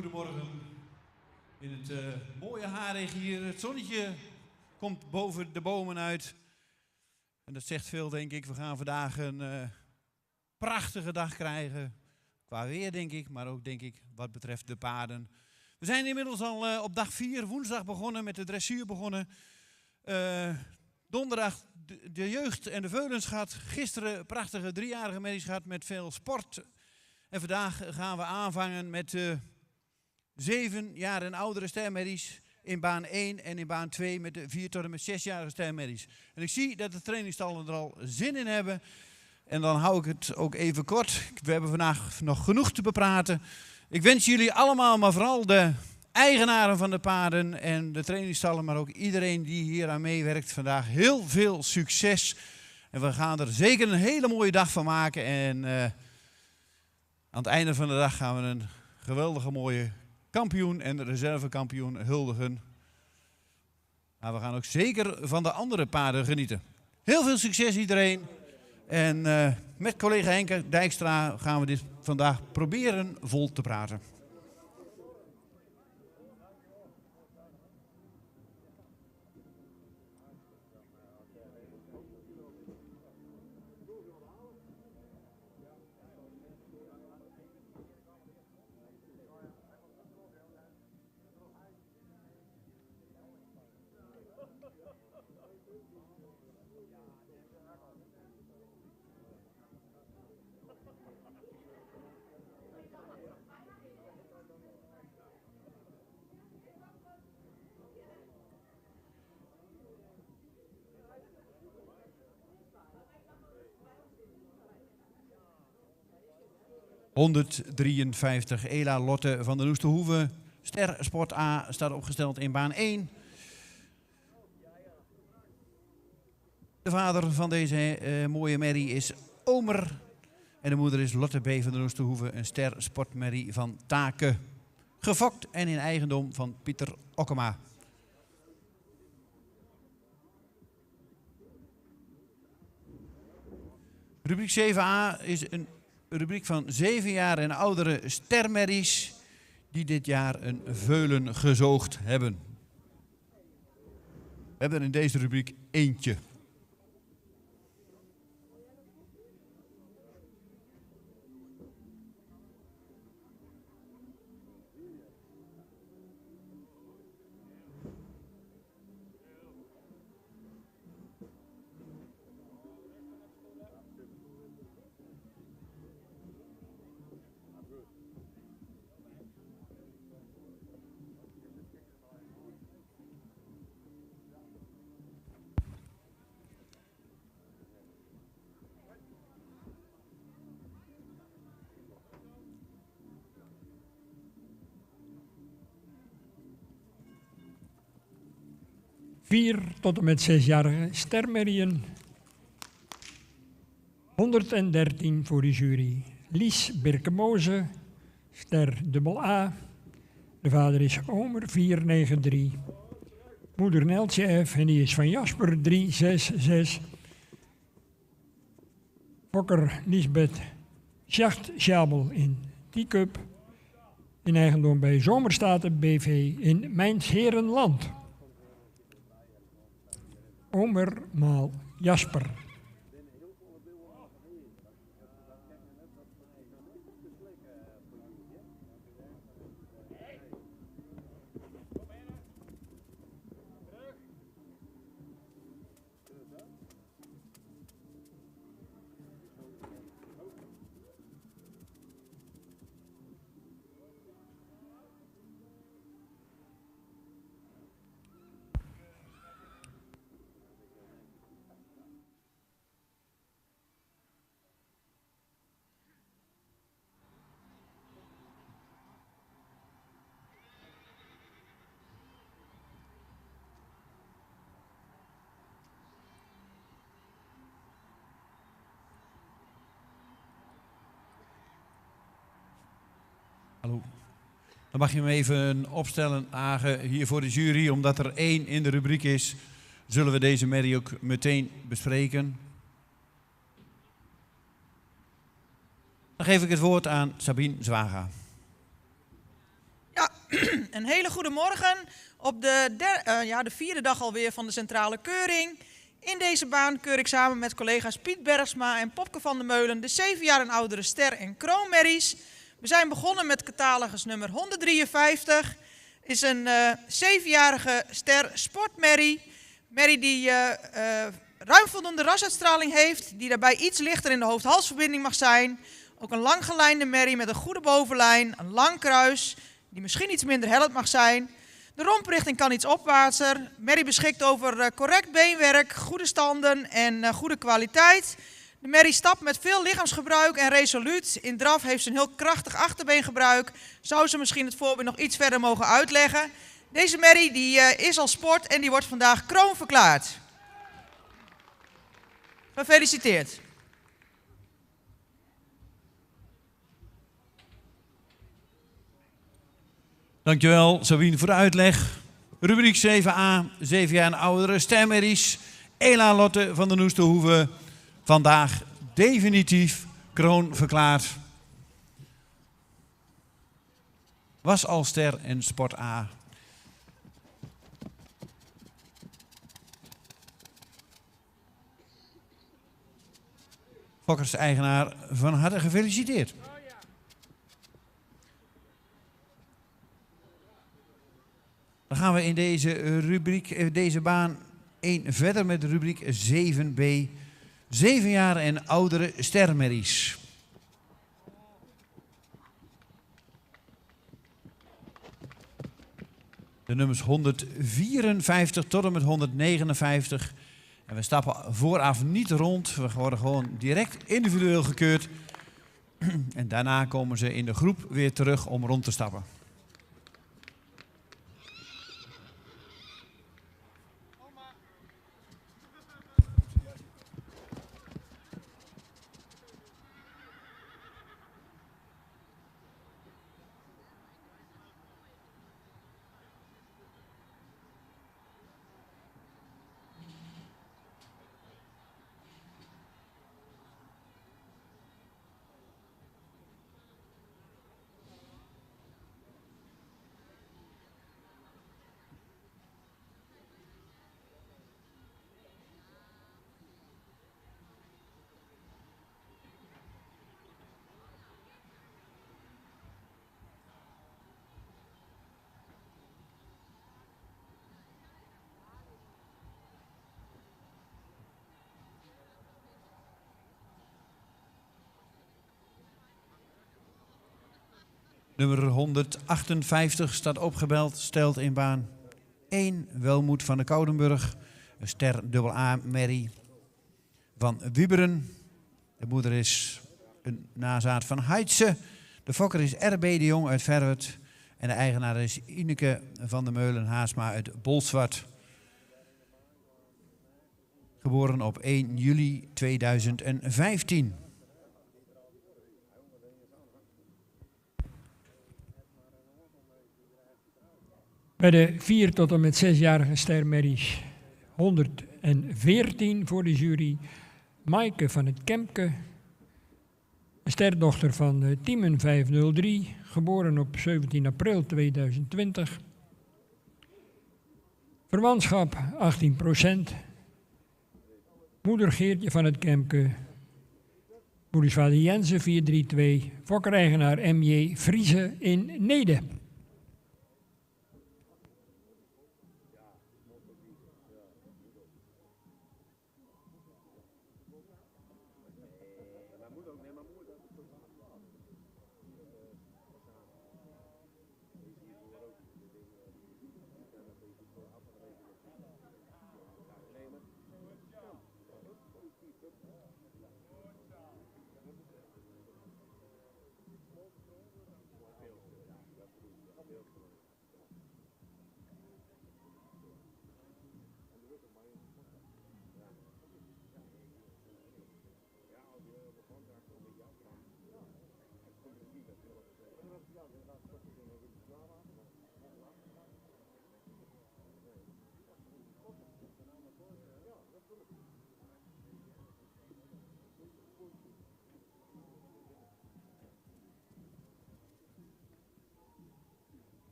Goedemorgen in het mooie Harig hier. Het zonnetje komt boven de bomen uit. En dat zegt veel, denk ik. We gaan vandaag een prachtige dag krijgen. Qua weer, denk ik. Maar ook, denk ik, wat betreft de paarden. We zijn inmiddels al op dag 4, woensdag begonnen, met de dressuur begonnen. Donderdag de jeugd en de veulens gehad. Gisteren prachtige 3-jarige merries gehad met veel sport. En vandaag gaan we aanvangen met 7 jaar en oudere stermerries in baan 1 en in baan 2 met de 4 tot en met 6-jarige stermerries. En ik zie dat de trainingsstallen er al zin in hebben. En dan hou ik het ook even kort. We hebben vandaag nog genoeg te bepraten. Ik wens jullie allemaal, maar vooral de eigenaren van de paarden en de trainingsstallen, maar ook iedereen die hier aan meewerkt vandaag, heel veel succes. En we gaan er zeker een hele mooie dag van maken. En aan het einde van de dag gaan we een geweldige mooie kampioen en reservekampioen huldigen. Maar we gaan ook zeker van de andere paarden genieten. Heel veel succes iedereen. En met collega Henke Dijkstra gaan we dit vandaag proberen vol te praten. ...153 Ela Lotte van der Noesterhoeve. Ster Sport A staat opgesteld in baan 1. De vader van deze mooie merrie is Omer. En de moeder is Lotte B. van der Noesterhoeve. Een Ster Sportmerrie van Taken. Gefokt en in eigendom van Pieter Okkema. Rubriek 7a is een rubriek van 7 jaar en oudere stermerries die dit jaar een veulen gezoogd hebben. We hebben er in deze rubriek eentje. Vier tot en met 6-jarige stermerrien. 113 voor de jury. Lies Birkemoze, ster dubbel A. De vader is Omer 493. Moeder Neltje F. en die is van Jasper 366. Fokker Lisbeth Schacht Schabel in Teacup. In eigendom bij Zomerstaten BV in Mijnsherenland. Omer maal Jasper. Hallo. Dan mag je hem even opstellen, Agen, hier voor de jury. Omdat er 1 in de rubriek is, zullen we deze merrie ook meteen bespreken. Dan geef ik het woord aan Sabine Zwaga. Een hele goede morgen op de vierde dag alweer van de centrale keuring. In deze baan keur ik samen met collega's Piet Bergsma en Popke van der Meulen de 7 jaar en oudere ster- en kroonmerries. We zijn begonnen met catalogus nummer 153. Is een 7-jarige ster sportmerrie. Merrie die ruim voldoende rasuitstraling heeft, die daarbij iets lichter in de hoofd-halsverbinding mag zijn. Ook een langgelijnde merrie met een goede bovenlijn, een lang kruis, die misschien iets minder hellend mag zijn. De romprichting kan iets opwaartser. Merrie beschikt over correct beenwerk, goede standen en goede kwaliteit. De merrie stapt met veel lichaamsgebruik en resoluut. In draf heeft ze een heel krachtig achterbeengebruik. Zou ze misschien het voorbeeld nog iets verder mogen uitleggen? Deze merrie die is al sport en die wordt vandaag kroon verklaard. Gefeliciteerd. Dankjewel Sabine voor de uitleg. Rubriek 7a, 7 jaar en oudere stermerries. Ela Lotte van der Noesterhoeve. Vandaag definitief kroon verklaard. Was al ster in sport A. Fokkers eigenaar, van harte gefeliciteerd. Dan gaan we in deze baan 1 verder met de rubriek 7b. 7 jaar en oudere stermerries. De nummers 154 tot en met 159. En we stappen vooraf niet rond. We worden gewoon direct individueel gekeurd. En daarna komen ze in de groep weer terug om rond te stappen. Nummer 158 staat opgebeld, stelt in baan 1 Welmoed van de Koudenburg. Een ster AA merrie van Wieberen. De moeder is een nazaat van Heitse. De fokker is R.B. de Jong uit Verwert. En de eigenaar is Ineke van der Meulen Haasma uit Bolsward. Geboren op 1 juli 2015. Bij de 4 tot en met 6-jarige stermerries 114 voor de jury. Maaike van het Kemke, sterdochter van Tiemen 503, geboren op 17 april 2020. Verwantschap 18%. Moeder Geertje van het Kemke. Moedersvader Jensen 432. Fokkereigenaar M.J. Friese in Nede.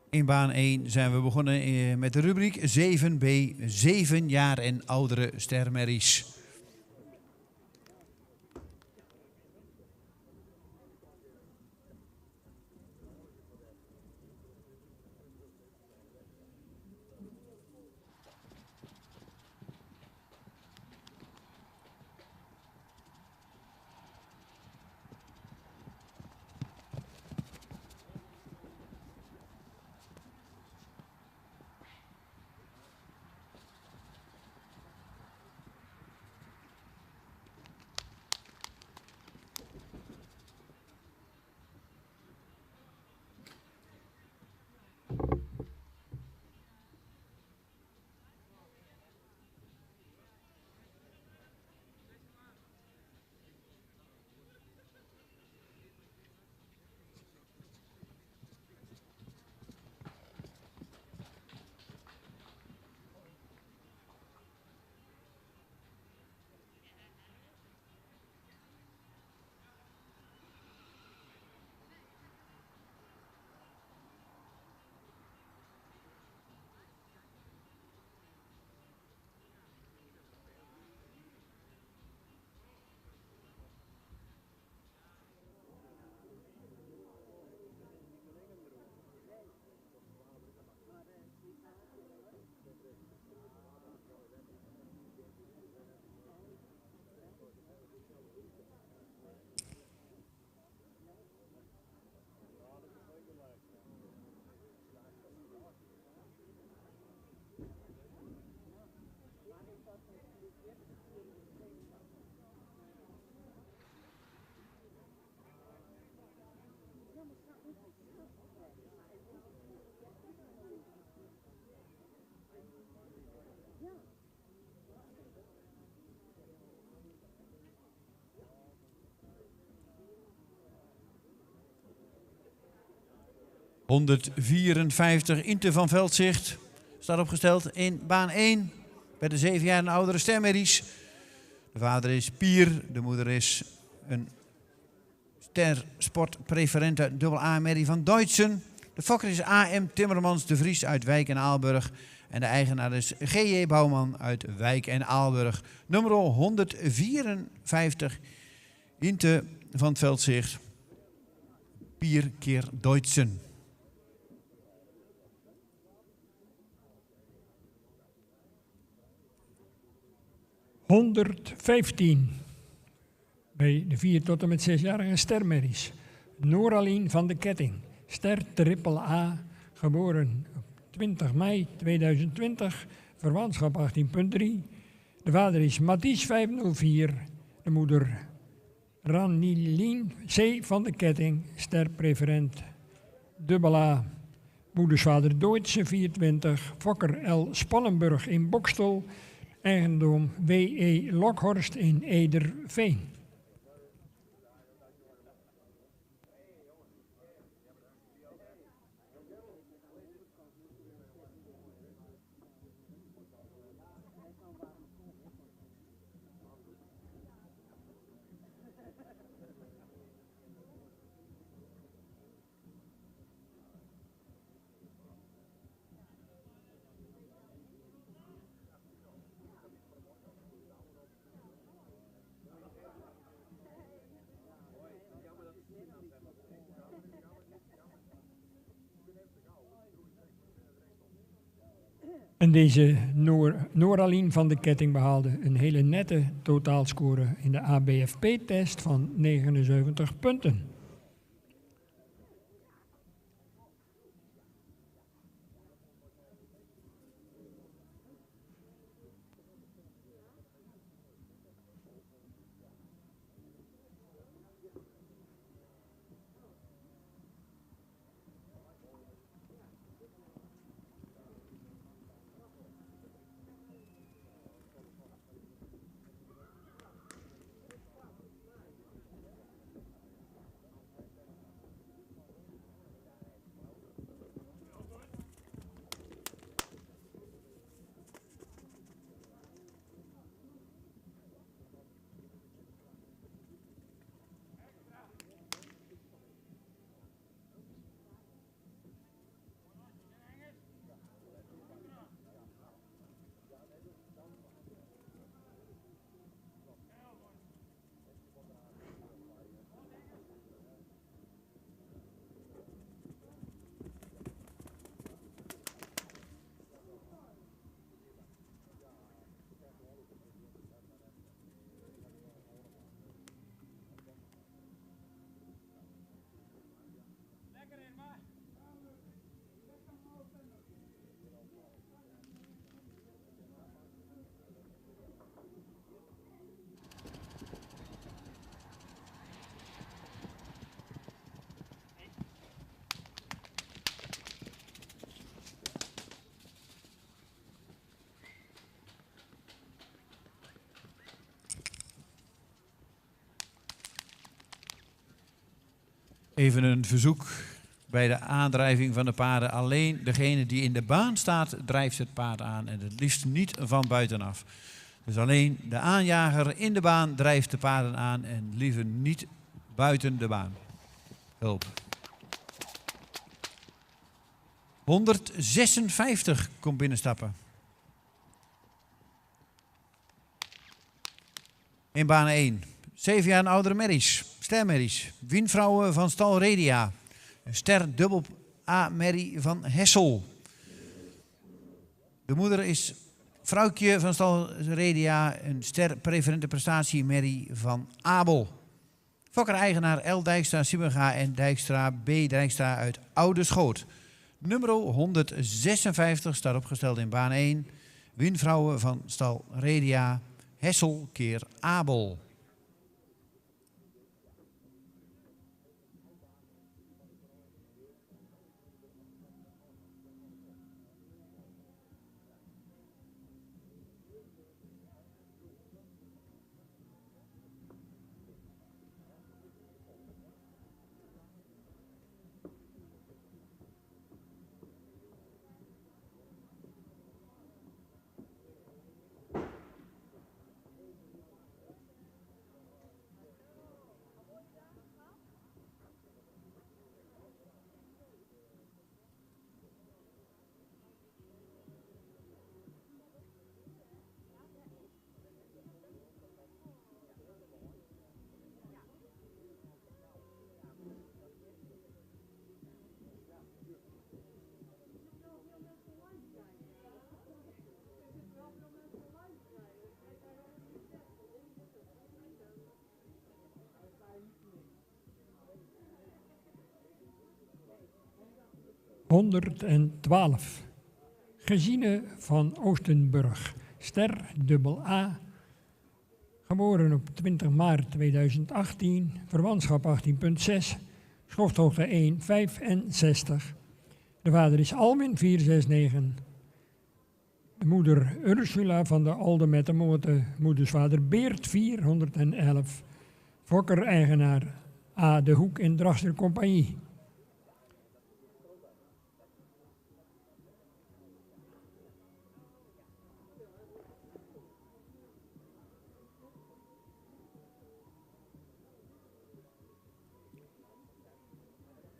In baan 1 zijn we begonnen met de rubriek 7B, 7 jaar en oudere stermerries. ...154 Inte van Veldzicht staat opgesteld in baan 1 bij de 7 jaar en oudere stermerries. De vader is Pier, de moeder is een stersportpreferente AA-merrie van Deutschen. De fokker is AM Timmermans de Vries uit Wijk en Aalburg. En de eigenaar is G.J. Bouwman uit Wijk en Aalburg. Nummer 154 Inte van Veldzicht. Pier keer Deutschen. ...115 bij de 4 tot en met 6-jarige stermerries. Noralien van de Ketting, ster AAA, geboren op 20 mei 2020, verwantschap 18.3. De vader is Mathies 504, de moeder Ranilien C. van de Ketting, ster preferent AA. Moedersvader Deutsche 24, fokker L. Spannenburg in Bokstel, eigendom W.E. Lokhorst in Ederveen. En deze Noralien van de Ketting behaalde een hele nette totaalscore in de ABFP-test van 79 punten. Even een verzoek bij de aandrijving van de paarden. Alleen degene die in de baan staat, drijft het paard aan. En het liefst niet van buitenaf. Dus alleen de aanjager in de baan drijft de paarden aan en liever niet buiten de baan. Hulp. 156 komt binnenstappen. In baan 1. 7 jaar en oudere merries. Stermerries. Wienvrouwen van stal Redia. Een ster dubbel A merrie van Hessel. De moeder is vrouwtje van stal Redia. Een ster preferente prestatie merrie van Abel. Fokker-eigenaar L. Dijkstra Siebenga en Dijkstra B. Dijkstra uit Oude Schoot. Nummer 156 staat opgesteld in baan 1. Wienvrouwen van stal Redia. Hessel keer Abel. ...112. Gesine van Oostenburg. Ster dubbel A. Geboren op 20 maart 2018. Verwantschap 18.6. Schofthoogte 1,65. De vader is Alwin 469. De moeder Ursula van de Alde met de Mote. Moedersvader Beert 411. Fokker-eigenaar A. de Hoek in Drachter Compagnie.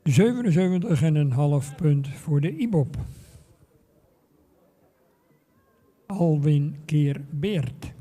...77,5 punt voor de IBOP. Alwin keer Beert.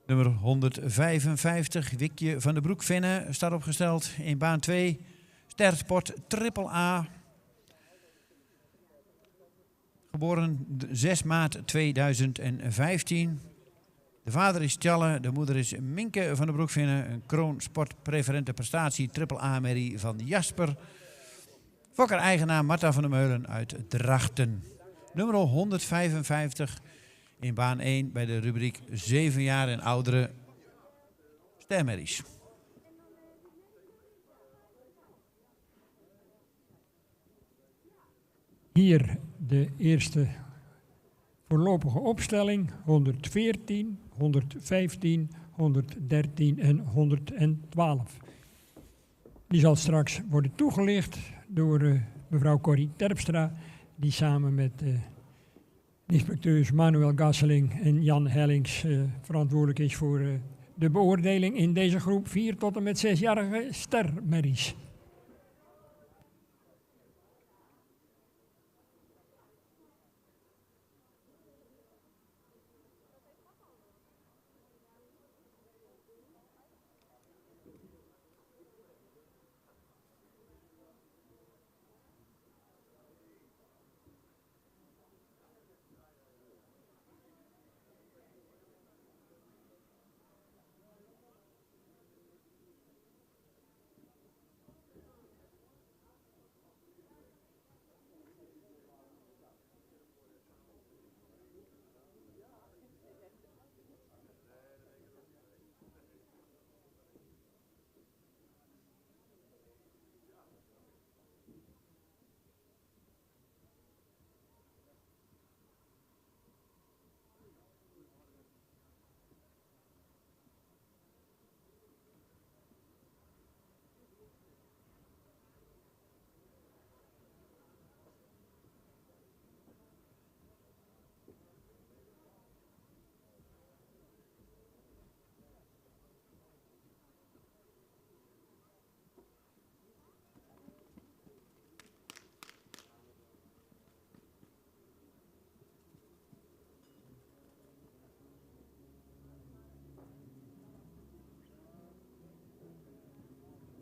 Nummer 155, Wikje van den Broek-Venne, staat opgesteld in baan 2. Stersport Triple A. Geboren 6 maart 2015. De vader is Tjalle, de moeder is Minke van den Broek-Venne. Een kroonsport preferente prestatie Triple A-merrie van Jasper. Fokker-eigenaar Marta van der Meulen uit Drachten. Nummer 155 in baan 1 bij de rubriek 7 jaar en oudere stermerries. Hier de eerste voorlopige opstelling. 114, 115, 113 en 112. Die zal straks worden toegelicht door mevrouw Corrie Terpstra, die samen met inspecteurs Manuel Gasseling en Jan Hellings verantwoordelijk is voor de beoordeling in deze groep 4 tot en met 6-jarige stermerries.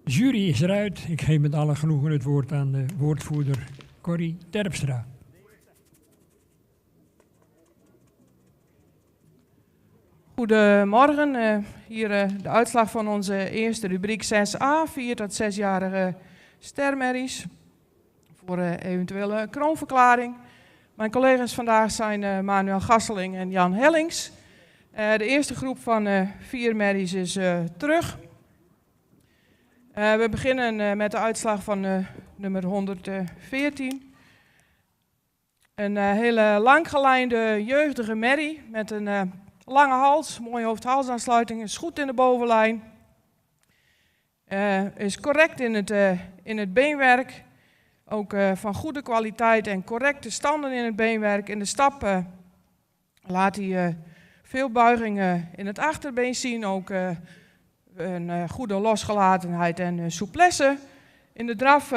De jury is eruit. Ik geef met alle genoegen het woord aan de woordvoerder Corrie Terpstra. Goedemorgen, hier de uitslag van onze eerste rubriek 6a, 4 tot 6-jarige stermerries. Voor eventuele kroonverklaring. Mijn collega's vandaag zijn Manuel Gasseling en Jan Hellings. De eerste groep van 4 merries is terug. We beginnen met de uitslag van nummer 114. Een hele langgelijnde jeugdige merrie met een lange hals, mooie hoofd-halsaansluiting, is goed in de bovenlijn. Is correct in het beenwerk. Ook van goede kwaliteit en correcte standen in het beenwerk. In de stap laat hij veel buigingen in het achterbeen zien. Ook een goede losgelatenheid en souplesse. In de draf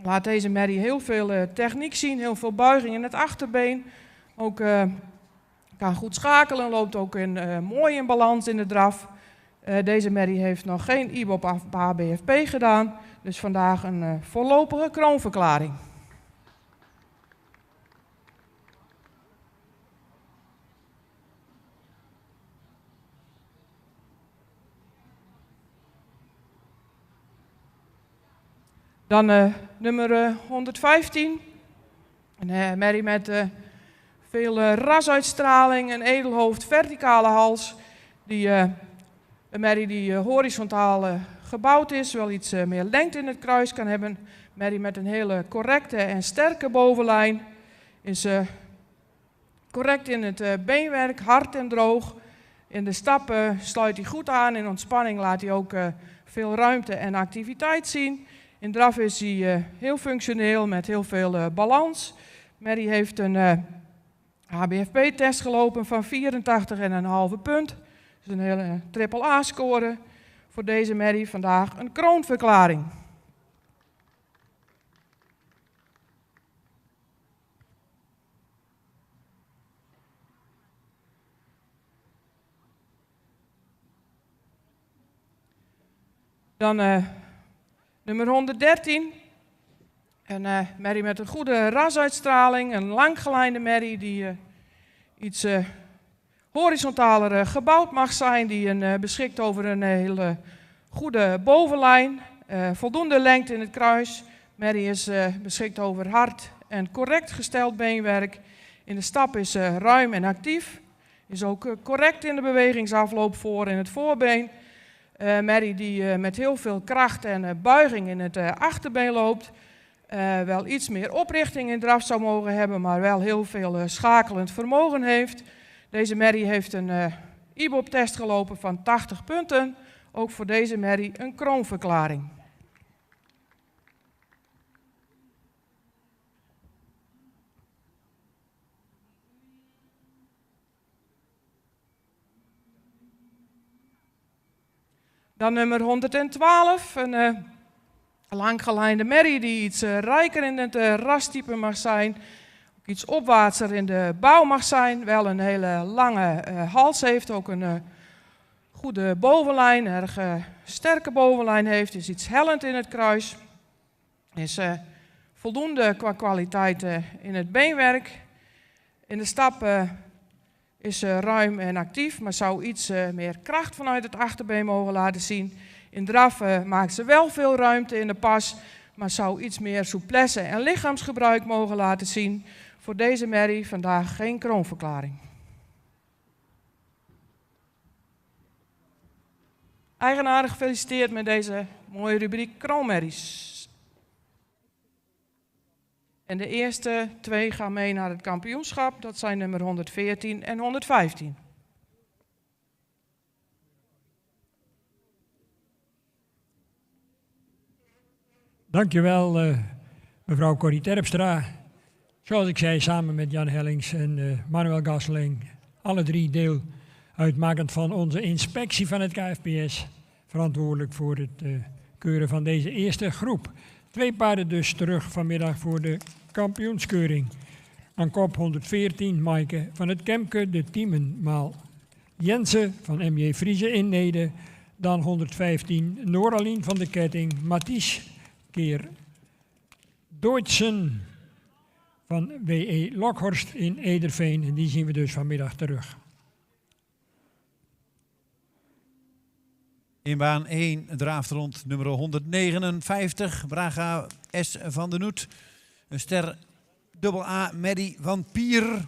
laat deze merrie heel veel techniek zien. Heel veel buiging in het achterbeen. Ook kan goed schakelen, loopt ook mooi in balans in de draf. Deze merrie heeft nog geen IBOP of HBFP gedaan. Dus vandaag een voorlopige kroonverklaring. Dan nummer 115. Een merrie met veel rasuitstraling, een edelhoofd, verticale hals. Een merrie die horizontaal gebouwd is, wel iets meer lengte in het kruis kan hebben. Een merrie met een hele correcte en sterke bovenlijn. Is correct in het beenwerk, hard en droog. In de stap sluit hij goed aan. In ontspanning laat hij ook veel ruimte en activiteit zien. In draf is hij heel functioneel met heel veel balans. Merrie heeft een HBFP-test gelopen van 84,5 punt. Dus een hele triple A-score. Voor deze merrie vandaag een kroonverklaring. Dan nummer 113. Een merrie met een goede rasuitstraling. Een langgelijnde merrie die iets horizontaler gebouwd mag zijn. Die beschikt over een hele goede bovenlijn. Voldoende lengte in het kruis. Merrie is beschikt over hard en correct gesteld beenwerk. In de stap is ruim en actief. Is ook correct in de bewegingsafloop voor in het voorbeen. Merrie die met heel veel kracht en buiging in het achterbeen loopt. Wel iets meer oprichting in draf zou mogen hebben, maar wel heel veel schakelend vermogen heeft. Deze merrie heeft een IBOP-test gelopen van 80 punten. Ook voor deze merrie een kroonverklaring. Dan nummer 112, een langgelijnde merrie die iets rijker in het rastype mag zijn. Ook iets opwaartser in de bouw mag zijn. Wel een hele lange hals heeft, ook een goede bovenlijn, erg sterke bovenlijn heeft. Is iets hellend in het kruis. Is voldoende qua kwaliteit in het beenwerk. In de stap is ruim en actief, maar zou iets meer kracht vanuit het achterbeen mogen laten zien. In draf maakt ze wel veel ruimte in de pas, maar zou iets meer souplesse en lichaamsgebruik mogen laten zien. Voor deze merrie vandaag geen kroonverklaring. Eigenaar gefeliciteerd met deze mooie rubriek kroonmerries. En de eerste twee gaan mee naar het kampioenschap. Dat zijn nummer 114 en 115. Dankjewel, mevrouw Corrie Terpstra. Zoals ik zei, samen met Jan Hellings en Manuel Gasseling. Alle drie deel uitmakend van onze inspectie van het KFPS. Verantwoordelijk voor het keuren van deze eerste groep. 2 paarden dus terug vanmiddag voor de kampioenskeuring. Aan kop 114 Maaike van het Kemke, de Tiemenmaal Jensen van M.J. Friese in Nede. Dan 115 Noralien van de Ketting, Mathies keer Deutschen van W.E. Lokhorst in Ederveen. En die zien we dus vanmiddag terug. In baan 1 draaft rond nummer 159, Braga S. van den Noet. Een ster AA Merrie van Pier.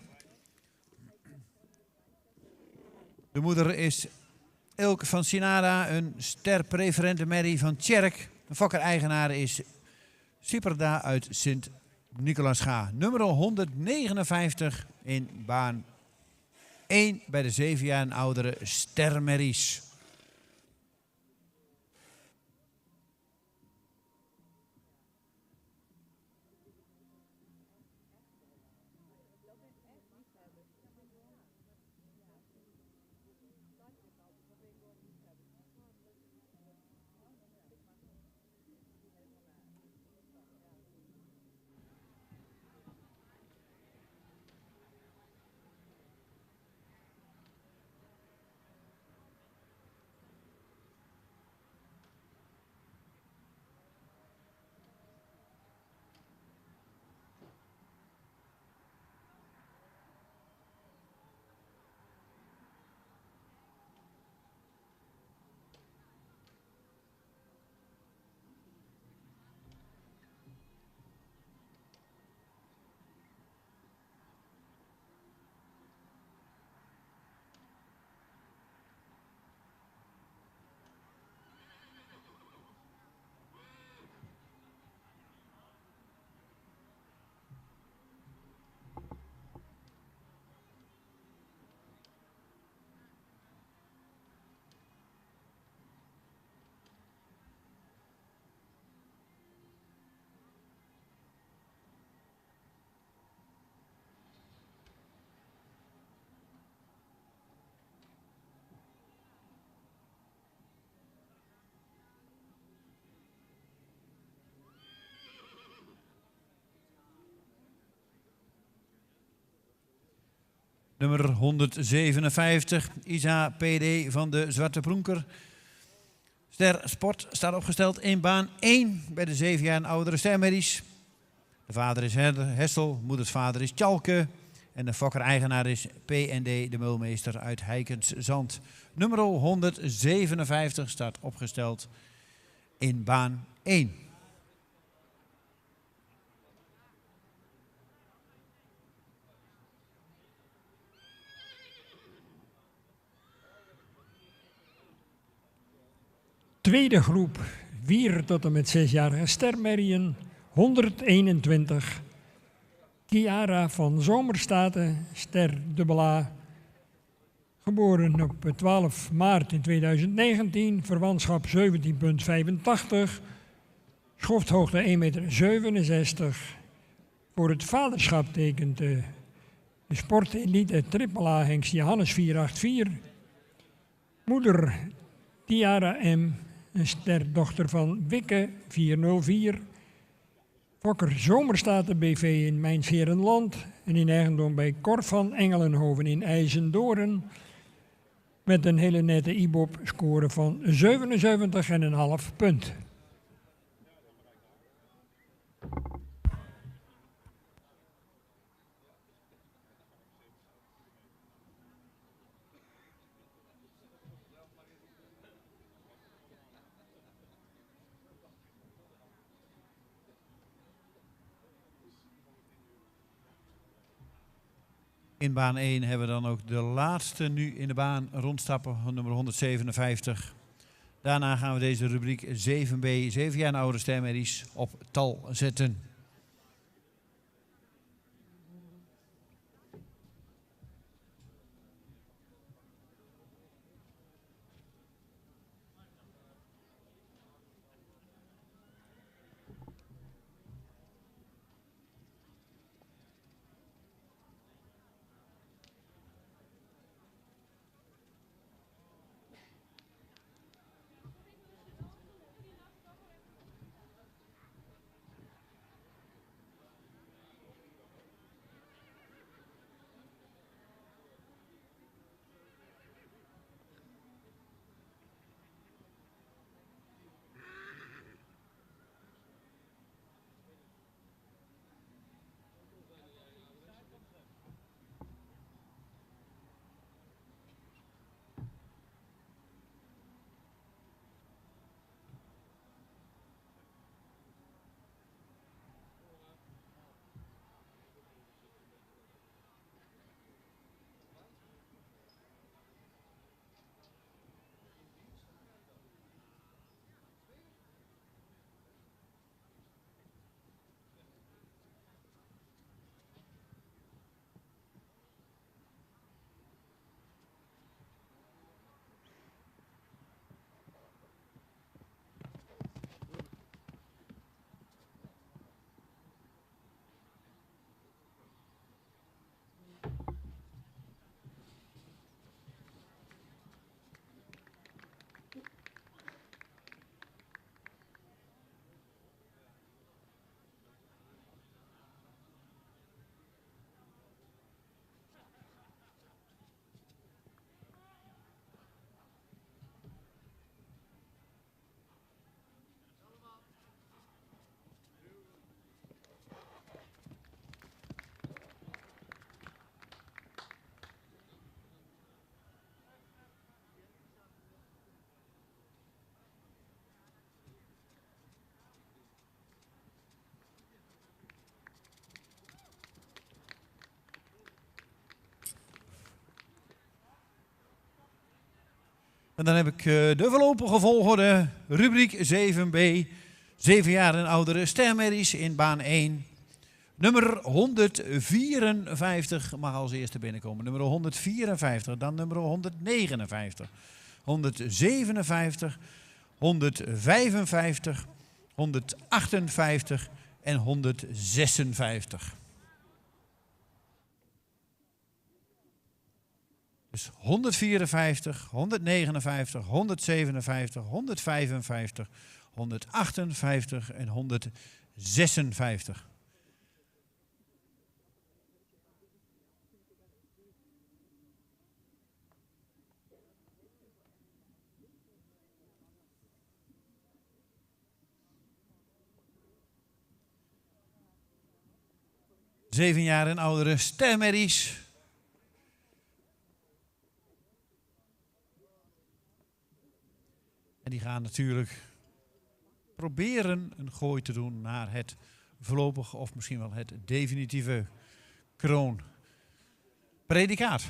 De moeder is Elke van Sinada, een ster preferente merrie van Tjerk. De fokker-eigenaar is Siperda uit Sint-Nicolaasga. Nummer 159 in baan 1 bij de 7 jaar en oudere stermerries. Nummer 157, Isa PD van de Zwarte Pronker. Ster Sport staat opgesteld in baan 1 bij de 7 jaar en oudere stermedisch. De vader is Hessel, moeders vader is Tjalke. En de fokker-eigenaar is PND de Mulmeester uit Heikens-Zand. Nummer 157 staat opgesteld in baan 1. Tweede groep 4 tot en met 6-jarige stermerrien, 121. Chiara van Zomerstaten, ster A. Geboren op 12 maart in 2019, verwantschap 17,85. Schofthoogte 1,67 meter. Voor het vaderschap tekent de sportelite AAA Hengst Johannes 484. Moeder Tiara M., een sterdochter van Wikke 404. Fokker Zomerstaten BV in Mijnsheerenland en in eigendom bij Cor van Engelenhoven in IJzendoorn. Met een hele nette IBOP-score van 77,5 punt. In baan 1 hebben we dan ook de laatste nu in de baan rondstappen van nummer 157. Daarna gaan we deze rubriek 7B, 7 jaar en oude stermedisch, op tal zetten. En dan heb ik de voorlopige volgorde, rubriek 7B, 7 jaar en oudere stermedisch in baan 1. Nummer 154 mag als eerste binnenkomen. Nummer 154, dan nummer 159, 157, 155, 158 en 156. Dus 154, 159, 157, 155, 158 en 156. 7 jaar en oudere stermerries. En die gaan natuurlijk proberen een gooi te doen naar het voorlopig of misschien wel het definitieve kroonpredicaat.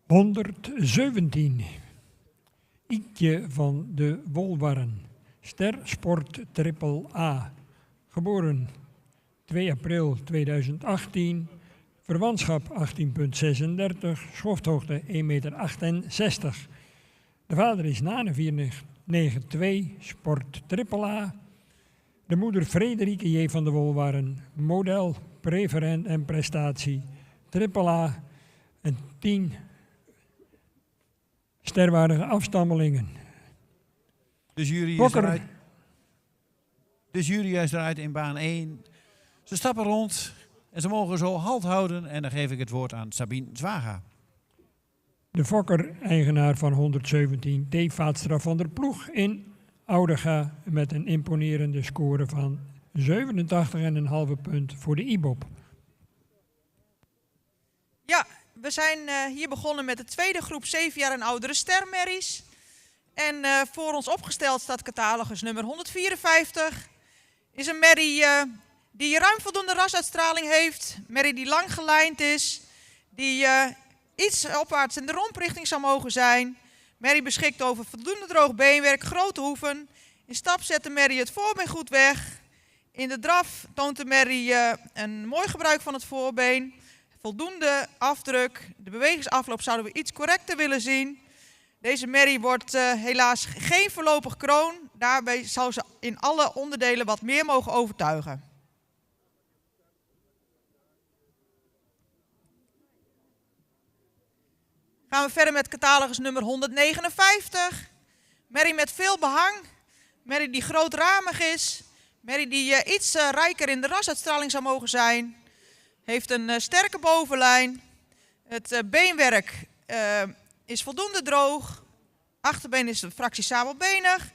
(117). Ietje van de Wolwarren, ster sport triple A, geboren 2 april 2018, verwantschap 18,36, schofthoogte 1,68 meter. De vader is Nane 492, sport triple A. De moeder Frederike J. van de Wolwarren, model, preferent en prestatie, triple A en 10 sterwaardige afstammelingen. De jury is eruit in baan 1. Ze stappen rond en ze mogen zo halt houden. En dan geef ik het woord aan Sabine Zwaga. De fokker, eigenaar van 117, T. Vaatstra van der Ploeg in Oudega met een imponerende score van 87,5 punt voor de IBOP. Ja, we zijn hier begonnen met de tweede groep 7 jaar en oudere stermerries. En voor ons opgesteld staat catalogus nummer 154. Is een merrie die ruim voldoende rasuitstraling heeft. Merrie die lang gelijnd is. Die iets opwaarts in de romprichting zou mogen zijn. Merrie beschikt over voldoende droog beenwerk, grote hoeven. In stap zet de merrie het voorbeen goed weg. In de draf toont de merrie een mooi gebruik van het voorbeen. Voldoende afdruk. De bewegingsafloop zouden we iets correcter willen zien. Deze merrie wordt helaas geen voorlopig kroon. Daarbij zou ze in alle onderdelen wat meer mogen overtuigen. Gaan we verder met catalogus nummer 159. Merrie met veel behang. Merrie die grootramig is. Merrie die iets rijker in de rasuitstraling zou mogen zijn. Heeft een sterke bovenlijn. Het beenwerk is voldoende droog. Achterbeen is de fractie sabelbenig.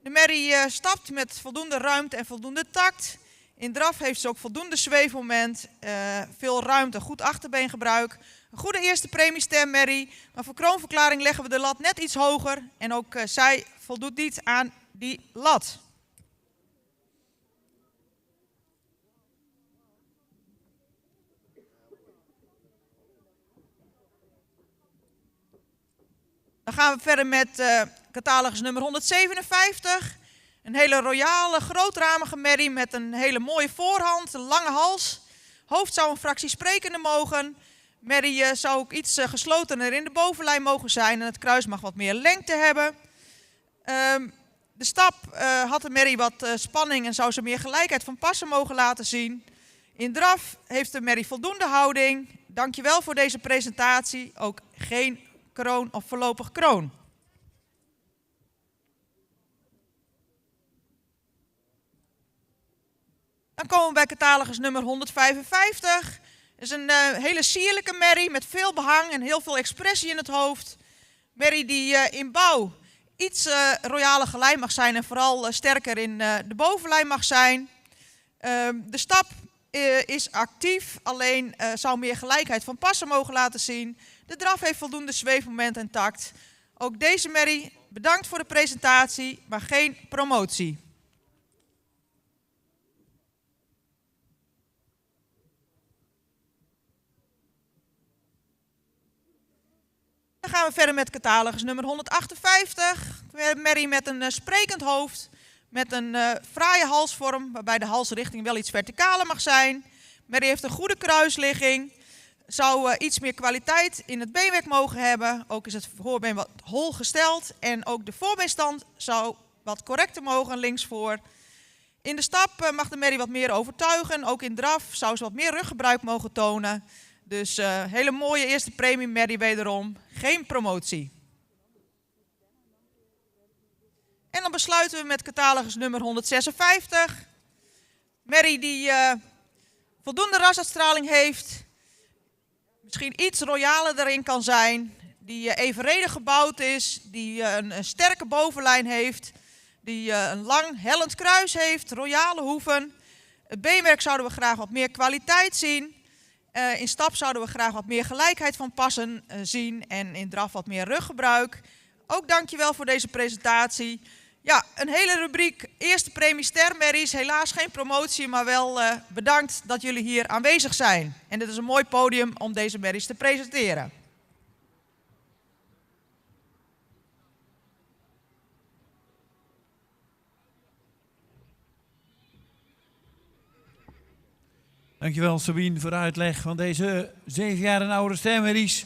De merrie stapt met voldoende ruimte en voldoende tact. In draf heeft ze ook voldoende zweefmoment, veel ruimte, goed achterbeengebruik. Een goede eerste premiestermerrie, maar voor kroonverklaring leggen we de lat net iets hoger. En ook zij voldoet niet aan die lat. Dan gaan we verder met catalogus nummer 157. Een hele royale, grootramige merrie met een hele mooie voorhand, een lange hals. Hoofd zou een fractie sprekende mogen. Merrie zou ook iets geslotener in de bovenlijn mogen zijn en het kruis mag wat meer lengte hebben. De stap had de merrie wat spanning en zou ze meer gelijkheid van passen mogen laten zien. In draf heeft de merrie voldoende houding. Dankjewel voor deze presentatie. Ook geen kroon of voorlopig kroon. Dan komen we bij catalogus nummer 155. Het is een hele sierlijke merrie met veel behang en heel veel expressie in het hoofd. Merrie die in bouw iets royale gelei mag zijn en vooral sterker in de bovenlijn mag zijn. De stap is actief, alleen zou meer gelijkheid van passen mogen laten zien. De draf heeft voldoende zweefmoment en tact. Ook deze merrie bedankt voor de presentatie, maar geen promotie. Dan gaan we verder met catalogus nummer 158. Een merrie met een sprekend hoofd, met een fraaie halsvorm, waarbij de halsrichting wel iets verticaler mag zijn. Merrie heeft een goede kruisligging, zou iets meer kwaliteit in het beenwerk mogen hebben. Ook is het voorbeen wat hol gesteld en ook de voorbeenstand zou wat correcter mogen linksvoor. In de stap mag de merrie wat meer overtuigen. Ook in draf zou ze wat meer ruggebruik mogen tonen. Dus hele mooie eerste premie merrie wederom. Geen promotie. En dan besluiten we met catalogus nummer 156. merrie die voldoende rasuitstraling heeft, misschien iets royaler erin kan zijn, die evenredig gebouwd is, die een sterke bovenlijn heeft, die een lang hellend kruis heeft, royale hoeven. Het beenwerk zouden we graag wat meer kwaliteit zien. In stap zouden we graag wat meer gelijkheid van passen zien en in draf wat meer ruggebruik. Ook dankjewel voor deze presentatie. Ja, een hele rubriek eerste premie stermerries. Helaas geen promotie, maar wel bedankt dat jullie hier aanwezig zijn. En dit is een mooi podium om deze merries te presenteren. Dankjewel Sabine voor de uitleg van deze 7 jaar en oude stermerries.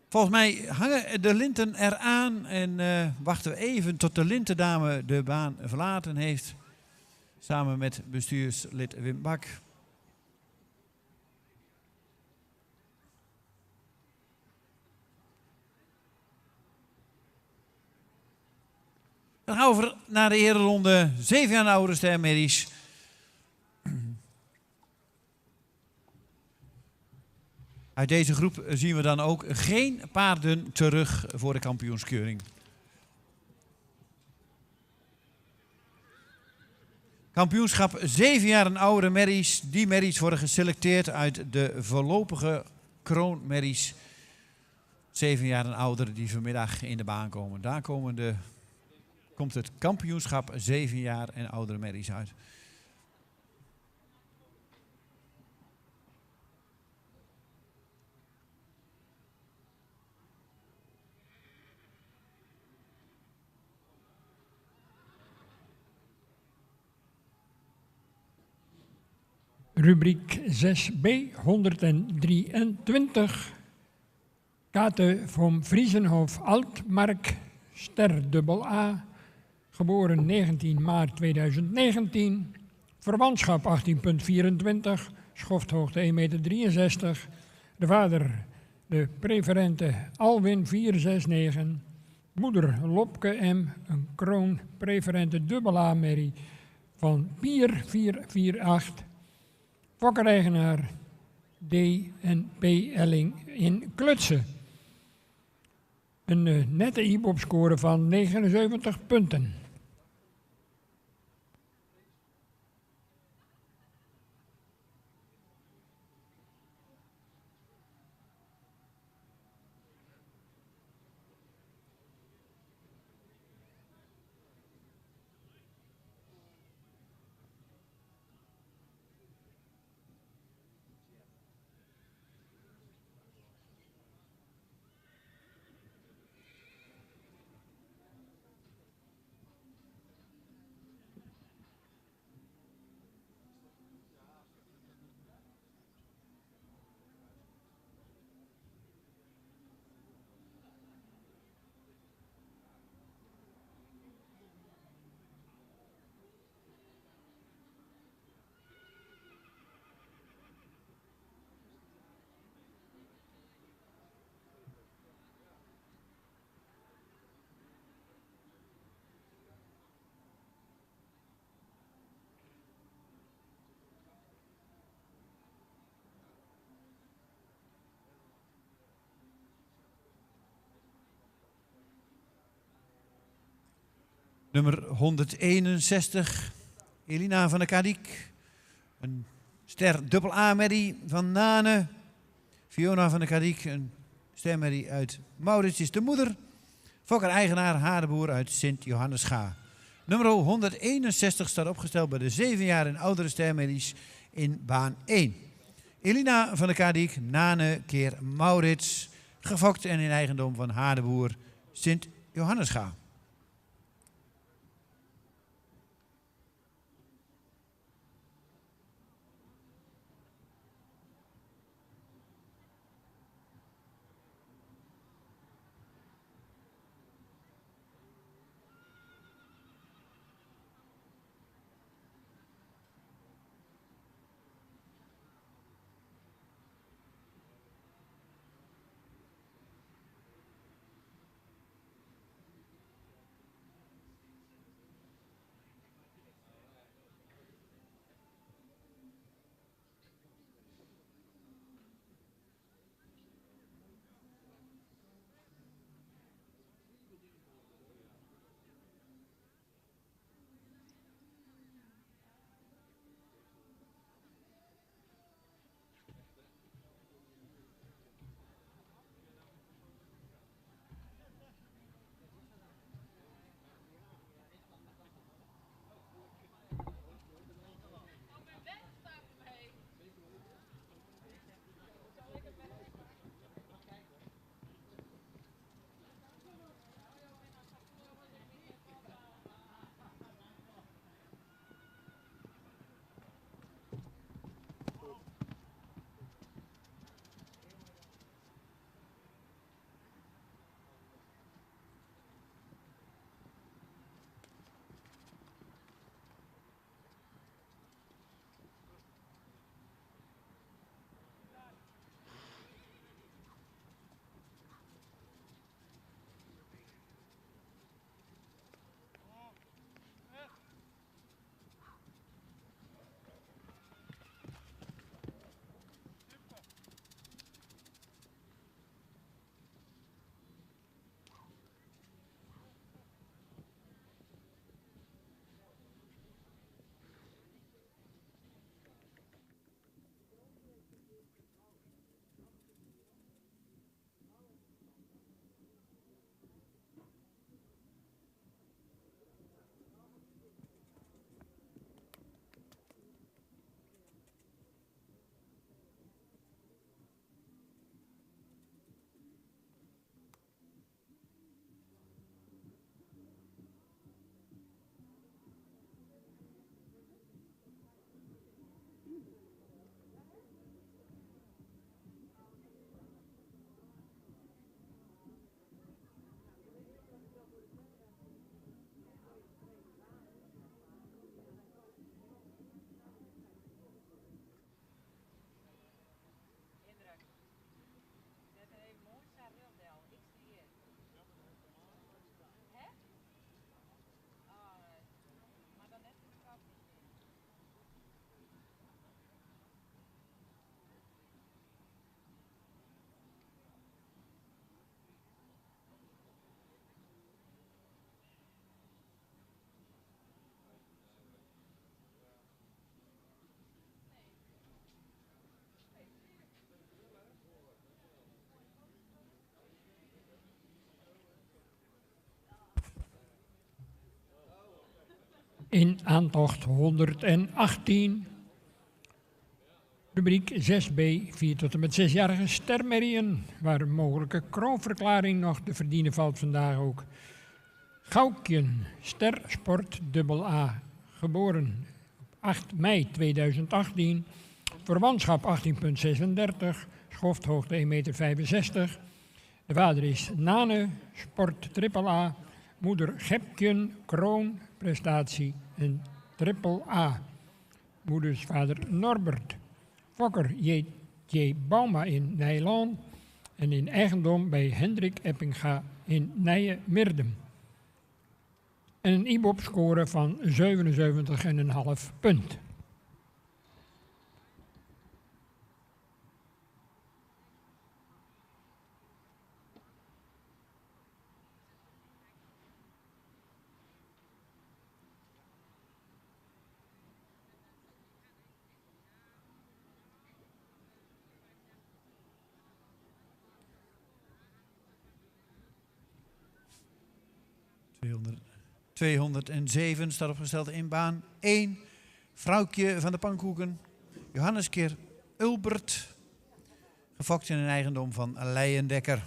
Volgens mij hangen de linten eraan en wachten we even tot de lintendame de baan verlaten heeft. Samen met bestuurslid Wim Bak. Dan gaan we naar de ereronde 7 jaar en oude stermerries. Uit deze groep zien we dan ook geen paarden terug voor de kampioenskeuring. Kampioenschap 7 jaar en oudere merries. Die merries worden geselecteerd uit de voorlopige kroonmerries. 7 jaar en ouder die vanmiddag in de baan komen. Daar komt het kampioenschap 7 jaar en oudere merries uit. Rubriek 6b, 123. Kate van Friesenhof Altmark, ster A, geboren 19 maart 2019. Verwantschap 18,24, schofthoogte 1,63 meter. De vader, de preferente Alwin 469. Moeder Lopke M, een kroon preferente A merrie van Pier 448. Fokkereigenaar D en P. Elling in Klutsen. Een nette IBOP-score van 79 punten. Nummer 161, Elina van der Kadiek. Een ster A-merrie van Nane. Fiona van der Kadiek, een stermerrie uit Maurits is de moeder. Fokker-eigenaar Hadeboer uit Sint-Johannes-Ga. Nummer 161 staat opgesteld bij de 7 jaar en oudere stermerries in baan 1. Elina van der Kadiek, Nane keer Maurits. Gefokt en in eigendom van Hadeboer, Sint-Johannes-Ga. In aantocht 118. Rubriek 6b, 4 tot en met 6-jarige stermerrien, waar een mogelijke kroonverklaring nog te verdienen valt vandaag ook. Gaukjen, ster sport AA, geboren op 8 mei 2018, verwantschap 18,36, schofthoogte 1,65 meter. De vader is Nane, sport AAA, moeder Gepkjen, kroon, prestatie en AAA. Moeders vader Norbert. Fokker J. Bauma in Nijland en in eigendom bij Hendrik Eppinga in Nijen-Mirdem. En een IBOP-score van 77,5 punt. ...207 staat opgesteld in baan 1. Vrouwtje van de Pankoeken. Johannes keer Ulbert. Gefokt in een eigendom van Leijendekker.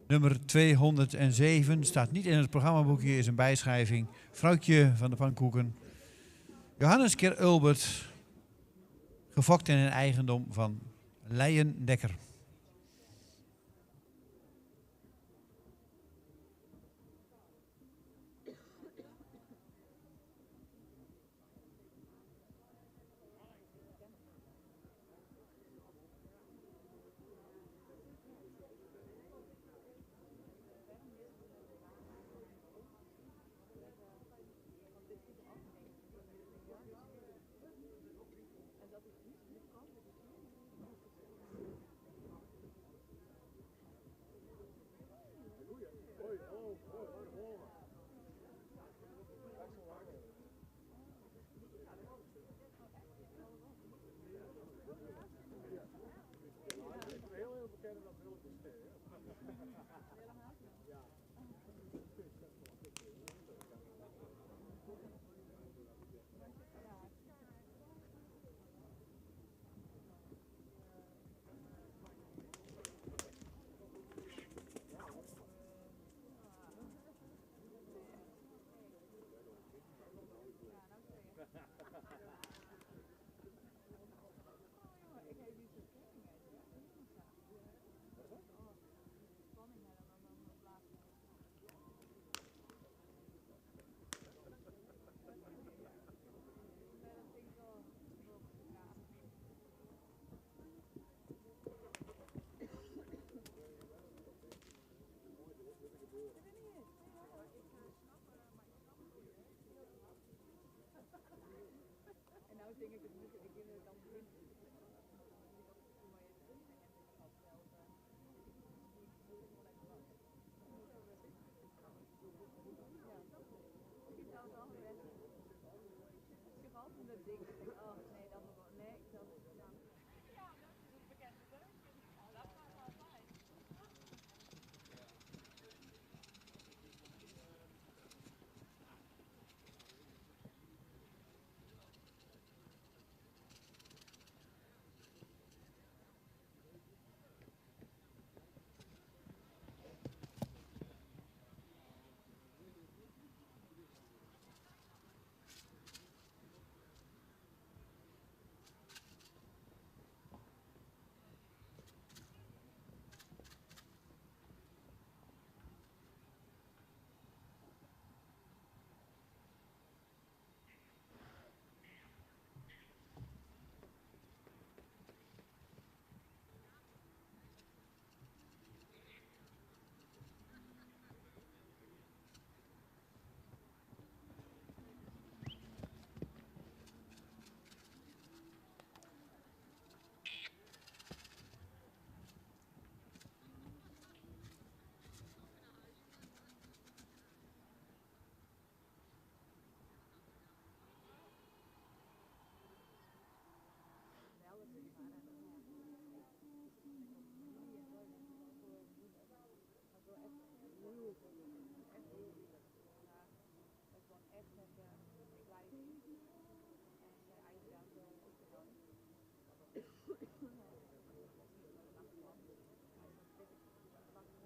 Nummer 207 staat niet in het programmaboekje, is een bijschrijving. Vrouwtje van de Pankoeken. Johannes keer Ulbert. Gefokt in een eigendom van Leijendekker.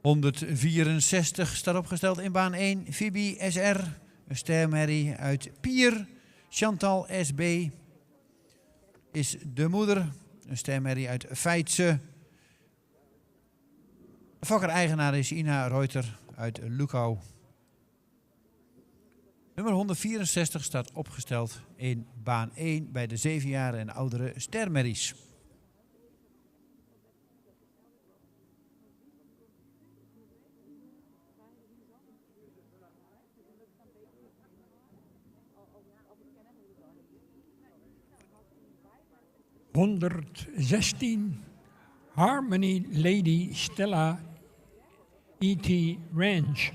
164 staat opgesteld in baan 1. Fibi SR, een stermerrie uit Pier. Chantal SB is de moeder, een stermerrie uit Feitse. De fokker-eigenaar is Ina Reuter uit Lukau. Nummer 164 staat opgesteld in baan 1 bij de 7 jaar en oudere stermerries. (116) Harmony Lady Stella E.T. Ranch.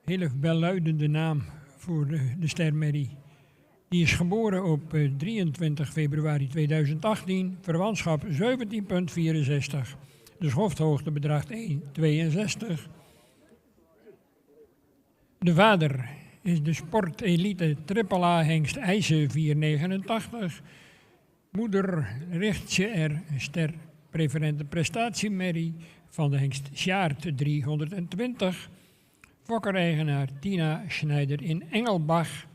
Hele welluidende naam voor de stermerrie. Die is geboren op 23 februari 2018, verwantschap 17,64. De schofthoogte bedraagt 1,62. De vader is de sportelite AAA hengst IJzer 4,89. Moeder Richtje R, ster preferente prestatiemerrie van de hengst Sjaard 320. Fokker-eigenaar Tina Schneider in Engelbach.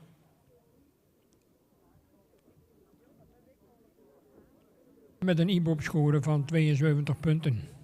Met een IBOP-score van 72 punten.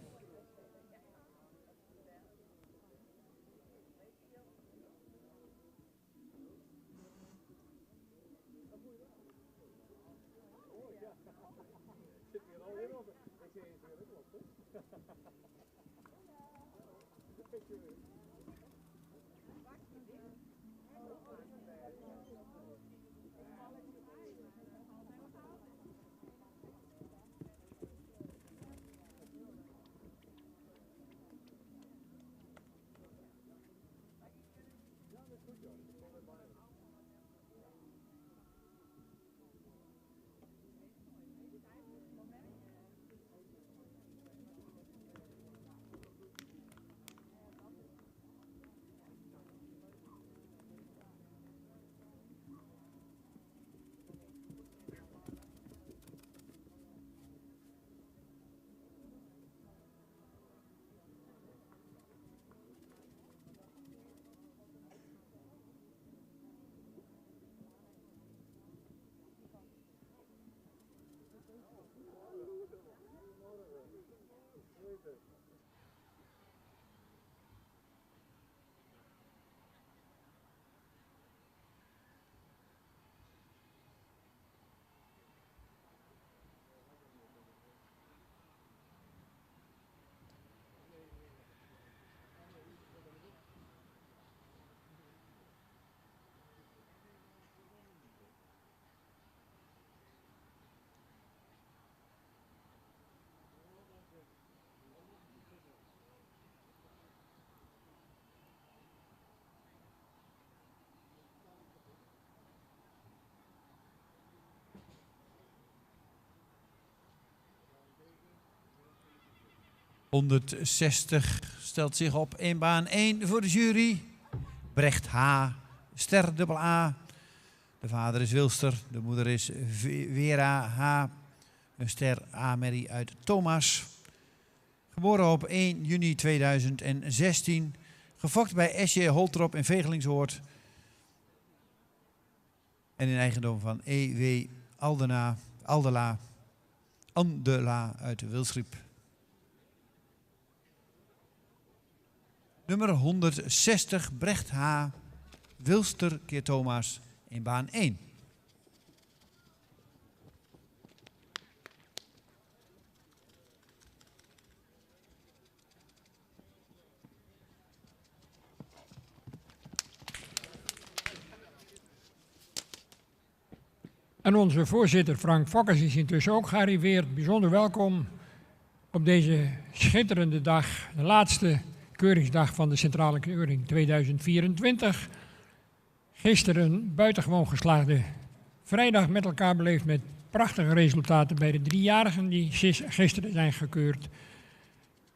(160) stelt zich op in baan 1 voor de jury. Brecht H, ster AA. De vader is Wilster, de moeder is Vera H, een ster A-merrie uit Thomas. Geboren op 1 juni 2016. Gefokt bij SJ Holtrop in Vegelingsoord. En in eigendom van E.W. Andela uit Wilsriep. Nummer 160, Brecht H, Wilster keer Thomas in baan 1. En onze voorzitter Frank Fokkers is intussen ook gearriveerd. Bijzonder welkom op deze schitterende dag, de laatste keuringsdag van de Centrale Keuring 2024. Gisteren buitengewoon geslaagde vrijdag met elkaar beleefd met prachtige resultaten bij de 3-jarigen die gisteren zijn gekeurd.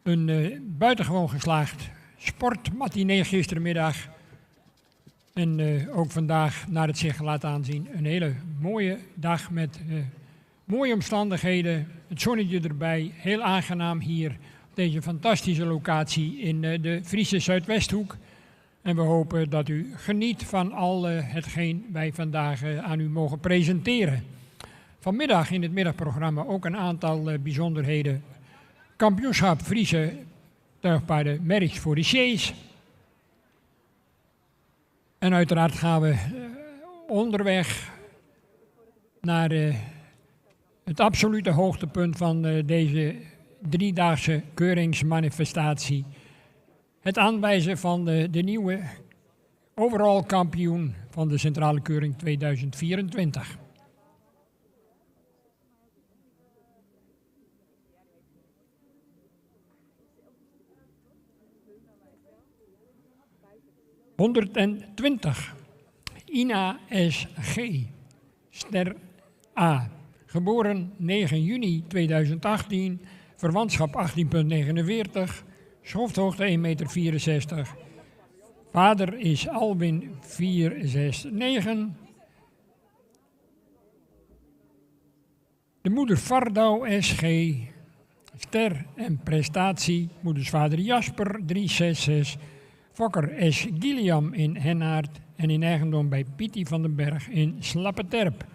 Een buitengewoon geslaagd sportmatinee gisterenmiddag. En ook vandaag, naar het zich laat aanzien, een hele mooie dag met mooie omstandigheden. Het zonnetje erbij, heel aangenaam hier op deze fantastische locatie in de Friese Zuidwesthoek. En we hopen dat u geniet van al hetgeen wij vandaag aan u mogen presenteren. Vanmiddag in het middagprogramma ook een aantal bijzonderheden. Kampioenschap Friese tuigpaarden merries voor de sjees. En uiteraard gaan we onderweg naar het absolute hoogtepunt van deze driedaagse keuringsmanifestatie. Het aanwijzen van de nieuwe overall kampioen van de Centrale Keuring 2024. (120) Ina S.G. Ster A. Geboren 9 juni 2018, verwantschap 18,49, schofthoogte 1,64 meter. Vader is Albin 469. De moeder Vardouw S.G. Ster en prestatie, moeders vader Jasper 366. Fokker S. Gilliam in Hennaert en in eigendom bij Pietie van den Berg in Slappeterp.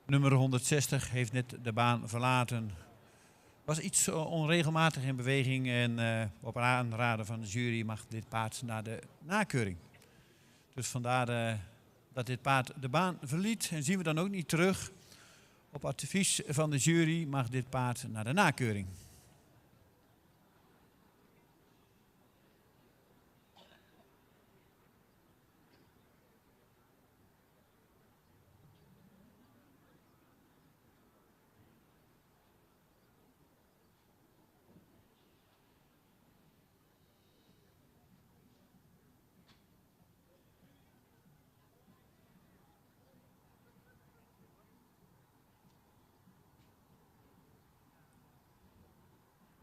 Nummer 160 heeft net de baan verlaten. Was iets onregelmatig in beweging en op aanraden van de jury mag dit paard naar de nakeuring. Dus vandaar dat dit paard de baan verliet en zien we dan ook niet terug. Op advies van de jury mag dit paard naar de nakeuring.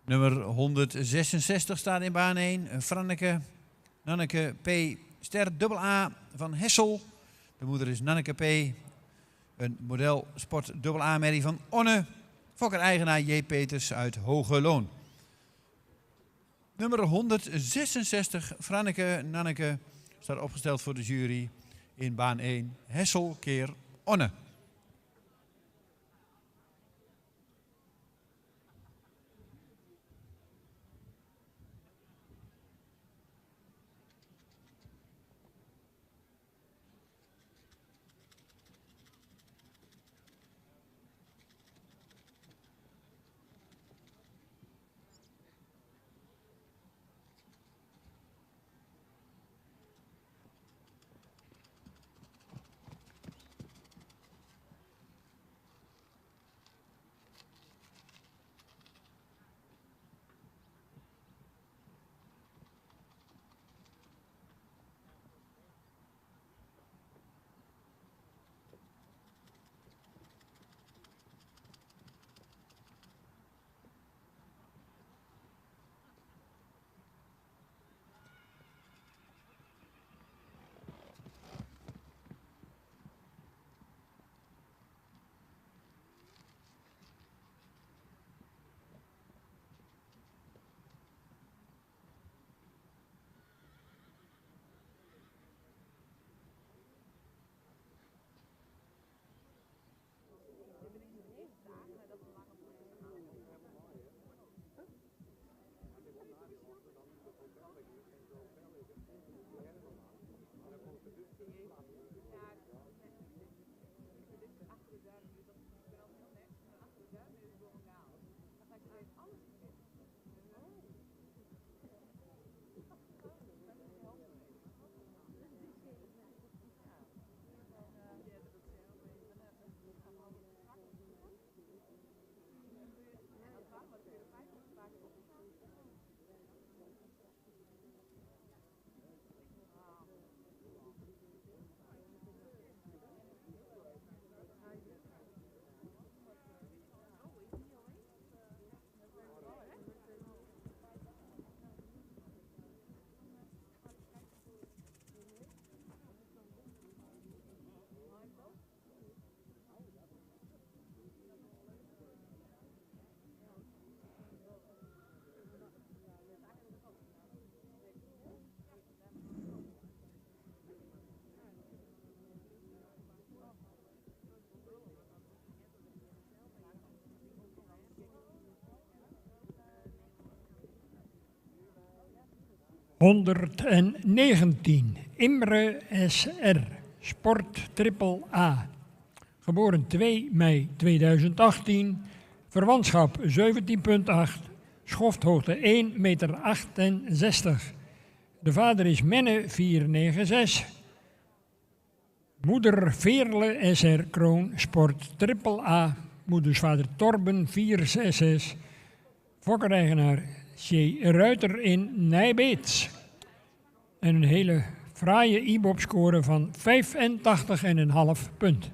Nummer 166 staat in baan 1. Franneke Nanneke P. Ster AA van Hessel. De moeder is Nanneke P. Een model sport AA merrie van Onne. Fokker-eigenaar J. Peters uit Hogeloon. Nummer 166 Franneke Nanneke staat opgesteld voor de jury in baan 1. Hessel keer Onne. 119. Imre SR, sport triple A. Geboren 2 mei 2018, verwantschap 17,8, schofthoogte 1,68 meter. De vader is Menne 496, moeder Veerle SR Kroon, sport triple A, moedersvader Torben 466, fokkereigenaar C. Ruiter in Nijbeets. En een hele fraaie IBOP-score van 85,5 punt.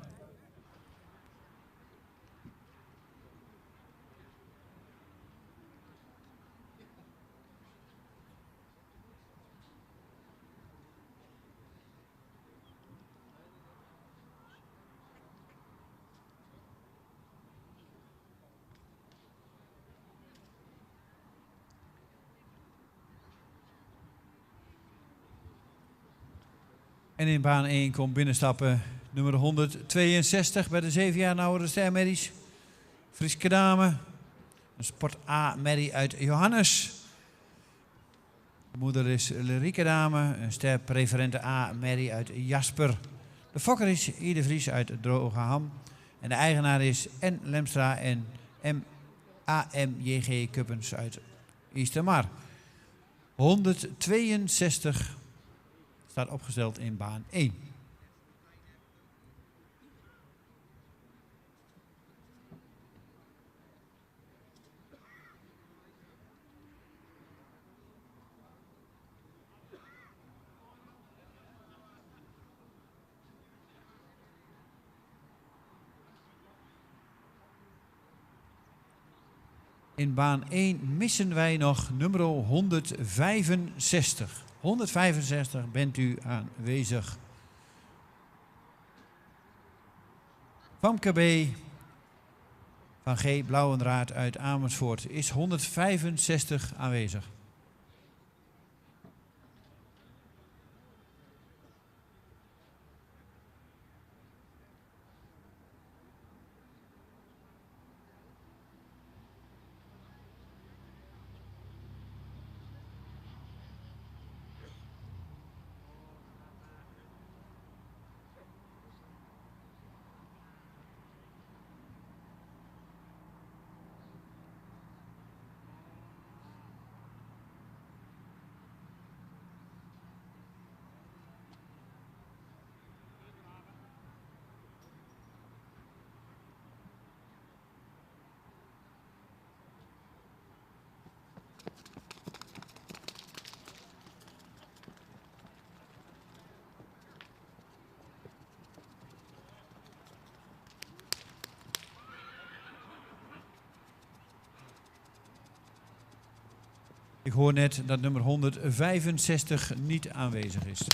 En in baan 1 komt binnenstappen nummer 162 bij de 7 jaar oudere stermerries. Frieske dame. Een sport A-merrie uit Johannes. De moeder is Lerieke dame. Een sterpreferente A-merrie uit Jasper. De fokker is Ide Vries uit Drogeham. En de eigenaar is N. Lemstra en AMJG Kuppens uit Eastermar. 162 staat opgesteld in baan 1. In baan 1 missen wij nog nummer 165. 165 bent u aanwezig. Famke B. van G. Blauwenraad uit Amersfoort is 165 aanwezig. Ik hoor net dat nummer 165 niet aanwezig is.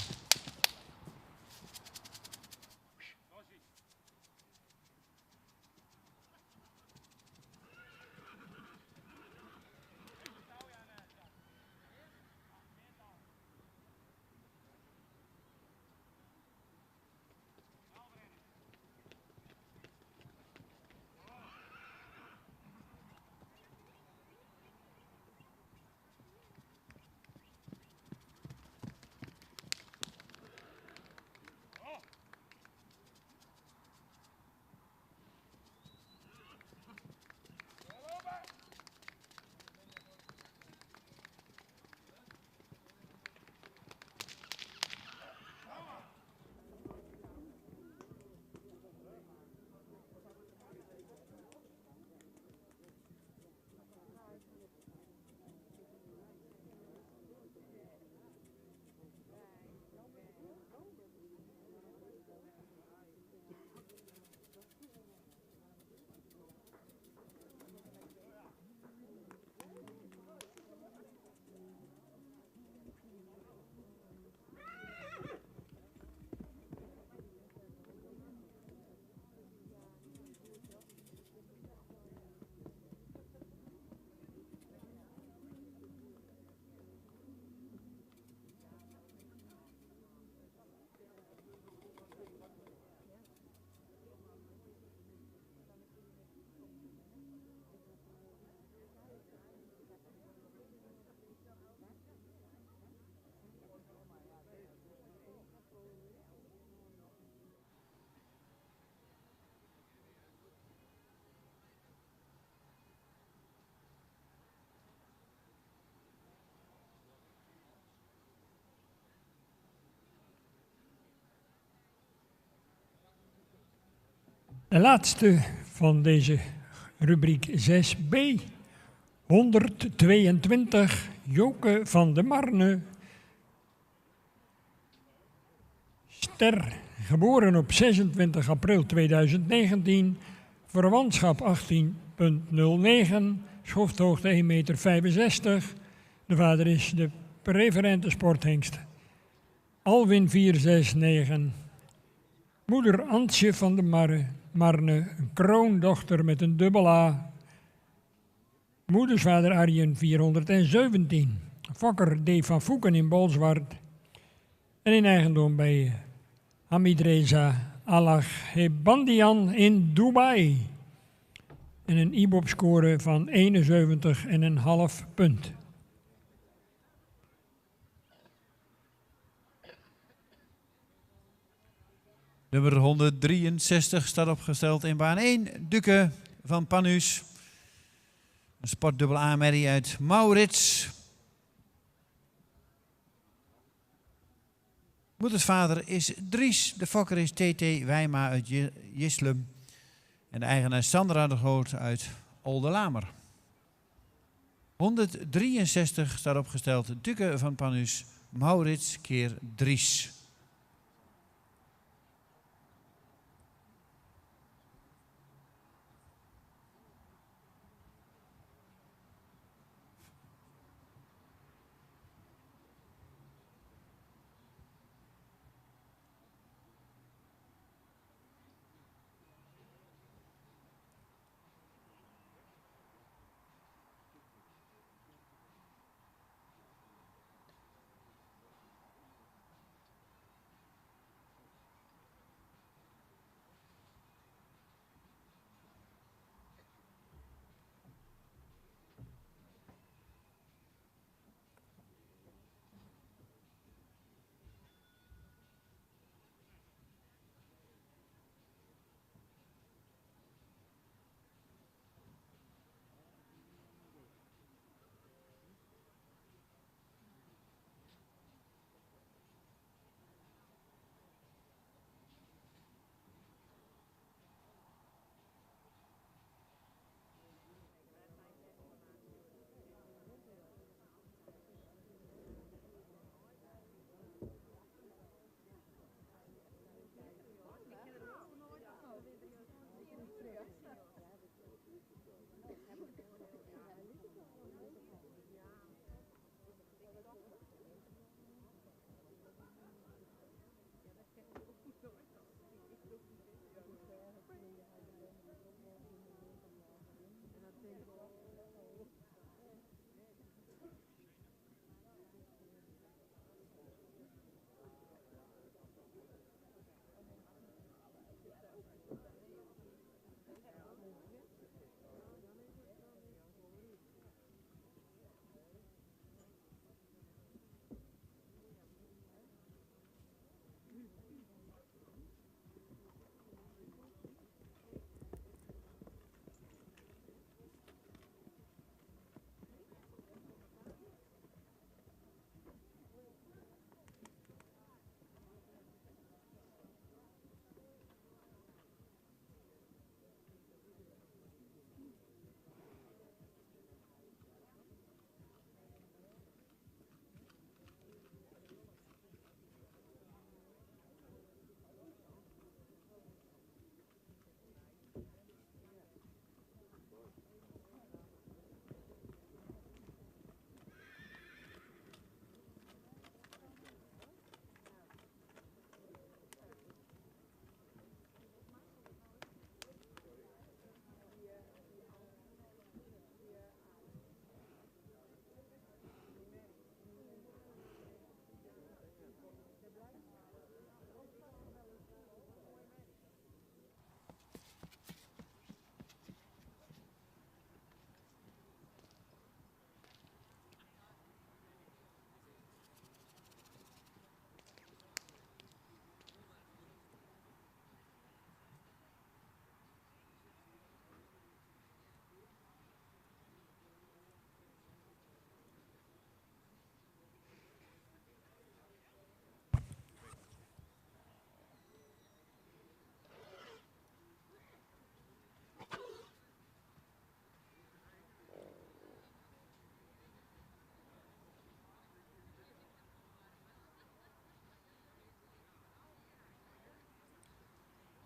De laatste van deze rubriek 6b. 122, Joke van de Marne. Ster, geboren op 26 april 2019. Verwantschap 18,09. Schofthoogte 1,65 meter. De vader is de preferente sporthengst Alwin 469. Moeder Antje van de Marne, een kroondochter met een dubbel A. Moedersvader Arjen 417. Fokker D. van Voeken in Bolzwart. En in eigendom bij Hamid Reza Al-Hebandian in Dubai. En een IBOP-score van 71,5 punt. Nummer 163 staat opgesteld in baan 1. Duke van Panus. Een sportdubbel A-merrie uit Maurits. Moedersvader is Dries. De fokker is TT Wijma uit Jislum. En de eigenaar Sandra de Groot uit Oldelamer. 163 staat opgesteld. Duke van Panus. Maurits keer Dries.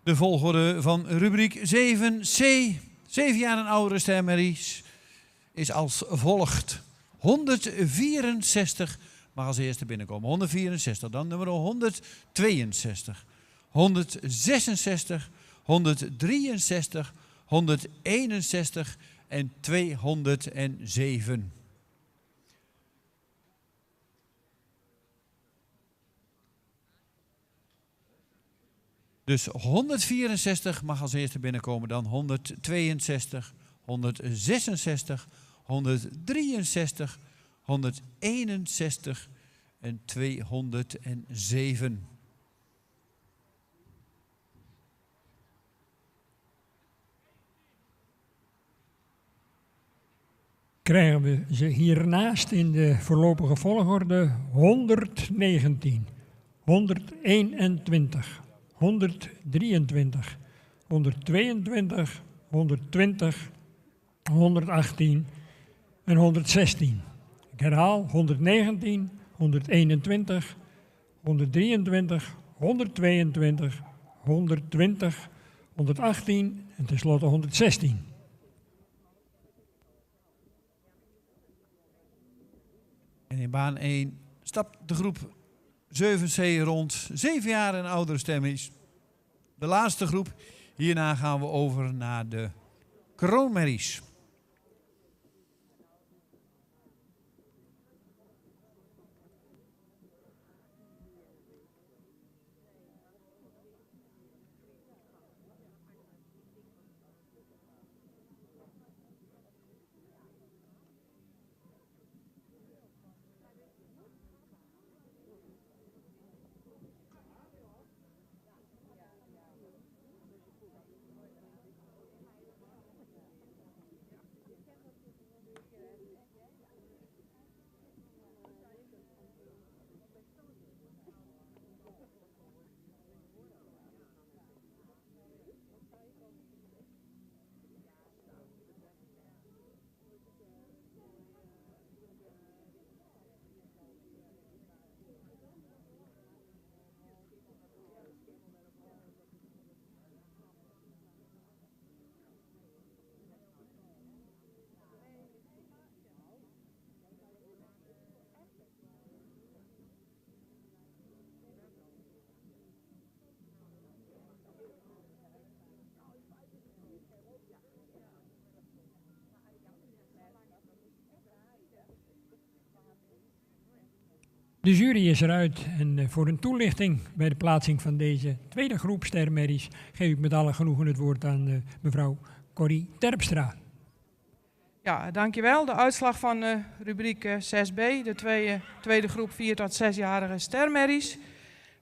De volgorde van rubriek 7c, 7 jaar en oudere stermerries, is als volgt. 164 mag als eerste binnenkomen. 164, dan nummer 162, 166, 163, 161 en 207. Dus 164 mag als eerste binnenkomen, dan 162, 166, 163, 161 en 207. Krijgen we ze hiernaast in de voorlopige volgorde 119, 121, 123, 122, 120, 118 en 116. Ik herhaal 119, 121, 123, 122, 120, 118 en tenslotte 116. En in baan 1 stapt de groep 7C rond, 7 jaar en oudere stemmies. De laatste groep. Hierna gaan we over naar de kroonmerries. De jury is eruit en voor een toelichting bij de plaatsing van deze tweede groep stermerries geef ik met alle genoegen het woord aan mevrouw Corrie Terpstra. Ja, dankjewel. De uitslag van rubriek 6b, de tweede groep 4 tot 6-jarige stermerries.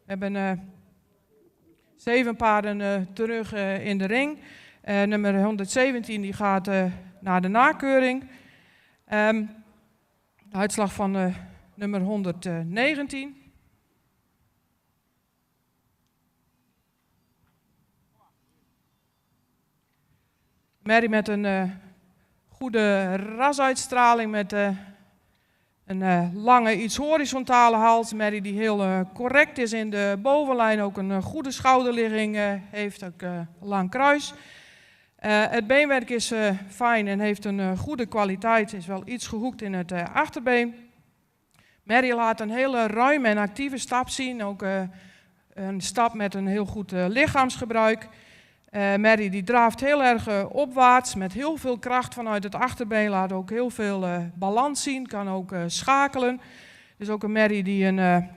We hebben 7 paarden terug in de ring. Nummer 117 die gaat naar de nakeuring. De uitslag van nummer 119. Merrie met een goede rasuitstraling met een lange, iets horizontale hals. Merrie die heel correct is in de bovenlijn, ook een goede schouderligging heeft, ook lang kruis. Het beenwerk is fijn en heeft een goede kwaliteit, is wel iets gehoekt in het achterbeen. Merrie laat een hele ruime en actieve stap zien, ook een stap met een heel goed lichaamsgebruik. Merrie die draaft heel erg opwaarts met heel veel kracht vanuit het achterbeen, laat ook heel veel balans zien, kan ook schakelen. Dus ook een merrie die een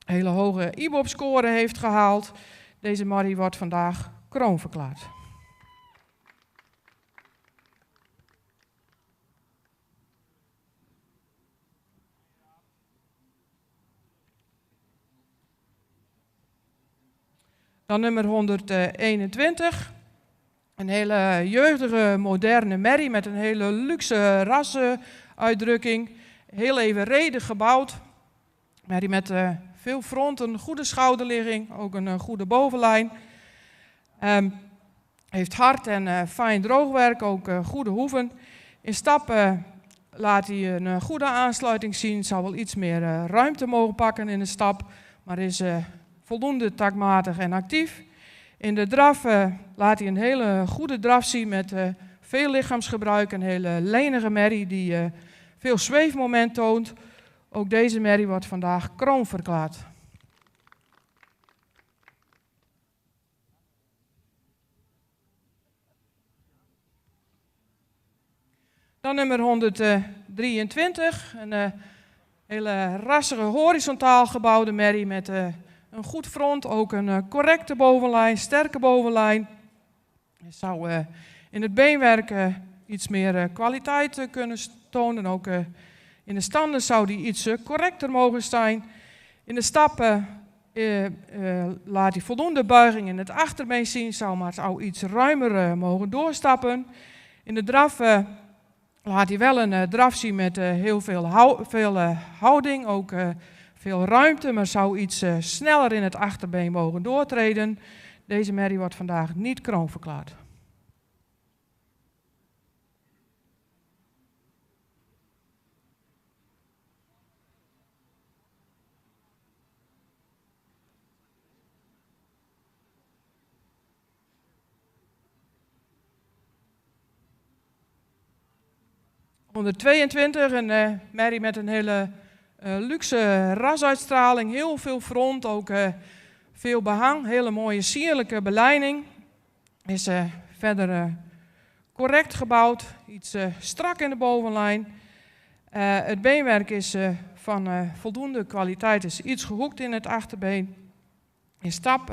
hele hoge IBOP-score heeft gehaald. Deze merrie wordt vandaag kroonverklaard. Dan nummer 121. Een hele jeugdige, moderne merrie met een hele luxe rasuitdrukking. Heel evenredig gebouwd. Merrie met veel front, een goede schouderligging, ook een goede bovenlijn. Heeft hard en fijn droogwerk, ook goede hoeven. In stap laat hij een goede aansluiting zien. Zou wel iets meer ruimte mogen pakken in de stap, maar is voldoende takmatig en actief. In de draf laat hij een hele goede draf zien met veel lichaamsgebruik. Een hele lenige merrie die veel zweefmoment toont. Ook deze merrie wordt vandaag kroon verklaard. Dan nummer 123, een hele rassige horizontaal gebouwde merrie met een goed front, ook een correcte bovenlijn, sterke bovenlijn. Je zou in het beenwerk iets meer kwaliteit kunnen tonen. Ook in de standen zou die iets correcter mogen zijn. In de stappen laat hij voldoende buiging in het achterbeen zien, zou iets ruimer mogen doorstappen. In de draf laat hij wel een draf zien met heel veel houding, ook veel ruimte, maar zou iets sneller in het achterbeen mogen doortreden. Deze merrie wordt vandaag niet kroon verklaard. Onder 22, een merrie met een hele luxe rasuitstraling, heel veel front, ook veel behang, hele mooie sierlijke belijning. Is verder correct gebouwd, iets strak in de bovenlijn. Het beenwerk is van voldoende kwaliteit, is iets gehoekt in het achterbeen. In stap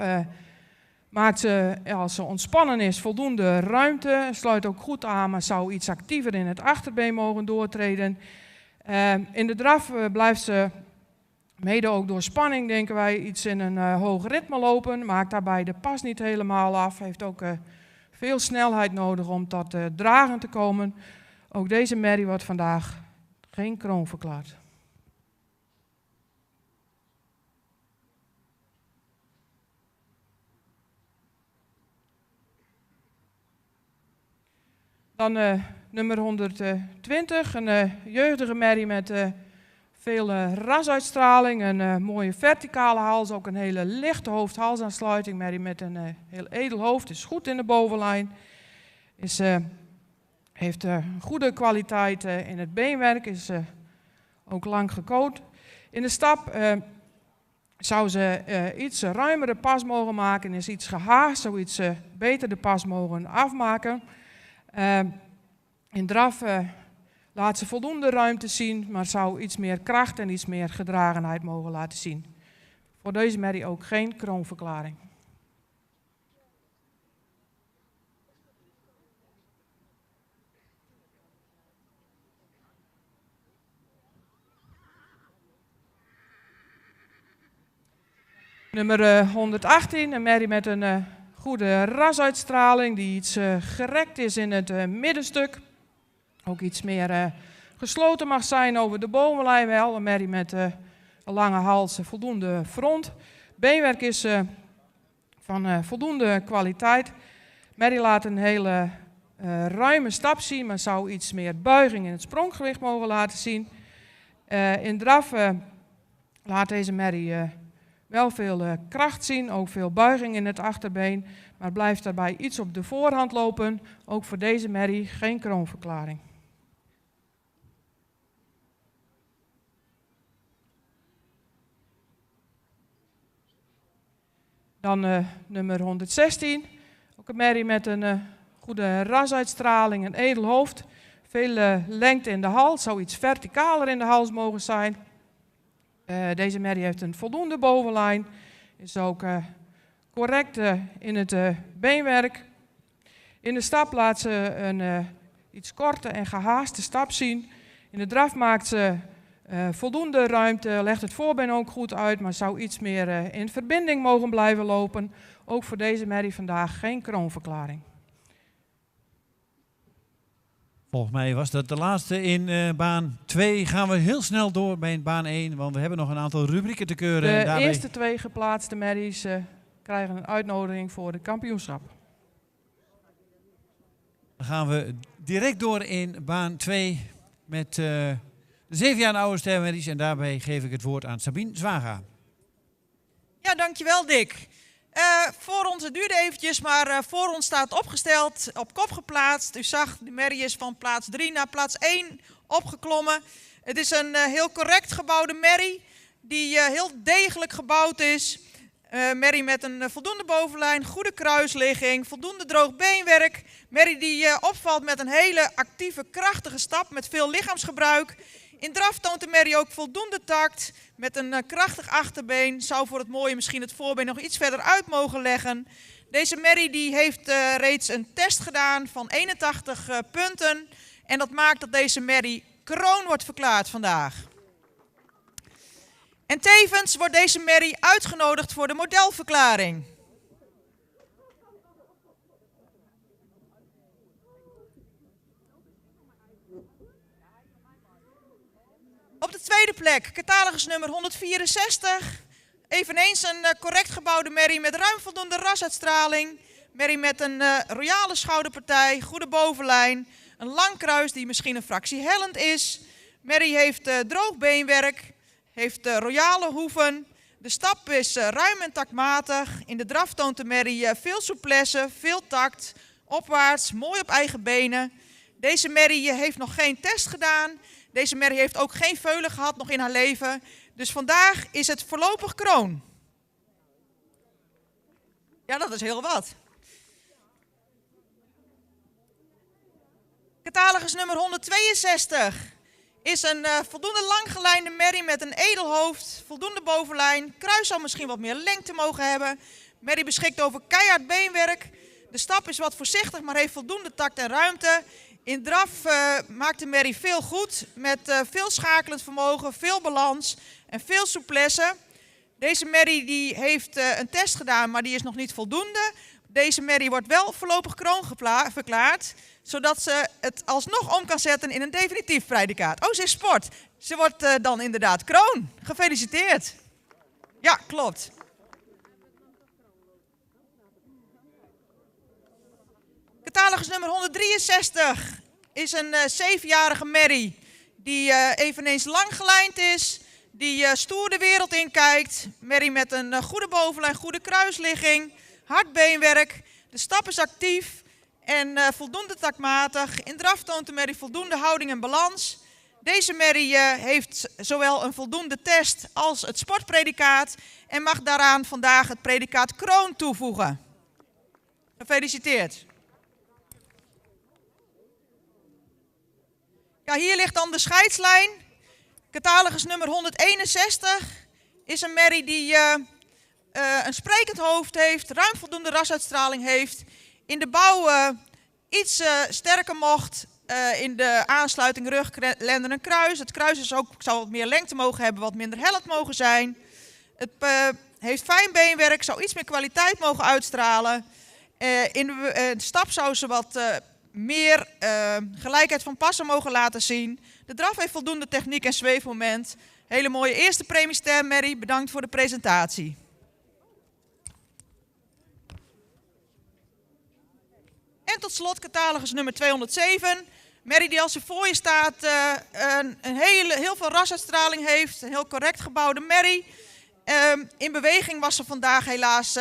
maakt ze, als ze ontspannen is, voldoende ruimte. Sluit ook goed aan, maar zou iets actiever in het achterbeen mogen doortreden. In de draf blijft ze, mede ook door spanning, denken wij, iets in een hoog ritme lopen. Maakt daarbij de pas niet helemaal af. Heeft ook veel snelheid nodig om tot dragen te komen. Ook deze merrie wordt vandaag geen kroon verklaard. Dan nummer 120, een jeugdige merrie met veel rasuitstraling, een mooie verticale hals, ook een hele lichte hoofd-halsaansluiting. Merrie met een heel edel hoofd, is goed in de bovenlijn, heeft goede kwaliteit in het beenwerk, is ook lang gecoat. In de stap zou ze iets ruimere pas mogen maken, is iets gehaast, zou iets beter de pas mogen afmaken. In draf laat ze voldoende ruimte zien, maar zou iets meer kracht en iets meer gedragenheid mogen laten zien. Voor deze merrie ook geen kroonverklaring. Nummer 118, een merrie met een goede rasuitstraling die iets gerekt is in het middenstuk. Ook iets meer gesloten mag zijn over de bovenlijn wel. Een merrie met een lange hals, voldoende front. Beenwerk is van voldoende kwaliteit. Merrie laat een hele ruime stap zien, maar zou iets meer buiging in het spronggewicht mogen laten zien. In draf laat deze merrie wel veel kracht zien, ook veel buiging in het achterbeen, maar blijft daarbij iets op de voorhand lopen. Ook voor deze merrie geen kroonverklaring. Dan nummer 116, ook een merrie met een goede rasuitstraling, een edel hoofd, veel lengte in de hals, zou iets verticaler in de hals mogen zijn. Deze merrie heeft een voldoende bovenlijn, is ook correct in het beenwerk. In de stap laat ze een iets korte en gehaaste stap zien. In de draf maakt ze voldoende ruimte, legt het voorbeen ook goed uit, maar zou iets meer in verbinding mogen blijven lopen. Ook voor deze merrie vandaag geen kroonverklaring. Volgens mij was dat de laatste in baan 2. Gaan we heel snel door bij baan 1, want we hebben nog een aantal rubrieken te keuren. De eerste 2 geplaatste merries krijgen een uitnodiging voor de kampioenschap. Dan gaan we direct door in baan 2 met de 7 jaar oude stermerries. En daarbij geef ik het woord aan Sabine Zwaga. Ja, dankjewel Dick. Voor ons, het duurde eventjes, maar voor ons staat opgesteld, op kop geplaatst. U zag, de merrie is van plaats 3 naar plaats 1 opgeklommen. Het is een heel correct gebouwde merrie, die heel degelijk gebouwd is. Merrie met een voldoende bovenlijn, goede kruisligging, voldoende droog beenwerk. Merrie die opvalt met een hele actieve, krachtige stap met veel lichaamsgebruik. In draf toont de merrie ook voldoende tact met een krachtig achterbeen. Zou voor het mooie misschien het voorbeen nog iets verder uit mogen leggen. Deze merrie die heeft reeds een test gedaan van 81 punten. En dat maakt dat deze merrie kroon wordt verklaard vandaag. En tevens wordt deze merrie uitgenodigd voor de modelverklaring. Op de tweede plek, catalogus nummer 164. Eveneens een correct gebouwde merrie met ruim voldoende rasuitstraling. Merrie met een royale schouderpartij, goede bovenlijn. Een lang kruis die misschien een fractie hellend is. Merrie heeft droog beenwerk, heeft royale hoeven. De stap is ruim en taktmatig. In de draf toont de merrie veel souplesse, veel tact. Opwaarts, mooi op eigen benen. Deze merrie heeft nog geen test gedaan. Deze merrie heeft ook geen veulen gehad nog in haar leven. Dus vandaag is het voorlopig kroon. Ja, dat is heel wat. Catalogus nummer 162 is een voldoende langgelijnde merrie met een edel hoofd, voldoende bovenlijn. Kruis zal misschien wat meer lengte mogen hebben. Merrie beschikt over keihard beenwerk. De stap is wat voorzichtig, maar heeft voldoende tact en ruimte. In draf maakt de merrie veel goed, met veel schakelend vermogen, veel balans en veel souplesse. Deze merrie die heeft een test gedaan, maar die is nog niet voldoende. Deze merrie wordt wel voorlopig kroon verklaard, zodat ze het alsnog om kan zetten in een definitief predicaat. Oh, ze is sport. Ze wordt dan inderdaad kroon. Gefeliciteerd. Ja, klopt. Catalogus nummer 163 is een 7-jarige merrie die eveneens langgelijnd is, die stoer de wereld in kijkt. Merrie met een goede bovenlijn, goede kruisligging, hard beenwerk. De stap is actief en voldoende taktmatig. In draf toont de merrie voldoende houding en balans. Deze merrie heeft zowel een voldoende test als het sportpredicaat en mag daaraan vandaag het predicaat kroon toevoegen. Gefeliciteerd. Ja, hier ligt dan de scheidslijn. Catalogus nummer 161 is een merrie die een sprekend hoofd heeft, ruim voldoende rasuitstraling heeft. In de bouw iets sterker mocht, in de aansluiting rug, lenden en kruis. Het kruis is ook, zou wat meer lengte mogen hebben, wat minder hellend mogen zijn. Het heeft fijn beenwerk, zou iets meer kwaliteit mogen uitstralen. In de stap zou ze wat meer gelijkheid van passen mogen laten zien. De draf heeft voldoende techniek en zweefmoment. Hele mooie eerste premiester, merrie. Bedankt voor de presentatie. En tot slot catalogus nummer 207. Merrie die als ze voor je staat heel veel rasuitstraling heeft. Een heel correct gebouwde merrie. In beweging was ze vandaag helaas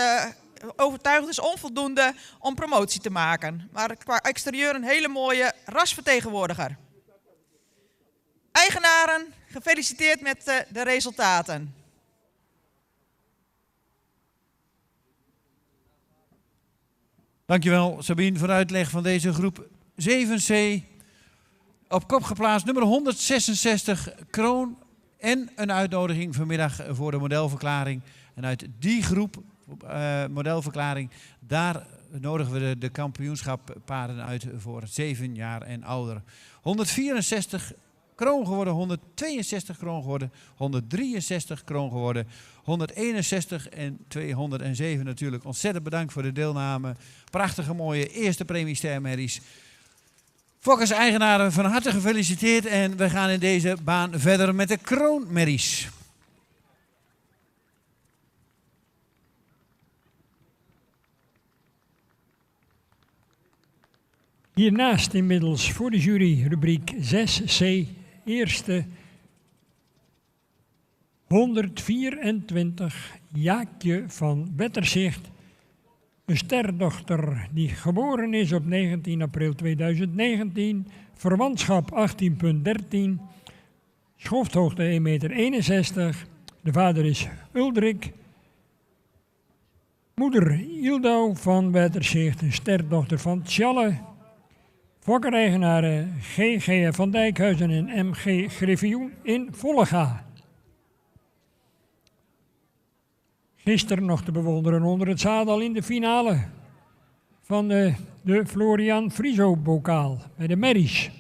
overtuigend is onvoldoende om promotie te maken. Maar qua exterieur een hele mooie rasvertegenwoordiger. Eigenaren, gefeliciteerd met de resultaten. Dankjewel Sabine voor de uitleg van deze groep 7C. Op kop geplaatst nummer 166 kroon en een uitnodiging vanmiddag voor de modelverklaring. En uit die groep modelverklaring, daar nodigen we de kampioenschappaarden uit voor 7 jaar en ouder. 164 kroon geworden, 162 kroon geworden, 163 kroon geworden, 161 en 207 natuurlijk. Ontzettend bedankt voor de deelname. Prachtige mooie eerste premiestermerries. Fokkers-eigenaren van harte gefeliciteerd en we gaan in deze baan verder met de kroonmerries. Hiernaast inmiddels voor de jury rubriek 6C, eerste 124, Jaakje van Wetterzicht, Een sterdochter die geboren is op 19 april 2019, verwantschap 18,13, schofthoogte 1,61 meter. De vader is Uldrik. Moeder Ildau van Wetterzicht, een sterdochter van Tjalle. Fokkereigenaren G.G. van Dijkhuizen en M.G. Griffioen in Vollega. Gisteren nog te bewonderen onder het zadel in de finale van de Florian Friso-bokaal bij de Merries.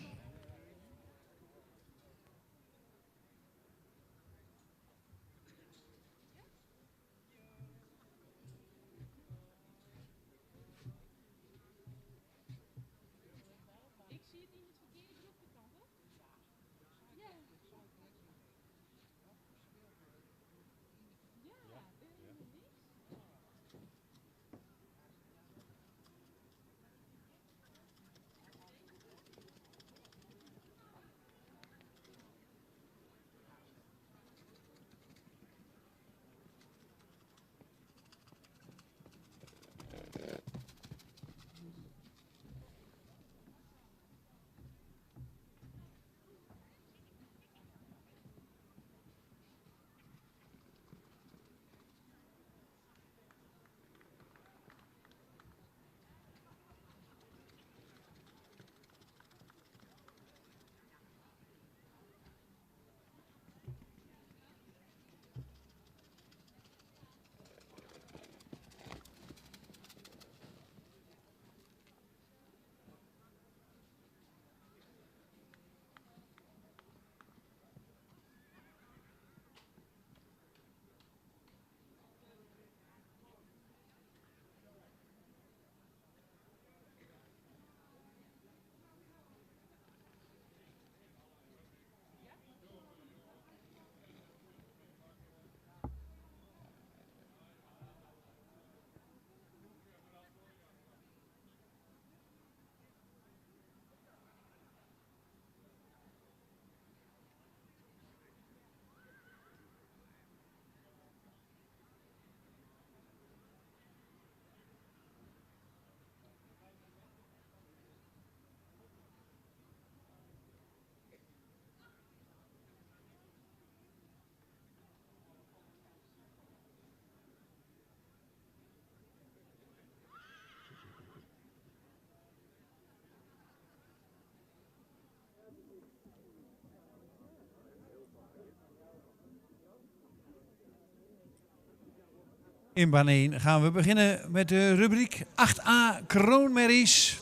In baan 1 gaan we beginnen met de rubriek 8a kroonmerries.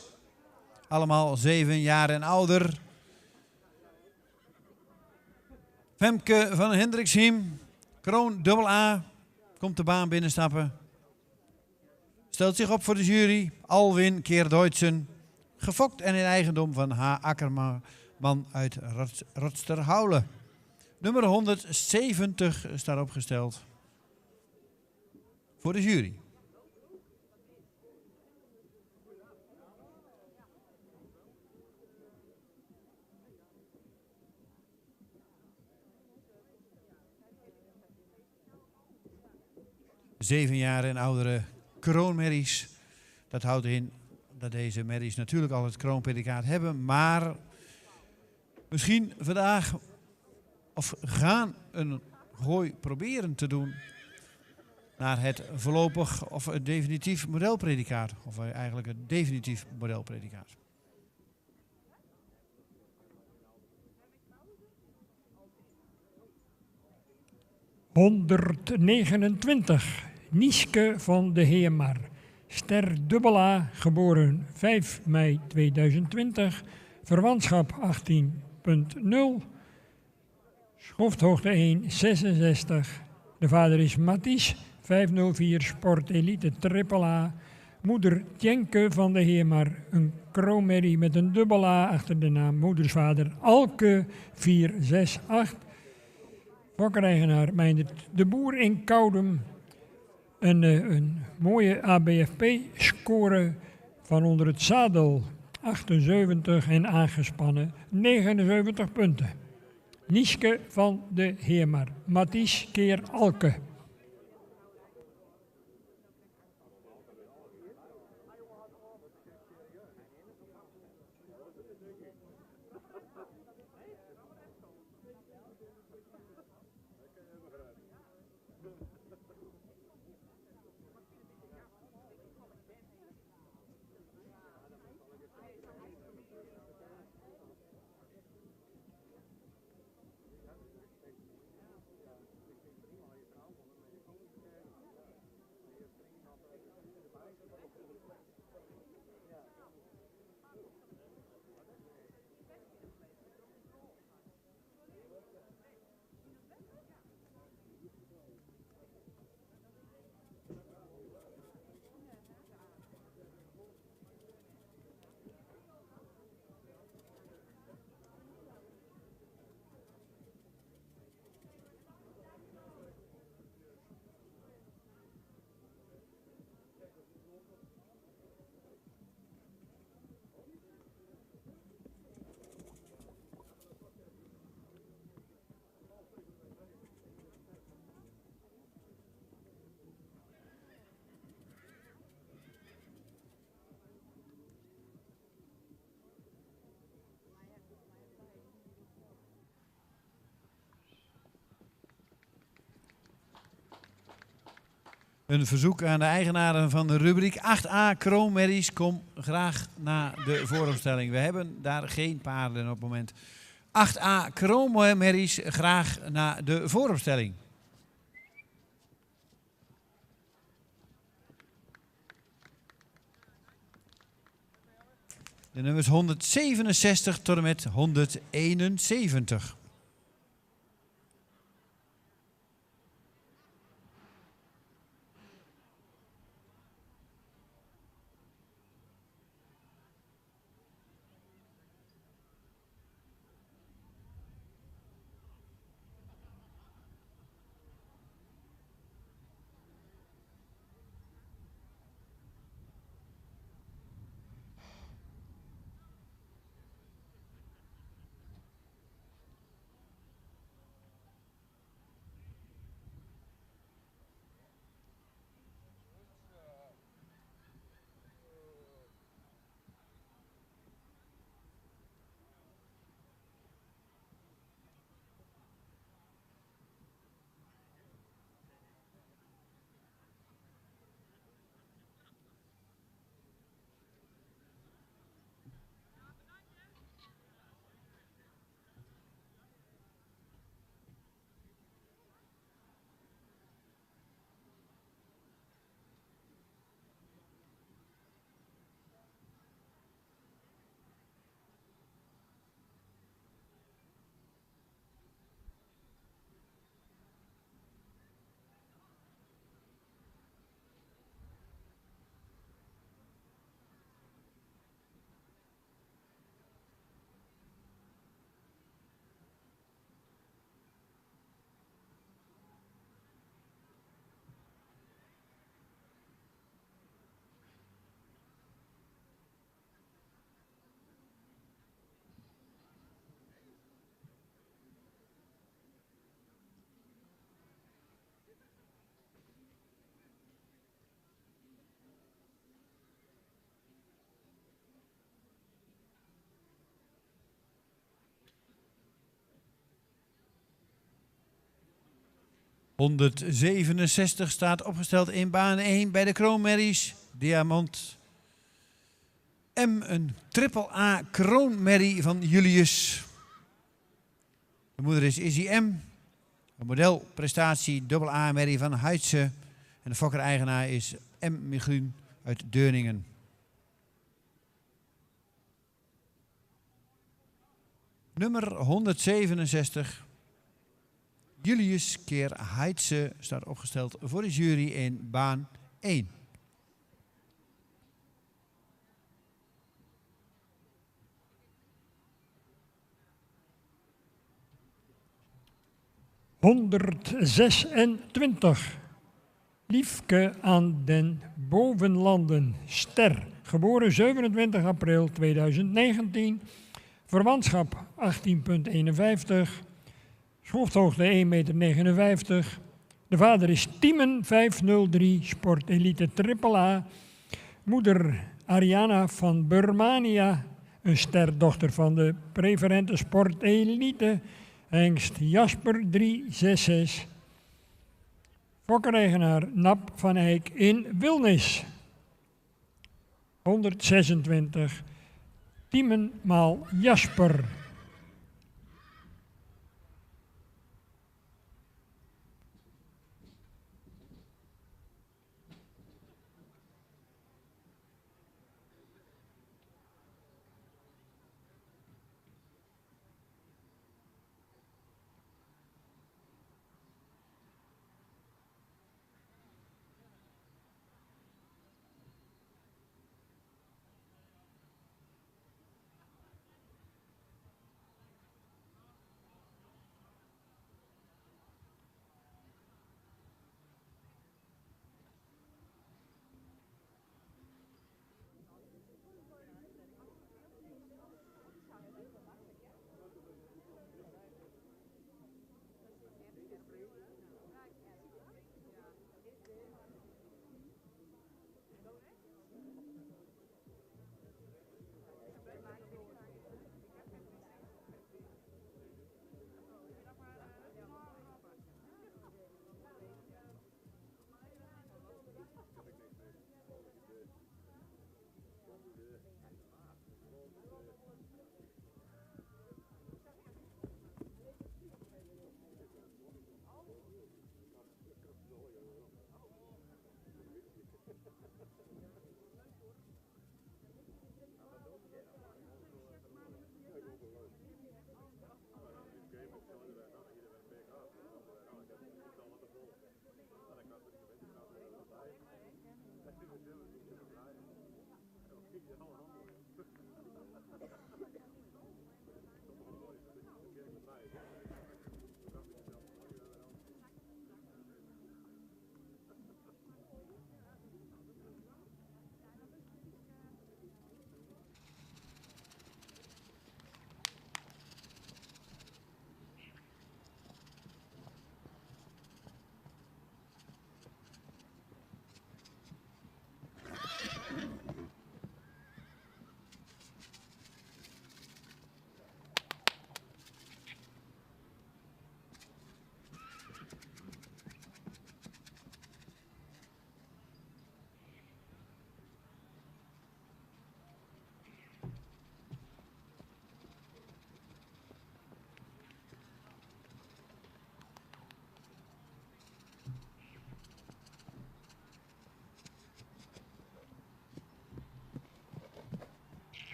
Allemaal 7 jaar en ouder. Femke van Hendriksheim, kroon AA, komt de baan binnenstappen. Stelt zich op voor de jury, Alwin Keerduitsen, gefokt en in eigendom van H. Akkerman uit Rotsterhoulen. Nummer 170 staat opgesteld voor de jury. Zeven jaar en oudere kroonmerries. Dat houdt in dat deze merries natuurlijk al het kroonpredicaat hebben, maar misschien vandaag of gaan een gooi proberen te doen naar het voorlopig of het definitief modelpredicaat. Of eigenlijk het definitief modelpredicaat. ...129, Nieske van de Heemar. Ster AA, geboren 5 mei 2020. Verwantschap 18,0. Schofthoogte 1,66. De vader is Mathies, 504 Sport Elite AAA. Moeder Tjenke van de Heemar, een kroonmerrie met een AA achter de naam. Moedersvader Alke, 468. Fokkereigenaar Meindert de Boer in Koudem. Een mooie ABFP-score van onder het zadel 78 en aangespannen 79 punten. Nieske van de Heemar, Mathies keer Alke. Een verzoek aan de eigenaren van de rubriek 8a kroonmerries. Kom graag naar de vooropstelling. We hebben daar geen paarden op het moment. 8a kroonmerries, graag naar de vooropstelling. De nummers 167 tot en met 171. ...167 staat opgesteld in baan 1 bij de kroonmerries. Diamant M, een triple A kroonmerrie van Julius. De moeder is Izzy M. Een modelprestatie dubbel A merrie van Heitse. En de fokker-eigenaar is M. Michuun uit Deurningen. Nummer 167... Julius keer Heitse staat opgesteld voor de jury in baan 1. ...126. Liefke aan den Bovenlanden. Ster. Geboren 27 april 2019. Verwantschap 18,51. Schofthoogte 1,59 meter. De vader is Tiemen 503, Sportelite AAA. Moeder Ariana van Burmania een sterdochter van de preferente sportelite, hengst Jasper 366. Fokkereigenaar Nap van Eyck in Wilnis. 126. Tiemenmaal Jasper.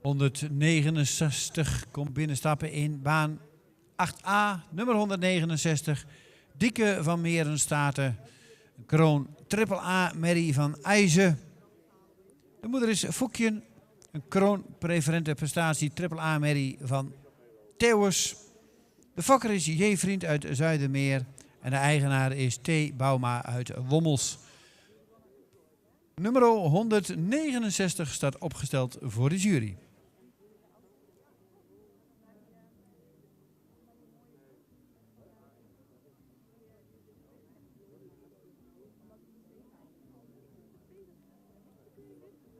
...169 komt binnenstappen in baan 8a, nummer 169. Dieke van Merenstaten, kroon triple A Merrie van IJzen. De moeder is Foekje, een kroon preferente prestatie triple A Merrie van Theeuwers. De fokker is J. Vriend uit Zuidermeer en de eigenaar is T. Bouma uit Wommels. Nummer 169 staat opgesteld voor de jury.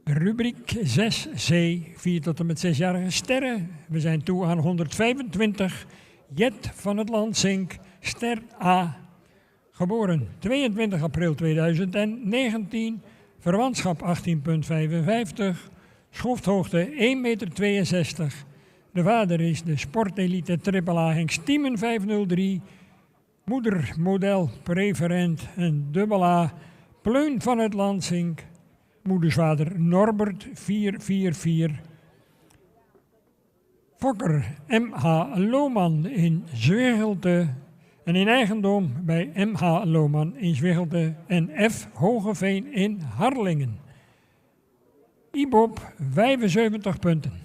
Rubriek 6C, 4 tot en met 6-jarige sterren. We zijn toe aan 125. Jet van het Lansink, ster A. Geboren 22 april 2019. Verwantschap 18,55. Schofthoogte 1,62 meter. De vader is de sportelite triple A hengst Tiemen 503. Moeder model preferent en dubbel A. Pleun van het Lansink. Moedersvader Norbert 444. Fokker M.H. Lohman in Zwegelte. En in eigendom bij M.H. Lohman in Zwichelde en F. Hogeveen in Harlingen. IBOP 75 punten.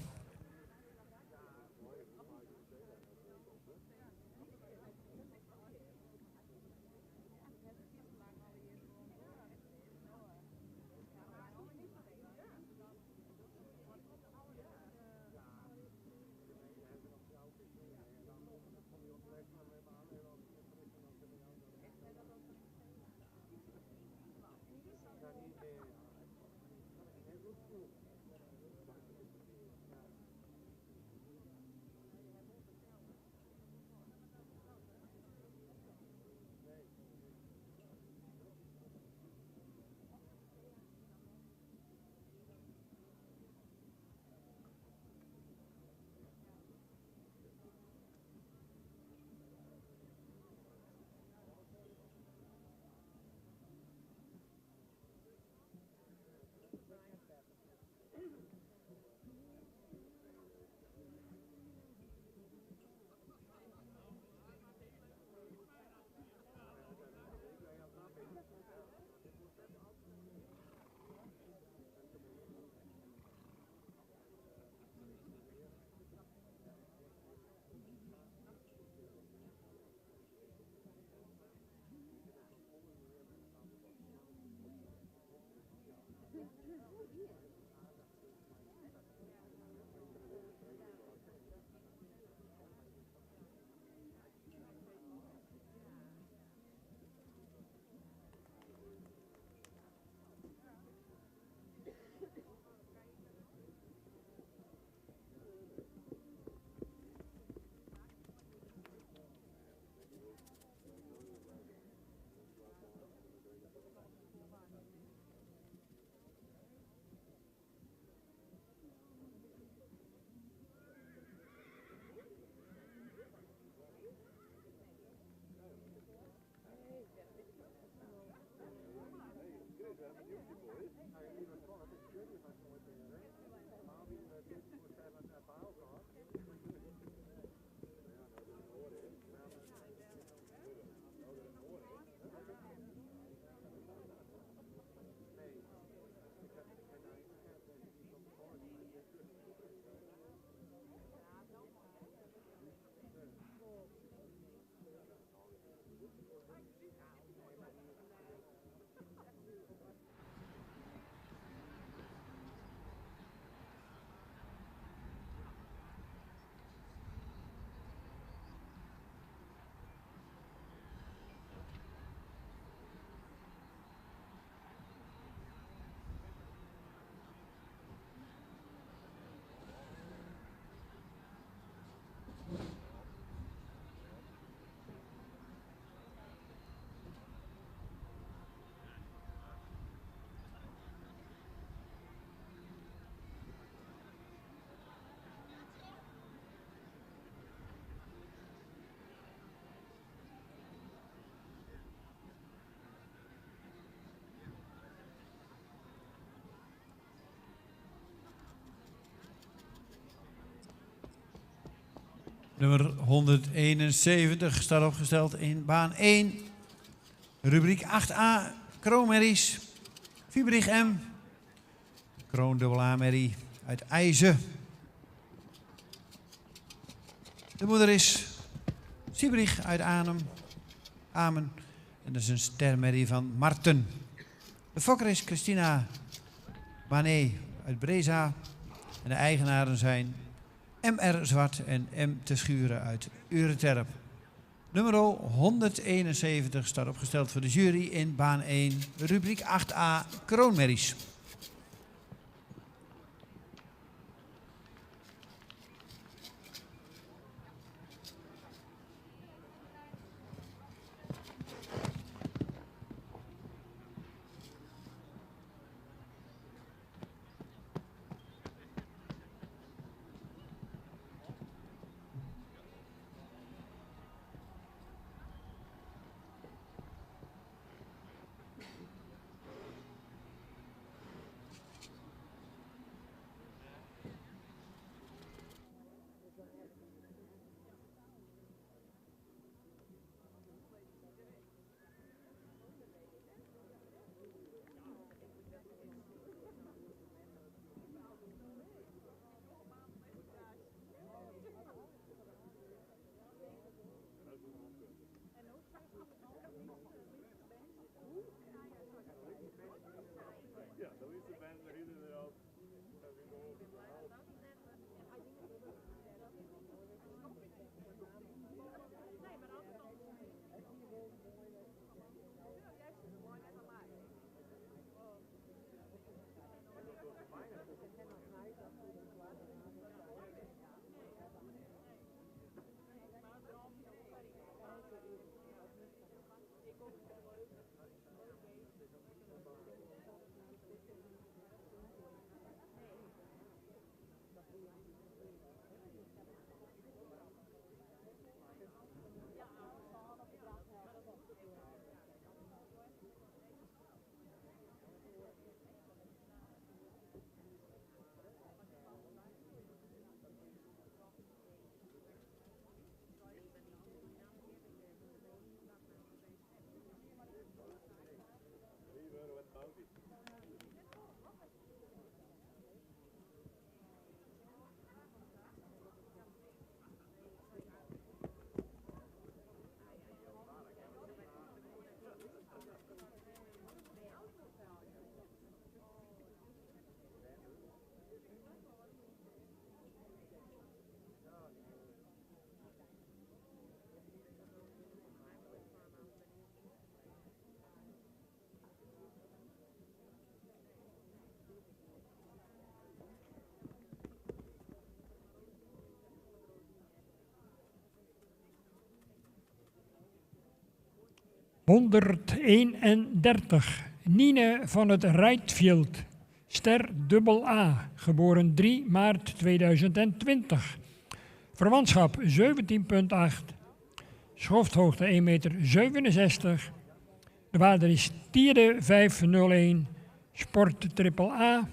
Nummer 171 staat opgesteld in baan 1. Rubriek 8a, kroonmerries. Fiebrich M. Kroon AA-merrie uit IJzen. De moeder is Siebrich uit Amen. En dat is een stermerrie van Marten. De fokker is Christina Mané uit Breza. En de eigenaren zijn M.R. Zwart en M. Te Schuren uit Ureterp. Nummer 171 staat opgesteld voor de jury in baan 1, rubriek 8a, kroonmerries. 131. Nine van het Rijtfield, ster AA, geboren 3 maart 2020. Verwantschap 17,8. Schofthoogte 1,67 meter. De vader is Tierde 501, sport AAA.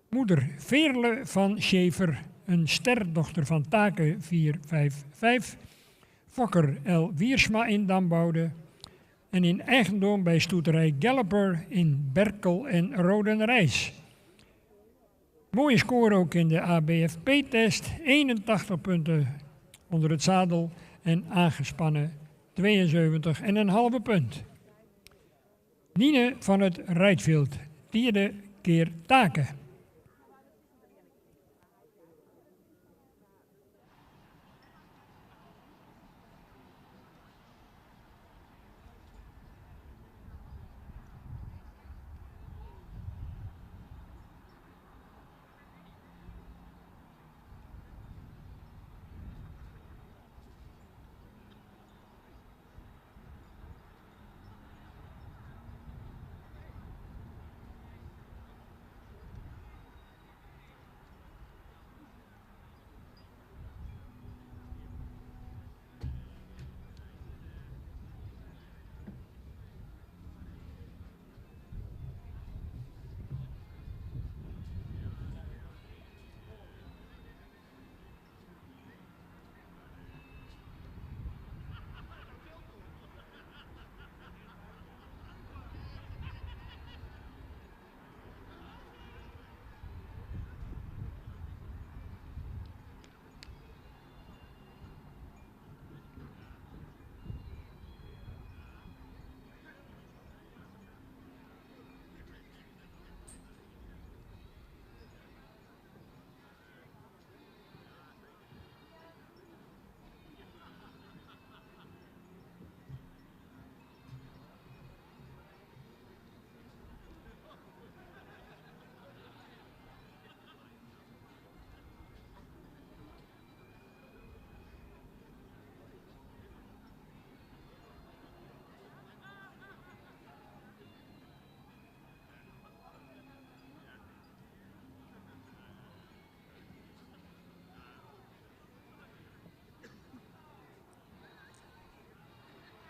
Moeder Veerle van Schever, een sterdochter van Taken 455. Fokker L. Wiersma in Damboude. En in eigendom bij stoeterij Galloper in Berkel en Rodenrijs. Mooie score ook in de ABFP-test. 81 punten onder het zadel en aangespannen 72,5 punt. Nine van het Rijtfield, tiende keer Taken.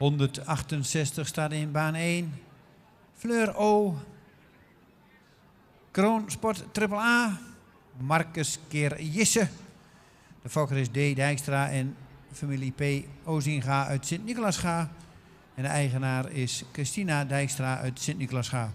...168 staat in baan 1. Fleur O. Kroon Sport AAA. Marcus Keer-Jisse. De fokker is D. Dijkstra en familie P. Ozinga uit Sint-Nicolasga. En de eigenaar is Christina Dijkstra uit Sint-Nicolasga.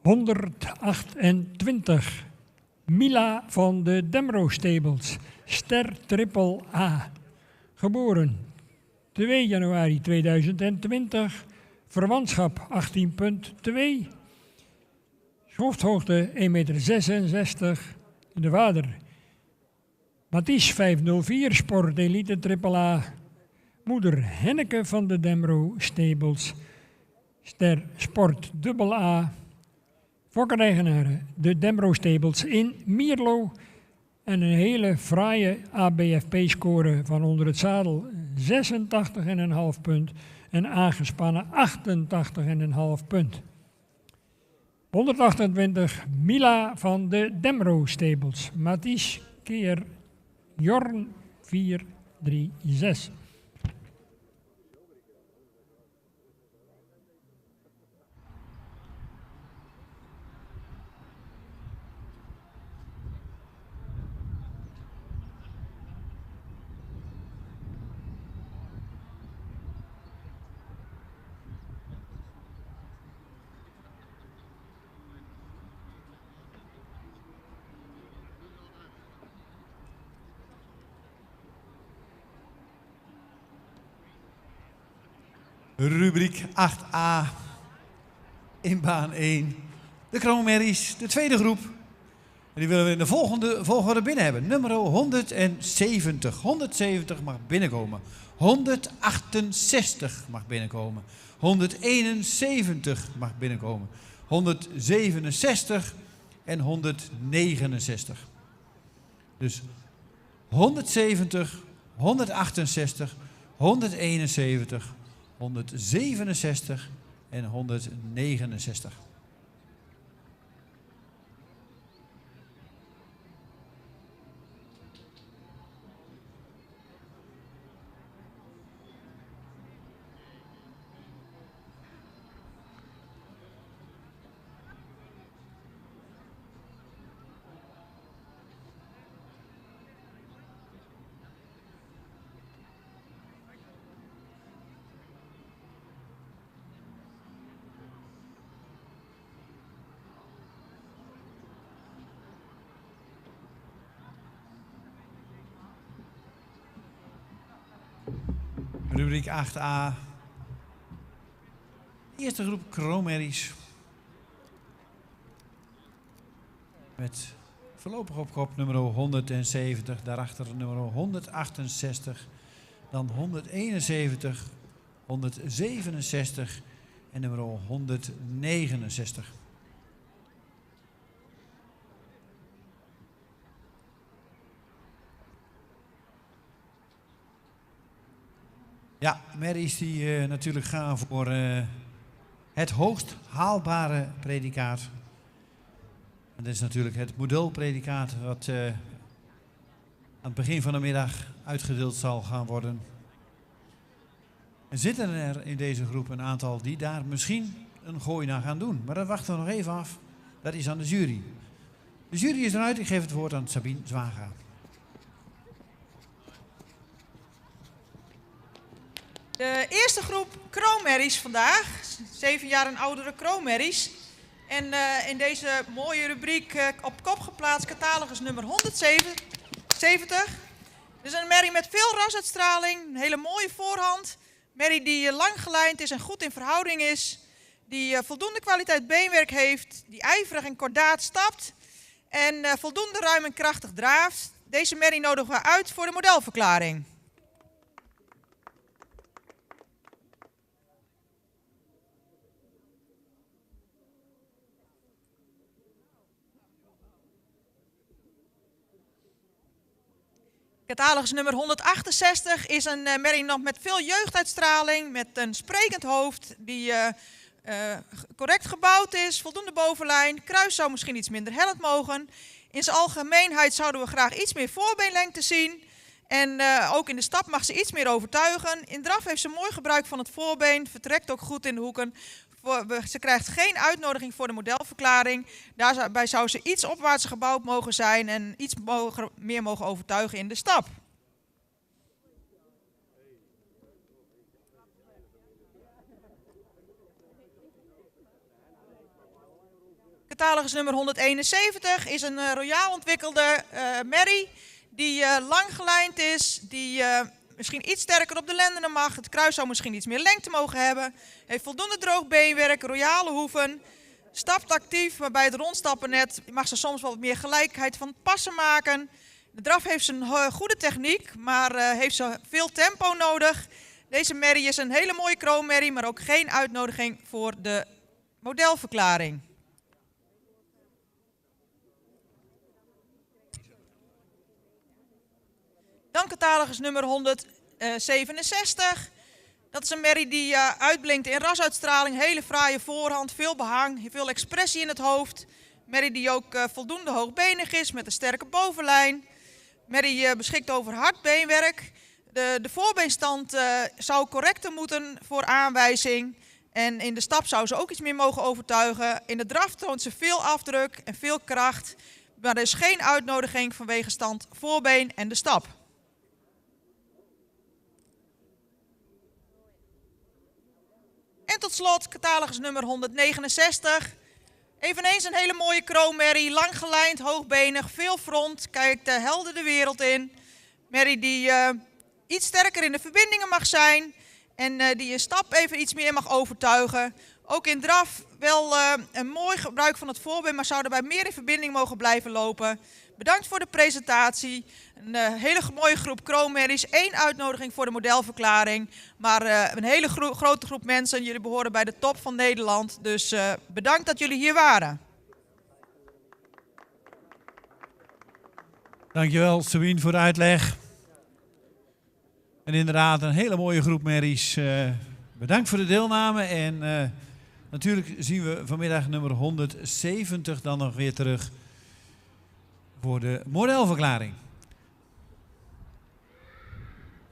128. Mila van de Demro Stables, ster triple A. Geboren 2 januari 2020, verwantschap 18,2. Hoofdhoogte 1,66 meter. De vader Mathies 504, Sport Elite triple A. Moeder Henneke van de Demro Stables, ster Sport dubbel A. Fokkereigenaren de Demro Stables in Mierlo. En een hele fraaie ABFP-score van onder het zadel 86,5 punt en aangespannen 88,5 punt. 128 Mila van de Demro Stables. Mathies keer Jorn 436. Rubriek 8a in baan 1. De Kroonmerries, de tweede groep. En die willen we in de volgorde binnen hebben. Nummer 170. 170 mag binnenkomen. 168 mag binnenkomen. 171 mag binnenkomen. 167 en 169. Dus 170, 168, 171, 167 en 169. Rubriek 8a. Eerste groep Kroonmerries. Met voorlopig op kop nummer 170, daarachter nummer 168, dan 171, 167 en nummer 169. Ja, merries die natuurlijk gaan voor het hoogst haalbare predicaat. En dat is natuurlijk het modelpredicaat wat aan het begin van de middag uitgedeeld zal gaan worden. En zitten er in deze groep een aantal die daar misschien een gooi naar gaan doen. Maar dat wachten we nog even af. Dat is aan de jury. De jury is eruit. Ik geef het woord aan Sabine Zwaga. De eerste groep Kroonmerries vandaag, 7 jaar en oudere Kroonmerries. En in deze mooie rubriek op kop geplaatst catalogus nummer 170. Dus een merrie met veel rasuitstraling, een hele mooie voorhand. Merrie die lang gelijnd is en goed in verhouding is. Die voldoende kwaliteit beenwerk heeft, die ijverig en kordaat stapt. En voldoende ruim en krachtig draaft. Deze merrie nodigen we uit voor de modelverklaring. Catalogus nummer 168 is een merrie nog met veel jeugduitstraling, met een sprekend hoofd die correct gebouwd is, voldoende bovenlijn. Kruis zou misschien iets minder hellend mogen. In zijn algemeenheid zouden we graag iets meer voorbeenlengte zien. En ook in de stap mag ze iets meer overtuigen. In draf heeft ze mooi gebruik van het voorbeen, vertrekt ook goed in de hoeken. Ze krijgt geen uitnodiging voor de modelverklaring. Daarbij zou ze iets opwaarts gebouwd mogen zijn en iets meer mogen overtuigen in de stap. Catalogus nummer 171 is een royaal ontwikkelde merrie die lang gelijnd is, die misschien iets sterker op de lendenen mag. Het kruis zou misschien iets meer lengte mogen hebben. Heeft voldoende droog beenwerk, royale hoeven. Stapt actief, maar bij het rondstappen net mag ze soms wel wat meer gelijkheid van het passen maken. De draf heeft een goede techniek, maar heeft ze veel tempo nodig. Deze merrie is een hele mooie kroonmerrie, maar ook geen uitnodiging voor de modelverklaring. Dan catalogus nummer 167. Dat is een merrie die uitblinkt in rasuitstraling, hele fraaie voorhand, veel behang, veel expressie in het hoofd. Merrie die ook voldoende hoogbenig is met een sterke bovenlijn. Merrie beschikt over hard beenwerk. De voorbeenstand zou correcter moeten voor aanwijzing. En in de stap zou ze ook iets meer mogen overtuigen. In de draf toont ze veel afdruk en veel kracht. Maar er is geen uitnodiging vanwege stand voorbeen en de stap. En tot slot catalogus nummer 169. Eveneens een hele mooie kroonmerrie, lang gelijnd, hoogbenig, veel front, kijkt helder de wereld in. Merrie die iets sterker in de verbindingen mag zijn en die een stap even iets meer mag overtuigen. Ook in draf wel een mooi gebruik van het voorbeen, maar zou erbij meer in verbinding mogen blijven lopen. Bedankt voor de presentatie. Een hele mooie groep kroonmerries. 1 uitnodiging voor de modelverklaring. Maar een hele grote groep mensen. Jullie behoren bij de top van Nederland. Dus bedankt dat jullie hier waren. Dankjewel Sabine voor de uitleg. En inderdaad een hele mooie groep merries. Bedankt voor de deelname. En natuurlijk zien we vanmiddag nummer 170 dan nog weer terug voor de modelverklaring.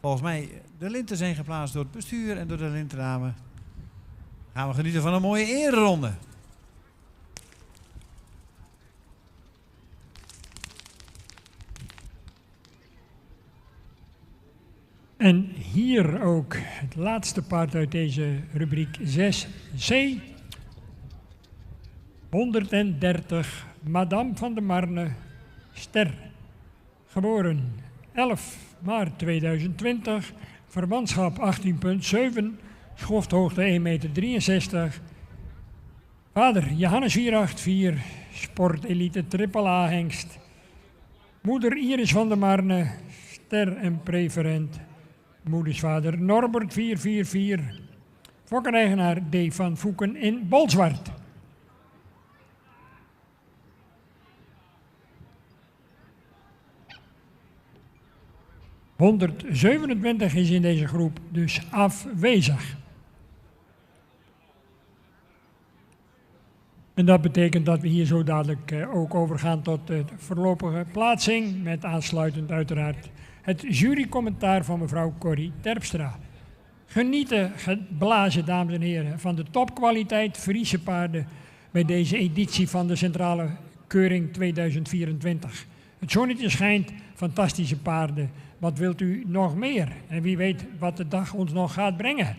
Volgens mij de linten zijn geplaatst door het bestuur en door de lintendame. Gaan we genieten van een mooie ereronde. En hier ook het laatste paard uit deze rubriek 6C. 130, Madame van der Marne, Ster. Geboren 11 maart 2020, verwantschap 18,7, schofthoogte 1,63 meter. Vader Johannes 484, sportelite AAA hengst. Moeder Iris van der Marne, Ster en preferent. Moedersvader Norbert 444, fokkeneigenaar D. van Voeken in Bolzwart. ...127 is in deze groep dus afwezig. En dat betekent dat we hier zo dadelijk ook overgaan tot de voorlopige plaatsing... ...met aansluitend uiteraard het jurycommentaar van mevrouw Corrie Terpstra. Genieten, geblazen dames en heren, van de topkwaliteit Friese paarden... ...bij deze editie van de Centrale Keuring 2024. Het zonnetje schijnt, fantastische paarden... Wat wilt u nog meer? En wie weet wat de dag ons nog gaat brengen.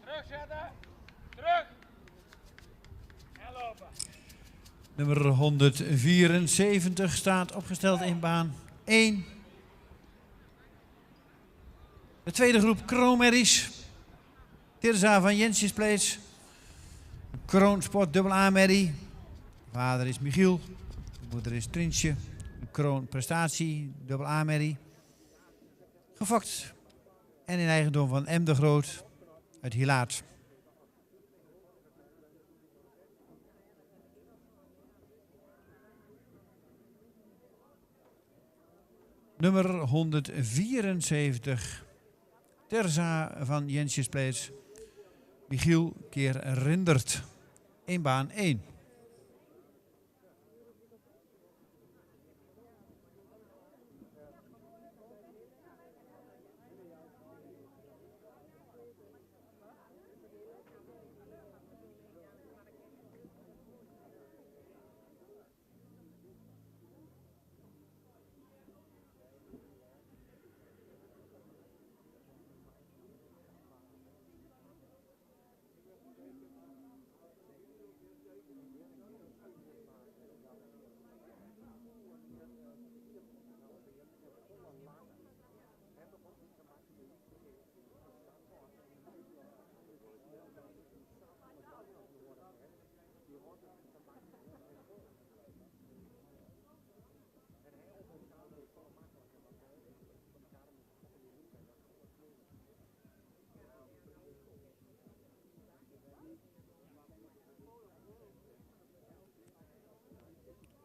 Terugzetten. Terug. En lopen. Nummer 174 staat opgesteld in baan 1. De tweede groep kroonmerries. Terza van Jensjespleets. Kroonsport dubbel A-merrie. Vader is Michiel. Moeder is Trinsje. Kroonprestatie dubbel A-merrie. Gefokt. En in eigendom van M. de Groot uit Hilaat. Nummer 174. Terza van Jensjespleets. Michiel keer Rindert. In baan 1.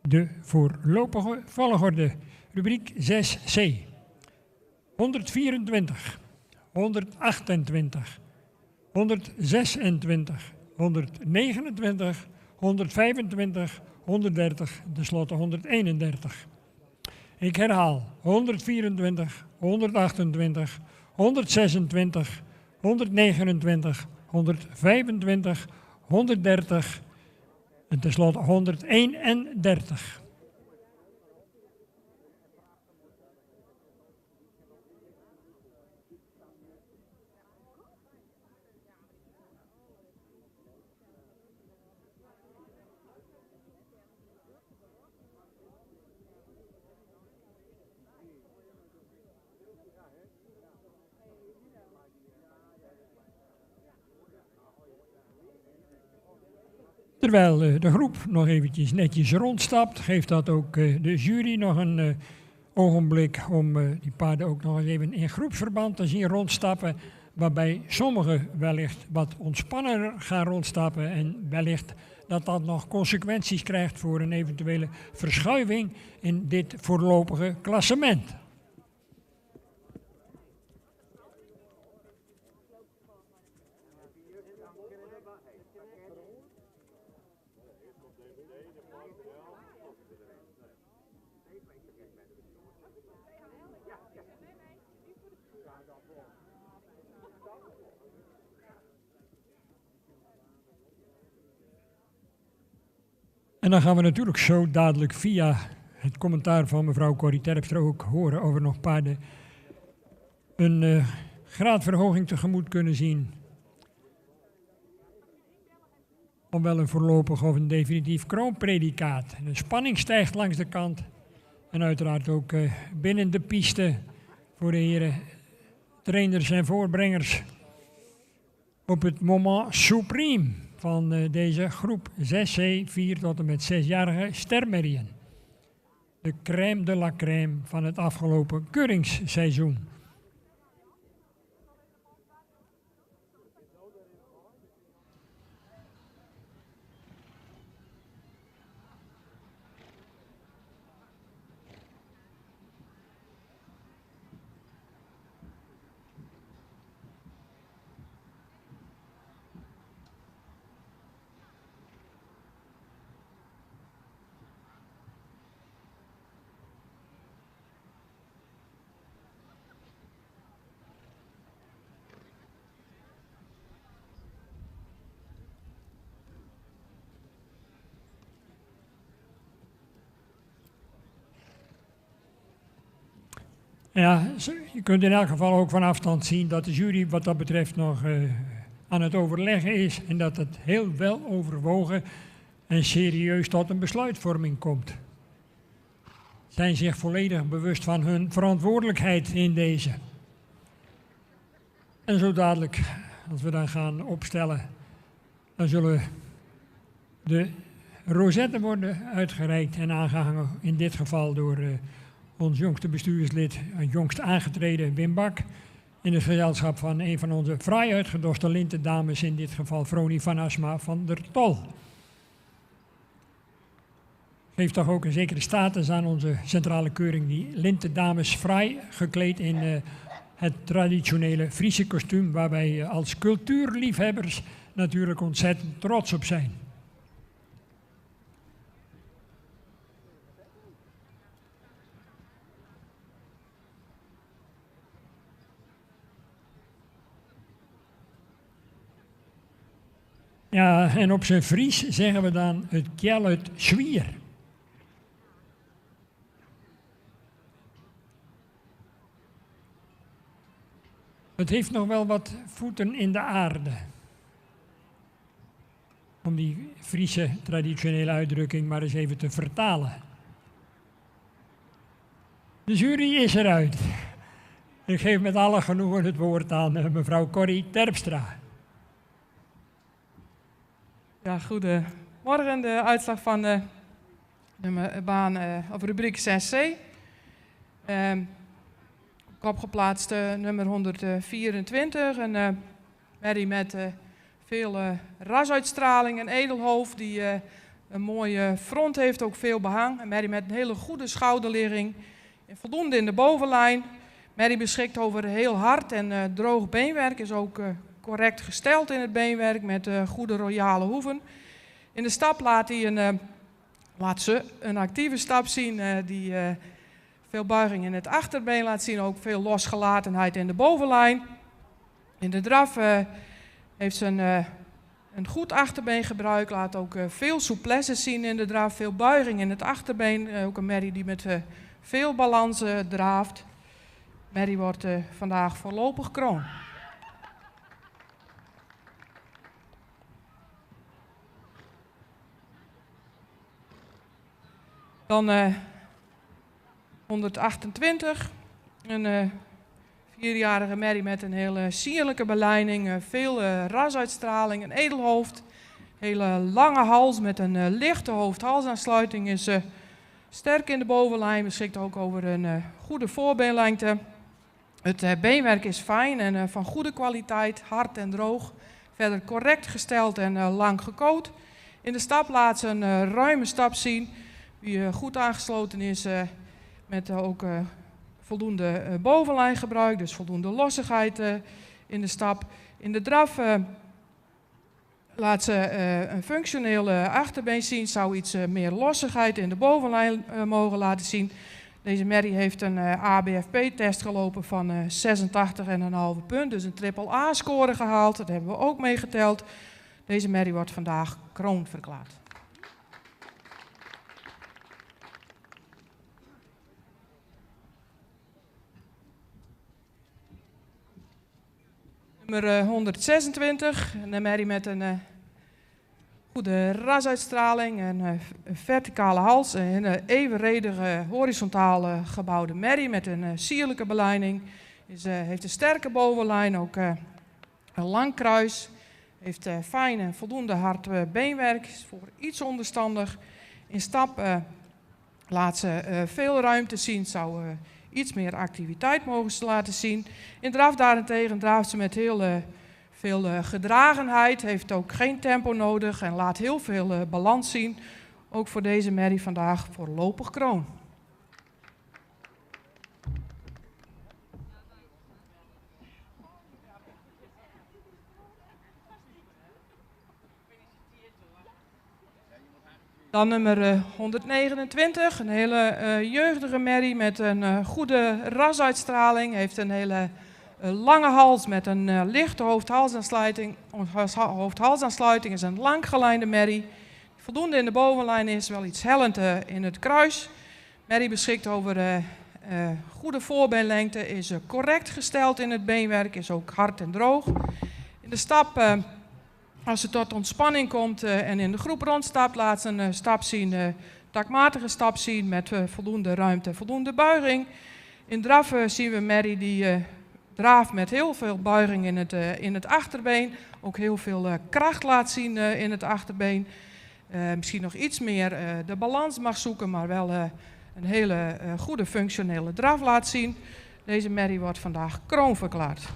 De voorlopige volgorde, rubriek 6c. 124, 128, 126, 129, 125, 130, tenslotte 131. Ik herhaal, 124, 128, 126, 129, 125, 130 en tenslotte 131. Terwijl de groep nog eventjes netjes rondstapt, geeft dat ook de jury nog een ogenblik om die paarden ook nog eens even in groepsverband te zien rondstappen. Waarbij sommigen wellicht wat ontspannender gaan rondstappen en wellicht dat dat nog consequenties krijgt voor een eventuele verschuiving in dit voorlopige klassement. En dan gaan we natuurlijk zo dadelijk via het commentaar van mevrouw Corrie Terpstra ook horen over nog paarden een graadverhoging tegemoet kunnen zien. Om wel een voorlopig of een definitief kroonpredicaat. De spanning stijgt langs de kant en uiteraard ook binnen de piste voor de heren trainers en voorbrengers op het moment supreme van deze groep 6C, 4 tot en met 6-jarige stermerrien. De crème de la crème van het afgelopen keuringsseizoen. Ja, je kunt in elk geval ook van afstand zien dat de jury wat dat betreft nog aan het overleggen is en dat het heel wel overwogen en serieus tot een besluitvorming komt. Zijn zich volledig bewust van hun verantwoordelijkheid in deze. En zo dadelijk als we dan gaan opstellen, dan zullen de rozetten worden uitgereikt en aangehangen. In dit geval door ons jongste bestuurslid, jongst aangetreden Wim Bak. In het gezelschap van een van onze fraai uitgedoste lintendames, in dit geval Froni van Asma van der Tol. Geeft toch ook een zekere status aan onze centrale keuring, die lintendames fraai gekleed in het traditionele Friese kostuum, waar wij als cultuurliefhebbers natuurlijk ontzettend trots op zijn. Ja, en op zijn Fries zeggen we dan het kjel uit Zwier. Het heeft nog wel wat voeten in de aarde. Om die Friese traditionele uitdrukking maar eens even te vertalen. De jury is eruit. Ik geef met alle genoegen het woord aan mevrouw Corrie Terpstra. Ja, goedemorgen. De uitslag van de baan of rubriek 6C. Opgeplaatst nummer 124. Een merrie met veel rasuitstraling, een edelhoofd die een mooie front heeft, ook veel behang. Een merrie met een hele goede schouderligging, voldoende in de bovenlijn. Merrie beschikt over heel hard en droog beenwerk, is ook correct gesteld in het beenwerk met goede royale hoeven. In de stap laat ze een actieve stap zien die veel buiging in het achterbeen laat zien, ook veel losgelatenheid in de bovenlijn. In de draf heeft ze een goed achterbeengebruik, laat ook veel souplesse zien in de draf, veel buiging in het achterbeen. Ook een merrie die met veel balans draaft. Merrie wordt vandaag voorlopig kroon. Dan 128, een 4-jarige merrie met een hele sierlijke beleiding, veel rasuitstraling, een edelhoofd, hele lange hals met een lichte hoofd-halsaansluiting, is sterk in de bovenlijn, beschikt ook over een goede voorbeenlengte. Het beenwerk is fijn en van goede kwaliteit, hard en droog, verder correct gesteld en lang gekoot. In de stap laat ze een ruime stap zien, die goed aangesloten is met ook voldoende bovenlijngebruik, dus voldoende lossigheid in de stap. In de draf laat ze een functioneel achterbeen zien, zou iets meer lossigheid in de bovenlijn mogen laten zien. Deze merrie heeft een ABFP-test gelopen van 86,5 punt, dus een AAA-score gehaald. Dat hebben we ook meegeteld. Deze merrie wordt vandaag kroon verklaard. Nummer 126, een merrie met een goede rasuitstraling, een verticale hals, een evenredige horizontaal gebouwde merrie met een sierlijke beleiding. Heeft een sterke bovenlijn, ook een lang kruis. Heeft fijn en voldoende hard beenwerk, is voor iets onderstandig. In stap laat ze veel ruimte zien, zou iets meer activiteit mogen ze laten zien. In draf daarentegen draaft ze met heel veel gedragenheid, heeft ook geen tempo nodig en laat heel veel balans zien. Ook voor deze merrie vandaag voorlopig kroon. Dan nummer 129, een hele jeugdige merrie met een goede rasuitstraling. Heeft een hele lange hals met een lichte hoofd-halsaansluiting. Hoofd-halsaansluiting is een langgelijnde merrie. Voldoende in de bovenlijn is, wel iets hellend in het kruis. Merrie beschikt over goede voorbeenlengte, is correct gesteld in het beenwerk, is ook hard en droog. In de stap... Als ze tot ontspanning komt en in de groep rondstapt, laat ze een stap zien, takmatige stap zien met voldoende ruimte, voldoende buiging. In draf zien we merrie die draf met heel veel buiging in het achterbeen. Ook heel veel kracht laat zien in het achterbeen. Misschien nog iets meer de balans mag zoeken, maar wel een hele goede functionele draf laat zien. Deze merrie wordt vandaag kroon verklaard.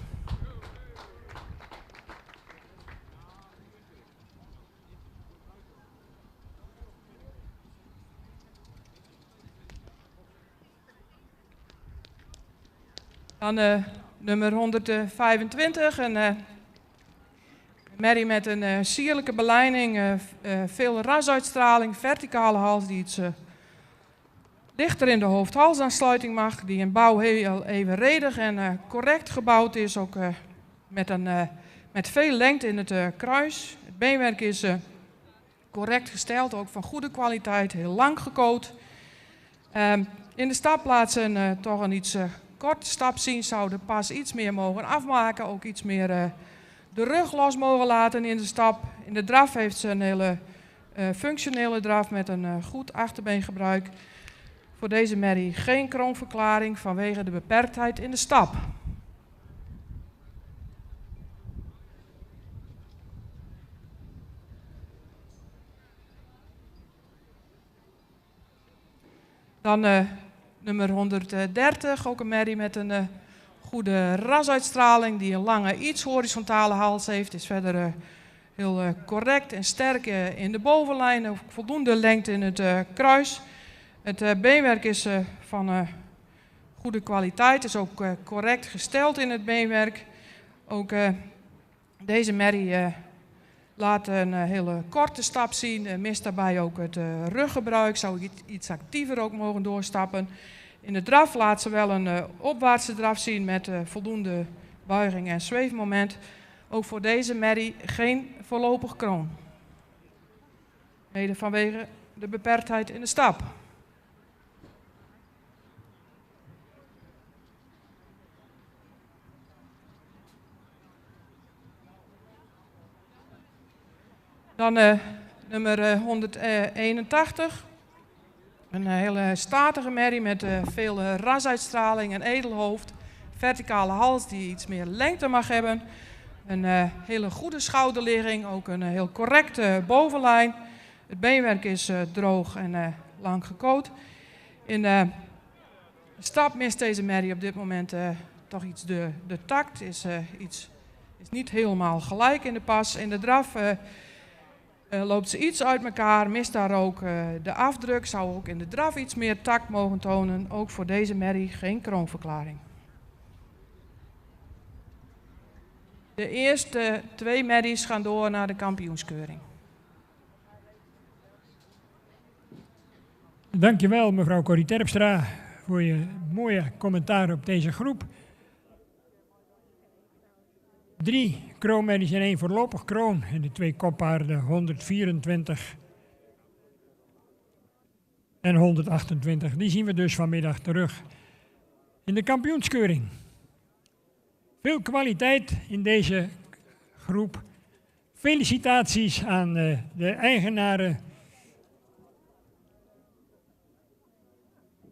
Dan nummer 125, een merrie met een sierlijke belijning, veel rasuitstraling, verticale hals die iets dichter in de hoofd-halsaansluiting mag, die in bouw heel evenredig en correct gebouwd is, ook met veel lengte in het kruis. Het beenwerk is correct gesteld, ook van goede kwaliteit, heel lang gekoot. In de stapplaatsen toch een iets korte stap zien, zou de pas iets meer mogen afmaken, ook iets meer de rug los mogen laten in de stap. In de draf heeft ze een hele functionele draf met een goed achterbeengebruik. Voor deze merrie geen kroonverklaring vanwege de beperktheid in de stap. Dan nummer 130, ook een merrie met een goede rasuitstraling die een lange, iets horizontale hals heeft. Is verder heel correct en sterk in de bovenlijn, ook voldoende lengte in het kruis. Het beenwerk is van goede kwaliteit, is ook correct gesteld in het beenwerk. Ook deze merrie laat een hele korte stap zien, mist daarbij ook het ruggebruik, zou iets actiever ook mogen doorstappen. In de draf laat ze wel een opwaartse draf zien met voldoende buiging en zweefmoment. Ook voor deze merrie geen voorlopig kroon. Mede vanwege de beperktheid in de stap. Dan nummer 181. Een hele statige merrie met veel rasuitstraling, een edelhoofd, verticale hals die iets meer lengte mag hebben. Een hele goede schouderligging, ook een heel correcte bovenlijn. Het beenwerk is droog en lang gekoot. In de stap mist deze merrie op dit moment toch iets de takt, is niet helemaal gelijk in de pas. In de draf loopt ze iets uit elkaar, mist daar ook de afdruk, zou ook in de draf iets meer tact mogen tonen. Ook voor deze merrie geen kroonverklaring. De eerste 2 merries gaan door naar de kampioenskeuring. Dankjewel mevrouw Corrie Terpstra voor je mooie commentaar op deze groep. 3 kroonmerries en 1 voorlopig kroon en de 2 koppaarden 124 en 128. Die zien we dus vanmiddag terug in de kampioenskeuring. Veel kwaliteit in deze groep. Felicitaties aan de eigenaren.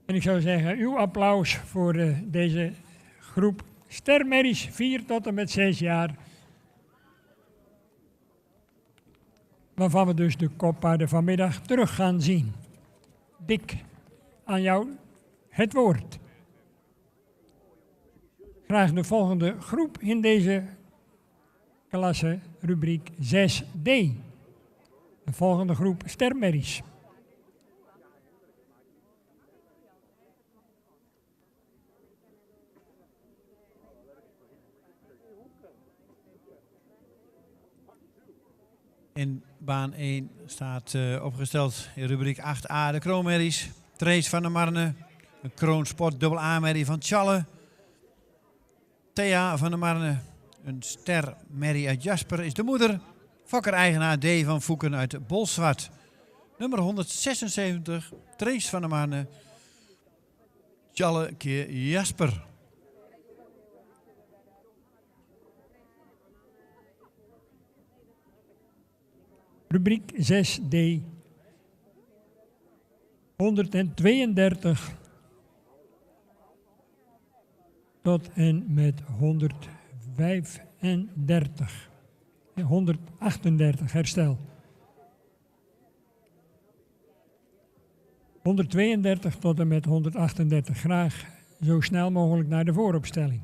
En ik zou zeggen, uw applaus voor deze groep stermerries 4 tot en met 6 jaar. Waarvan we dus de koppaarden vanmiddag terug gaan zien. Dick, aan jou het woord. Graag de volgende groep in deze klasse, rubriek 6D. De volgende groep stermerries. In baan 1 staat opgesteld in rubriek 8a de kroonmerries. Trace van der Marne, een kroonsport dubbel A-merrie van Tjalle. Thea van der Marne, een stermerrie uit Jasper, is de moeder. Fokker-eigenaar D. van Voeken uit Bolsward. Nummer 176, Trace van der Marne, Tjalle keer Jasper. Rubriek 6D. 132. tot en met 135. 138, herstel. 132 tot en met 138. Graag zo snel mogelijk naar de vooropstelling.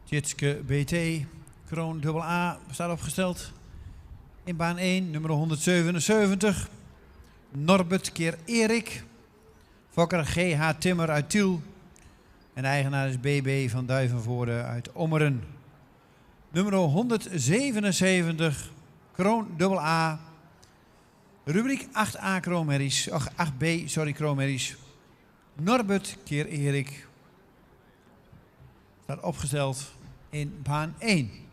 Tjitske BT, Kroon AA staat opgesteld. In baan 1, nummer 177. Norbert keer Erik. Fokker GH Timmer uit Tiel. En de eigenaar is BB van Duivenvoorde uit Ommeren. Nummer 177, Kroon AA. Rubriek 8A Kroonmerries, 8B, sorry, Kroonmerries. Norbert keer Erik. Staat opgesteld in baan 1.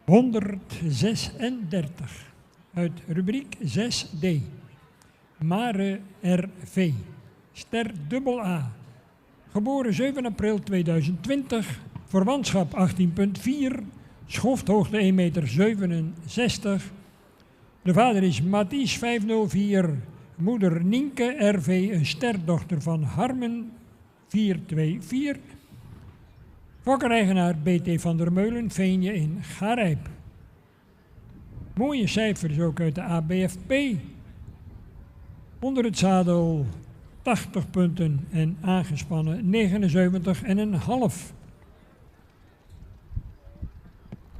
...136 uit rubriek 6D. Mare RV, ster AA. Geboren 7 april 2020, verwantschap 18,4, schofthoogte 1,67 meter. De vader is Mathies 504, moeder Nienke RV, een sterdochter van Harmen 424... Fokkereigenaar BT van der Meulen, Veenje in Garijp. Mooie cijfers ook uit de ABFP. Onder het zadel 80 punten en aangespannen 79,5.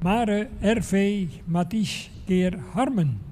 Mare R.V. Mathies keer Harmen.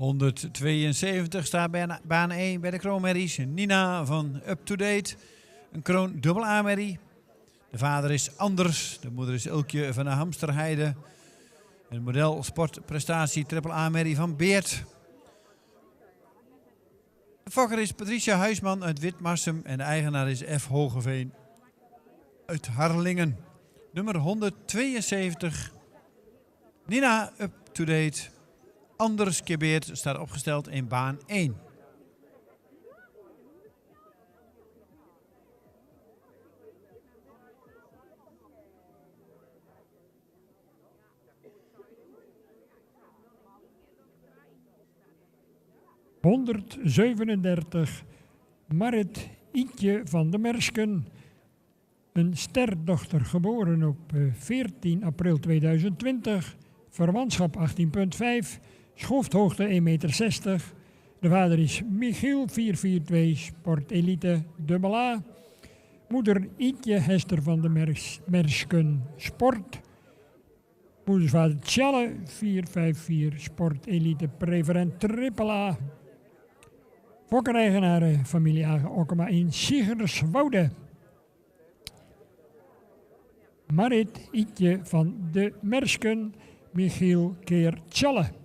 ...172 staat bij baan 1 bij de kroonmerries. Nina van Up To Date. Een kroon dubbel A-merrie. De vader is Anders. De moeder is Ilkje van de Hamsterheide. Een model sportprestatie triple A-merrie van Beert. De fokker is Patricia Huisman uit Witmarsum. En de eigenaar is F. Hogeveen uit Harlingen. Nummer 172. Nina Up To Date. Anders Kebeert staat opgesteld in baan 1. ...137 Marit Ietje van de Mersken. Een sterdochter geboren op 14 april 2020. Verwantschap 18,5. Schofthoogte 1,60 meter. De vader is Michiel 442 Sportelite dubbel A. Moeder Ietje Hester van de Mersken Sport. Moedersvader Tjalle 454 Sportelite Preferent triple A. Fokkereigenaren familie Agen Okkema in Siggerswoude. Marit Ietje van de Mersken, Michiel keer Tjalle.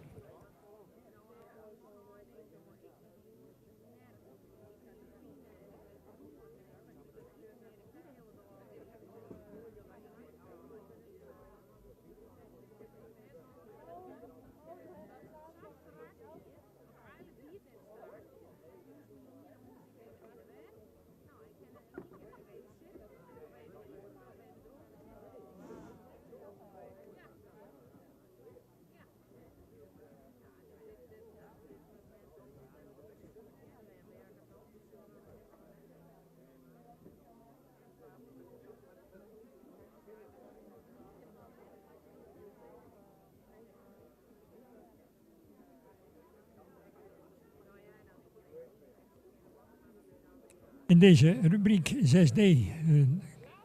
In deze rubriek 6D een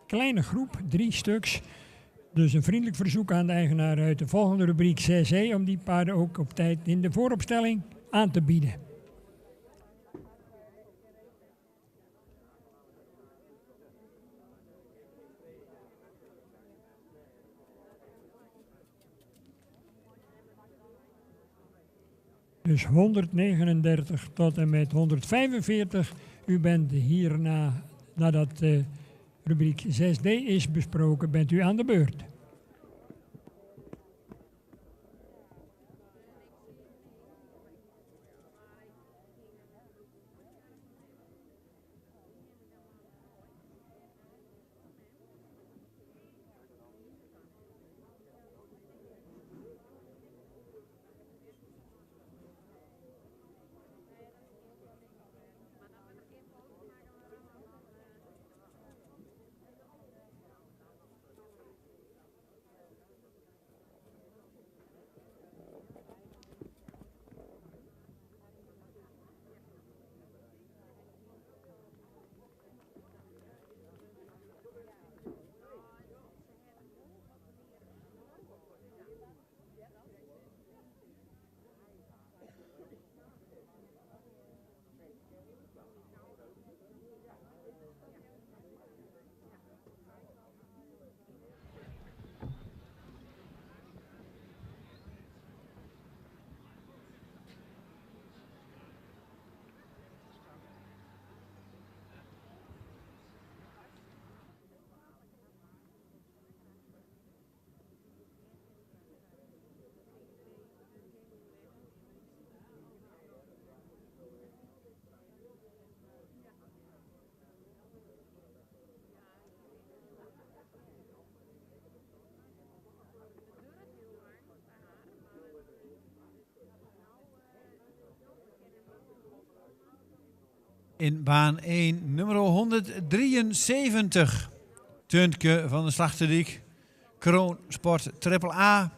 kleine groep, 3 stuks. Dus een vriendelijk verzoek aan de eigenaar uit de volgende rubriek 6E om die paarden ook op tijd in de vooropstelling aan te bieden. Dus 139 tot en met 145. U bent hierna, nadat rubriek 6D is besproken, bent u aan de beurt. In baan 1, nummer 173. Tuntke van de Slachterdiek. Kroon Sport Triple A.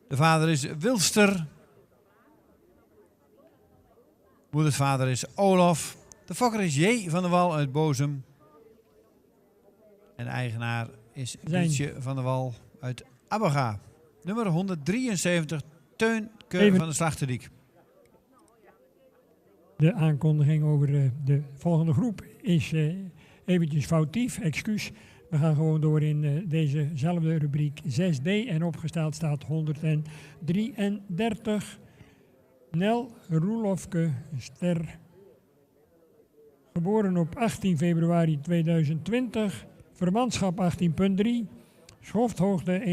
De vader is Wilster. Moedersvader is Olaf. De fokker is J. van der Wal uit Bozem. En de eigenaar is Lietje van der Wal uit Abaga. Nummer 173, Teunke van de Slachterdiek. De aankondiging over de volgende groep is eventjes foutief, excuus. We gaan gewoon door in dezezelfde rubriek 6D en opgesteld staat 133. Nel Roelofke Ster, geboren op 18 februari 2020, verwantschap 18.3, schofthoogte 1,65.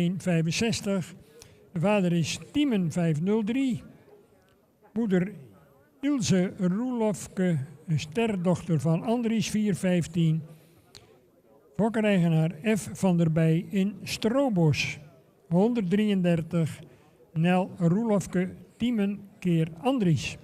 De vader is Tiemen 503, moeder Ilse Roelofke, een sterdochter van Andries 415. Fokkereigenaar F. van der Bij in Stroobos. 133. Nel Roelofke, Tiemen keer Andries.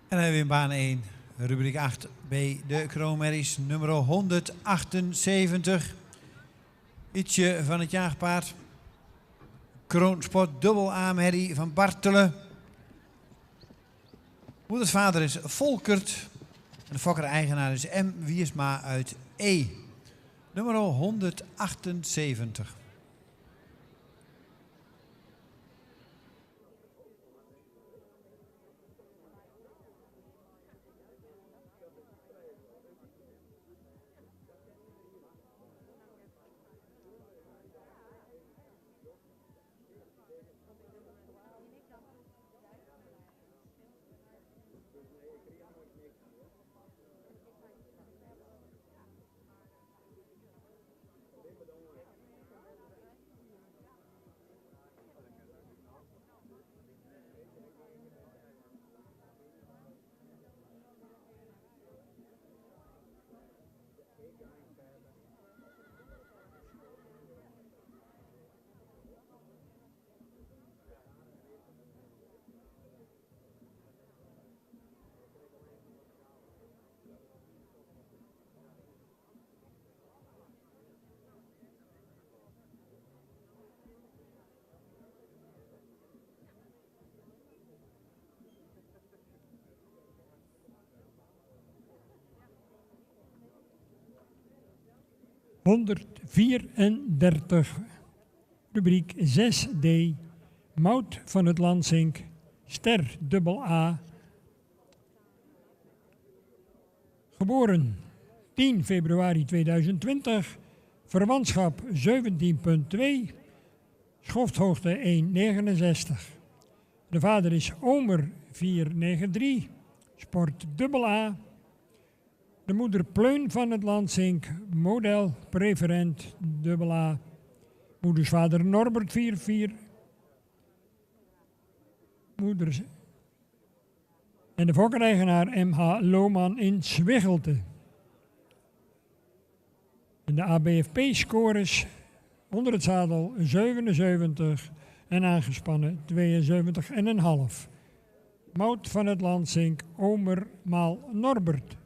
En dan hebben we in baan 1, rubriek 8b, de kroonmerries nummer 178. Ietsje van het jaagpaard. Kroonsport dubbel A-merrie van Bartelen. Moedersvader is Volkert. En de fokker-eigenaar is M. Wiersma uit E. Nummer 178. ...134, rubriek 6d, Mout van het Lansink, ster dubbel A. Geboren 10 februari 2020, verwantschap 17.2, schofthoogte 1,69. De vader is Omer 493, sport dubbel A. De moeder Pleun van het Lansink, model preferent dubbel A. Moedersvader Norbert 44. Moeders. En de fokkereigenaar M.H. Lohman in Zwiggelte. En de ABFP-scores onder het zadel 77 en aangespannen 72,5. Mout van het Lansink, Omer maal Norbert.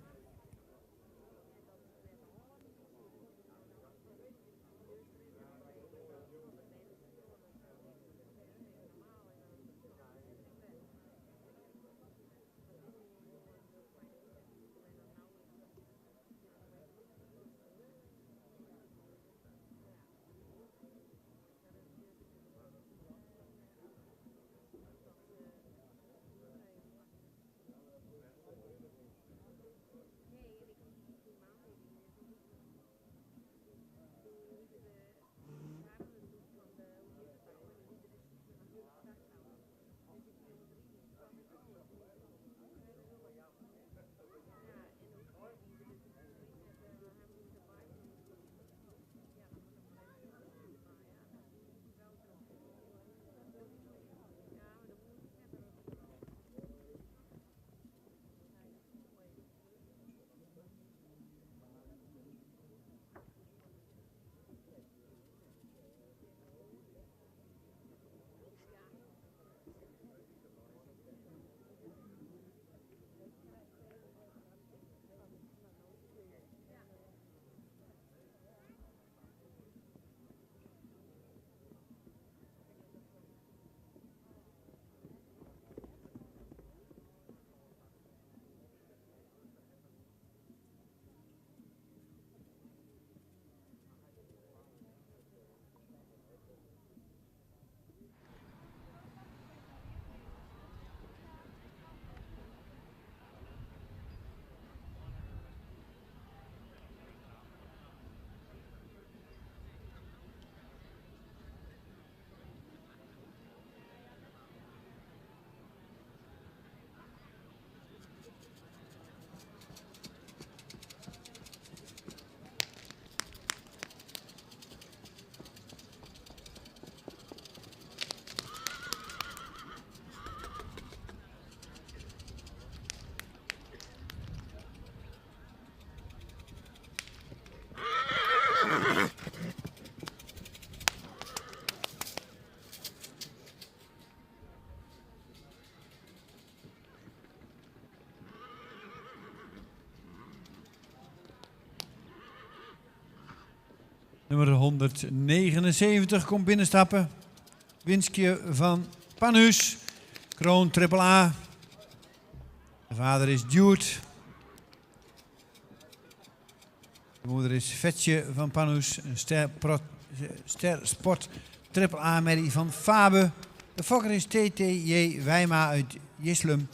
Nummer 179 komt binnenstappen. Winstje van Panus. Kroon triple A. De vader is Dude. De moeder is Vetje van Panus. Een ster sport triple A merrie van Fabe. De fokker is TTJ Wijma uit Jislum.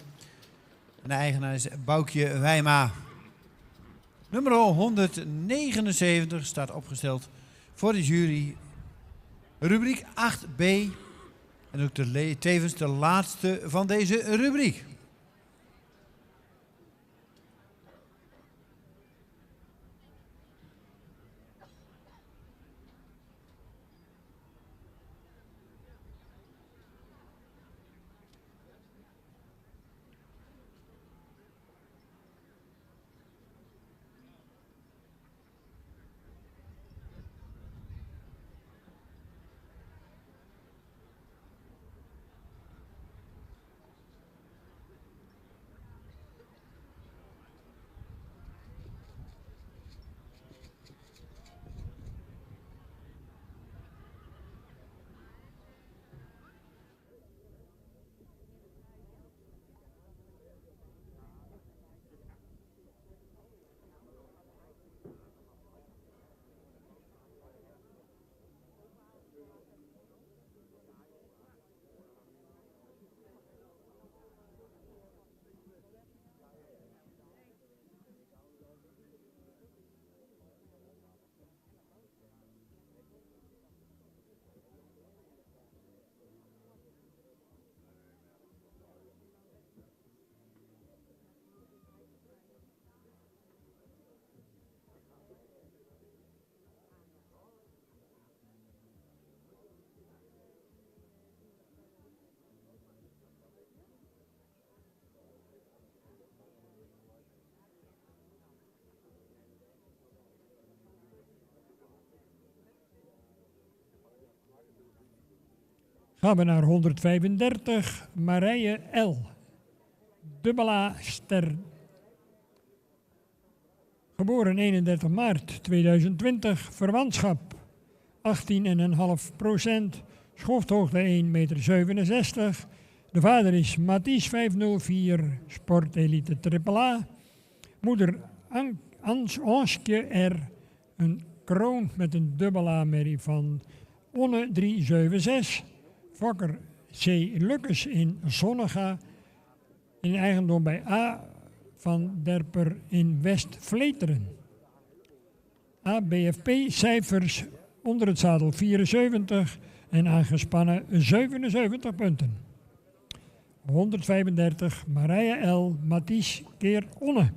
En de eigenaar is Boukje Wijma. Nummer 179 staat opgesteld voor de jury. Rubriek 8b. En ook tevens de laatste van deze rubriek. Gaan we naar 135, Marije L. Dubbel A ster. Geboren 31 maart 2020, verwantschap 18,5%, schofthoogte 1,67 meter. De vader is Mathies 504, sportelite AAA. Moeder Anske R. Een kroon met een dubbel A-merrie van Onne 376. Fokker C. Lukkes in Zonnega. In eigendom bij A. van Derper in West-Vleteren. ABFP-cijfers onder het zadel 74 en aangespannen 77 punten. 135 Marije L. Mathies keer Onne.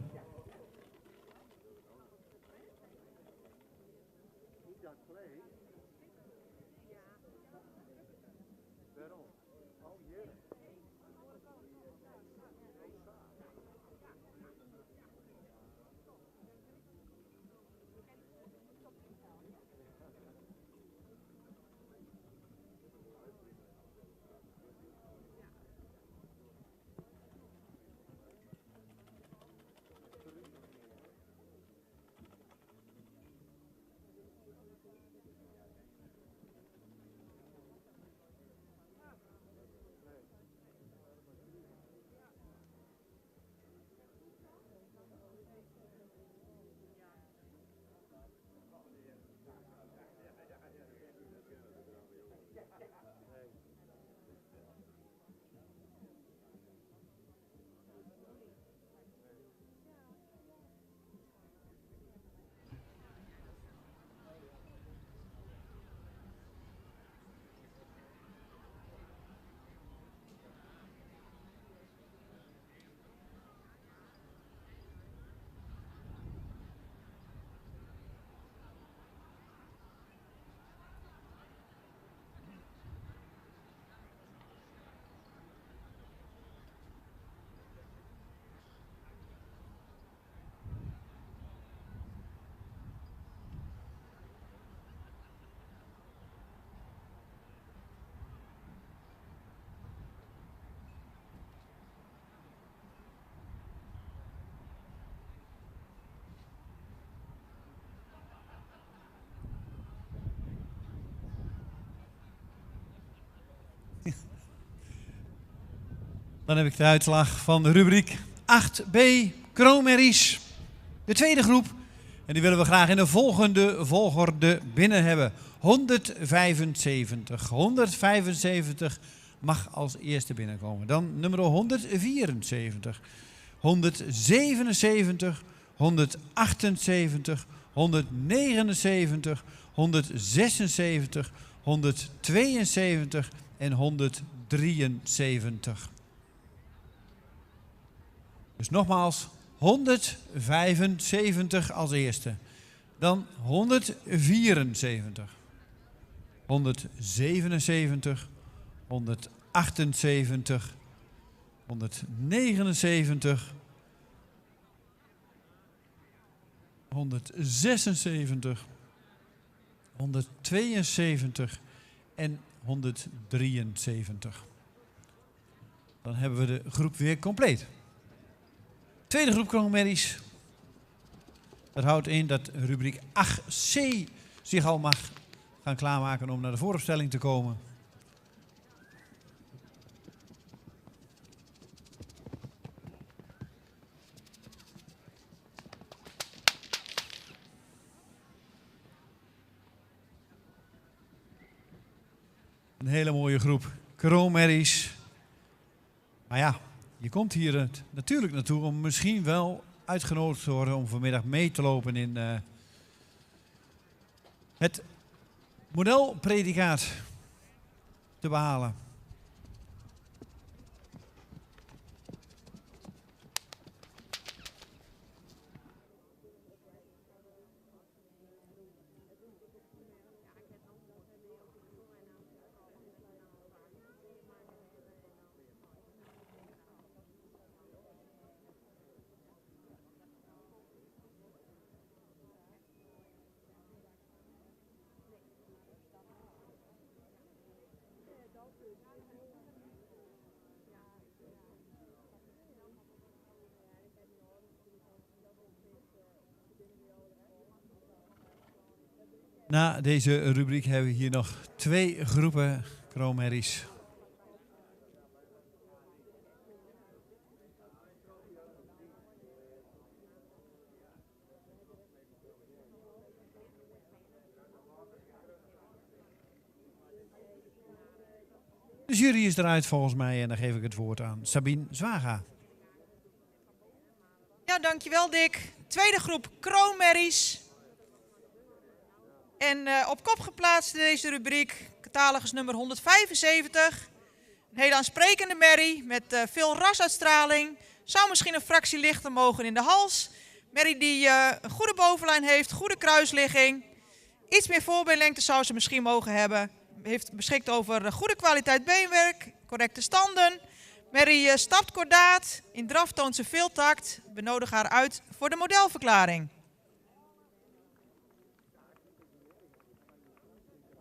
Dan heb ik de uitslag van de rubriek 8b, kroonmerries. De tweede groep. En die willen we graag in de volgende volgorde binnen hebben. 175. 175 mag als eerste binnenkomen. Dan nummer 174. 177. 178. 179. 176. 172 en 173. Dus nogmaals, 175 als eerste. Dan 174. 177. 178. 179. 176. 172 en 173. Dan hebben we de groep weer compleet. Tweede groep kroonmerries. Dat houdt in dat rubriek 8c zich al mag gaan klaarmaken om naar de vooropstelling te komen. Een hele mooie groep kroonmerries. Maar ja, je komt hier natuurlijk naartoe om misschien wel uitgenodigd te worden om vanmiddag mee te lopen in het modelpredicaat te behalen. Na deze rubriek hebben we hier nog 2 groepen kroonmerries. De jury is eruit volgens mij en dan geef ik het woord aan Sabine Zwaga. Ja, dankjewel Dick. Tweede groep kroonmerries. En op kop geplaatst in deze rubriek, catalogus nummer 175. Een hele aansprekende merrie met veel rasuitstraling. Zou misschien een fractie lichter mogen in de hals. Merrie die een goede bovenlijn heeft, goede kruisligging. Iets meer voorbeenlengte zou ze misschien mogen hebben. Heeft beschikt over goede kwaliteit beenwerk, correcte standen. Merrie stapt kordaat, in draf toont ze veel tact. We nodigen haar uit voor de modelverklaring.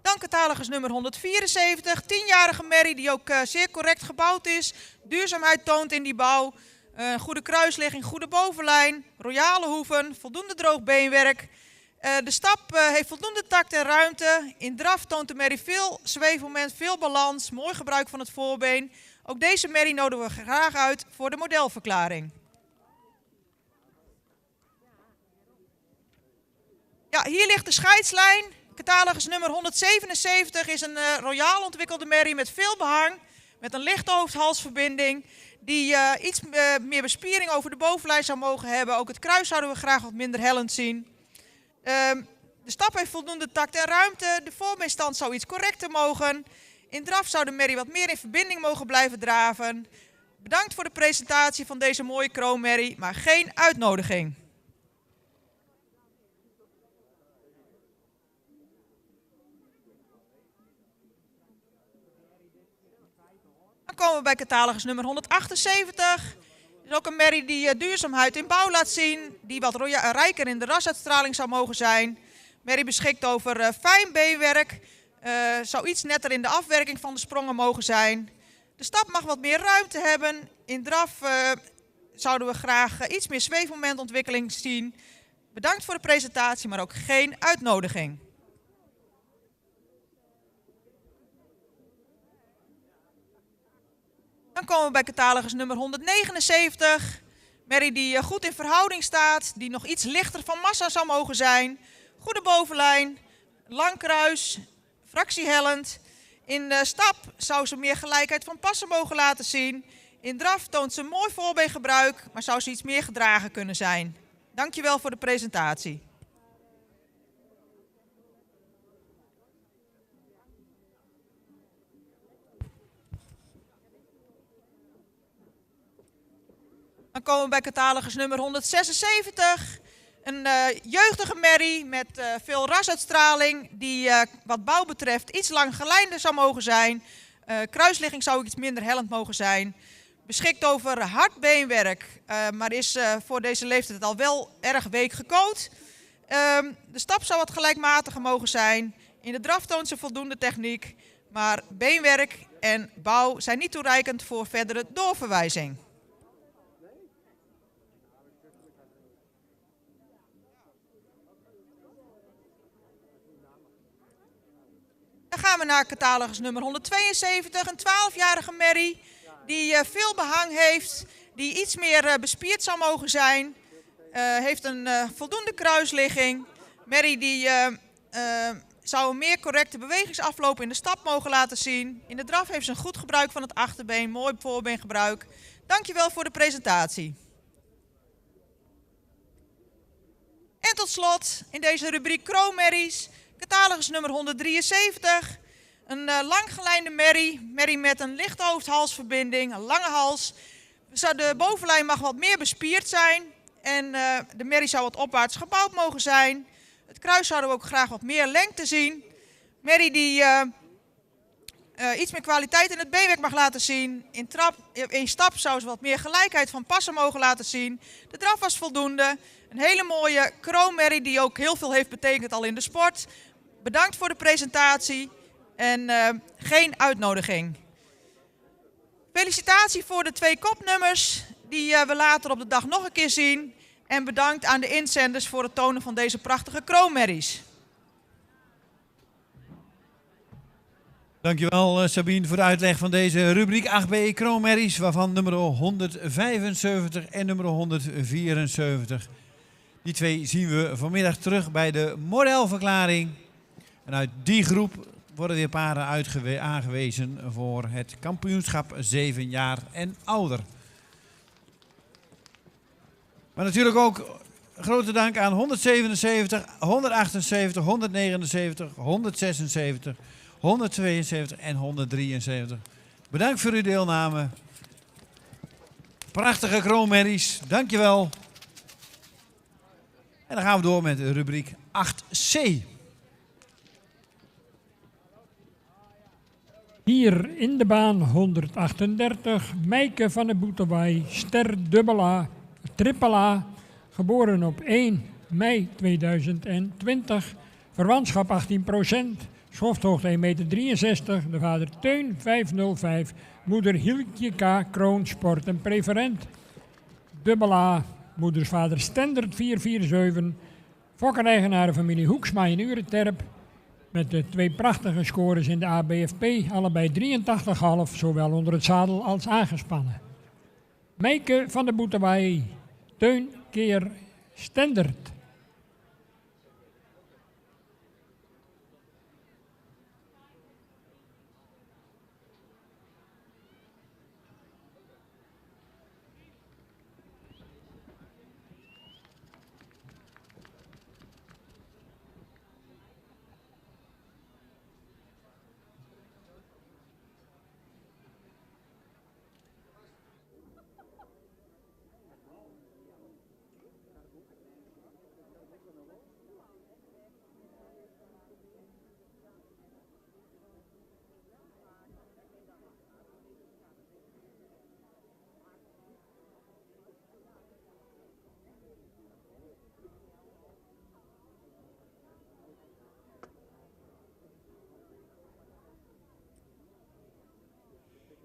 Dan catalogus nummer 174, 10-jarige merrie die ook zeer correct gebouwd is. Duurzaamheid toont in die bouw. Goede kruisligging, goede bovenlijn, royale hoeven, voldoende droog beenwerk. De stap heeft voldoende tact en ruimte. In draf toont de merrie veel zweefmoment, veel balans, mooi gebruik van het voorbeen. Ook deze merrie nodigen we graag uit voor de modelverklaring. Ja, hier ligt de scheidslijn. Catalogus nummer 177 is een royaal ontwikkelde merrie met veel behang. Met een lichte hoofd-halsverbinding. Die iets meer bespiering over de bovenlijn zou mogen hebben. Ook het kruis zouden we graag wat minder hellend zien. De stap heeft voldoende tact en ruimte. De voorbeenstand zou iets correcter mogen. In draf zou de merrie wat meer in verbinding mogen blijven draven. Bedankt voor de presentatie van deze mooie kroonmerrie, maar geen uitnodiging. Dan komen we bij catalogus nummer 178. Het is ook een merrie die duurzaamheid in bouw laat zien. Die wat rijker in de rasuitstraling zou mogen zijn. Merrie beschikt over fijn beenwerk. Zou iets netter in de afwerking van de sprongen mogen zijn. De stap mag wat meer ruimte hebben. In draf zouden we graag iets meer zweefmomentontwikkeling zien. Bedankt voor de presentatie, maar ook geen uitnodiging. Dan komen we bij catalogus nummer 179. Merrie die goed in verhouding staat, die nog iets lichter van massa zou mogen zijn. Goede bovenlijn, lang kruis, fractiehellend. In stap zou ze meer gelijkheid van passen mogen laten zien. In draf toont ze mooi voorbeengebruik, maar zou ze iets meer gedragen kunnen zijn. Dankjewel voor de presentatie. Dan komen we bij catalogus nummer 176. Een jeugdige merrie met veel rasuitstraling die wat bouw betreft iets langgelijnder zou mogen zijn. Kruisligging zou iets minder hellend mogen zijn. Beschikt over hard beenwerk, maar is voor deze leeftijd al wel erg week gecoat. De stap zou wat gelijkmatiger mogen zijn. In de draf toont ze voldoende techniek, maar beenwerk en bouw zijn niet toereikend voor verdere doorverwijzing. Dan gaan we naar catalogus nummer 172, een 12-jarige merrie die veel behang heeft, die iets meer bespierd zou mogen zijn. Heeft een voldoende kruisligging. Merrie die zou een meer correcte bewegingsafloop in de stap mogen laten zien. In de draf heeft ze een goed gebruik van het achterbeen, mooi voorbeengebruik. Dankjewel voor de presentatie. En tot slot in deze rubriek kroonmerries, catalogus nummer 173. Een langgelijnde merrie met een lichte hoofd-halsverbinding, een lange hals. De bovenlijn mag wat meer bespierd zijn en de merrie zou wat opwaarts gebouwd mogen zijn. Het kruis zouden we ook graag wat meer lengte zien. Merrie die iets meer kwaliteit in het beenwerk mag laten zien. In stap zou ze wat meer gelijkheid van passen mogen laten zien. De draf was voldoende. Een hele mooie kroonmerrie die ook heel veel heeft betekend al in de sport. Bedankt voor de presentatie en geen uitnodiging. Felicitatie voor de 2 kopnummers die we later op de dag nog een keer zien. En bedankt aan de inzenders voor het tonen van deze prachtige kroonmerries. Dankjewel Sabine voor de uitleg van deze rubriek 8b kroonmerries, waarvan nummer 175 en nummer 174. Die 2 zien we vanmiddag terug bij de modelverklaring. En uit die groep worden weer paren aangewezen voor het kampioenschap 7 jaar en ouder. Maar natuurlijk ook grote dank aan 177, 178, 179, 176, 172 en 173. Bedankt voor uw deelname. Prachtige kroonmerries, dankjewel. En dan gaan we door met de rubriek 8c. Hier in de baan 138, Meike van de Boetewaai, ster A, triple A, geboren op 1 mei 2020, verwantschap 18%, schofthoogte 1,63 meter, de vader Teun 505, moeder Hieltje K, kroon, sport en preferent. A, moeders vader Stendert 447, fokker-eigenaren familie Hoeksma in Urenterp, met de 2 prachtige scores in de ABFP, allebei 83,5, zowel onder het zadel als aangespannen. Meike van de Boetewaai, Teun keer Stendert.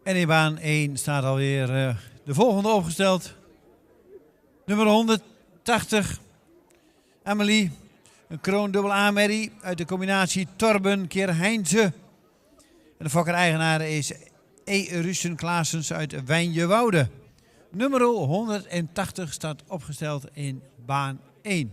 En in baan 1 staat alweer de volgende opgesteld. Nummer 180, Amelie. Een kroon dubbel A-merrie uit de combinatie Torben keer Heinze. En de fokker-eigenaar is Russen Klaasens uit Wijnjewoude. Nummer 180 staat opgesteld in baan 1.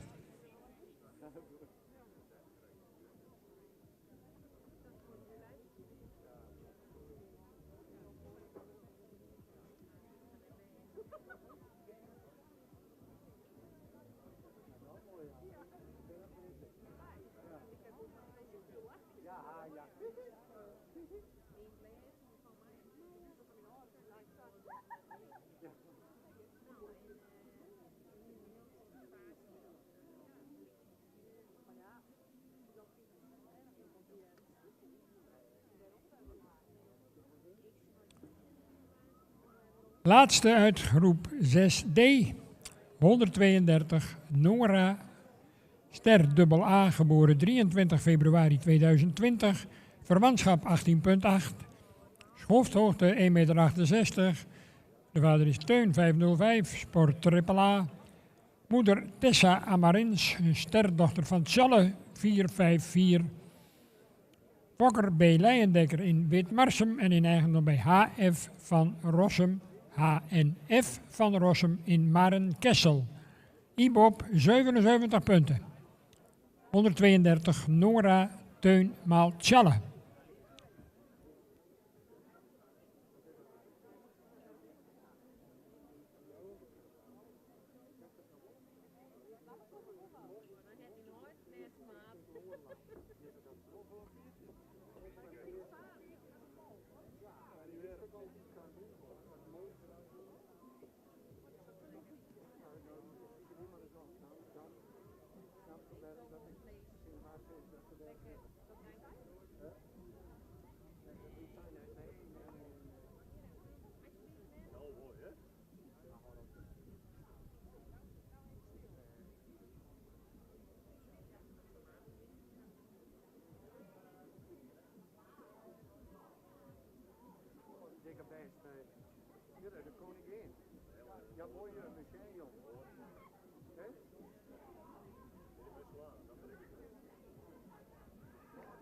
Laatste uit groep 6D, 132, Nora Ster dubbel A, geboren 23 februari 2020, verwantschap 18,8, hoofdhoogte 1,68 meter. De vader is Teun 505, sport AAA. Moeder Tessa Amarins, een sterdochter van Tjalle 454. Fokker B. Leijendekker in Witmarsum en in eigendom bij HF van Rossum. HNF van Rossum in Marenkessel. IBOP 77 punten. 132 Nora Teun maal Tjalle. De koningin. Ja, mooie machine, joh. Hè?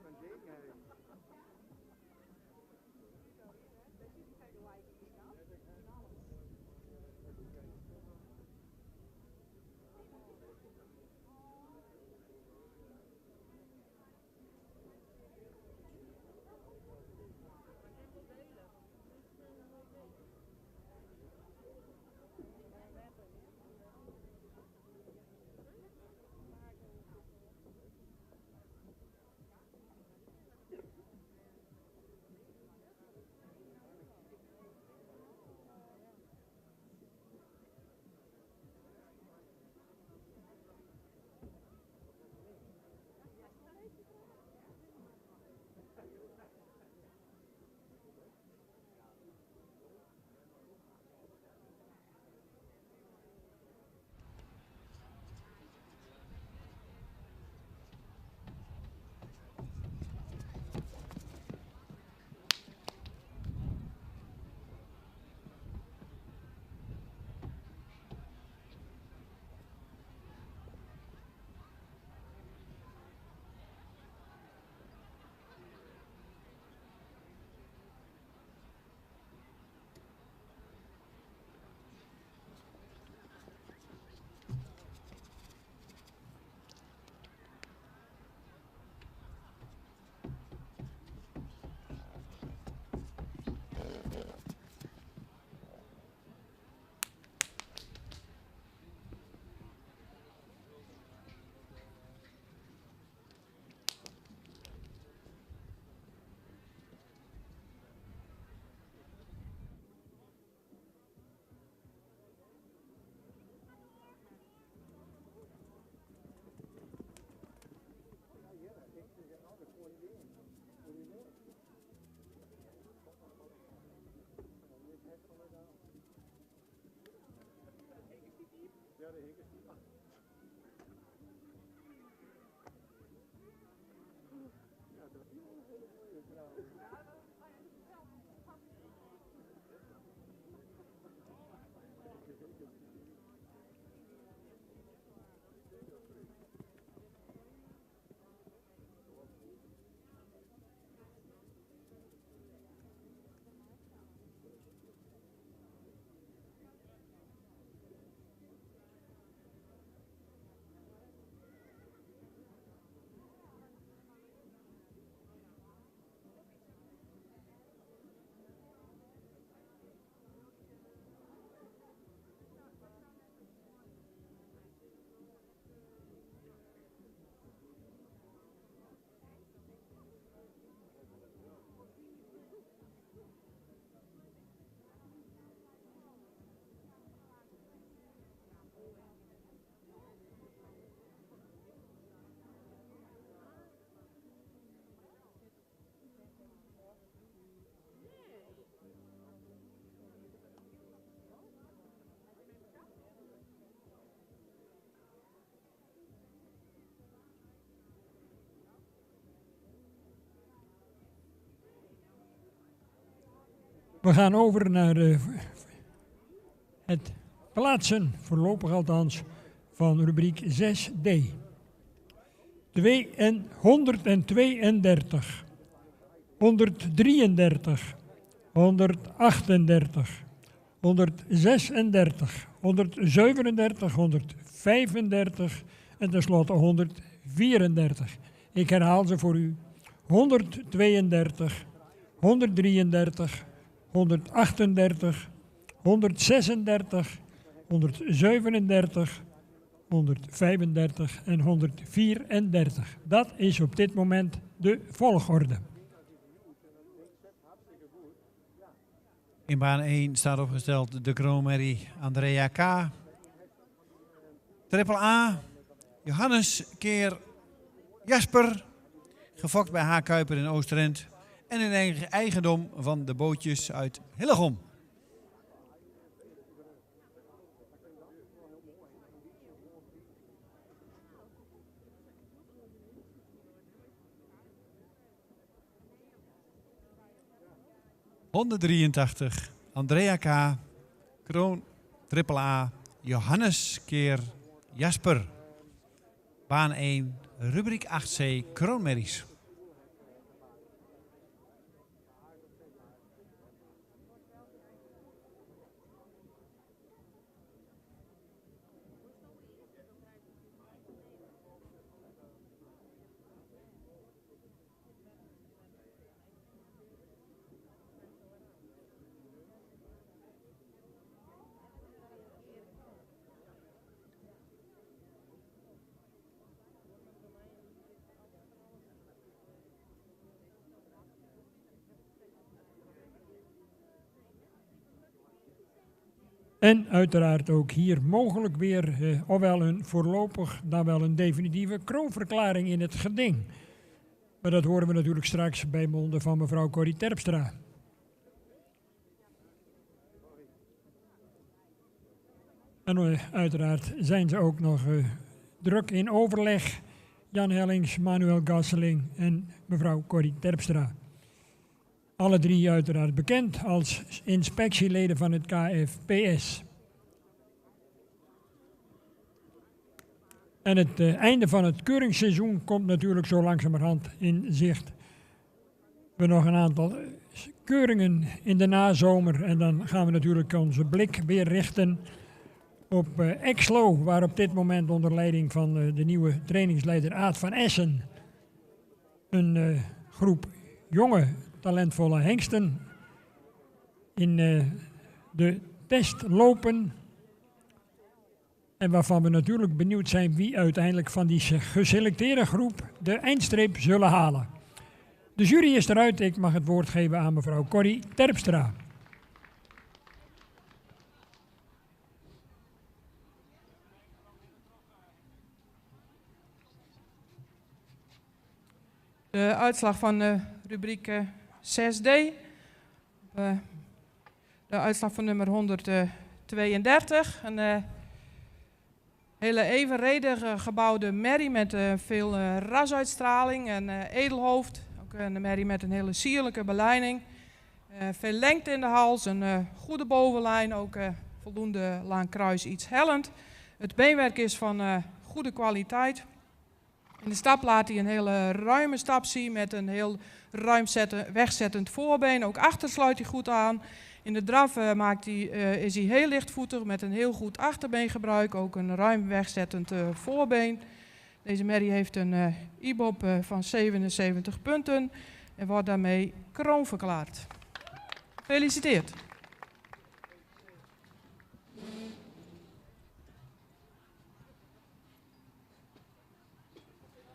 Mijn ding, hè. We gaan over naar het plaatsen, voorlopig althans, van rubriek 6D. 132, 133, 138, 136, 137, 135 en tenslotte 134. Ik herhaal ze voor u. 132, 133, 138, 136, 137, 135 en 134. Dat is op dit moment de volgorde. In baan 1 staat opgesteld de kroonmerrie Andrea K. Triple A, Johannes keer Jasper, gefokt bij H. Kuiper in Oosterend en in eigendom van de bootjes uit Hillegom. ...183, Andrea K, kroon, triple A, Johannes keer Jasper. Baan 1, rubriek 8C, kroonmerries. En uiteraard ook hier mogelijk weer ofwel een voorlopig, dan wel een definitieve kroonverklaring in het geding. Maar dat horen we natuurlijk straks bij monden van mevrouw Corrie Terpstra. En uiteraard zijn ze ook nog druk in overleg. Jan Hellings, Manuel Gasseling en mevrouw Corrie Terpstra. Alle drie uiteraard bekend als inspectieleden van het KFPS. En het einde van het keuringsseizoen komt natuurlijk zo langzamerhand in zicht. We hebben nog een aantal keuringen in de nazomer en dan gaan we natuurlijk onze blik weer richten op Exlo, waar op dit moment onder leiding van de nieuwe trainingsleider Aad van Essen een groep jonge talentvolle hengsten in de test lopen. En waarvan we natuurlijk benieuwd zijn wie uiteindelijk van die geselecteerde groep de eindstreep zullen halen. De jury is eruit. Ik mag het woord geven aan mevrouw Corrie Terpstra. De uitslag van rubriek 6D. De uitslag van nummer 132. Een hele evenredig gebouwde merrie met veel rasuitstraling en edelhoofd. Ook een merrie met een hele sierlijke belijning. Veel lengte in de hals, een goede bovenlijn, ook voldoende lang kruis, iets hellend. Het beenwerk is van goede kwaliteit. In de stap laat hij een hele ruime stap zien met een heel ruim wegzettend voorbeen. Ook achter sluit hij goed aan. In de draf is hij heel lichtvoetig met een heel goed achterbeengebruik. Ook een ruim wegzettend voorbeen. Deze merrie heeft een IBOP van 77 punten en wordt daarmee kroonverklaard. Gefeliciteerd.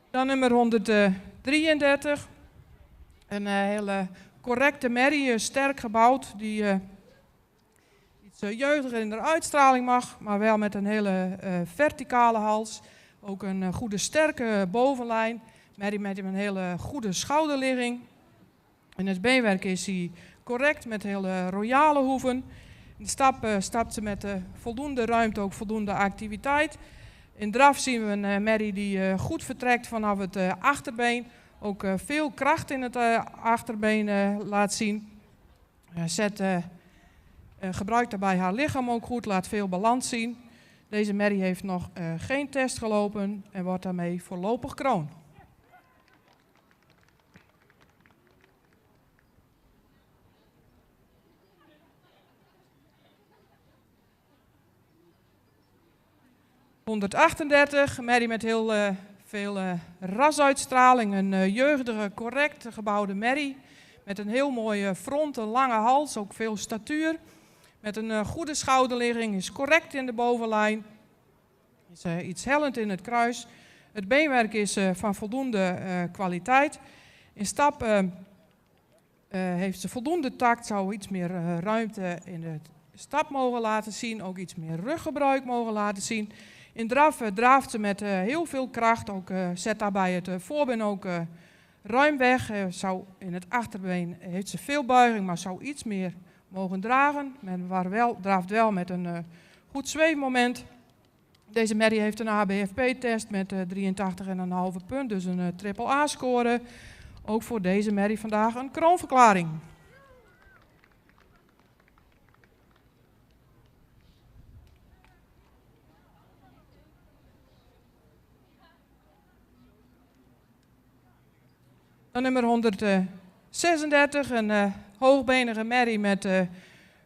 Dan nummer 133. Een hele correcte merrie, sterk gebouwd, die iets jeugdiger in de uitstraling mag, maar wel met een hele verticale hals. Ook een goede sterke bovenlijn. Merrie met een hele goede schouderligging. In het beenwerk is hij correct met hele royale hoeven. In de stap stapt ze met voldoende ruimte, ook voldoende activiteit. In draf zien we een merrie die goed vertrekt vanaf het achterbeen. Ook veel kracht in het achterbeen laat zien. Gebruikt daarbij haar lichaam ook goed, laat veel balans zien. Deze merrie heeft nog geen test gelopen en wordt daarmee voorlopig kroon. ...138, merrie met heel veel rasuitstraling. Een jeugdige, correct gebouwde merrie. Met een heel mooie front, een lange hals, ook veel statuur. Met een goede schouderligging, is correct in de bovenlijn. Is iets hellend in het kruis. Het beenwerk is van voldoende kwaliteit. In stap heeft ze voldoende tact, zou iets meer ruimte in de stap mogen laten zien. Ook iets meer ruggebruik mogen laten zien. In draf draaft ze met heel veel kracht. Ook zet daarbij het voorbeen ook ruim weg. Zou in het achterbeen heeft ze veel buiging, maar zou iets meer mogen dragen. Men draaft wel met een goed zweefmoment. Deze merrie heeft een ABFP-test met 83,5 punt, dus een triple A-score. Ook voor deze merrie vandaag een kroonverklaring. Dan nummer 136, een hoogbenige merrie met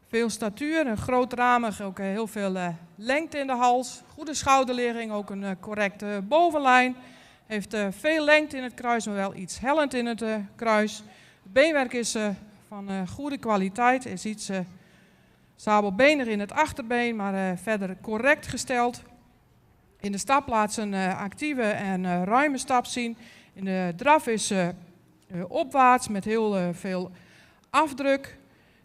veel statuur, een grootramig, ook heel veel lengte in de hals, goede schouderligging, ook een correcte bovenlijn. Heeft veel lengte in het kruis, maar wel iets hellend in het kruis. Het beenwerk is van goede kwaliteit, is iets sabelbenig in het achterbeen, maar verder correct gesteld. In de stap laat ze een actieve en ruime stap zien. In de draf is opwaarts met heel veel afdruk.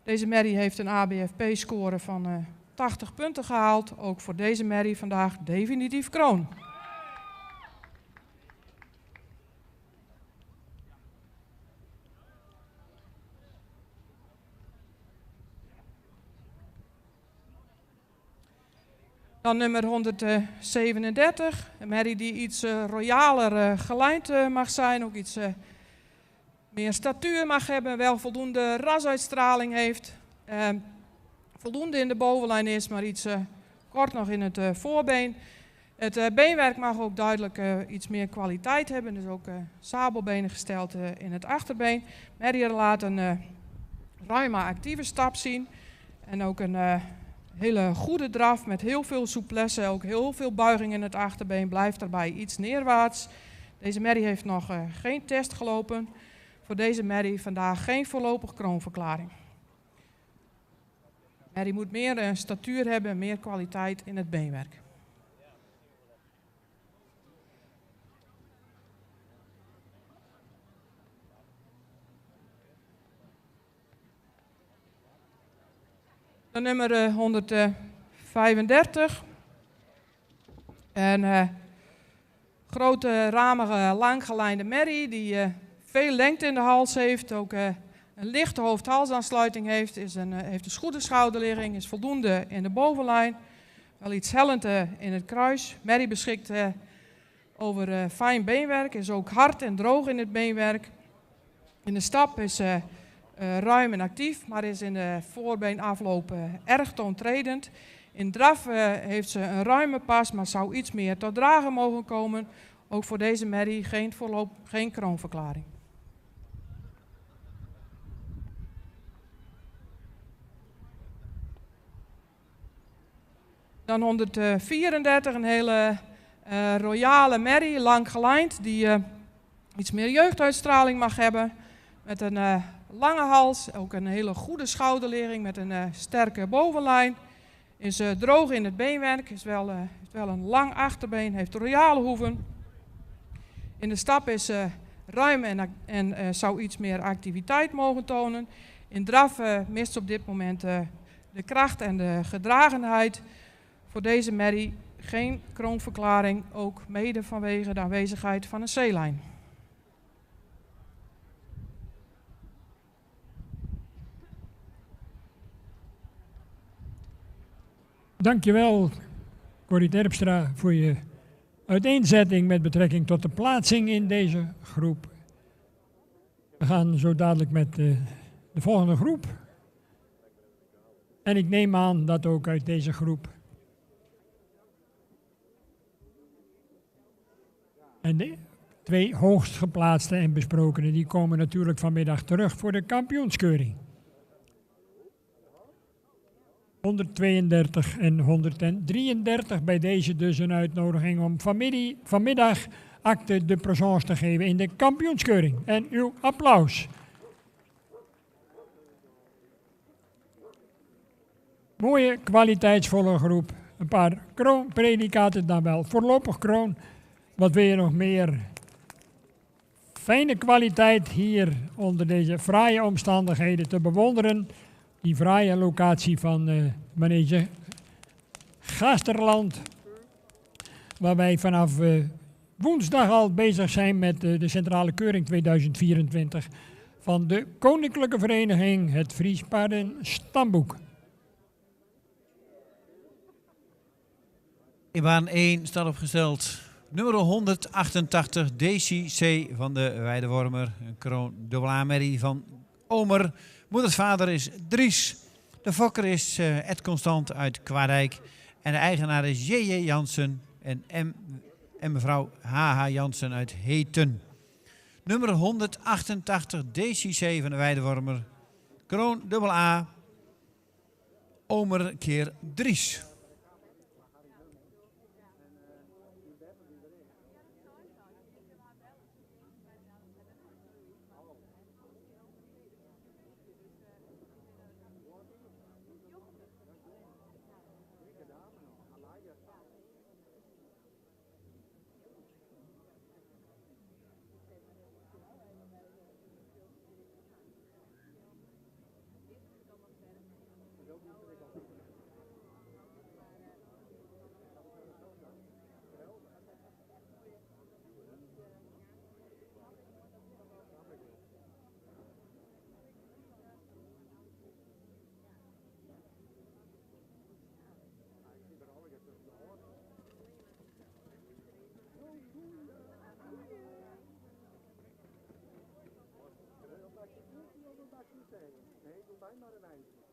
Deze merrie heeft een ABFP-score van 80 punten gehaald. Ook voor deze merrie vandaag definitief kroon. Dan nummer 137, een merrie die iets royaler gelijnd mag zijn, ook iets meer statuur mag hebben, wel voldoende rasuitstraling heeft. Voldoende in de bovenlijn is, maar iets kort nog in het voorbeen. Het beenwerk mag ook duidelijk iets meer kwaliteit hebben, dus ook sabelbenen gesteld in het achterbeen. Merrie laat een ruime actieve stap zien en ook een hele goede draf met heel veel souplesse, ook heel veel buiging in het achterbeen, blijft daarbij iets neerwaarts. Deze merrie heeft nog geen test gelopen. Voor deze merrie vandaag geen voorlopig kroonverklaring. Merrie moet meer statuur hebben, meer kwaliteit in het beenwerk. De nummer 135. Een grote, ramige, langgelijnde merrie die veel lengte in de hals heeft, ook een lichte hoofd-halsaansluiting heeft, heeft een goede schouderligging, is voldoende in de bovenlijn, wel iets hellend in het kruis. Merrie beschikt over fijn beenwerk, is ook hard en droog in het beenwerk. In de stap is ruim en actief, maar is in de voorbeenafloop erg toontredend. In draf heeft ze een ruime pas, maar zou iets meer tot dragen mogen komen. Ook voor deze merrie geen kroonverklaring. Dan 134, een hele royale merrie, lang gelijnd, die iets meer jeugduitstraling mag hebben. Met een lange hals, ook een hele goede schouderligging met een sterke bovenlijn. Is droog in het beenwerk, heeft wel een lang achterbeen, heeft royale hoeven. In de stap is ruim en zou iets meer activiteit mogen tonen. In draf mist op dit moment de kracht en de gedragenheid. Voor deze merrie geen kroonverklaring, ook mede vanwege de aanwezigheid van een C-lijn. Dankjewel, Corrie Terpstra, voor je uiteenzetting met betrekking tot de plaatsing in deze groep. We gaan zo dadelijk met de volgende groep En ik neem aan dat ook uit deze groep. En de 2 hoogst geplaatste en besprokenen, die komen natuurlijk vanmiddag terug voor de kampioenskeuring. 132 en 133 bij deze dus een uitnodiging om vanmiddag acte de présence te geven in de kampioenskeuring. En uw applaus. Mooie, kwaliteitsvolle groep. Een paar kroonpredicaten dan wel. Voorlopig kroon. Wat wil je nog meer? Fijne kwaliteit hier onder deze fraaie omstandigheden te bewonderen. Die fraaie locatie van manege Gasterland. Waar wij vanaf woensdag al bezig zijn met de centrale keuring 2024 van de Koninklijke Vereniging het Fries Paarden Stamboek. In baan 1 staat opgesteld nummer 188 DCC van de Weidewormer. Een kroon AA-merrie van Omer. Moedersvader is Dries. De fokker is Ed Constant uit Kwaadijk. En de eigenaar is J.J. Jansen en mevrouw H.H. Jansen uit Heten. Nummer 188 DCC van de Weidewormer. Kroon AA. Omer keer Dries. Nee, doe mij maar een eindje.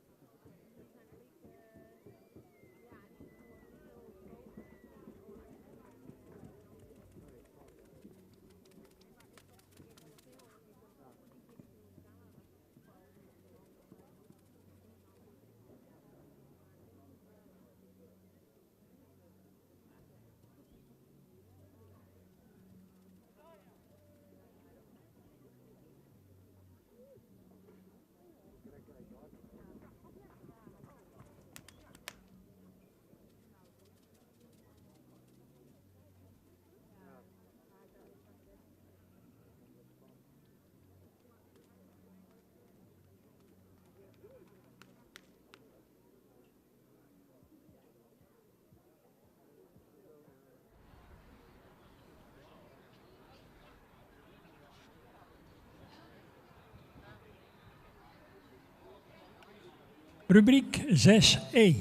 Rubriek 6e.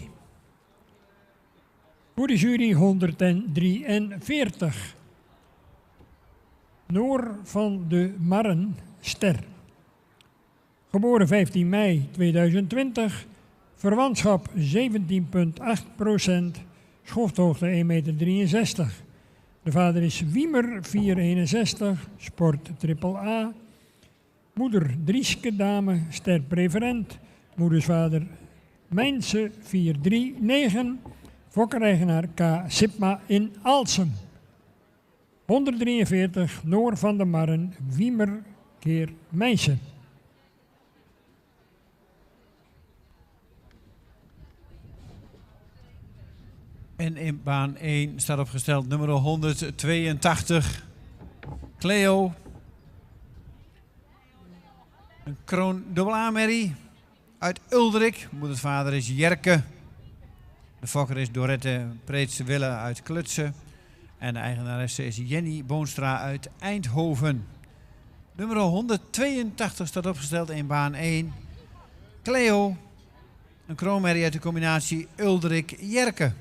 Voor de jury 143. Noor van de Marren Ster. Geboren 15 mei 2020. Verwantschap 17,8%. Schofthoogte 1,63 meter. De vader is Wiemer 461. Sport AAA. Moeder Drieske Dame Ster Preferent. Moedersvader Mijnse 439, fokkereigenaar K. Sipma in Aalsem. 143, Noor van de Marren, Wiemer keer Mijnse. En in baan 1 staat opgesteld nummer 182, Cleo. Een kroon AA-merrie. Uit Uldrik, moedersvader is Jerke. De fokker is Dorette Preetse Wille uit Klutsen. En de eigenaresse is Jenny Boonstra uit Eindhoven. Nummer 182 staat opgesteld in baan 1. Cleo, een kroonmerrie uit de combinatie Uldrik-Jerke.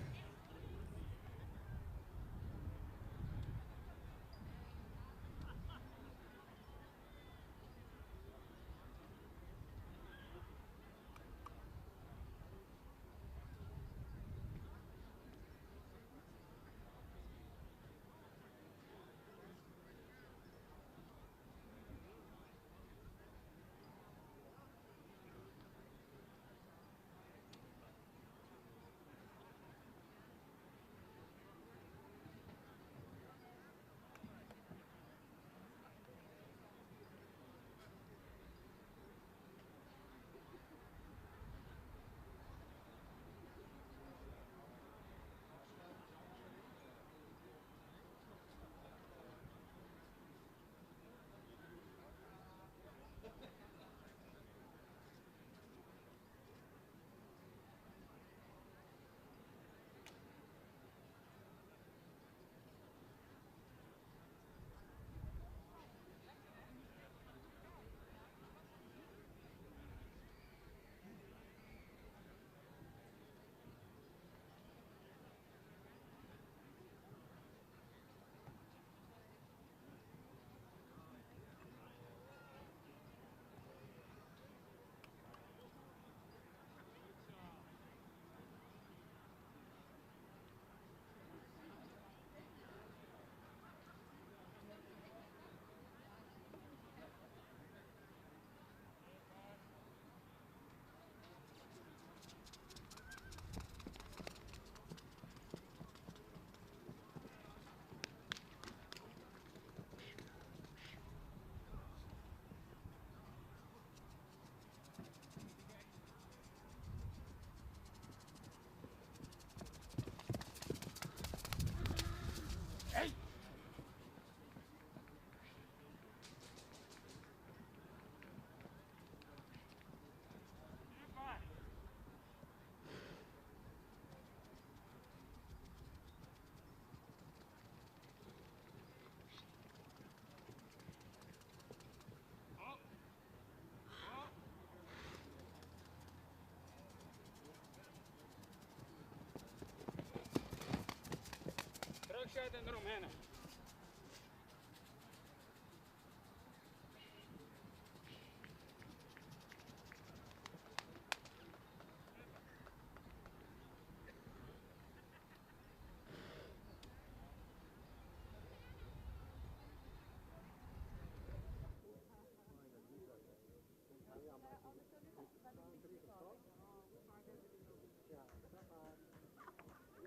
Mannen.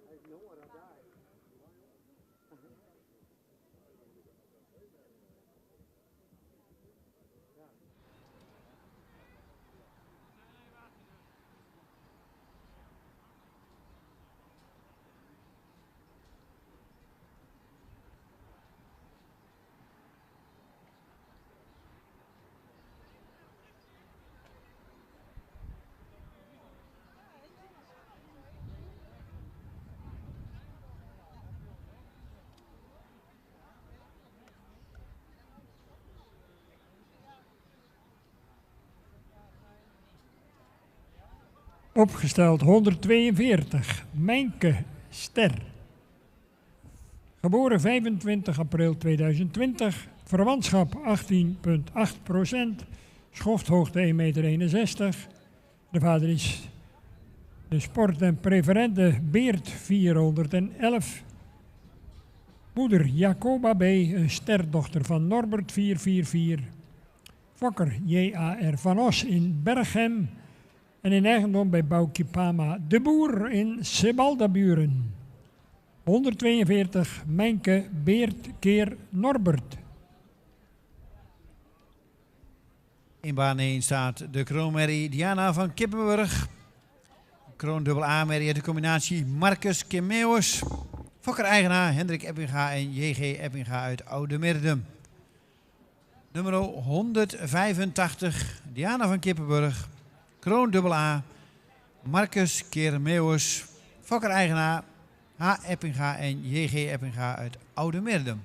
Hij is jonger dan jij. Opgesteld 142, Mijnke Ster. Geboren 25 april 2020, verwantschap 18,8%, schofthoogte 1,61 meter. De vader is de sport- en preferente Beert 411. Moeder Jacoba B., een sterdochter van Norbert 444. Fokker J.A.R. van Os in Berghem. En in eigendom bij Boukje Pama de Boer in Sebaldaburen. 142, Mijnke Beert keer Norbert. In baan 1 staat de kroonmerrie Diana van Kippenburg. Kroon dubbel A-merrie uit de combinatie Marcus Kemeus. Fokker-eigenaar Hendrik Eppinga en J.G. Eppinga uit Oude-Mirdum. Nummer 185, Diana van Kippenburg. Kroon dubbel A, Marcus Kemeus. Fokker-eigenaar H. Eppinga en J.G. Eppinga uit Oude-Mirdum.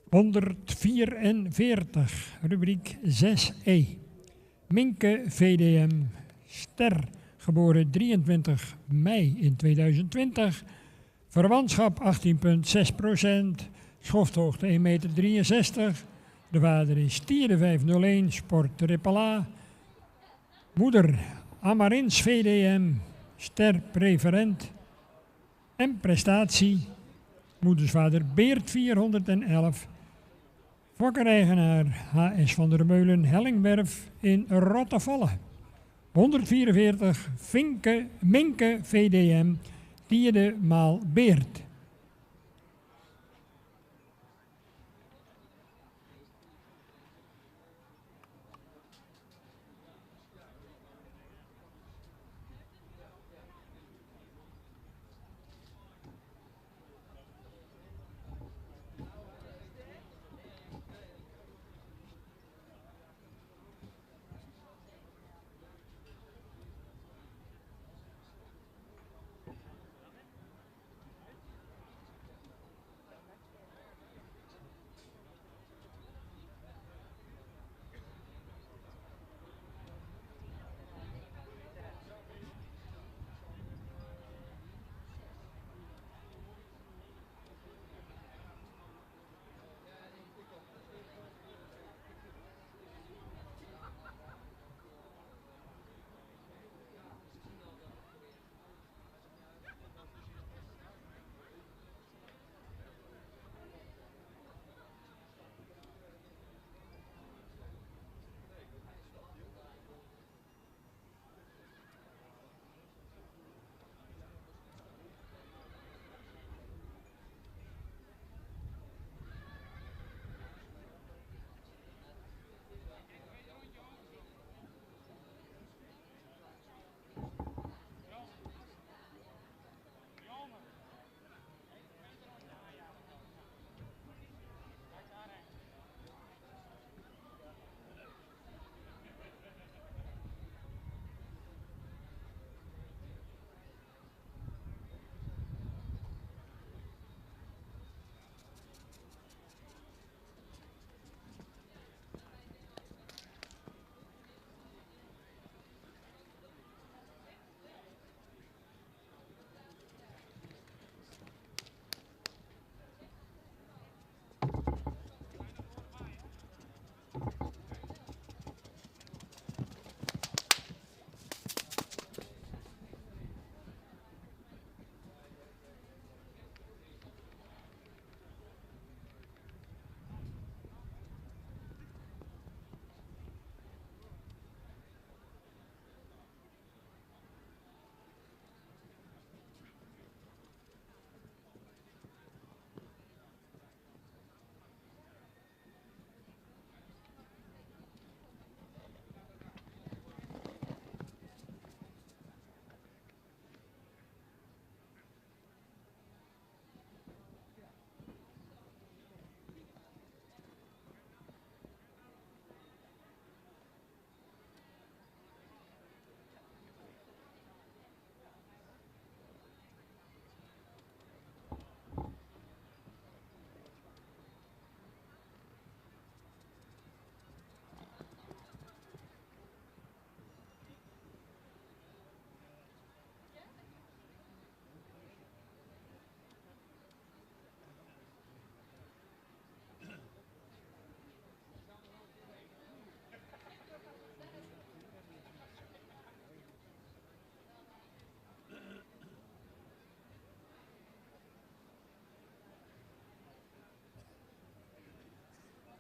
144, rubriek 6e. Minke VDM, ster, geboren 23 mei in 2020. Verwantschap 18,6%, schofthoogte 1,63 meter. De vader is Tierde 501, sport AAA. Moeder Amarins VDM, ster preferent en prestatie. Moedersvader Beert 411. Fokkereigenaar H.S. van der Meulen Hellingwerf in Rottevolle. 144 Minke VDM, Tierde maal Beert.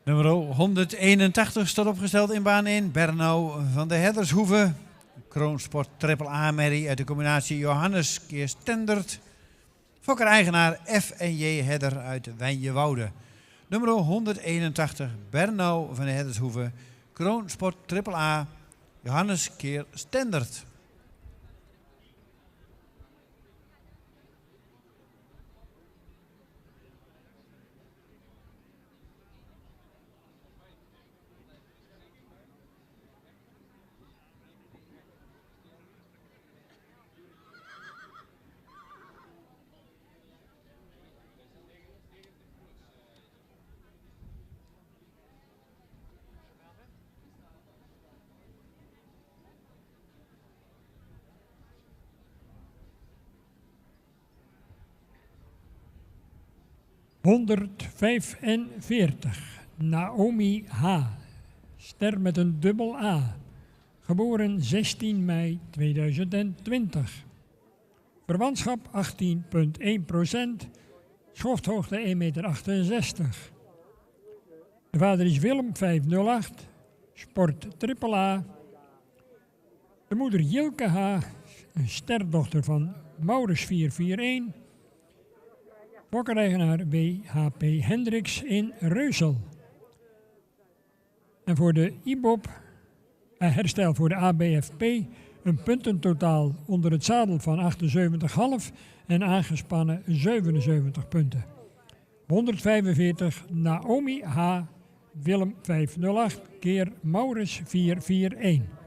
Nummer 181 staat opgesteld in baan 1. Bernau van de Herdershoeve. Kroonsport AAA-merrie uit de combinatie Johannes keer Stendert. Fokker-eigenaar F&J Hedder uit Wijnjewoude. Nummer 181 Bernau van de Herdershoeve. Kroonsport AAA Johannes keer Stendert. 145. Naomi H. Ster met een dubbel A. Geboren 16 mei 2020. Verwantschap 18,1%. Schofthoogte 1,68 meter. De vader is Willem 508. Sport AAA. De moeder Jilke H. Een sterdochter van Maurits 441. Fokkereigenaar W.H.P. Hendricks in Reusel. En voor de IBOP, herstel voor de ABFP, een puntentotaal onder het zadel van 78,5 en aangespannen 77 punten. 145 Naomi H. Willem 508 keer Maurits 441.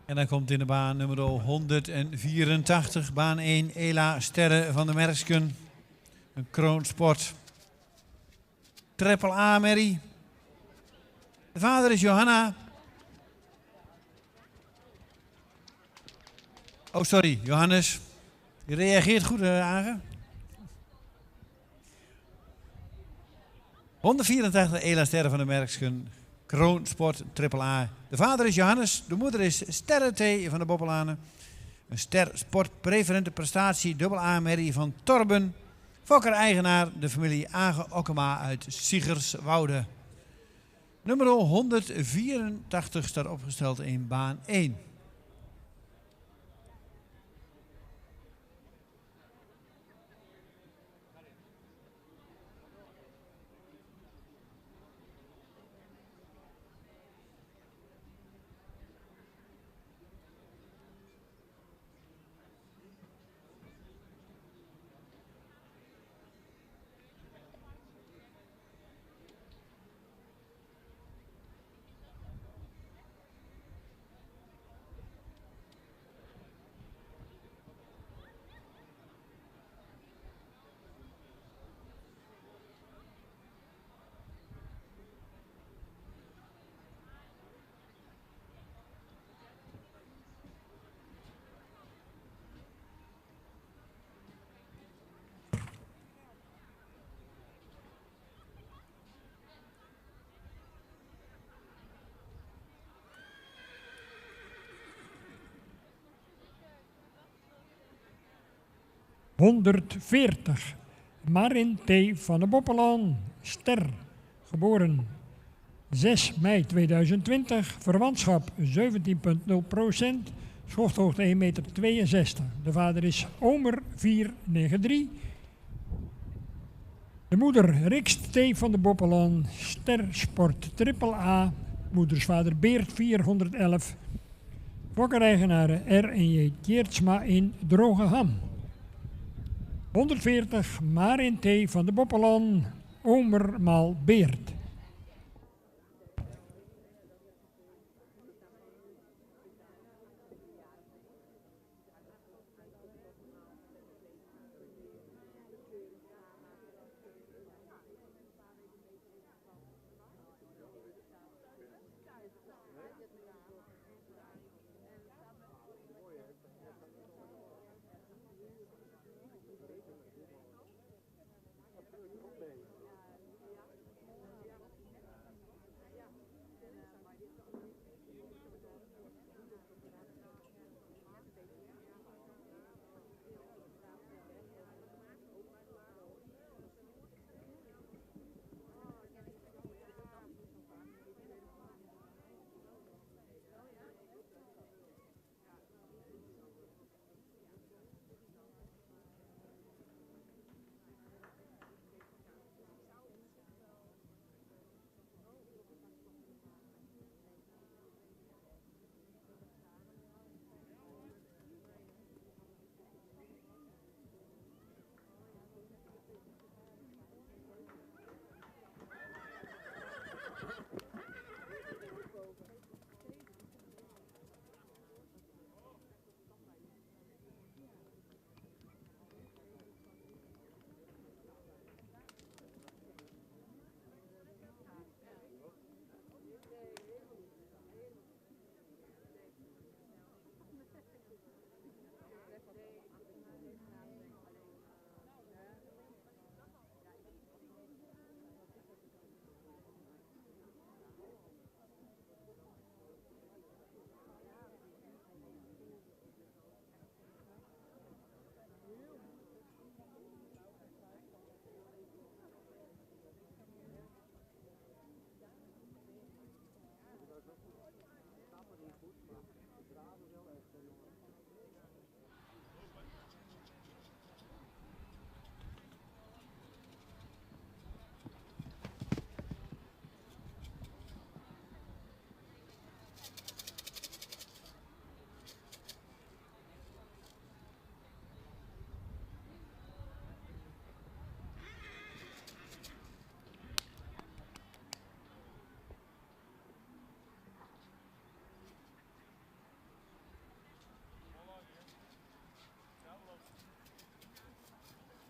En dan komt in de baan nummer 184, baan 1, Ela Sterre van de Merksken. Een kroonsport. Triple A Merrie. De vader is Johanna. Oh, sorry, Johannes. Je reageert goed, Agen. 184 Ela Sterre van de Merksken. Kroonsport AAA. De vader is Johannes, de moeder is Sterre T. van de Boppelanen. Een ster sport preferente prestatie AA Merrie van Torben. Fokker-eigenaar de familie Agen Okkema uit Siegerswoude. Nummer 184 staat opgesteld in baan 1. 140. Marin T. van de Boppelaan, ster, geboren 6 mei 2020, verwantschap 17,0%, schofthoogte 1,62 meter. De vader is Omer 493. De moeder Rikst T. van de Boppelaan, ster, sport AAA, moedersvader Beert 411. Fokkereigenaren R. en J. Tjeertsma in Drogeham. 140 Marin T. van de Boppelaan, Omer maal Beert.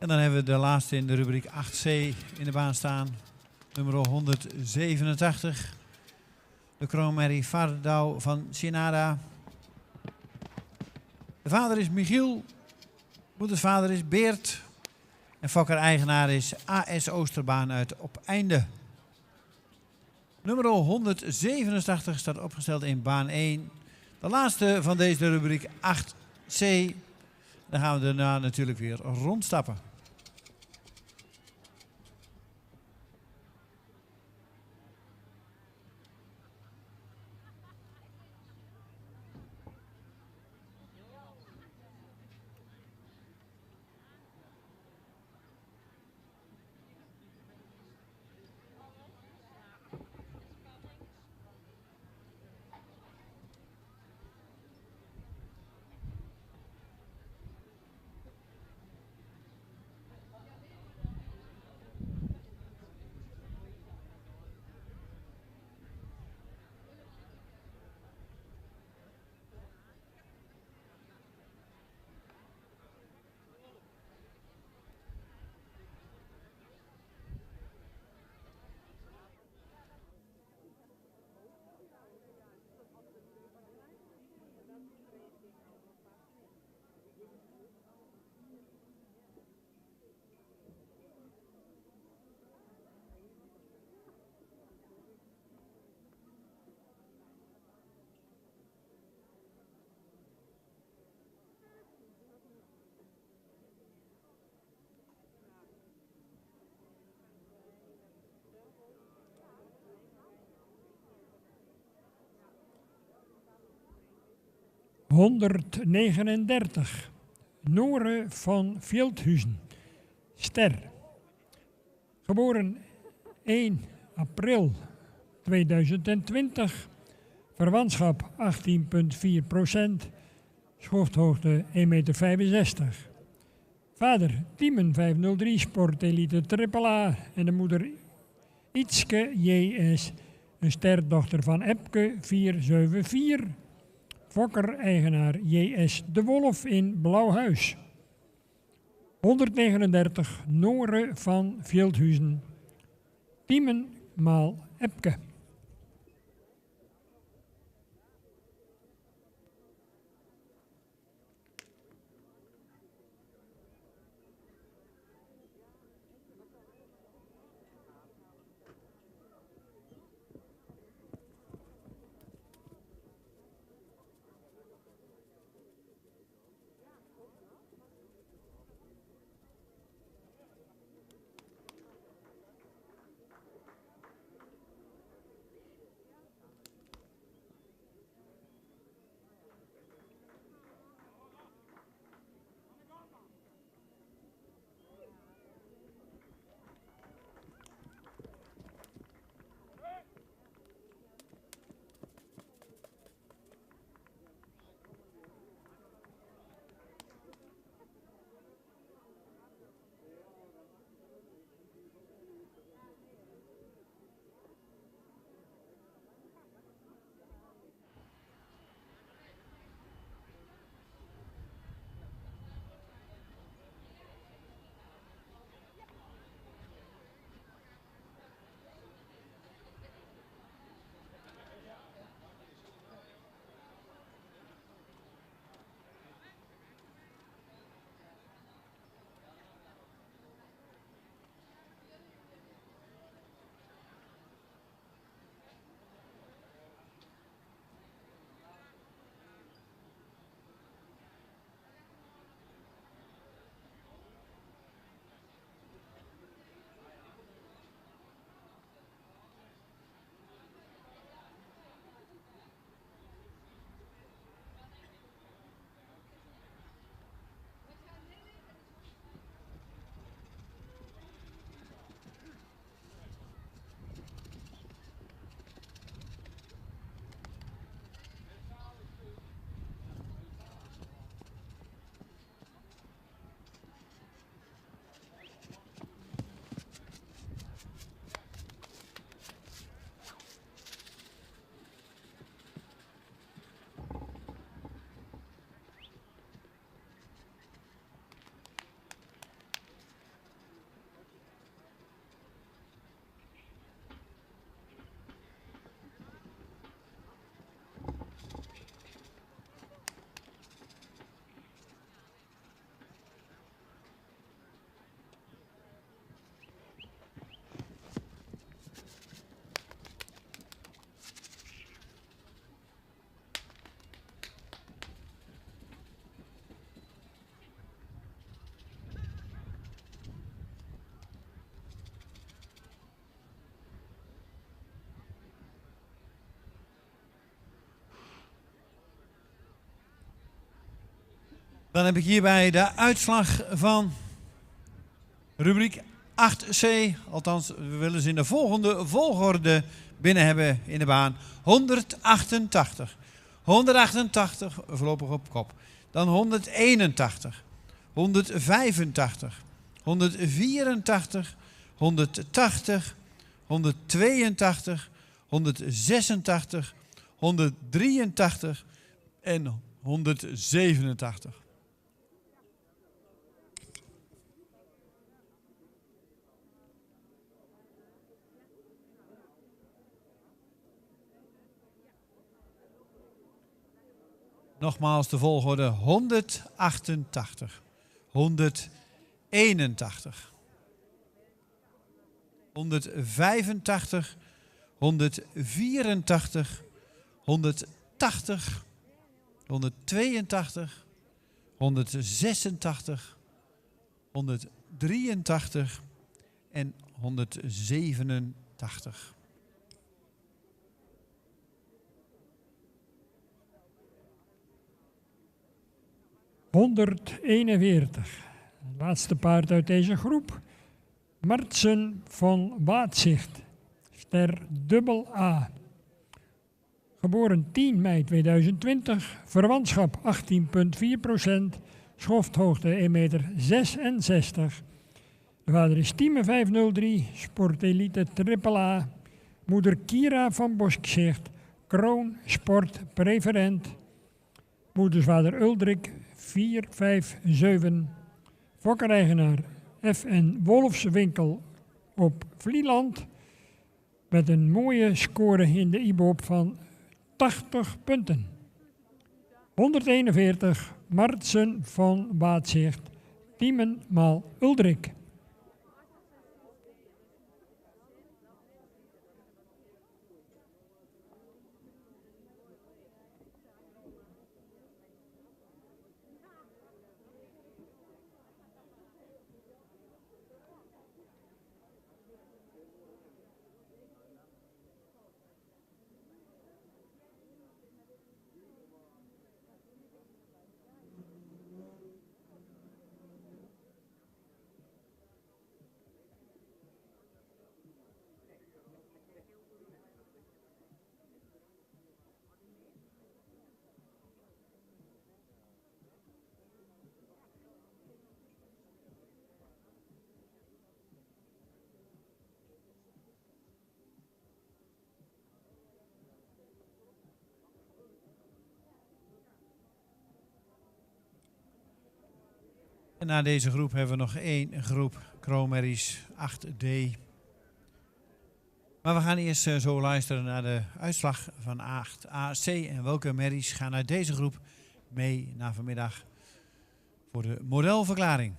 En dan hebben we de laatste in de rubriek 8C in de baan staan. Nummer 187. De kroonmerrie Vardouw van Sinada. De vader is Michiel. Moedersvader is Beert. En fokker-eigenaar is AS Oosterbaan uit Opeinde. Nummer 187 staat opgesteld in baan 1. De laatste van deze rubriek 8C. Dan gaan we daarna natuurlijk weer rondstappen. 139. Nore van Veldhuizen, ster. Geboren 1 april 2020. Verwantschap 18,4%. Schofthoogte 1,65 meter. Vader Tiemen 503, sportelite AAA. En de moeder Ietske JS, een sterdochter van Epke 474. Fokker-eigenaar JS De Wolf in Blauwhuis. 139 Nore van Veldhuizen. Tiemen maal Epke. Dan heb ik hierbij de uitslag van rubriek 8C. Althans, we willen ze in de volgende volgorde binnen hebben in de baan. 188. 188 voorlopig op kop. Dan 181. 185. 184. 180. 182. 186. 183 en 187. Nogmaals de volgorde 188, 181, 185, 184, 180, 182, 186, 183 en 187. 141. Het laatste paard uit deze groep. Martsen van Waatzicht. Ster AA. Geboren 10 mei 2020. Verwantschap 18,4%. Schofthoogte 1,66 meter. De vader is Tieme 503. Sportelite AAA. Moeder Kira van Boskzicht. Kroon Sport Preferent. Moedersvader Uldrik 457. Fokkereigenaar F.N. Wolfswinkel op Vlieland. Met een mooie score in de IBOP van 80 punten. 141 Martsen van Waatzicht. Tiemen maal Uldrik. En na deze groep hebben we nog één groep kroonmerries 8D. Maar we gaan eerst zo luisteren naar de uitslag van 8AC. En welke merries gaan uit deze groep mee naar vanmiddag voor de modelverklaring.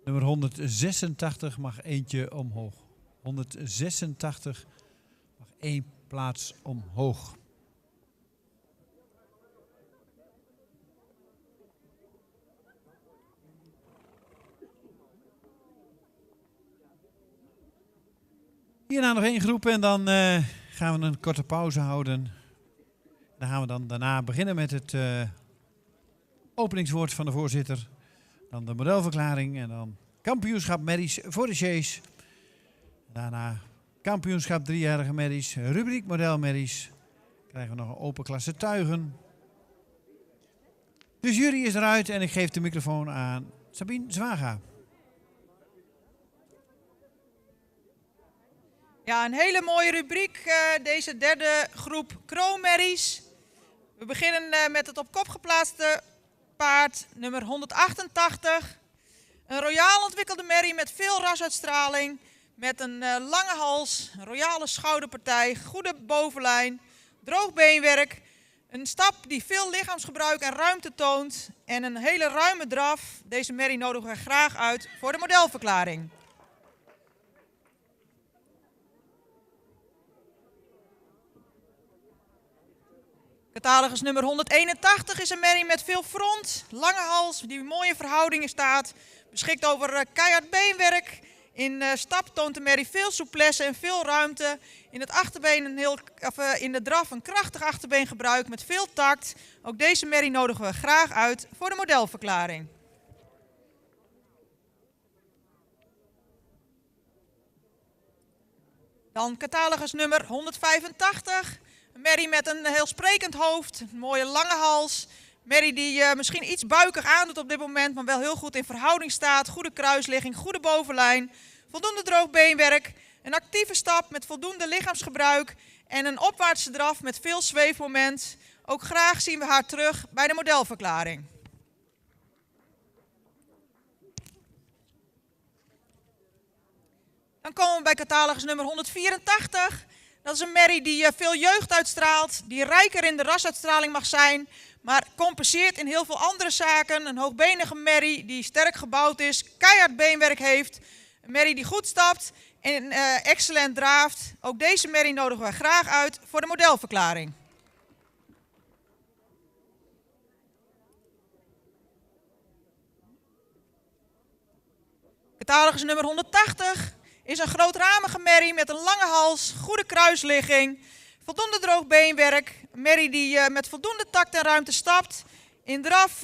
Nummer 186 mag eentje omhoog. 186 mag één plaats omhoog. Hierna nog één groep en dan gaan we een korte pauze houden. Dan gaan we dan daarna beginnen met het openingswoord van de voorzitter. Dan de modelverklaring en dan kampioenschap merries voor de Sjees. Daarna kampioenschap driejarige merries, rubriek modelmerries. Krijgen we nog een open klasse tuigen. De jury is eruit en ik geef de microfoon aan Sabine Zwaga. Ja, een hele mooie rubriek, deze derde groep kroonmerries. We beginnen met het op kop geplaatste paard nummer 188. Een royaal ontwikkelde merrie met veel rasuitstraling. Met een lange hals, een royale schouderpartij, goede bovenlijn, droog beenwerk. Een stap die veel lichaamsgebruik en ruimte toont. En een hele ruime draf. Deze merrie nodigen we graag uit voor de modelverklaring. Catalogus nummer 181 is een merrie met veel front, lange hals, die in mooie verhoudingen staat. Beschikt over keihard beenwerk. In stap toont de merrie veel souplesse en veel ruimte. In het achterbeen in de draf een krachtig achterbeengebruik met veel tact. Ook deze merrie nodigen we graag uit voor de modelverklaring. Dan catalogus nummer 185. Een merrie met een heel sprekend hoofd, een mooie lange hals. Merrie die misschien iets buikig aandoet op dit moment, maar wel heel goed in verhouding staat. Goede kruisligging, goede bovenlijn, voldoende droog beenwerk. Een actieve stap met voldoende lichaamsgebruik en een opwaartse draf met veel zweefmoment. Ook graag zien we haar terug bij de modelverklaring. Dan komen we bij catalogus nummer 184. Dat is een merrie die veel jeugd uitstraalt, die rijker in de rasuitstraling mag zijn, maar compenseert in heel veel andere zaken. Een hoogbenige merrie die sterk gebouwd is, keihard beenwerk heeft. Een merrie die goed stapt en excellent draaft. Ook deze merrie nodigen wij graag uit voor de modelverklaring. Catalogus nummer 180 is een grootramige merrie met een lange hals, goede kruisligging, voldoende droog beenwerk. Een merrie die met voldoende tact en ruimte stapt, in draf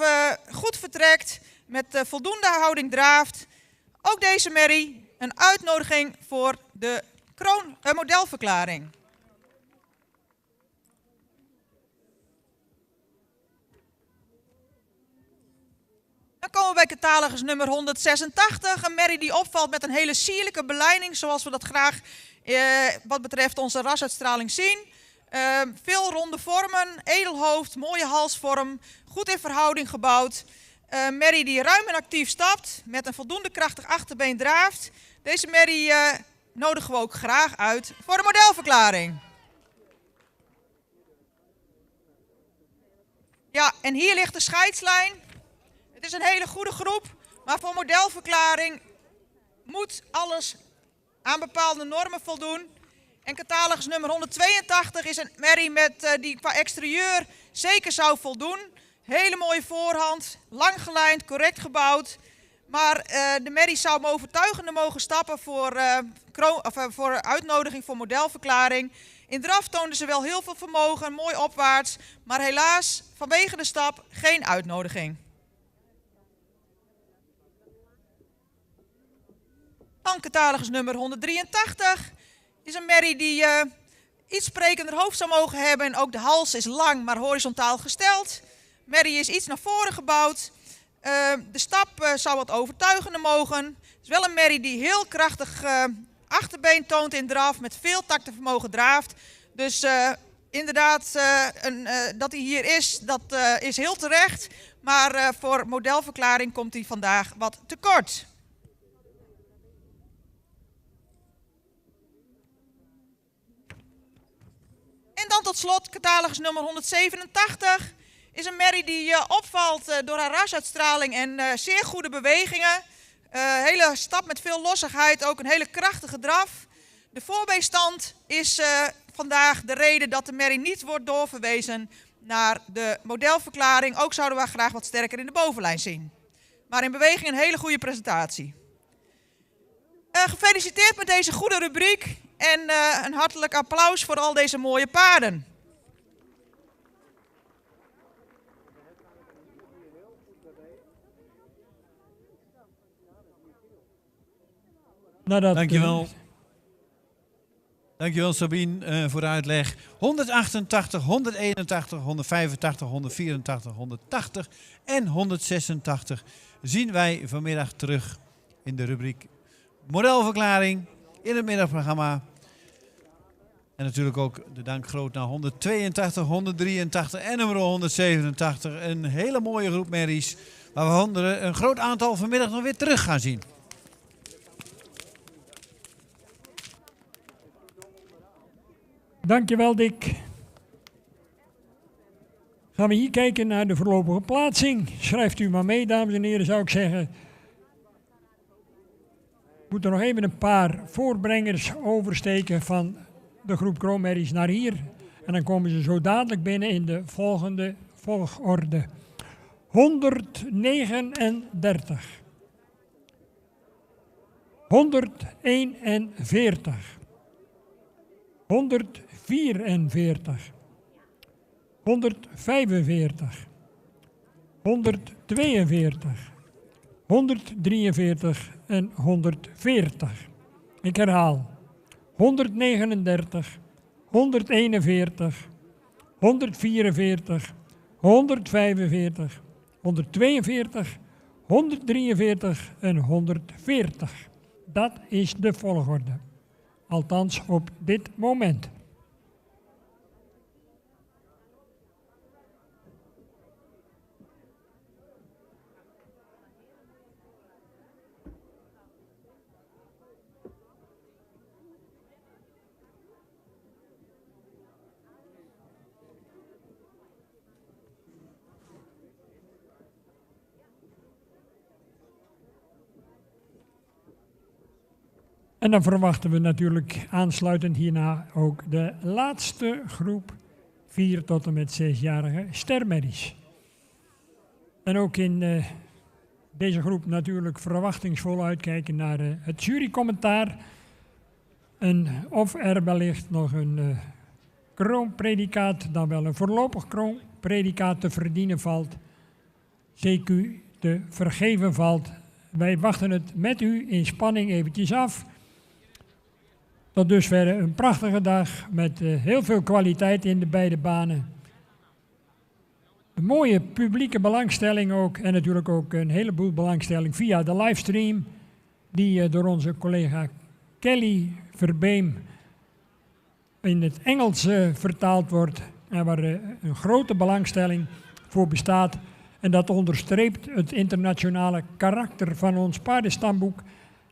goed vertrekt, met voldoende houding draaft. Ook deze merrie een uitnodiging voor de modelverklaring. Dan komen we bij catalogus nummer 186. Een merrie die opvalt met een hele sierlijke belijning, zoals we dat graag wat betreft onze rasuitstraling zien. Veel ronde vormen, edelhoofd, mooie halsvorm, goed in verhouding gebouwd. Merrie die ruim en actief stapt, met een voldoende krachtig achterbeen draaft. Deze merrie nodigen we ook graag uit voor de modelverklaring. Ja, en hier ligt de scheidslijn. Het is een hele goede groep, maar voor modelverklaring moet alles aan bepaalde normen voldoen. En catalogus nummer 182 is een merrie die qua exterieur zeker zou voldoen. Hele mooie voorhand, lang gelijnd, correct gebouwd. Maar de merrie zou overtuigender mogen stappen voor uitnodiging voor modelverklaring. In draf toonden ze wel heel veel vermogen, mooi opwaarts. Maar helaas, vanwege de stap, geen uitnodiging. Dan catalogus nummer 183 is een merrie die iets sprekender hoofd zou mogen hebben. En ook de hals is lang, maar horizontaal gesteld. Merrie is iets naar voren gebouwd. De stap zou wat overtuigender mogen. Het is wel een merrie die heel krachtig achterbeen toont in draf, met veel tact en vermogen draaft. Dus inderdaad, dat hij hier is, dat is heel terecht. Maar voor modelverklaring komt hij vandaag wat tekort. En dan tot slot catalogus nummer 187. Is een merrie die opvalt door haar rasuitstraling en zeer goede bewegingen. Hele stap met veel lossigheid, ook een hele krachtige draf. De voorbeenstand is vandaag de reden dat de merrie niet wordt doorverwezen naar de modelverklaring. Ook zouden we graag wat sterker in de bovenlijn zien. Maar in beweging een hele goede presentatie. Gefeliciteerd met deze goede rubriek en een hartelijk applaus voor al deze mooie paarden. Dankjewel. Dankjewel Sabine voor de uitleg. 188, 181, 185, 184, 180 en 186 zien wij vanmiddag terug in de rubriek modelverklaring in het middagprogramma. En natuurlijk ook de dank groot naar 182, 183 en nummer 187. Een hele mooie groep merries waar we een groot aantal vanmiddag nog weer terug gaan zien. Dankjewel Dick. Gaan we hier kijken naar de voorlopige plaatsing. Schrijft u maar mee, dames en heren, zou ik zeggen. We moeten nog even een paar voorbrengers oversteken van de groep kroonmerries naar hier. En dan komen ze zo dadelijk binnen in de volgende volgorde. 139. 141. 144. 145. 142. 143 en 140. Ik herhaal. 139, 141, 144, 145, 142, 143 en 140. Dat is de volgorde. Althans op dit moment. En dan verwachten we natuurlijk aansluitend hierna ook de laatste groep 4 tot en met 6-jarige stermerries. En ook in deze groep natuurlijk verwachtingsvol uitkijken naar het jurycommentaar. En of er wellicht nog een kroonpredicaat, dan wel een voorlopig kroonpredicaat te verdienen valt, CQ te vergeven valt. Wij wachten het met u in spanning eventjes af. Tot dusver een prachtige dag met heel veel kwaliteit in de beide banen. Een mooie publieke belangstelling ook en natuurlijk ook een heleboel belangstelling via de livestream die door onze collega Kelly Verbeem in het Engels vertaald wordt en waar een grote belangstelling voor bestaat. En dat onderstreept het internationale karakter van ons paardenstamboek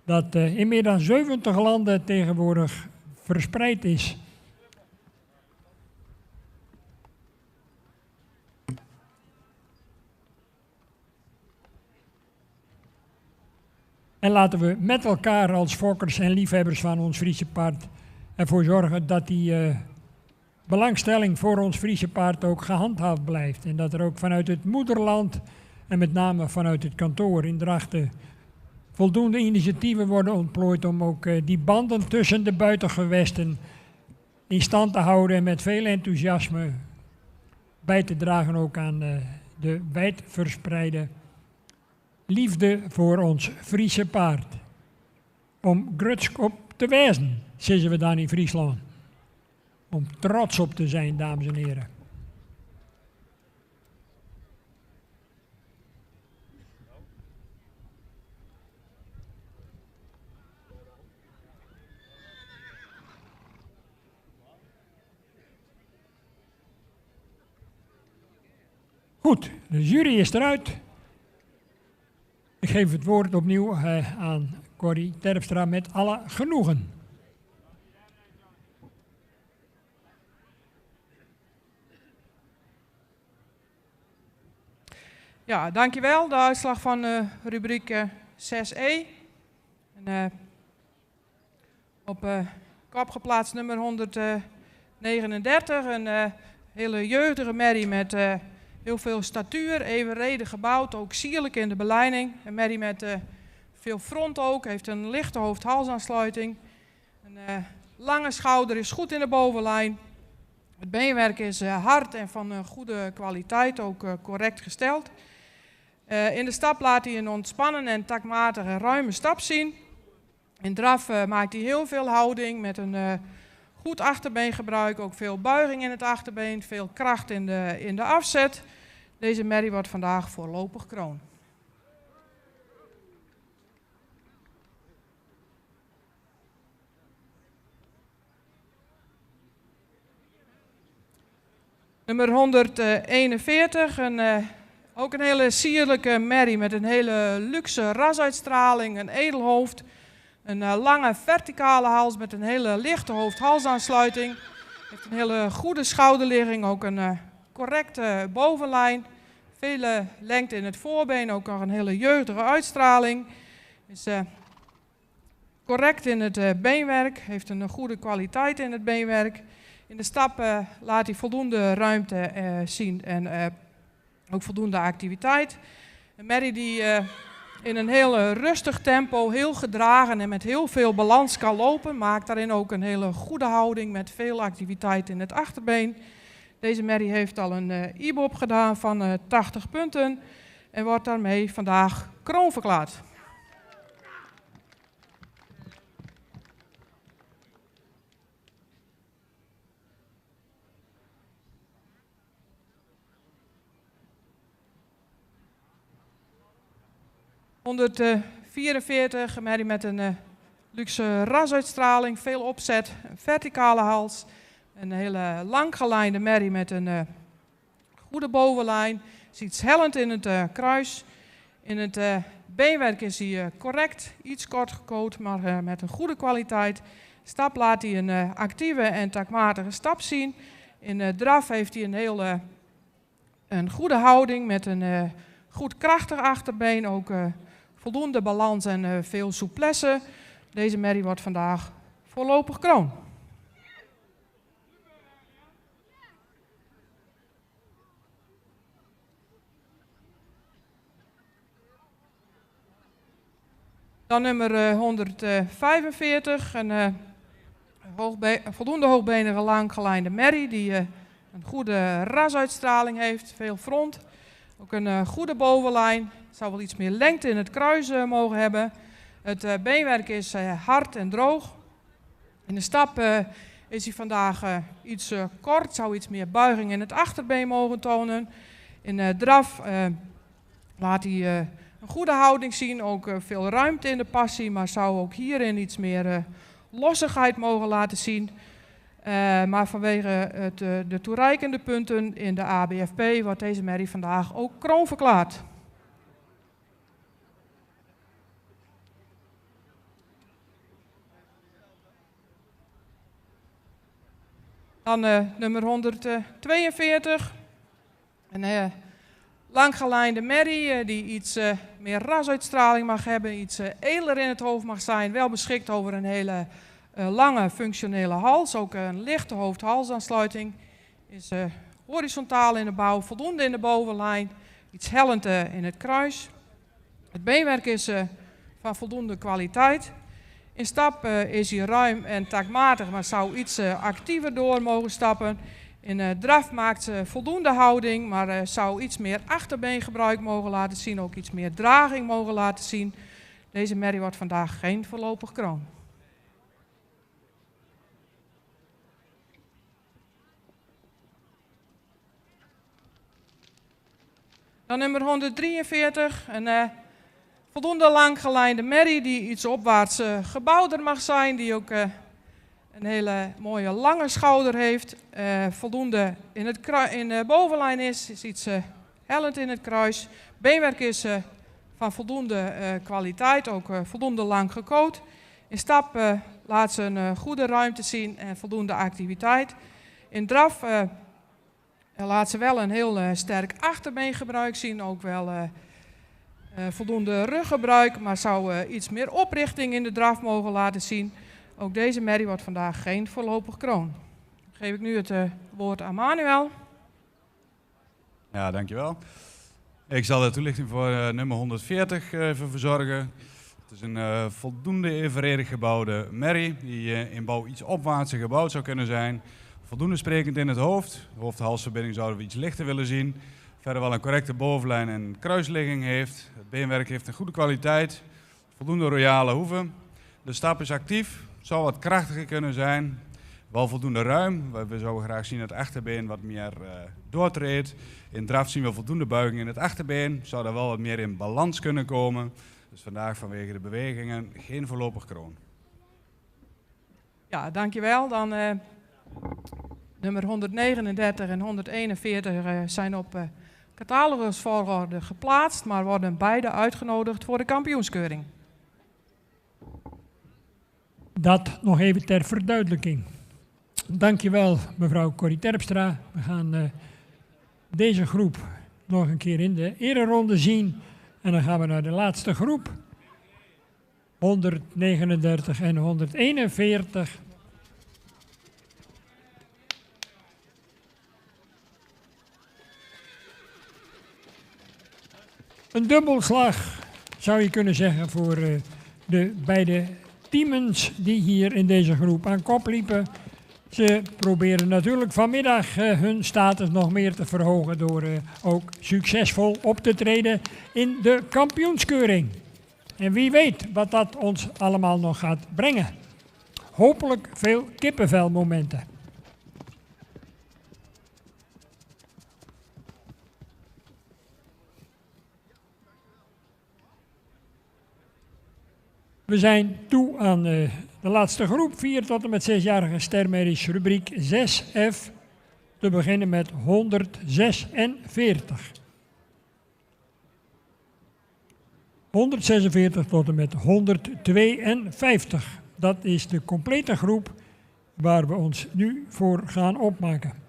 dat in meer dan 70 landen tegenwoordig verspreid is. En laten we met elkaar als fokkers en liefhebbers van ons Friese paard ervoor zorgen dat die belangstelling voor ons Friese paard ook gehandhaafd blijft. En dat er ook vanuit het moederland en met name vanuit het kantoor in Drachten voldoende initiatieven worden ontplooid om ook die banden tussen de buitengewesten in stand te houden en met veel enthousiasme bij te dragen ook aan de wijdverspreide liefde voor ons Friese paard. Om grutsk op te wijzen, zeggen we dan in Friesland. Om trots op te zijn, dames en heren. Goed, de jury is eruit. Ik geef het woord opnieuw aan Corrie Terpstra met alle genoegen. Ja, dankjewel. De uitslag van rubriek 6e. En, op kop geplaatst nummer 139. Een hele jeugdige merrie met heel veel statuur, evenredig gebouwd, ook sierlijk in de beleiding. Een merrie met veel front ook, heeft een lichte hoofd-halsaansluiting. Een lange schouder, is goed in de bovenlijn. Het beenwerk is hard en van goede kwaliteit, ook correct gesteld. In de stap laat hij een ontspannen en takmatige ruime stap zien. In draf maakt hij heel veel houding met een goed achterbeengebruik, ook veel buiging in het achterbeen, veel kracht in de afzet. Deze merrie wordt vandaag voorlopig kroon. Nummer 141, ook een hele sierlijke merrie met een hele luxe rasuitstraling, een edelhoofd. Een lange verticale hals met een hele lichte hoofd-halsaansluiting. Heeft een hele goede schouderligging, ook een correcte bovenlijn. Vele lengte in het voorbeen, ook nog een hele jeugdige uitstraling. Is correct in het beenwerk, heeft een goede kwaliteit in het beenwerk. In de stap laat hij voldoende ruimte zien en ook voldoende activiteit. Een merrie die in een heel rustig tempo, heel gedragen en met heel veel balans kan lopen. Maakt daarin ook een hele goede houding met veel activiteit in het achterbeen. Deze merrie heeft al een IBOP gedaan van 80 punten en wordt daarmee vandaag kroon verklaard. ...144, een merrie met een luxe rasuitstraling, veel opzet, een verticale hals. Een hele langgelijnde merrie met een goede bovenlijn. Ziet hellend in het kruis. In het beenwerk is hij correct, iets kort gekoot, maar met een goede kwaliteit. Stap laat hij een actieve en takmatige stap zien. In draf heeft hij een goede houding met een goed krachtig achterbeen. Ook voldoende balans en veel souplesse. Deze merrie wordt vandaag voorlopig kroon. Dan nummer 145, een voldoende hoogbenige langgelijnde merrie die een goede rasuitstraling heeft, veel front. Ook een goede bovenlijn, zou wel iets meer lengte in het kruis mogen hebben. Het beenwerk is hard en droog. In de stap is hij vandaag iets kort, zou iets meer buiging in het achterbeen mogen tonen. In draf laat hij een goede houding zien, ook veel ruimte in de passie, maar zou ook hierin iets meer lossigheid mogen laten zien. Maar vanwege de toereikende punten in de ABFP wordt deze merrie vandaag ook kroon verklaard. Dan nummer 142. Een langgelijnde merrie die iets meer rasuitstraling mag hebben, iets edeler in het hoofd mag zijn. Wel beschikt over een hele lange functionele hals, ook een lichte hoofd-halsaansluiting. Is horizontaal in de bouw, voldoende in de bovenlijn, iets hellend in het kruis. Het beenwerk is van voldoende kwaliteit. In stap is hij ruim en taktmatig, maar zou iets actiever door mogen stappen. In draf maakt ze voldoende houding, maar zou iets meer achterbeengebruik mogen laten zien, ook iets meer draging mogen laten zien. Deze merrie wordt vandaag geen voorlopig kroon. Dan nummer 143, een voldoende langgelijnde merrie die iets opwaarts gebouwder mag zijn, die ook een hele mooie lange schouder heeft, voldoende in de bovenlijn is iets hellend in het kruis. Beenwerk is van voldoende kwaliteit, ook voldoende lang gecoat. In stap laat ze een goede ruimte zien en voldoende activiteit. In draf laat ze wel een heel sterk achterbeengebruik zien, ook wel voldoende ruggebruik, maar zou iets meer oprichting in de draf mogen laten zien. Ook deze merrie wordt vandaag geen voorlopig kroon. Dan geef ik nu het woord aan Manuel. Ja, dankjewel. Ik zal de toelichting voor nummer 140 even verzorgen. Het is een voldoende evenredig gebouwde merrie, die in bouw iets opwaartser gebouwd zou kunnen zijn. Voldoende sprekend in het hoofd. De hoofd-halsverbinding zouden we iets lichter willen zien. Verder wel een correcte bovenlijn en kruisligging heeft. Het beenwerk heeft een goede kwaliteit. Voldoende royale hoeven. De stap is actief. Zou wat krachtiger kunnen zijn. Wel voldoende ruim. We zouden graag zien dat het achterbeen wat meer doortreedt. In draf zien we voldoende buiging in het achterbeen. Zou daar wel wat meer in balans kunnen komen. Dus vandaag vanwege de bewegingen geen voorlopig kroon. Ja, dankjewel. Dan nummer 139 en 141 zijn op catalogusvolgorde geplaatst, maar worden beide uitgenodigd voor de kampioenskeuring. Dat nog even ter verduidelijking. Dankjewel mevrouw Corrie Terpstra. We gaan deze groep nog een keer in de ereronde zien. En dan gaan we naar de laatste groep. 139 en 141. Een dubbelslag zou je kunnen zeggen voor de beide teams die hier in deze groep aan kop liepen. Ze proberen natuurlijk vanmiddag hun status nog meer te verhogen door ook succesvol op te treden in de kampioenskeuring. En wie weet wat dat ons allemaal nog gaat brengen. Hopelijk veel kippenvelmomenten. We zijn toe aan de laatste groep, 4 tot en met 6-jarige stermerries, rubriek 6F, te beginnen met 146. 146 tot en met 152. Dat is de complete groep waar we ons nu voor gaan opmaken.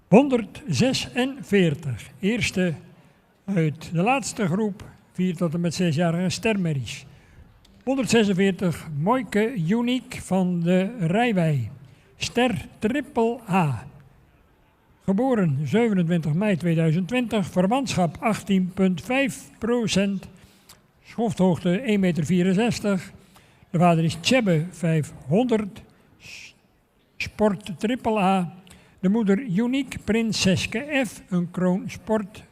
146. Eerste uit de laatste groep, 4 tot en met 6-jarige stermerries. 146, Moike Uniek van de Rijwei. Ster triple A. Geboren 27 mei 2020, verwantschap 18,5%. Schofthoogte 1,64 meter. De vader is Tjebbe 500. Sport triple A. De moeder Uniek Prinseske F. Een kroon sport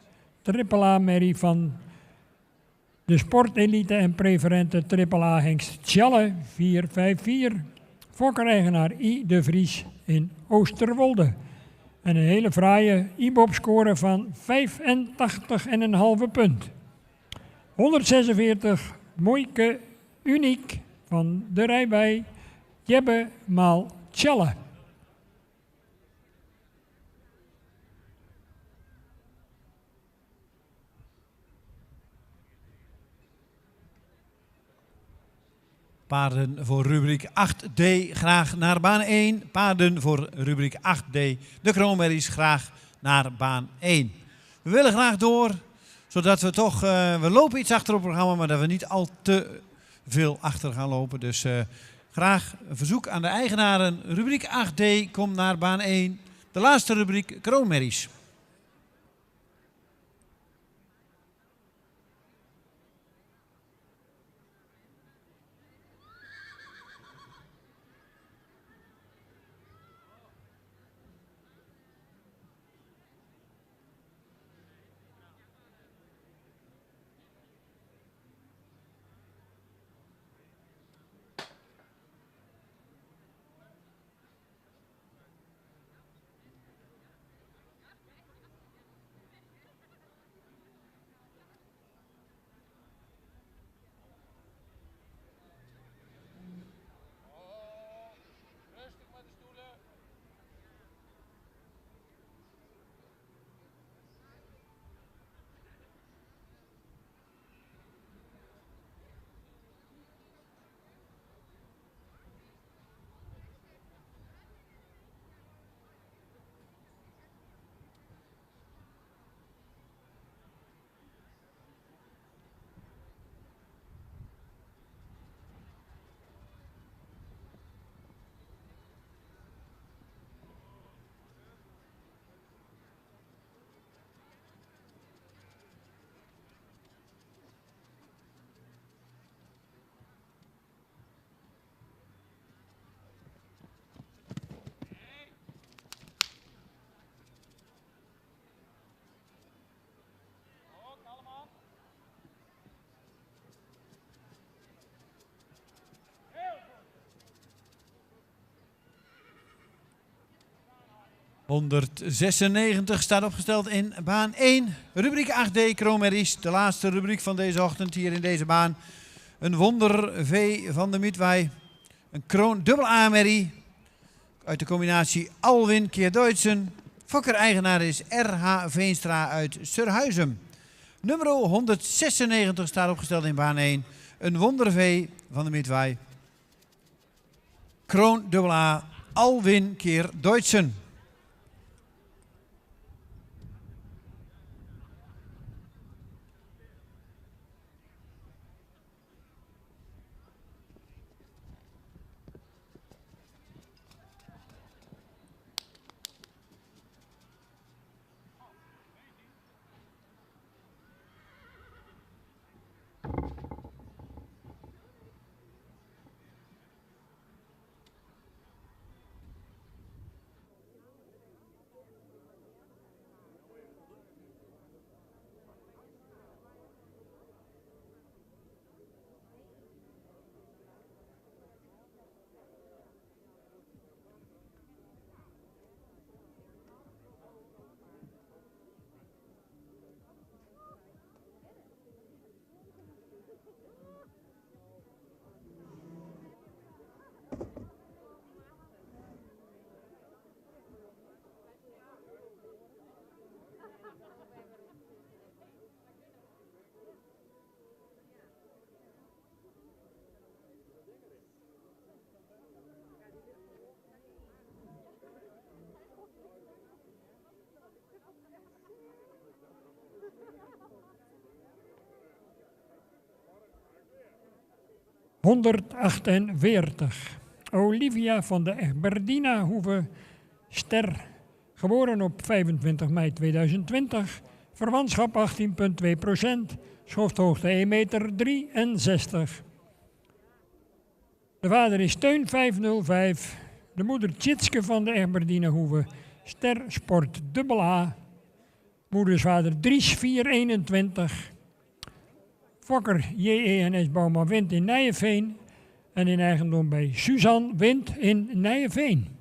triple A merrie van de sportelite en preferente triple A hengst Tjalle 454. Fokker-eigenaar I. de Vries in Oosterwolde. En een hele fraaie IBOP-score van 85,5 punt. 146, Moike Uniek van de Rijwei, Jebbe maal Tjalle. Paarden voor rubriek 8D graag naar baan 1. Paarden voor rubriek 8D, de kroonmerries, graag naar baan 1. We willen graag door, zodat we toch, we lopen iets achter op het programma, maar dat we niet al te veel achter gaan lopen. Dus graag een verzoek aan de eigenaren. Rubriek 8D, kom naar baan 1. De laatste rubriek, kroonmerries. Rustig met de stoelen. Ook allemaal. Heel goed. 196 staat opgesteld in baan 1. Rubriek 8D, kroonmerries. De laatste rubriek van deze ochtend hier in deze baan. Een wondervee van de Mietwei. Een kroon dubbel A-merrie. Uit de combinatie Alwin keer Duitsen. Fokker-eigenaar is R.H. Veenstra uit Surhuizen. Nummer 196 staat opgesteld in baan 1. Een wondervee van de Mietwei. Kroon dubbel A, Alwin keer Duitsen. 148. Olivia van de Egberdina Hoeve, ster, geboren op 25 mei 2020, verwantschap 18,2%, schofthoogte 1,63 meter. De vader is Teun 505, de moeder Tjitske van de Egberdina Hoeve, ster, sport AA. Moedersvader Dries 421. Fokker JENS Bouma Wind in Nijenveen en in eigendom bij Suzanne Wind in Nijenveen.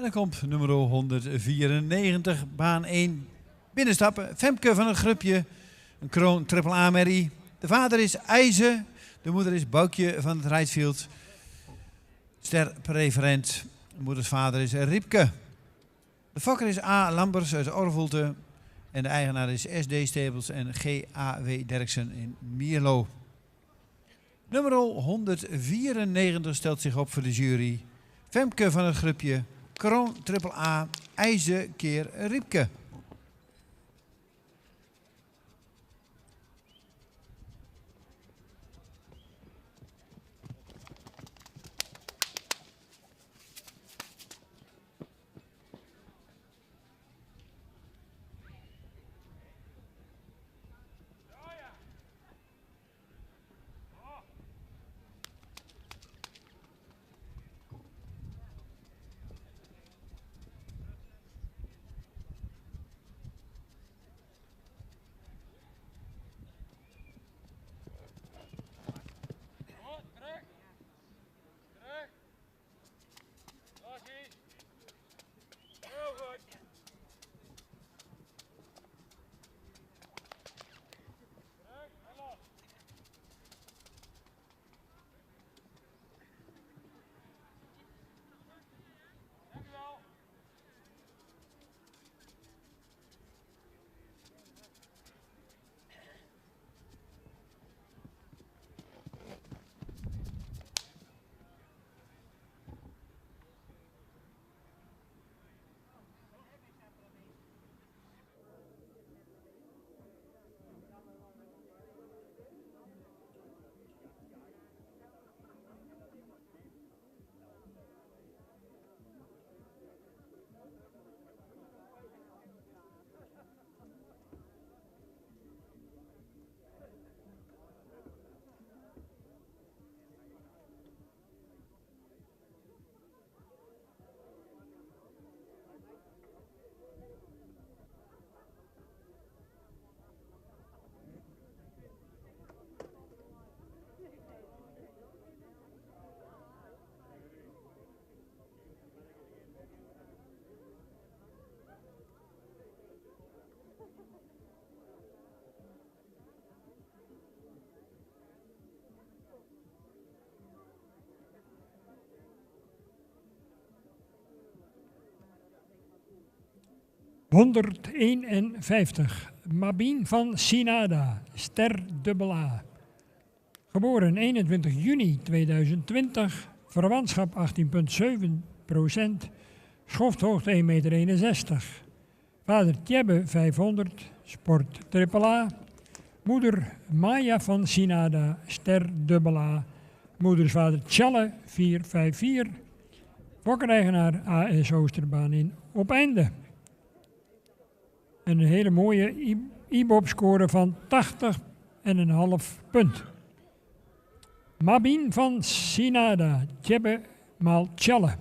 En dan komt nummer 194, baan 1, binnenstappen. Femke van het Grupje, een kroon AAA-merrie. De vader is IJze, de moeder is Boukje van het Rijtsfield. Sterpreferent, de moeders vader is Riepke. De fokker is A. Lambers uit Orvelte. En de eigenaar is SD Stables en G.A.W. Derksen in Mierlo. Nummer 194 stelt zich op voor de jury. Femke van het Grupje, kroon AAA, IJze keer Riepke. 151. Mabien van Sinada, ster A. Geboren 21 juni 2020, verwantschap 18,7%, schofthoogte 1,61 meter. Vader Tjebbe 500, sport A. Moeder Maya van Sinada, ster A. Moedersvader Tjalle 454, fokkereigenaar AS Oosterbaan in Opeinde. En een hele mooie IBOP-score van 80,5 punt. Mabien van Sinada, Tjebbe maal Tjalle.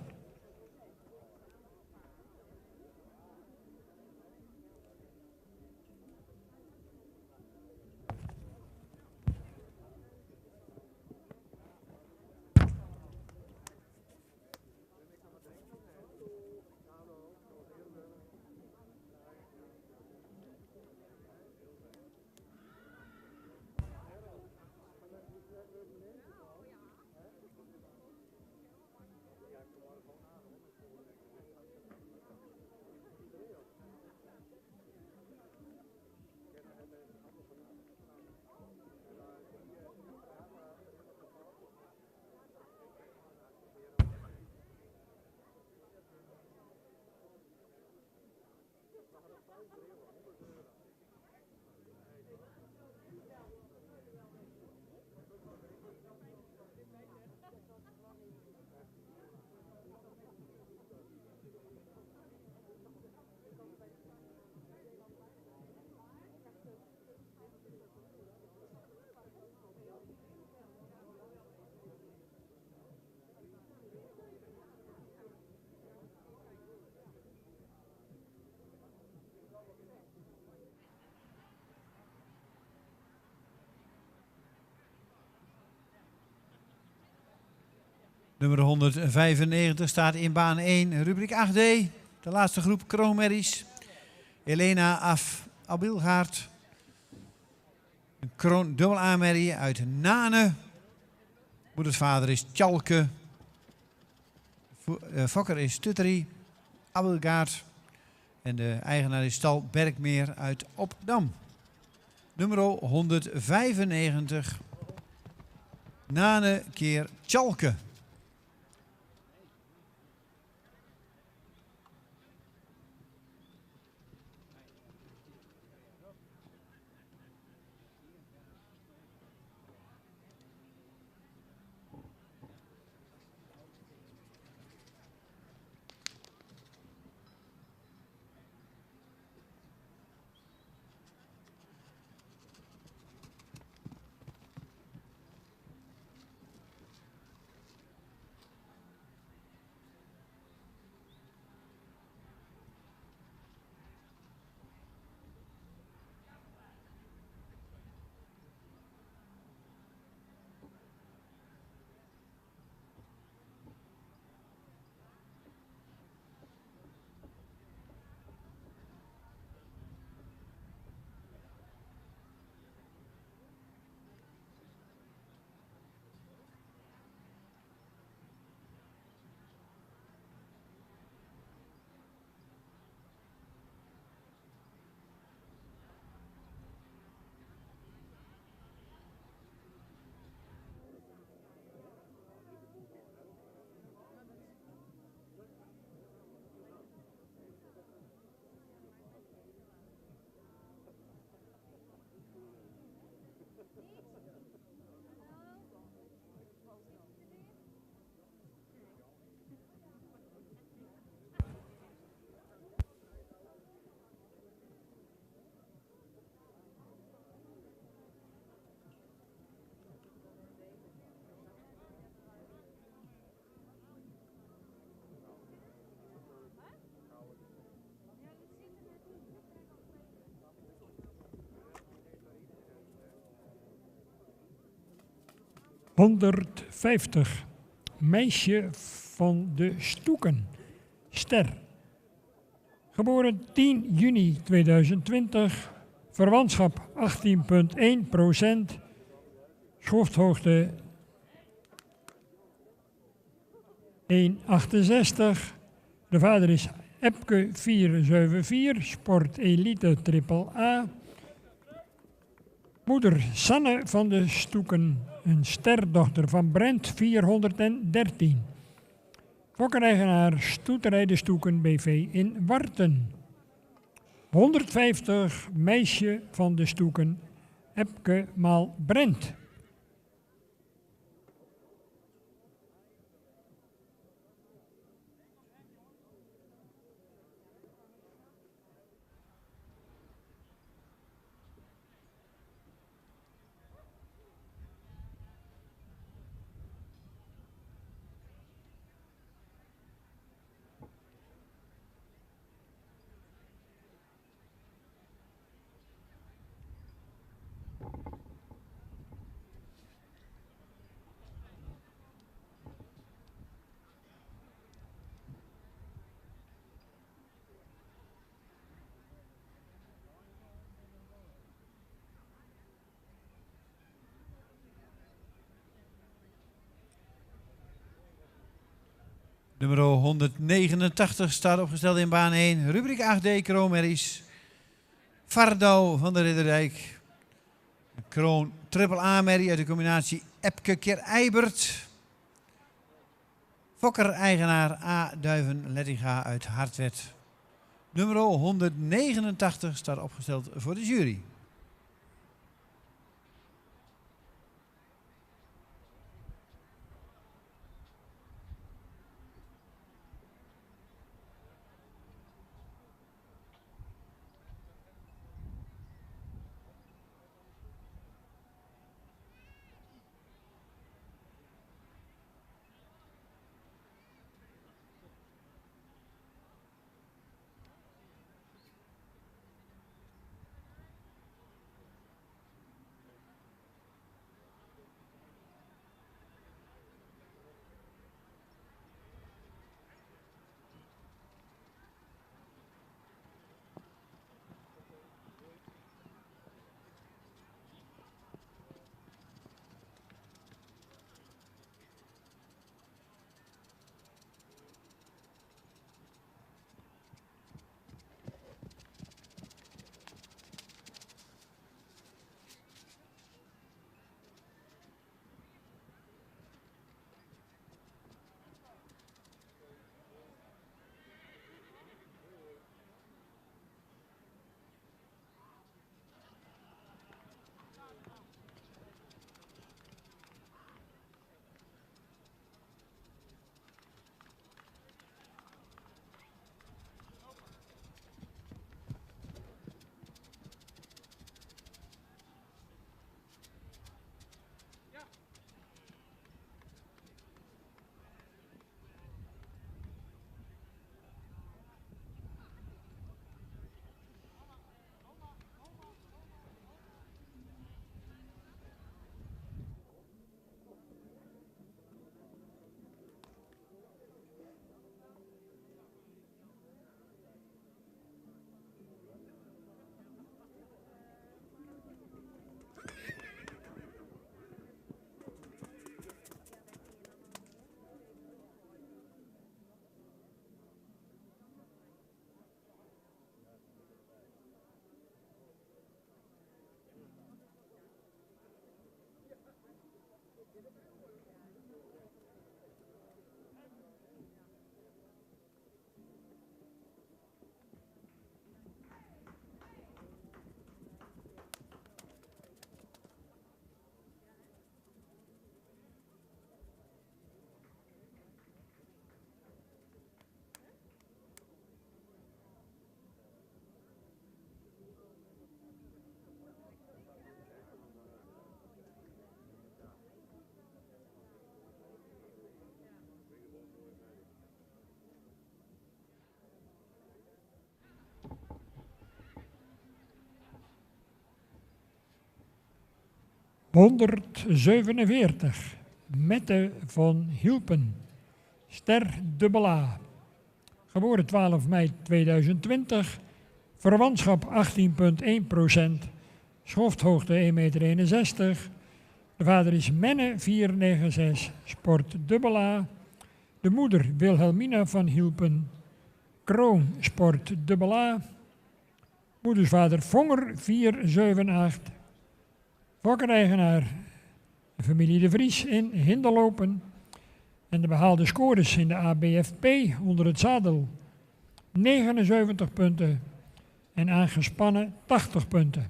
Nummer 195 staat in baan 1, rubriek 8D. De laatste groep kroonmerries. Elena Abilgaard. Een kroon dubbel A-merrie uit Nane. Moedersvader is Tjalke. Fokker is Tutterie. Abilgaard. En de eigenaar is stal Berkmeer uit Opdam. Nummer 195. Nane keer Tjalke. ...150. Meisje van de Stoeken. Ster. Geboren 10 juni 2020. Verwantschap 18,1%. Schofthoogte 1,68. De vader is Epke 474, Sport Elite AAA. Moeder Sanne van de Stoeken, een sterdochter van Brent 413. Fokkereigenaar Stoeterij de Stoeken BV in Warten. 150 meisje van de Stoeken, Epke maal Brent. Nummer 189 staat opgesteld in baan 1. Rubriek 8D, kroonmerries. Vardouw van de Ridderdijk. Kroon AAA-merrie uit de combinatie Epke keer Eibert. Fokker-eigenaar A. Duiven Lettinga uit Hartwerd. Nummer 189 staat opgesteld voor de jury. ...147, Mette van Hielpen, ster AA. Geboren 12 mei 2020, verwantschap 18,1%, schofthoogte 1,61 meter. De vader is Menne 496, sport AA. De moeder Wilhelmina van Hielpen, Kroon Sport AA. Moedersvader Vonger 478. Fokkereigenaar de familie De Vries in Hinderlopen. En de behaalde scores in de ABFP onder het zadel 79 punten en aangespannen 80 punten.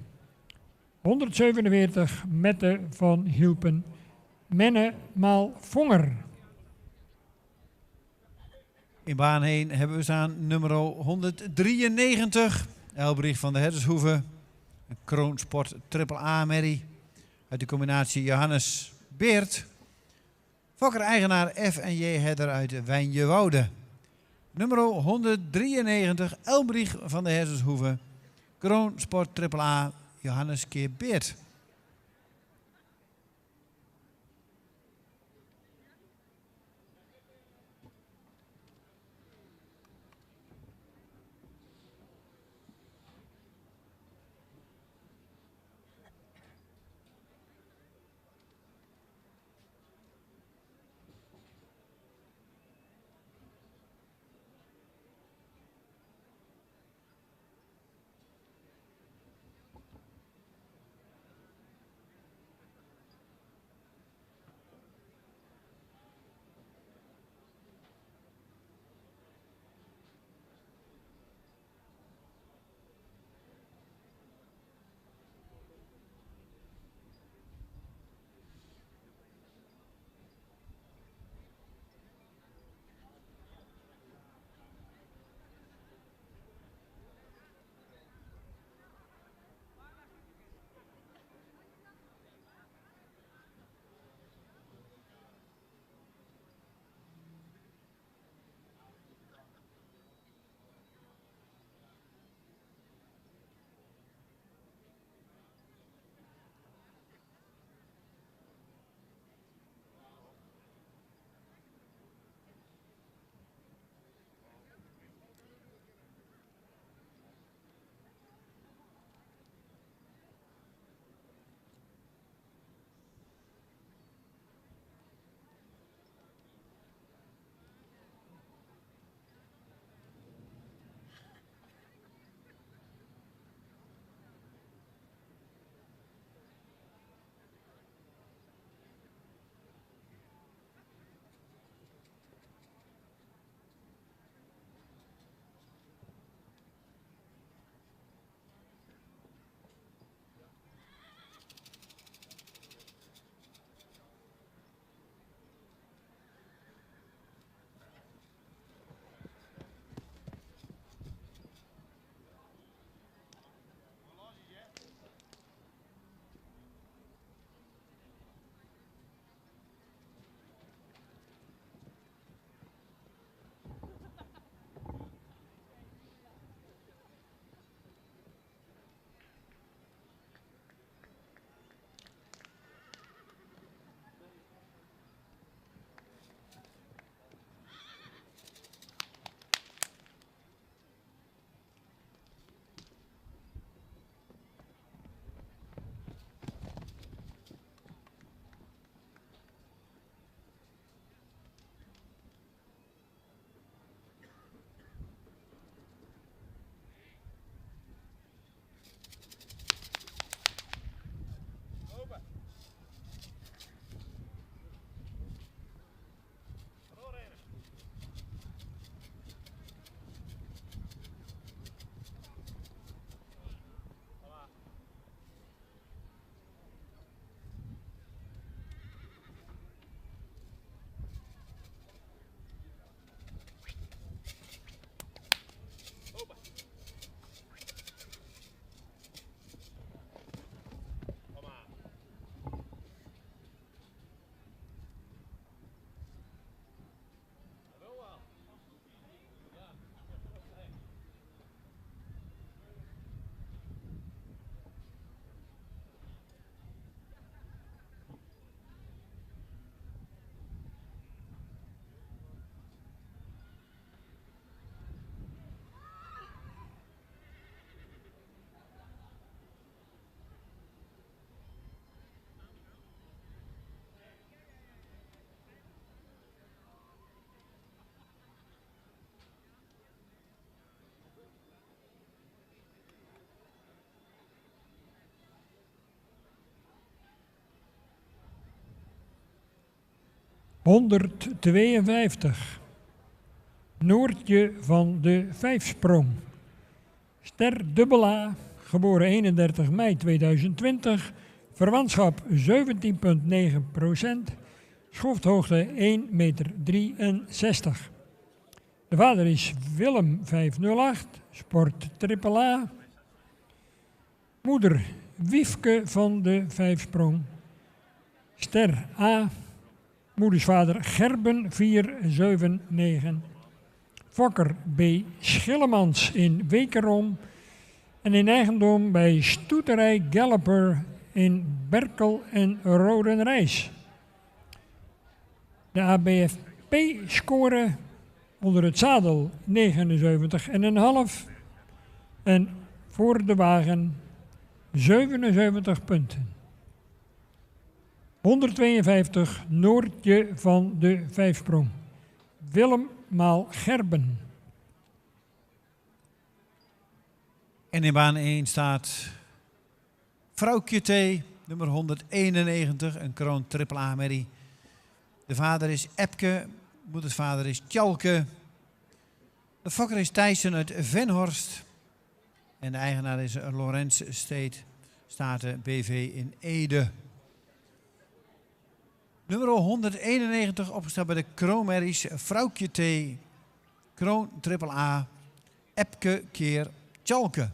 147 Mette van Hielpen, Menne maal Vonger. In baan 1 hebben we staan nummer 193. Elbrich van de Herdershoeve. Een Kroonsport AAA-merrie. Uit de combinatie Johannes Beert. Fokker-eigenaar F&J Herder uit Wijnjewoude. Nummer 193, Elbrich van de Herdershoeve. Kroonsport AAA, Johannes Keer Beert. 152. Noortje van de Vijfsprong. Ster dubbel A, geboren 31 mei 2020, verwantschap 17,9%, schofthoogte 1,63 meter. De vader is Willem 508, sport AAA. Moeder Wiefke van de Vijfsprong. Ster A, moedersvader Gerben 479. Fokker B. Schillemans in Wekerom en in eigendom bij Stoeterij Galloper in Berkel en Rodenrijs. De ABFP-score onder het zadel 79,5 en voor de wagen 77 punten. 152 Noortje van de Vijfsprong. Willem maal Gerben. En in baan 1 staat Vrouwtje T, nummer 191, een kroon AAA merrie. De vader is Epke, moedersvader is Tjalke. De fokker is Thijssen uit Venhorst. En de eigenaar is Lorenz Staten BV in Ede. Nummer 191 opgesteld bij de kroonmerries. Vrouwtje T, kroon AAA, Epke keer Tjalke.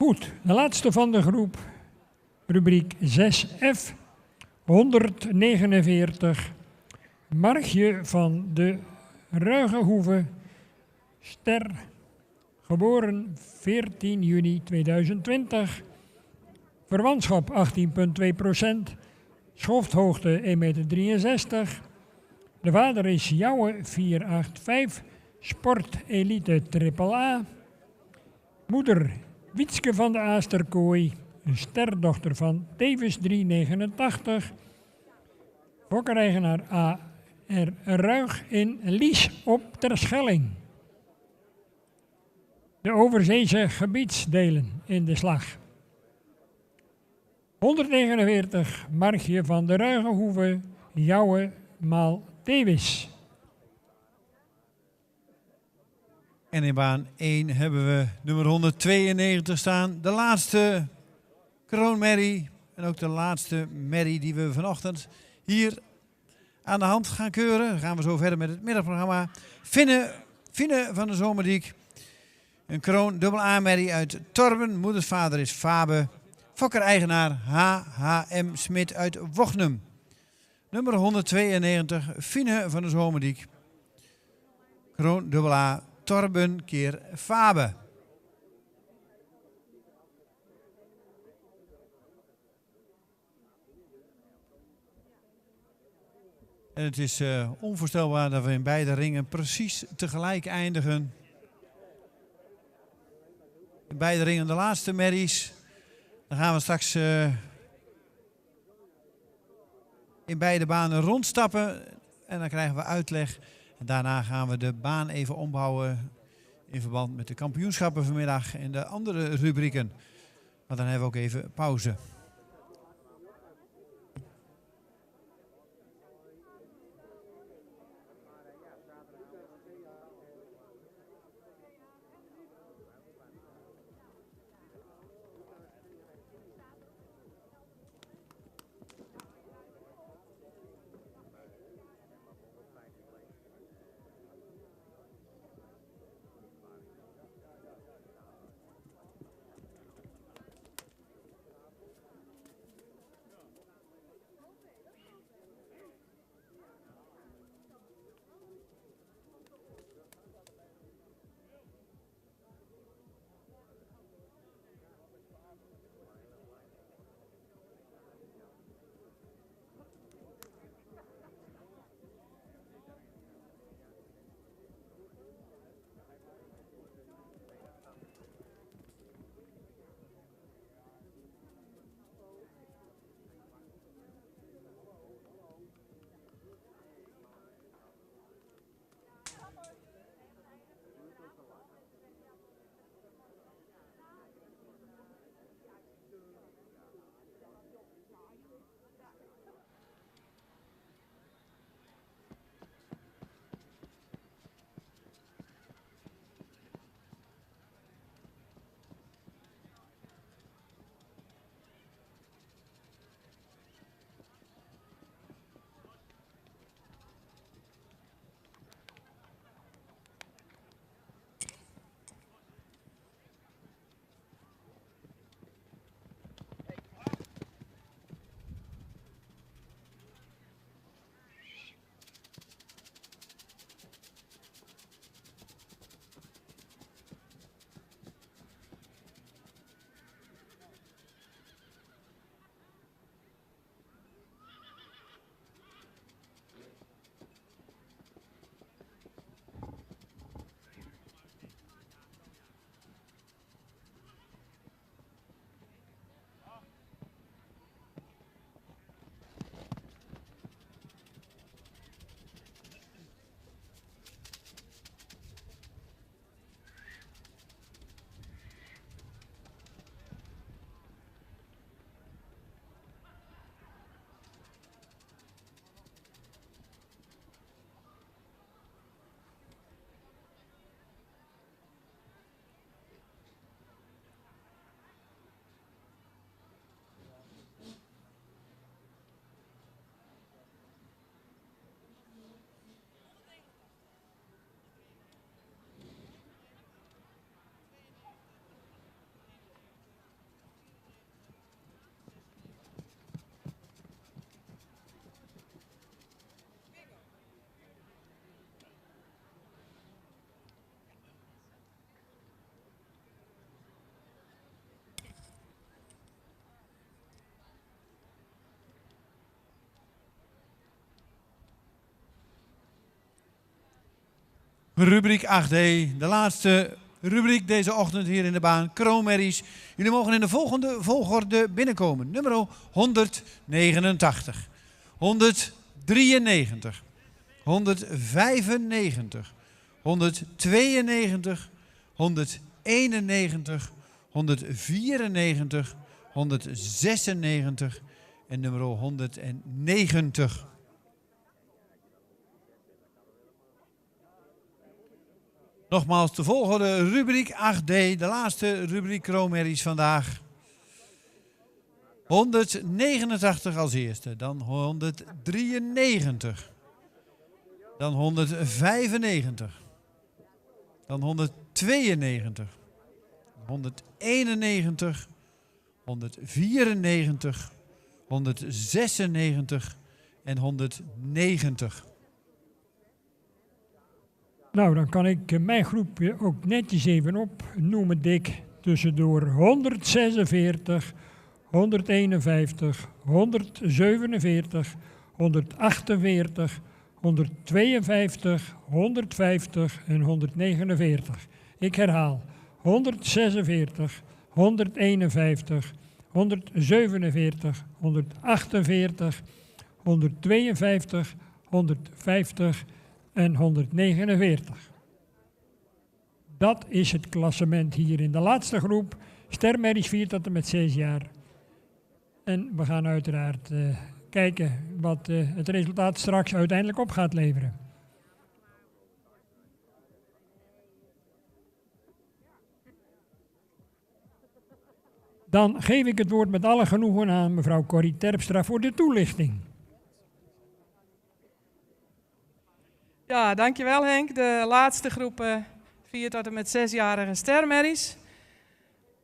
Goed, de laatste van de groep, rubriek 6F, 149. Margje van de Ruigehoeve, Ster, geboren 14 juni 2020, verwantschap 18,2%, schofthoogte 1,63 meter. De vader is Jouwe 485, Sport Elite AAA. Moeder Wietske van de Aasterkooi, een sterdochter van tevens 389. Fokkereigenaar A.R. Ruig in Lies op Terschelling. De overzeese gebiedsdelen in de slag. 149 Margje van de Ruigenhoeve, Jouwe maal Tewis. En in baan 1 hebben we nummer 192 staan. De laatste kroonmerrie en ook de laatste merrie die we vanochtend hier aan de hand gaan keuren. Dan gaan we zo verder met het middagprogramma. Fine van de Zomerdiek. Een kroon dubbel A-merrie uit Torben. Moedersvader is Fabe. Fokker-eigenaar H.H.M. Smit uit Wochnum. Nummer 192, Fine van de Zomerdiek. Kroon dubbel A, Torben keer Fabe. En het is onvoorstelbaar dat we in beide ringen precies tegelijk eindigen. In beide ringen de laatste merries. Dan gaan we straks in beide banen rondstappen en dan krijgen we uitleg. En daarna gaan we de baan even ombouwen in verband met de kampioenschappen vanmiddag en de andere rubrieken. Maar dan hebben we ook even pauze. rubriek 8D. De laatste rubriek deze ochtend hier in de baan. Kroonmerries. Jullie mogen in de volgende volgorde binnenkomen. Nummer 189. 193. 195. 192. 191. 194. 196 en nummer 190. Nogmaals, de volgende rubriek 8D, de laatste rubriek Kroonmerries vandaag. 189 als eerste, dan 193, dan 195, dan 192, 191, 194, 196 en 190. Nou, dan kan ik mijn groepje ook netjes even opnoemen, Dick. Tussendoor 146, 151, 147, 148, 152, 150 en 149. Ik herhaal, 146, 151, 147, 148, 152, 150 en 149. Dat is het klassement hier in de laatste groep. Stermerries 4 tot en met 6 jaar. En we gaan uiteraard kijken wat het resultaat straks uiteindelijk op gaat leveren. Dan geef ik het woord met alle genoegen aan mevrouw Corrie Terpstra voor de toelichting. Ja, dankjewel Henk. De laatste groep 4 tot en met 6-jarige stermerries.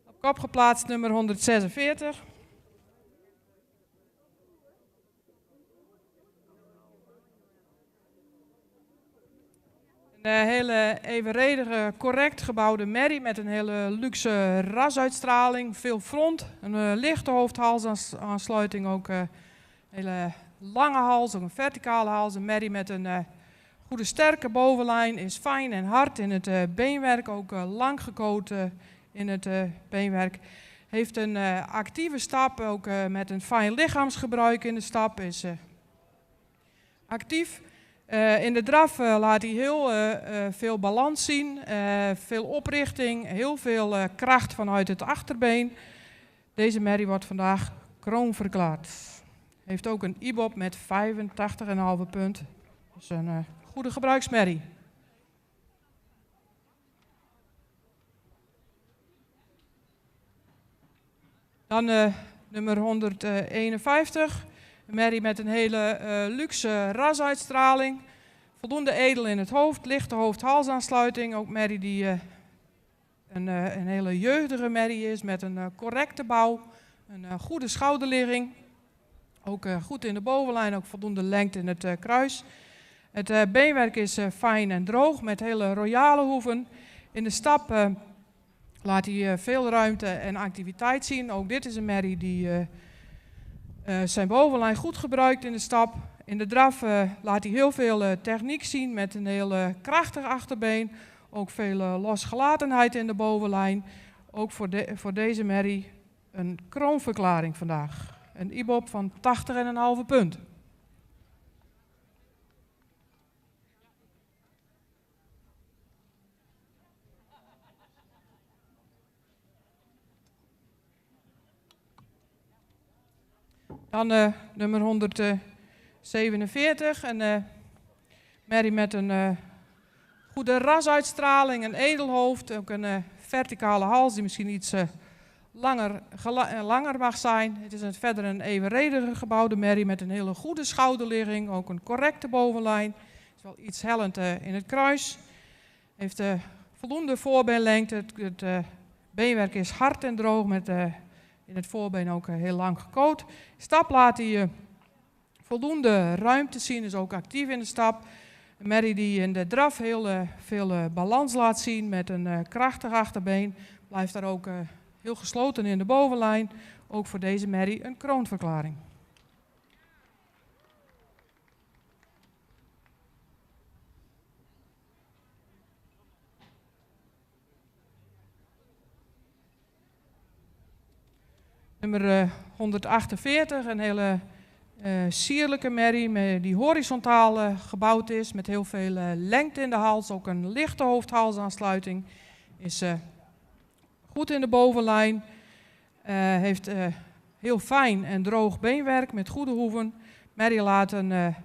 Op kop geplaatst nummer 146. Een hele evenredige, correct gebouwde merrie met een hele luxe rasuitstraling, veel front, een lichte hoofdhalsaansluiting, ook een hele lange hals, ook een verticale hals. Een merrie met een goede sterke bovenlijn, is fijn en hard in het beenwerk, ook lang gekoten in het beenwerk. Heeft een actieve stap, ook met een fijn lichaamsgebruik in de stap, is actief. In de draf laat hij heel veel balans zien, veel oprichting, heel veel kracht vanuit het achterbeen. Deze merrie wordt vandaag kroonverklaard. Heeft ook een IBOP met 85,5 punt. Dus een goede gebruiksmerrie. Dan nummer 151. Een merrie met een hele luxe rasuitstraling. Voldoende edel in het hoofd, lichte hoofd-halsaansluiting. Ook merrie die een hele jeugdige merrie is met een correcte bouw. Een goede schouderligging. Ook goed in de bovenlijn, ook voldoende lengte in het kruis. Het beenwerk is fijn en droog met hele royale hoeven. In de stap laat hij veel ruimte en activiteit zien. Ook dit is een merrie die zijn bovenlijn goed gebruikt in de stap. In de draf laat hij heel veel techniek zien met een heel krachtig achterbeen. Ook veel losgelatenheid in de bovenlijn. Ook voor deze merrie een kroonverklaring vandaag. Een IBOP van 80,5 punt. Dan nummer 147, een merrie met een goede rasuitstraling, een edelhoofd, ook een verticale hals die misschien iets langer mag zijn. Het is verder een evenredige gebouwde merrie met een hele goede schouderligging, ook een correcte bovenlijn. Het is wel iets hellend in het kruis. Heeft voldoende voorbeenlengte, het beenwerk is hard en droog met in het voorbeen ook heel lang gekoot. Stap laat hij voldoende ruimte zien, is ook actief in de stap. Een merrie die in de draf heel veel balans laat zien met een krachtig achterbeen. Blijft daar ook heel gesloten in de bovenlijn. Ook voor deze merrie een kroonverklaring. Nummer 148, een hele sierlijke merrie die horizontaal gebouwd is met heel veel lengte in de hals. Ook een lichte hoofdhalsaansluiting. Is goed in de bovenlijn. Heeft heel fijn en droog beenwerk met goede hoeven. Merrie laat een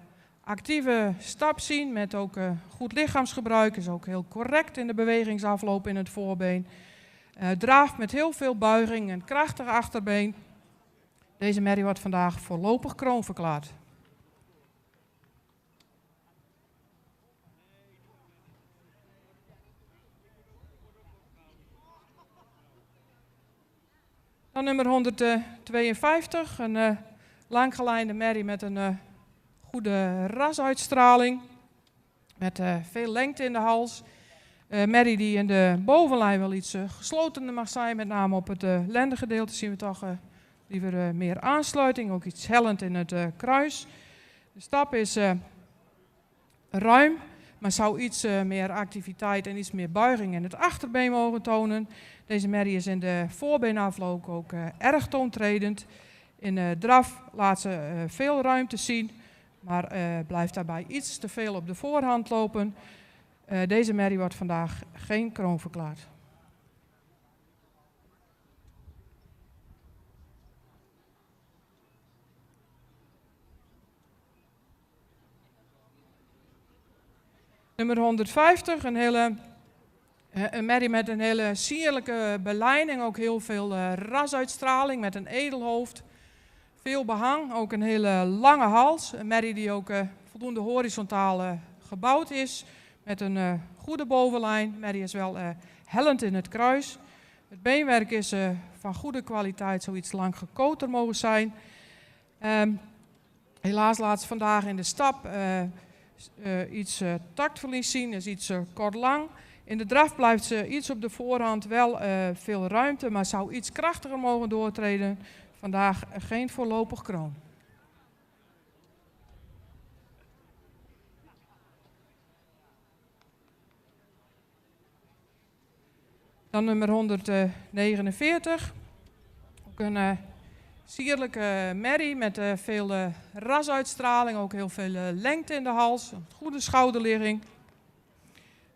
actieve stap zien met ook goed lichaamsgebruik. Is ook heel correct in de bewegingsafloop in het voorbeen. Draaft met heel veel buiging en krachtig achterbeen. Deze merrie wordt vandaag voorlopig kroonverklaard. Dan nummer 152, een langgelijnde merrie met een goede rasuitstraling. Met veel lengte in de hals. Merrie die in de bovenlijn wel iets geslotener mag zijn, met name op het lendengedeelte zien we toch liever meer aansluiting, ook iets hellend in het kruis. De stap is ruim, maar zou iets meer activiteit en iets meer buiging in het achterbeen mogen tonen. Deze merrie is in de voorbeenafloop ook erg toontredend. In de draf laat ze veel ruimte zien, maar blijft daarbij iets te veel op de voorhand lopen. Deze merrie wordt vandaag geen kroon verklaard. Nummer 150, een merrie met een hele sierlijke belijning, ook heel veel rasuitstraling met een edelhoofd. Veel behang, ook een hele lange hals. Een merrie die ook voldoende horizontaal gebouwd is, met een goede bovenlijn. Merrie is wel hellend in het kruis. Het beenwerk is van goede kwaliteit, zoiets lang gekoter mogen zijn. Helaas laat ze vandaag in de stap iets taktverlies zien, is iets kort lang. In de draf blijft ze iets op de voorhand, wel veel ruimte, maar zou iets krachtiger mogen doortreden. Vandaag geen voorlopig kroon. Dan nummer 149. Ook een sierlijke merrie met veel rasuitstraling, ook heel veel lengte in de hals, een goede schouderligging.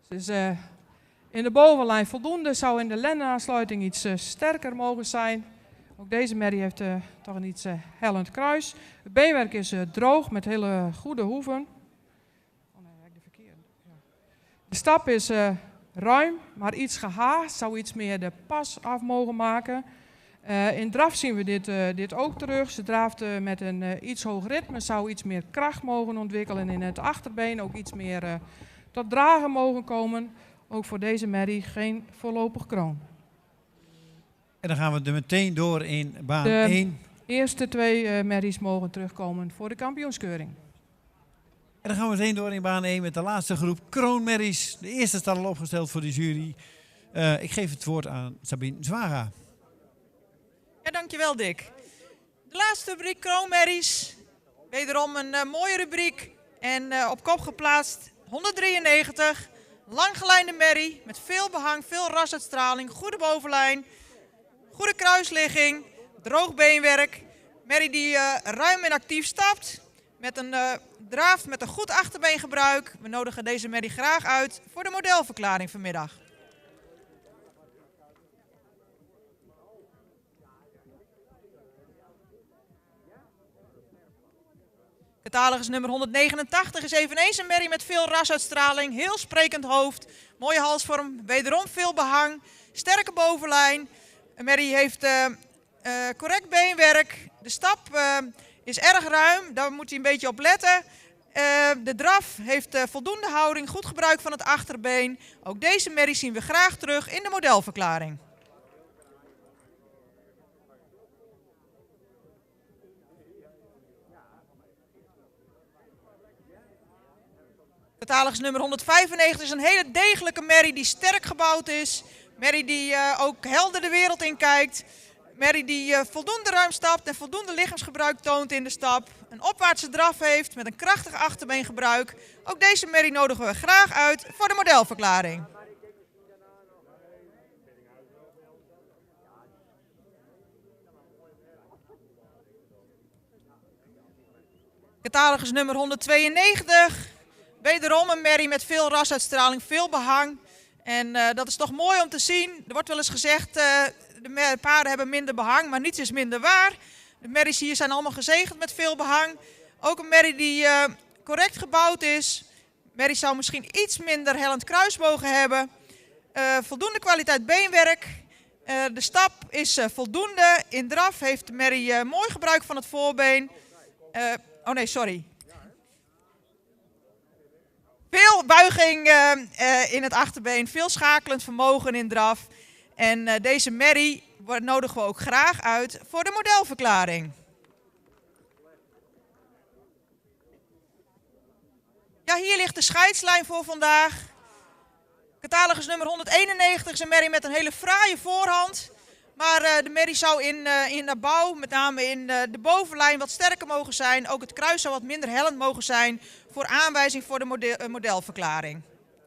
Ze is in de bovenlijn voldoende, zou in de lendenaansluiting iets sterker mogen zijn. Ook deze merrie heeft toch een iets hellend kruis. Het beenwerk is droog met hele goede hoeven. Oh nee, heb ik de verkeerde. Ja. De stap is ruim, maar iets gehaast, zou iets meer de pas af mogen maken. In draf zien we dit ook terug. Ze draaft met een iets hoog ritme, zou iets meer kracht mogen ontwikkelen in het achterbeen, ook iets meer tot dragen mogen komen. Ook voor deze merrie geen voorlopig kroon. En dan gaan we er meteen door in baan De 1. eerste twee merries mogen terugkomen voor de kampioenskeuring. En dan gaan we meteen door in baan 1 met de laatste groep kroonmerries. De eerste staat al opgesteld voor de jury. Ik geef het woord aan Sabine Zwaga. Ja, dankjewel Dick. De laatste rubriek kroonmerries. Wederom een mooie rubriek. En op kop geplaatst 193. Langgelijnde merrie met veel behang, veel rasuitstraling, goede bovenlijn, goede kruisligging, droog beenwerk. Merrie die ruim en actief stapt, met een draaft met een goed achterbeengebruik. We nodigen deze merrie graag uit voor de modelverklaring vanmiddag. Catalogus nummer 189 is eveneens een merrie met veel rasuitstraling, heel sprekend hoofd, mooie halsvorm, wederom veel behang, sterke bovenlijn. Een merrie heeft correct beenwerk, de stap is erg ruim, daar moet hij een beetje op letten. De draf heeft voldoende houding, goed gebruik van het achterbeen. Ook deze merrie zien we graag terug in de modelverklaring. Catalogus nummer 195 is een hele degelijke merrie die sterk gebouwd is. Merrie die ook helder de wereld in kijkt. Merrie die voldoende ruim stapt en voldoende lichaamsgebruik toont in de stap. Een opwaartse draf heeft met een krachtig achterbeengebruik. Ook deze merrie nodigen we graag uit voor de modelverklaring. Catalogus nummer 192. Wederom een merrie met veel rasuitstraling, veel behang. En dat is toch mooi om te zien. Er wordt wel eens gezegd, de paarden hebben minder behang, maar niets is minder waar. De merries hier zijn allemaal gezegend met veel behang. Ook een merrie die correct gebouwd is. Merrie zou misschien iets minder hellend kruisbogen hebben. Voldoende kwaliteit beenwerk. De stap is voldoende. In draf heeft de merrie mooi gebruik van het voorbeen. Veel buiging in het achterbeen, veel schakelend vermogen in draf. En deze merrie nodigen we ook graag uit voor de modelverklaring. Ja, hier ligt de scheidslijn voor vandaag. Catalogus nummer 191 is een merrie met een hele fraaie voorhand. Maar de merrie zou in de bouw, met name in de bovenlijn, wat sterker mogen zijn. Ook het kruis zou wat minder hellend mogen zijn voor aanwijzing voor de modelverklaring.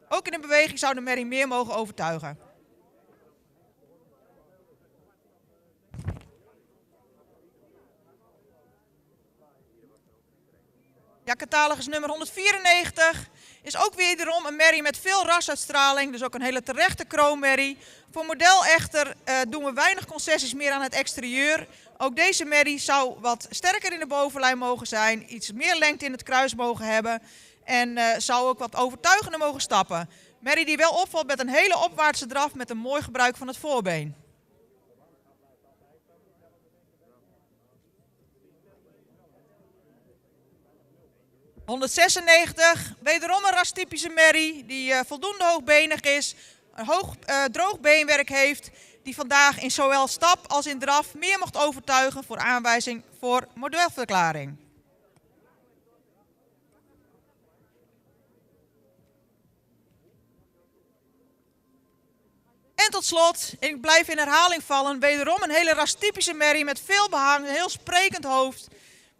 Ook in de beweging zou de merrie meer mogen overtuigen. Ja, catalogus nummer 194 is ook wederom een merrie met veel rasuitstraling. Dus ook een hele terechte kroonmerrie. Voor model echter doen we weinig concessies meer aan het exterieur. Ook deze merrie zou wat sterker in de bovenlijn mogen zijn. Iets meer lengte in het kruis mogen hebben. En zou ook wat overtuigender mogen stappen. Merrie die wel opvalt met een hele opwaartse draf met een mooi gebruik van het voorbeen. (196), wederom een rastypische merrie die voldoende hoogbenig is, een droog beenwerk heeft, die vandaag in zowel stap als in draf meer mocht overtuigen voor aanwijzing voor modelverklaring. En tot slot, ik blijf in herhaling vallen, wederom een hele rastypische merrie met veel behang, een heel sprekend hoofd.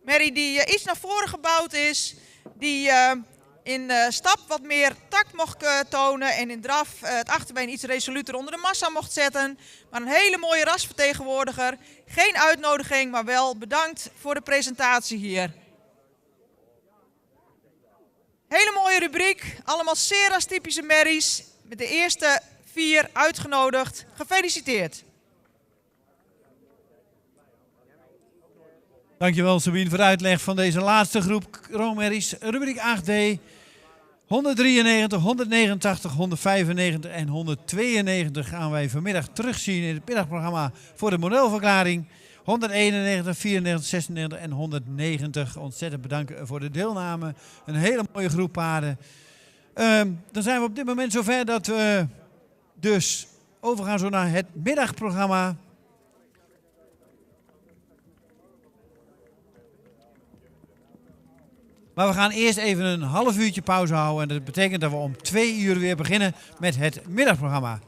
Merrie die iets naar voren gebouwd is, die in stap wat meer tact mocht tonen en in draf het achterbeen iets resoluter onder de massa mocht zetten. Maar een hele mooie rasvertegenwoordiger. Geen uitnodiging, maar wel bedankt voor de presentatie hier. Hele mooie rubriek, allemaal zeer rastypische merries. Met de eerste 4 uitgenodigd. Gefeliciteerd. Dankjewel Sabine voor de uitleg van deze laatste groep kroonmerries. Rubriek 8D, 193, 189, 195 en 192 gaan wij vanmiddag terugzien in het middagprogramma voor de modelverklaring. 191, 94, 96 en 190. Ontzettend bedanken voor de deelname. Een hele mooie groep paarden. Dan zijn we op dit moment zover dat we dus overgaan zo naar het middagprogramma. Maar we gaan eerst even een half uurtje pauze houden. En dat betekent dat we om 2 uur weer beginnen met het middagprogramma.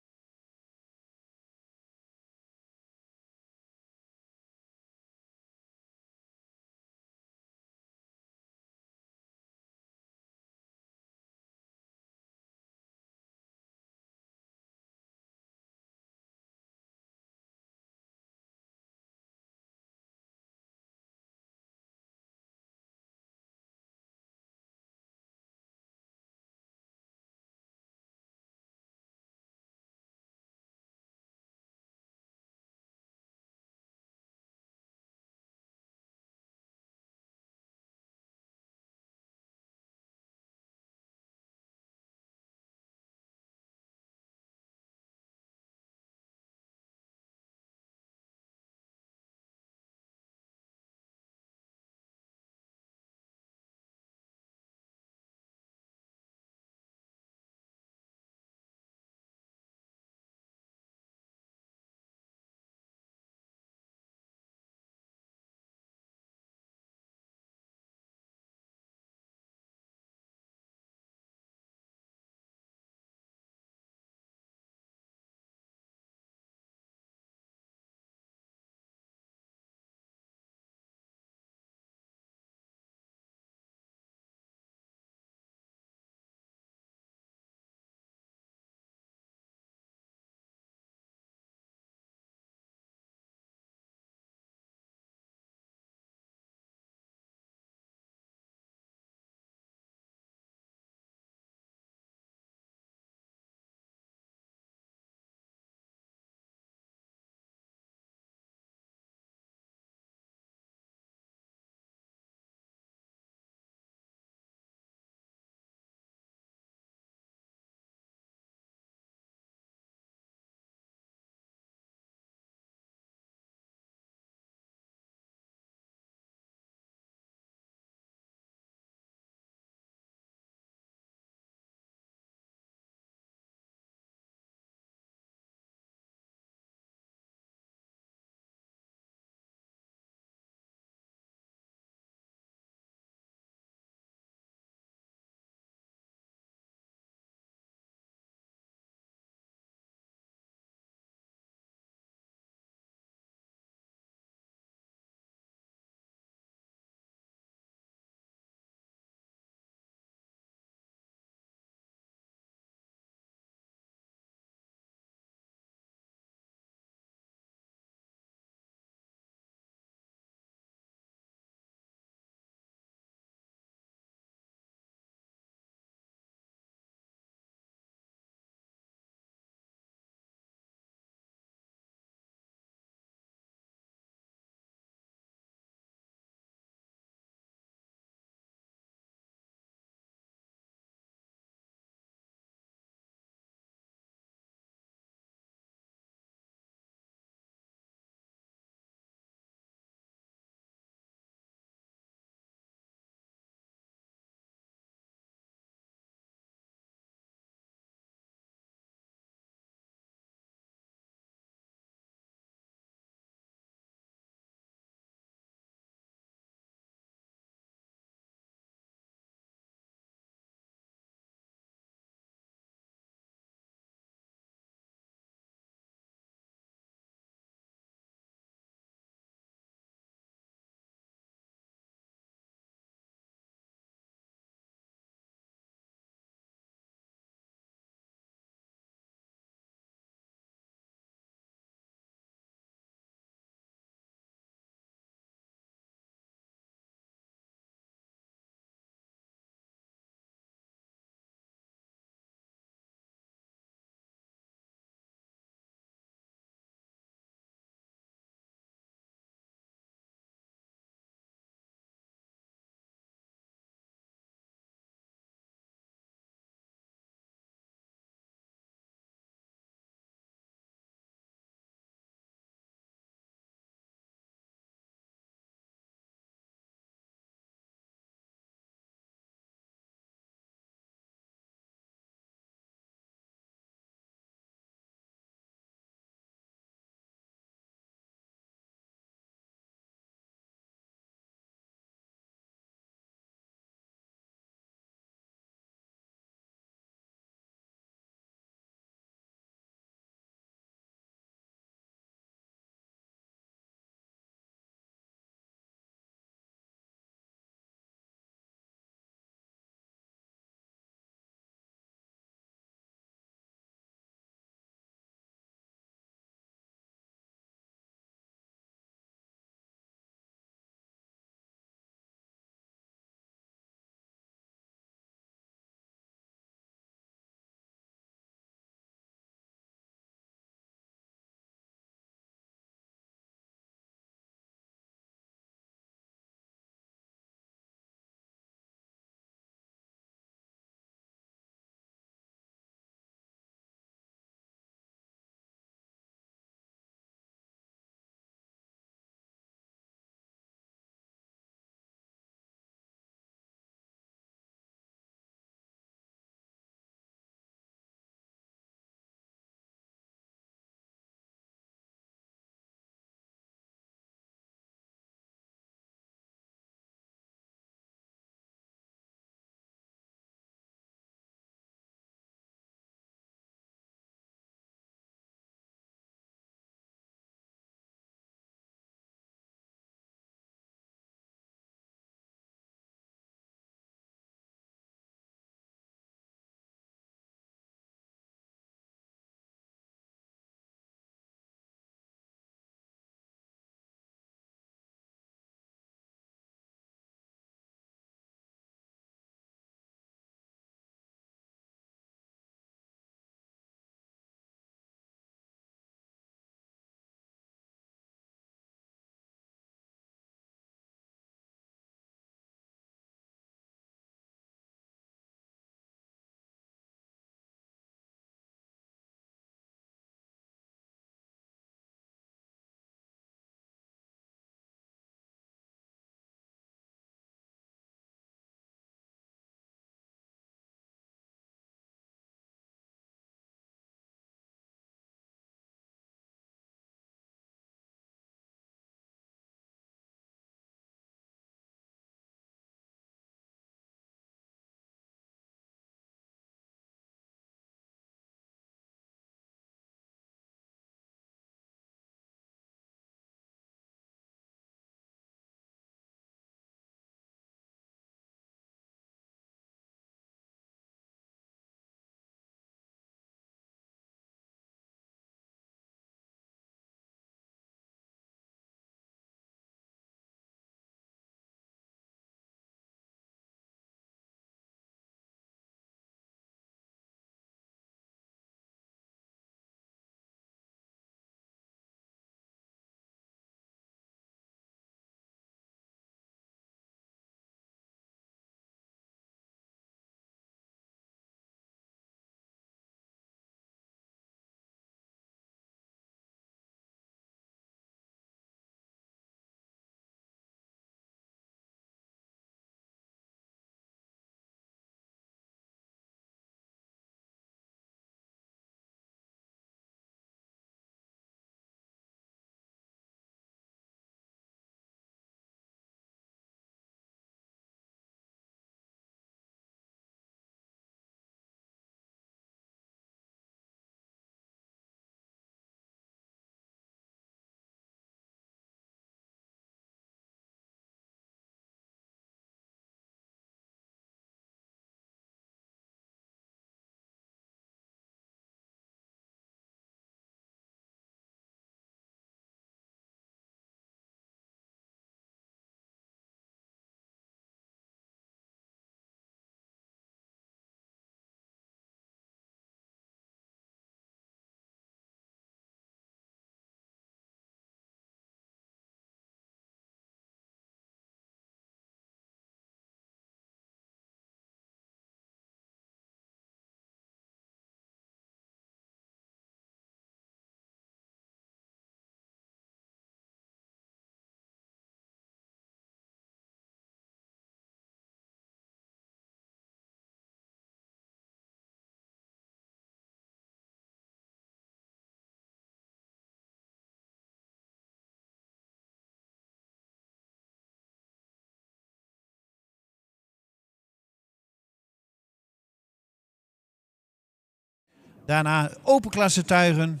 Daarna open klasse tuigen.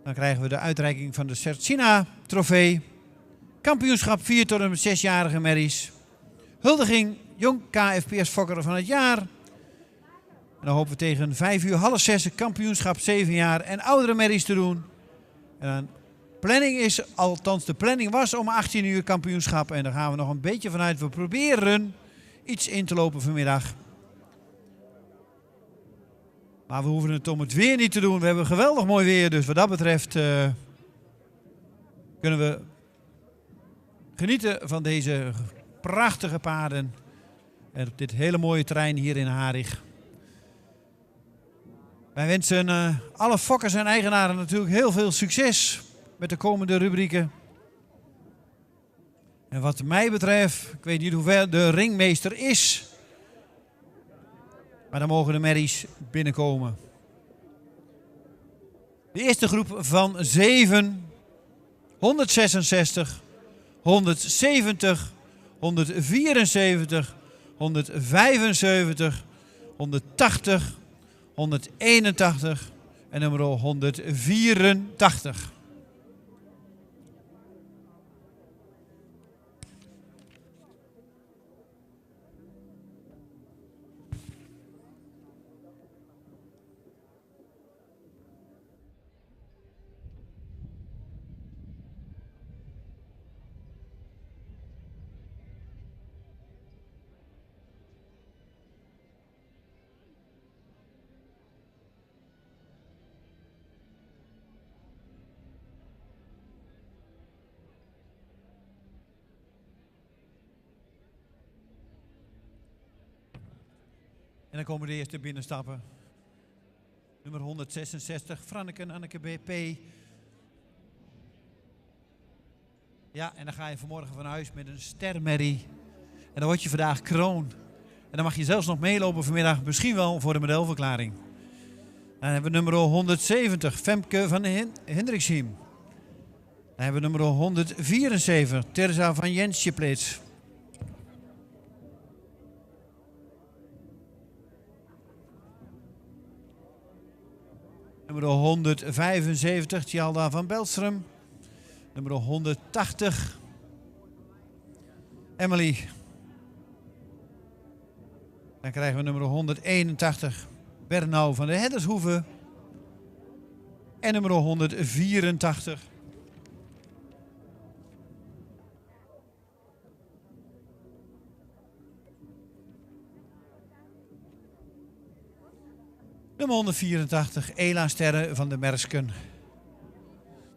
Dan krijgen we de uitreiking van de Sercina trofee. Kampioenschap 4 tot en met 6-jarige merries. Huldiging Jong KFPS Fokker van het jaar. En dan hopen we tegen 5:30 een kampioenschap 7 jaar en oudere merries te doen. En dan planning is, althans de planning was om 18 uur kampioenschap. En daar gaan we nog een beetje vanuit. We proberen iets in te lopen vanmiddag. Maar we hoeven het om het weer niet te doen. We hebben geweldig mooi weer. Dus wat dat betreft kunnen we genieten van deze prachtige paden. En op dit hele mooie terrein hier in Harig. Wij wensen alle fokkers en eigenaren natuurlijk heel veel succes met de komende rubrieken. En wat mij betreft, ik weet niet hoe ver de ringmeester is. Maar dan mogen de merries binnenkomen. De eerste groep van 7, 166, 170, 174, 175, 180, 181 en nummer 184. En dan komen de eerste binnenstappen. Nummer 166, Franneke en Anneke BP. Ja, en dan ga je vanmorgen van huis met een stermerrie. En dan word je vandaag kroon. En dan mag je zelfs nog meelopen vanmiddag, misschien wel voor de modelverklaring. Dan hebben we nummer 170, Femke van Hendriksheim. Dan hebben we nummer 174, Teresa van Jensjeplits. Nummer 175, Tjalda van Belstrum. Nummer 180, Emily. Dan krijgen we nummer 181, Bernau van de Heddershoeve. En nummer 184. Nummer 184, Ela Sterren van de Mersken.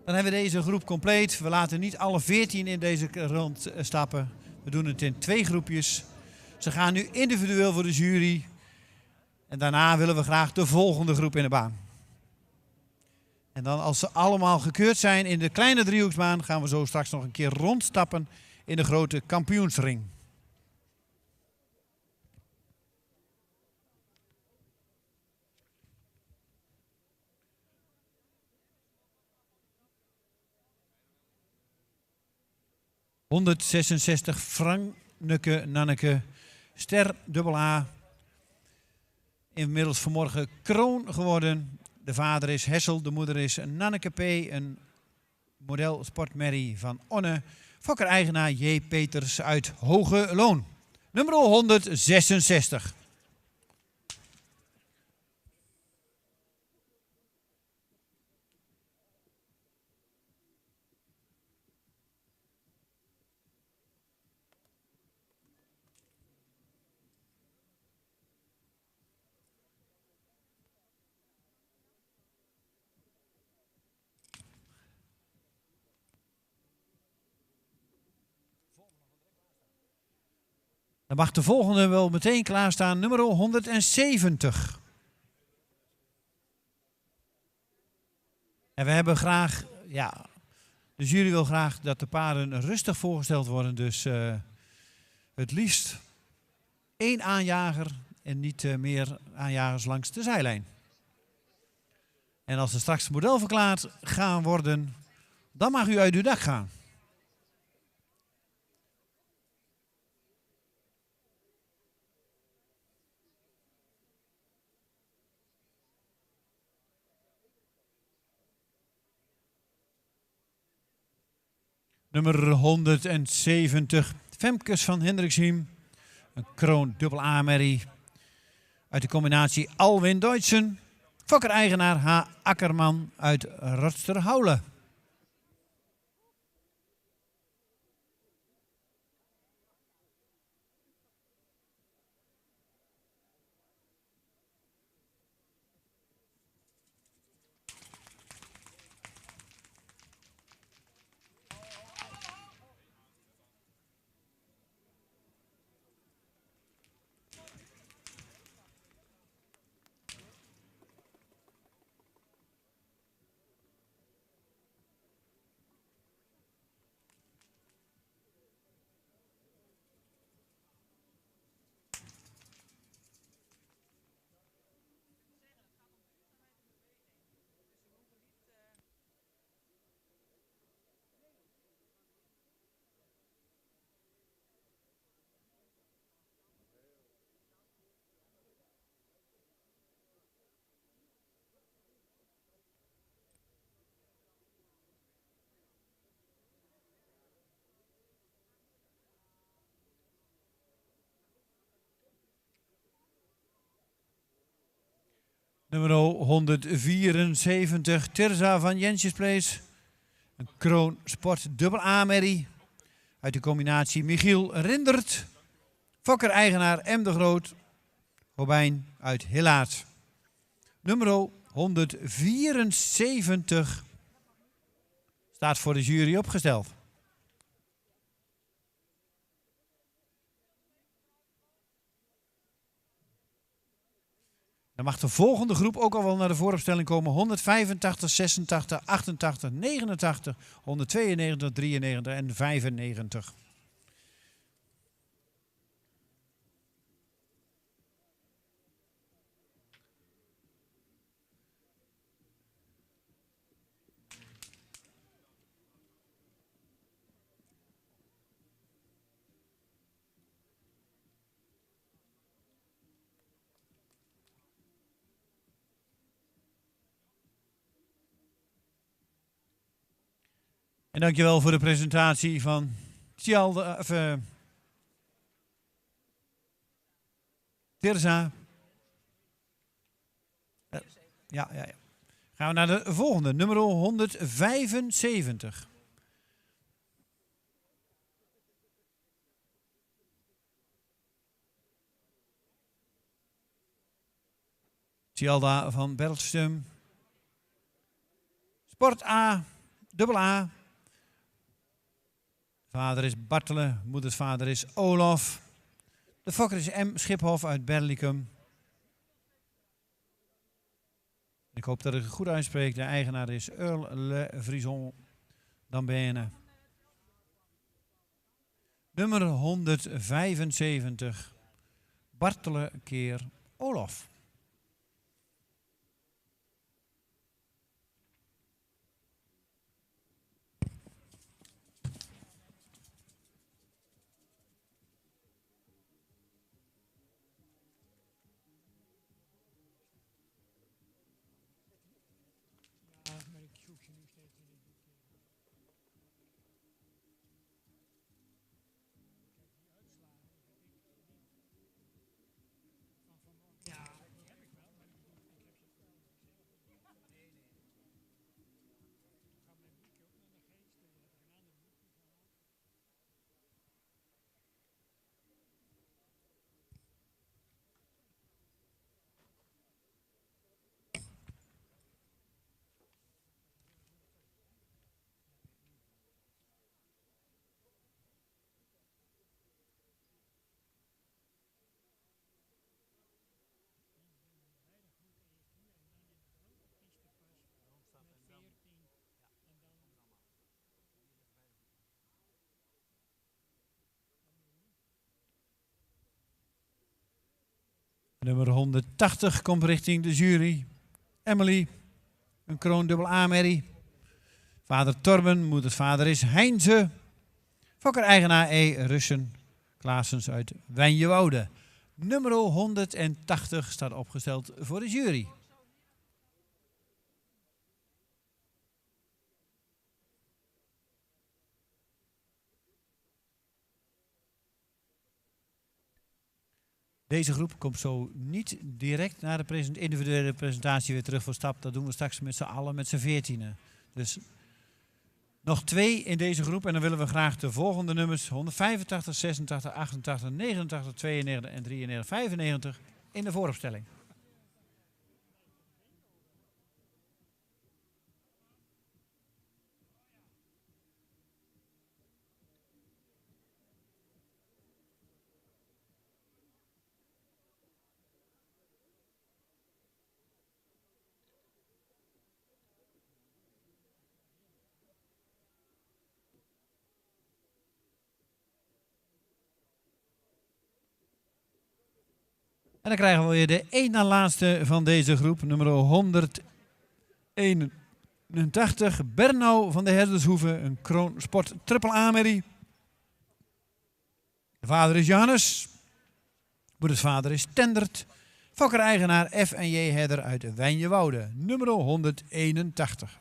Dan hebben we deze groep compleet. We laten niet alle 14 in deze rond stappen. We doen het in 2 groepjes. Ze gaan nu individueel voor de jury. En daarna willen we graag de volgende groep in de baan. En dan als ze allemaal gekeurd zijn in de kleine driehoeksbaan, gaan we zo straks nog een keer rondstappen in de grote kampioensring. ...166 Franneke Nanneke, ster AA. Inmiddels vanmorgen kroon geworden. De vader is Hessel, de moeder is Nanneke P. Een model sportmerrie van Onne. Fokker-eigenaar J. Peters uit Hoge Loon. Nummer 166. Dan mag de volgende wel meteen klaarstaan, nummer 170. En we hebben graag, ja, de jury wil graag dat de paarden rustig voorgesteld worden. Dus het liefst 1 aanjager en niet meer aanjagers langs de zijlijn. En als er straks model verklaard gaan worden, dan mag u uit uw dak gaan. Nummer 170, Femkes van Hendriksheim. Een kroon dubbel A-merrie. Uit de combinatie Alwin Deutschen. Fokker-eigenaar H. Akkerman uit Rotsterhouwelen. Nummer 174, Tirza van Jensjesplace. Een kroon sport dubbel A-merrie. Uit de combinatie Michiel Rindert. Fokker-eigenaar M. de Groot. Robijn uit Hillaert. Nummer 174 staat voor de jury opgesteld. Dan mag de volgende groep ook al wel naar de vooropstelling komen. 185, 86, 88, 89, 192, 93 en 95. En dankjewel voor de presentatie van Tirza. Ja. Gaan we naar de volgende, nummer 175. Tjalda van Bergstum. Sport A, dubbel A. Vader is Bartelen, moeders vader is Olaf. De fokker is M. Schiphof uit Berlicum. Ik hoop dat ik het goed uitspreek. De eigenaar is Earl Le Frison d'Ambene. Nummer 175. Bartelen keer Olaf. Nummer 180 komt richting de jury. Emily, een kroon dubbel A-merrie. Vader Torben, moeders vader is Heinze. Fokker-eigenaar E. Russen, Klaasens uit Wijnjewoude. Nummer 180 staat opgesteld voor de jury. Deze groep komt zo niet direct naar de individuele presentatie weer terug voor stap. Dat doen we straks met z'n allen, met z'n 14. Dus nog 2 in deze groep en dan willen we graag de volgende nummers 185, 86, 88, 89, 92 en 93, 95 in de vooropstelling. En dan krijgen we weer de één na laatste van deze groep, nummer 181, Bernau van de Herdershoeve, een Kroon Sport Triple A-merrie. De vader is Johannes, moeders vader is Tendert, fokker-eigenaar F&J Herder uit Wijnjewoude, nummer 181.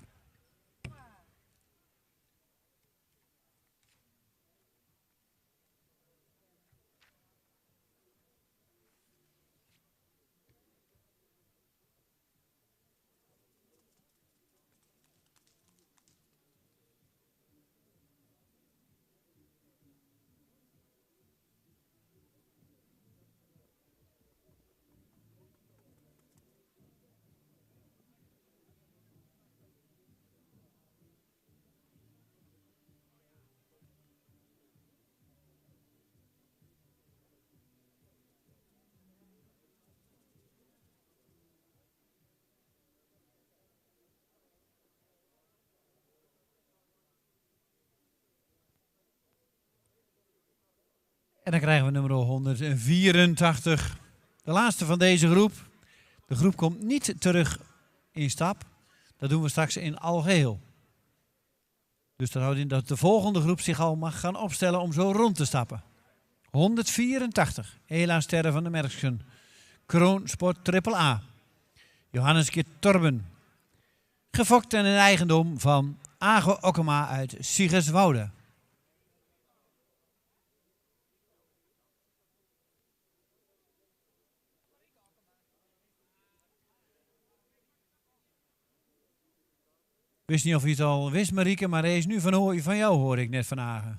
En dan krijgen we nummer 184, de laatste van deze groep. De groep komt niet terug in stap. Dat doen we straks in algeheel. Dus dat houdt in dat de volgende groep zich al mag gaan opstellen om zo rond te stappen. 184, Ela Sterren van de Merksen, Kroon Sport Triple A. Johannes Kit Torben, gefokt en in eigendom van Ago Okkema uit Siegerswoude. Ik wist niet of je het al wist, Marieke, maar hij is nu van jou, hoor ik net van Hagen.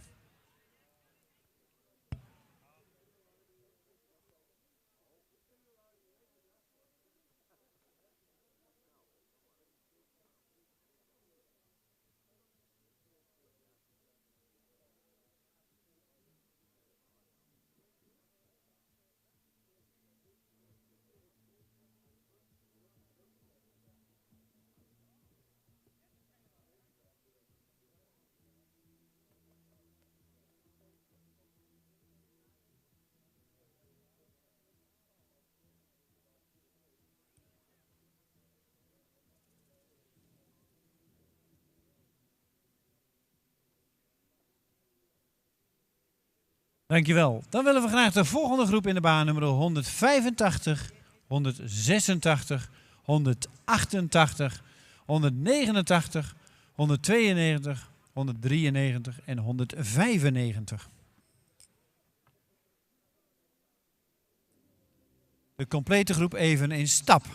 Dankjewel. Dan willen we graag de volgende groep in de baan, nummer 185, 186, 188, 189, 192, 193 en 195. De complete groep even in stap.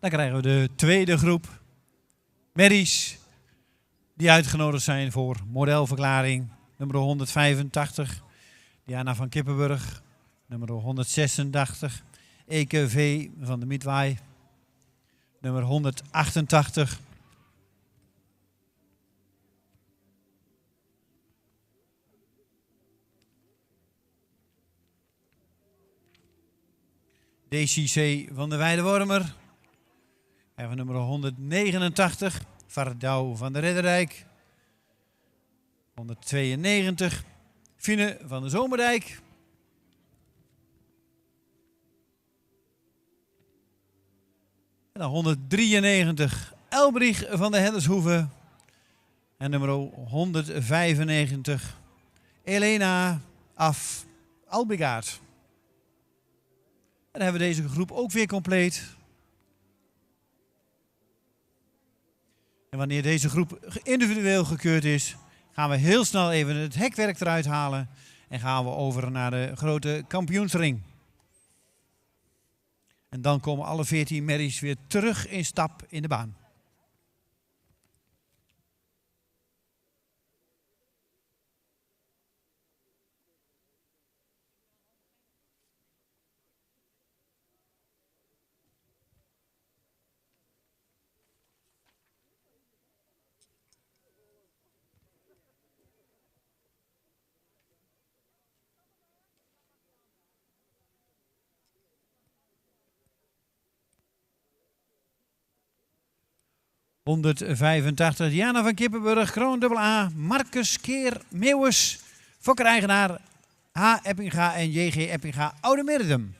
Dan krijgen we de tweede groep merries die uitgenodigd zijn voor modelverklaring. Nummer 185, Diana van Kippenburg. Nummer 186, EKV van de Midwaai. Nummer 188. DCC van de Weidewormer. En van nummer 189, Vardouw van de Ridderrijk. 192, Fine van de Zomerdijk. En dan 193, Elbrich van de Hellershoeve. En nummer 195, Elena af Albigaard. En dan hebben we deze groep ook weer compleet. En wanneer deze groep individueel gekeurd is, gaan we heel snel even het hekwerk eruit halen. En gaan we over naar de grote kampioensring. En dan komen alle 14 merries weer terug in stap in de baan. ...185, Diana van Kippenburg, Kroon AA, Marcus Keer, Meeuwis, Fokker-eigenaar, H. Eppinga en J.G. Eppinga, Oude Middendum.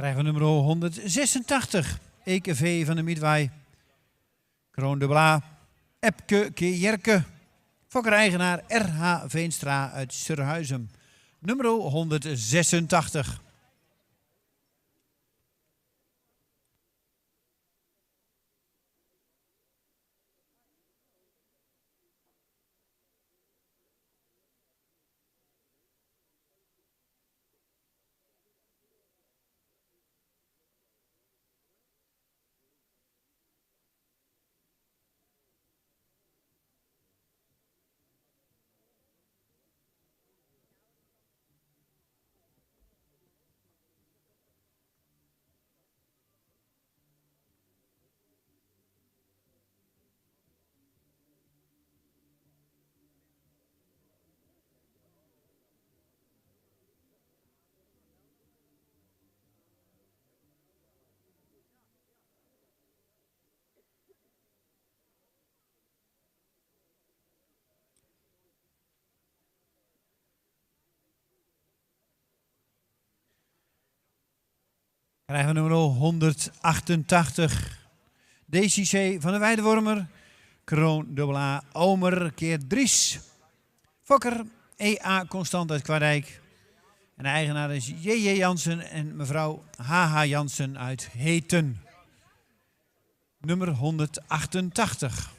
Krijgen we nummer 186. EKV van de Midway. Kroon AA. Epke Keerjerke. Fokker-eigenaar R.H. Veenstra uit Surhuizen. Nummer 186. Krijgen we nummer 188. DCC van de Weidewormer. Kroon AA. Omer Keer Dries. Fokker E.A. Constant uit Kwaardijk. En de eigenaar is J.J. Jansen en mevrouw H.H. Jansen uit Heten. Nummer 188.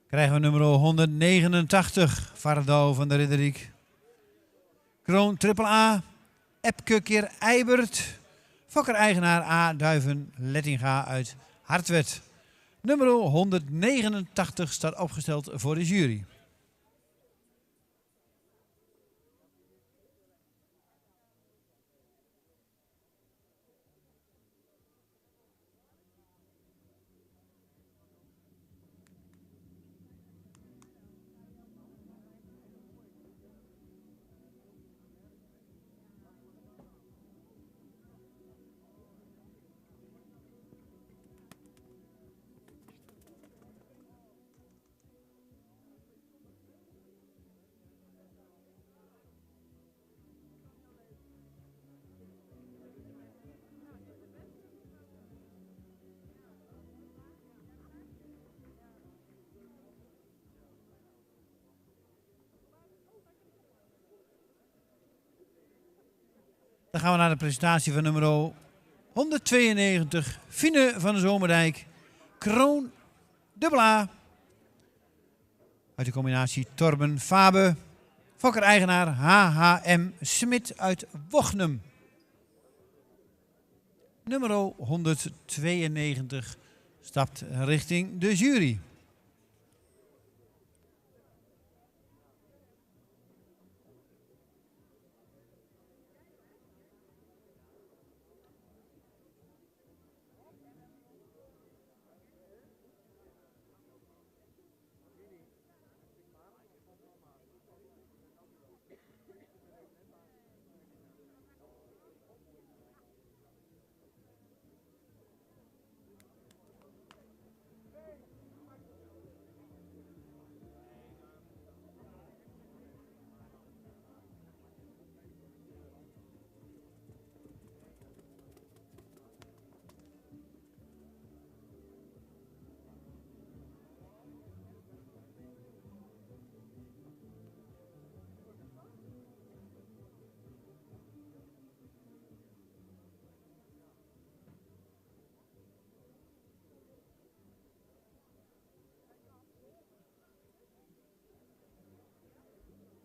Krijgen we nummer 189, Vardouw van de Ridderriek. Kroon triple A, Epke keer Eibert. Fokker-eigenaar A. Duiven Lettinga uit Hartwerd. Nummer 189 staat opgesteld voor de jury. Dan gaan we naar de presentatie van nummer 192. Fine van de Zomerdijk. Kroon dubbel A. Uit de combinatie Torben Fabe. Fokker-eigenaar HHM Smit uit Wochnum. Nummer 192 stapt richting de jury.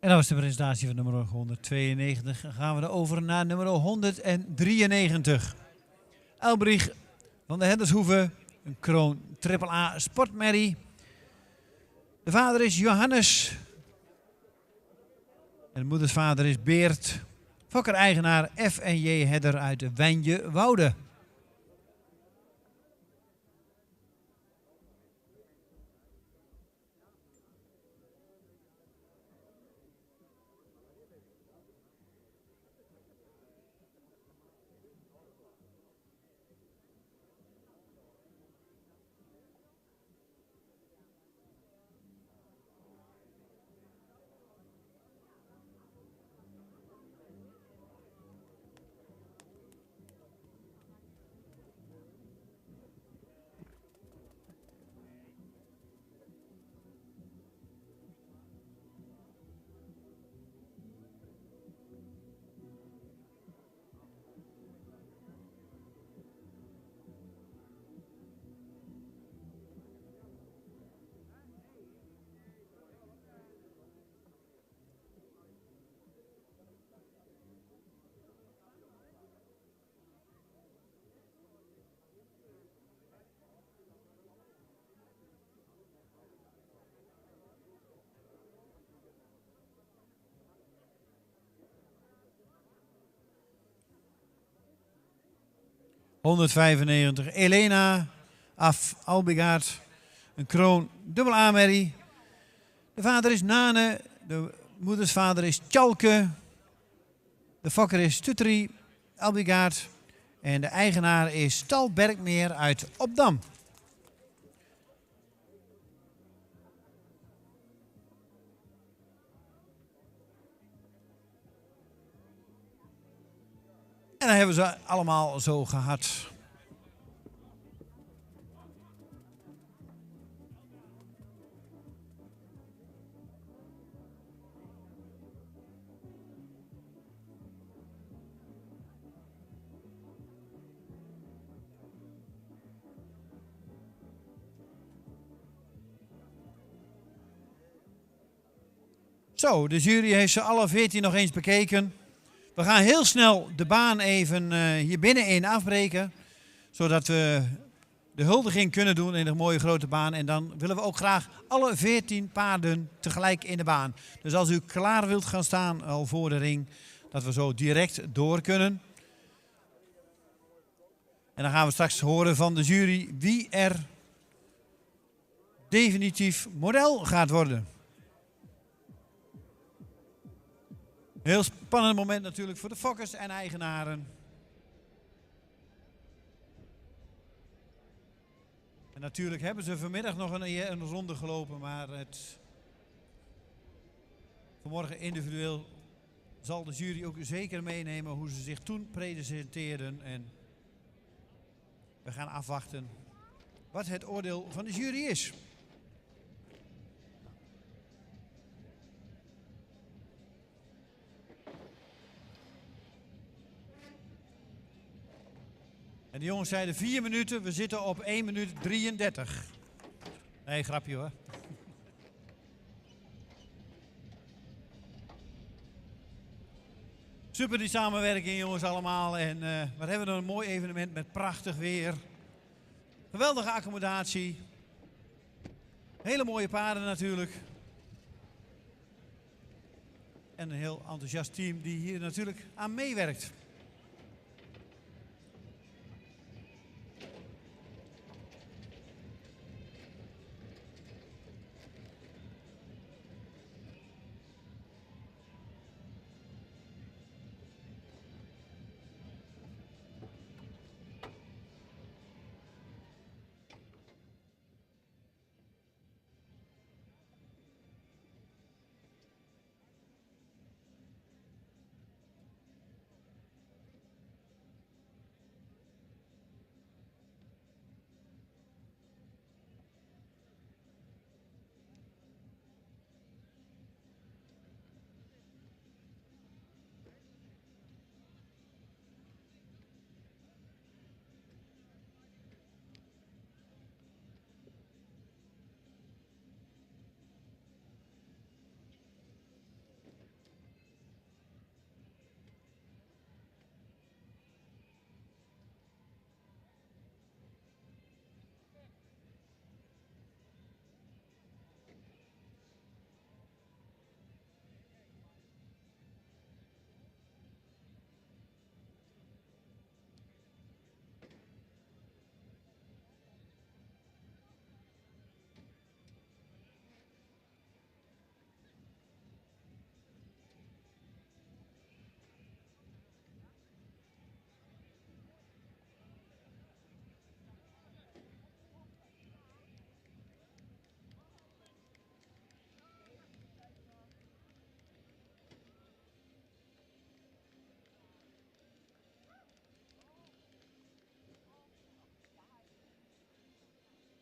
En dat was de presentatie van nummer 192. Dan gaan we over naar nummer 193. Elbrich van de Hendershoeve. Een Kroon triple A Sportmerrie. De vader is Johannes. En de moedersvader is Beert. Fokker-eigenaar F&J Hedder uit Wijnje Woude. ...195 Elena af Albigaard. Een Kroon dubbel A-merrie. De vader is Nane. De moedersvader is Tjalke. De fokker is Tutri Albigaard. En de eigenaar is Stal Berkmeer uit Opdam. En dan hebben ze allemaal zo gehad. Zo, de jury heeft ze alle 14 nog eens bekeken. We gaan heel snel de baan even hier binnenin afbreken. Zodat we de huldiging kunnen doen in een mooie grote baan. En dan willen we ook graag alle 14 paarden tegelijk in de baan. Dus als u klaar wilt gaan staan al voor de ring, dat we zo direct door kunnen. En dan gaan we straks horen van de jury wie er definitief model gaat worden. Heel spannend moment natuurlijk voor de fokkers en eigenaren. En natuurlijk hebben ze vanmiddag nog een ronde gelopen, maar vanmorgen individueel zal de jury ook zeker meenemen hoe ze zich toen presenteerden. En we gaan afwachten wat het oordeel van de jury is. En de jongens zeiden 4 minuten, we zitten op 1 minuut 33. Nee, grapje hoor. Super die samenwerking jongens allemaal. En we hebben een mooi evenement met prachtig weer. Geweldige accommodatie. Hele mooie paarden natuurlijk. En een heel enthousiast team die hier natuurlijk aan meewerkt.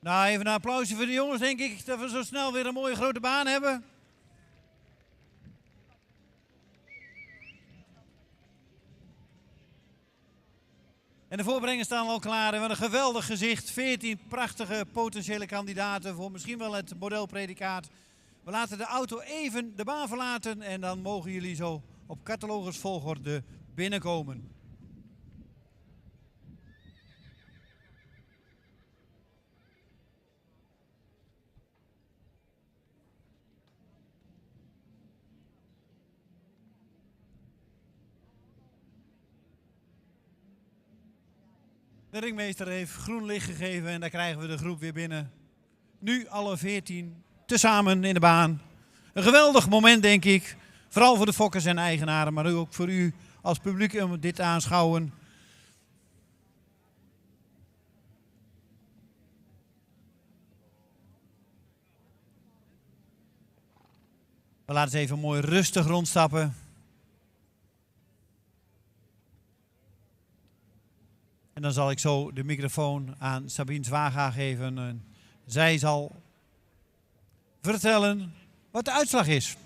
Nou, even een applausje voor de jongens, denk ik, dat we zo snel weer een mooie grote baan hebben. En de voorbrengers staan al klaar en wat een geweldig gezicht. 14 prachtige potentiële kandidaten voor misschien wel het modelpredicaat. We laten de auto even de baan verlaten en dan mogen jullie zo op catalogusvolgorde binnenkomen. De ringmeester heeft groen licht gegeven en daar krijgen we de groep weer binnen. Nu alle 14 tezamen in de baan. Een geweldig moment denk ik. Vooral voor de fokkers en eigenaren, maar ook voor u als publiek om dit te aanschouwen. We laten ze even mooi rustig rondstappen. En dan zal ik zo de microfoon aan Sabine Zwaga geven. En zij zal vertellen wat de uitslag is.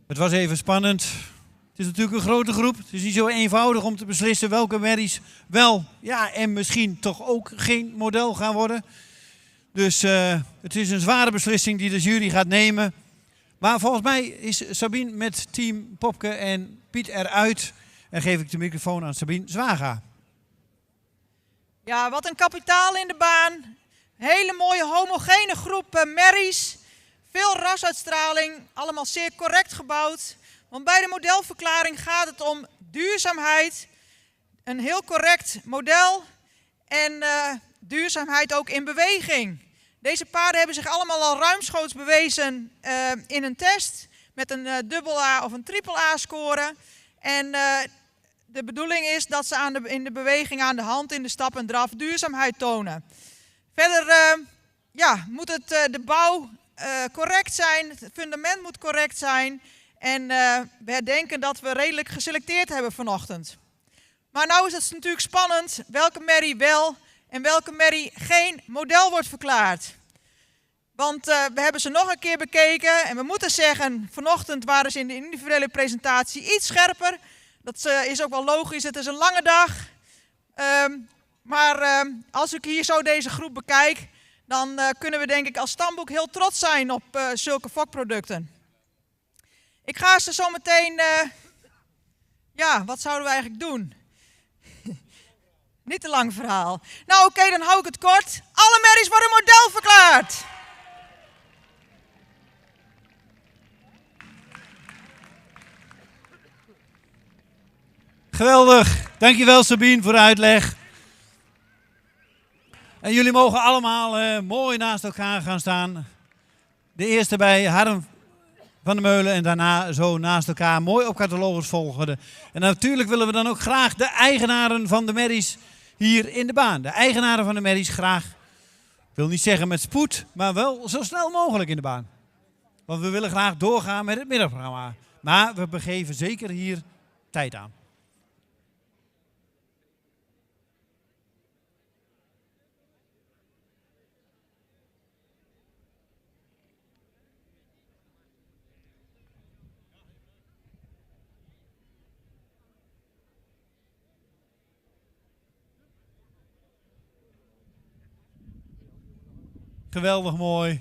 Het was even spannend. Het is natuurlijk een grote groep. Het is niet zo eenvoudig om te beslissen welke merries wel, ja, en misschien toch ook geen model gaan worden. Dus het is een zware beslissing die de jury gaat nemen. Maar volgens mij is Sabine met team Popke en Piet eruit. En geef ik de microfoon aan Sabine Zwaga. Ja, wat een kapitaal in de baan. Hele mooie homogene groep merries. Veel rasuitstraling, allemaal zeer correct gebouwd. Want bij de modelverklaring gaat het om duurzaamheid. Een heel correct model en duurzaamheid ook in beweging. Deze paarden hebben zich allemaal al ruimschoots bewezen in een test. Met een AA of een AAA score. En de bedoeling is dat ze in de beweging aan de hand, in de stap en draf, duurzaamheid tonen. Verder moet de bouw correct zijn, het fundament moet correct zijn. En we herdenken dat we redelijk geselecteerd hebben vanochtend. Maar nou is het natuurlijk spannend welke merrie wel en welke merrie geen model wordt verklaard. Want we hebben ze nog een keer bekeken en we moeten zeggen, vanochtend waren ze in de individuele presentatie iets scherper. Dat is ook wel logisch, het is een lange dag. Maar als ik hier zo deze groep bekijk, dan kunnen we denk ik als stamboek heel trots zijn op zulke fokproducten. Ik ga ze zo meteen, wat zouden we eigenlijk doen? Niet te lang verhaal. Nou oké, dan hou ik het kort. Alle merries worden model verklaard. Geweldig. Dankjewel Sabine voor de uitleg. En jullie mogen allemaal mooi naast elkaar gaan staan. De eerste bij Harm van der Meulen en daarna zo naast elkaar mooi op catalogus volgende. En natuurlijk willen we dan ook graag de eigenaren van de merries hier in de baan. De eigenaren van de merries graag, ik wil niet zeggen met spoed, maar wel zo snel mogelijk in de baan. Want we willen graag doorgaan met het middagprogramma. Maar we begeven zeker hier tijd aan. Geweldig mooi.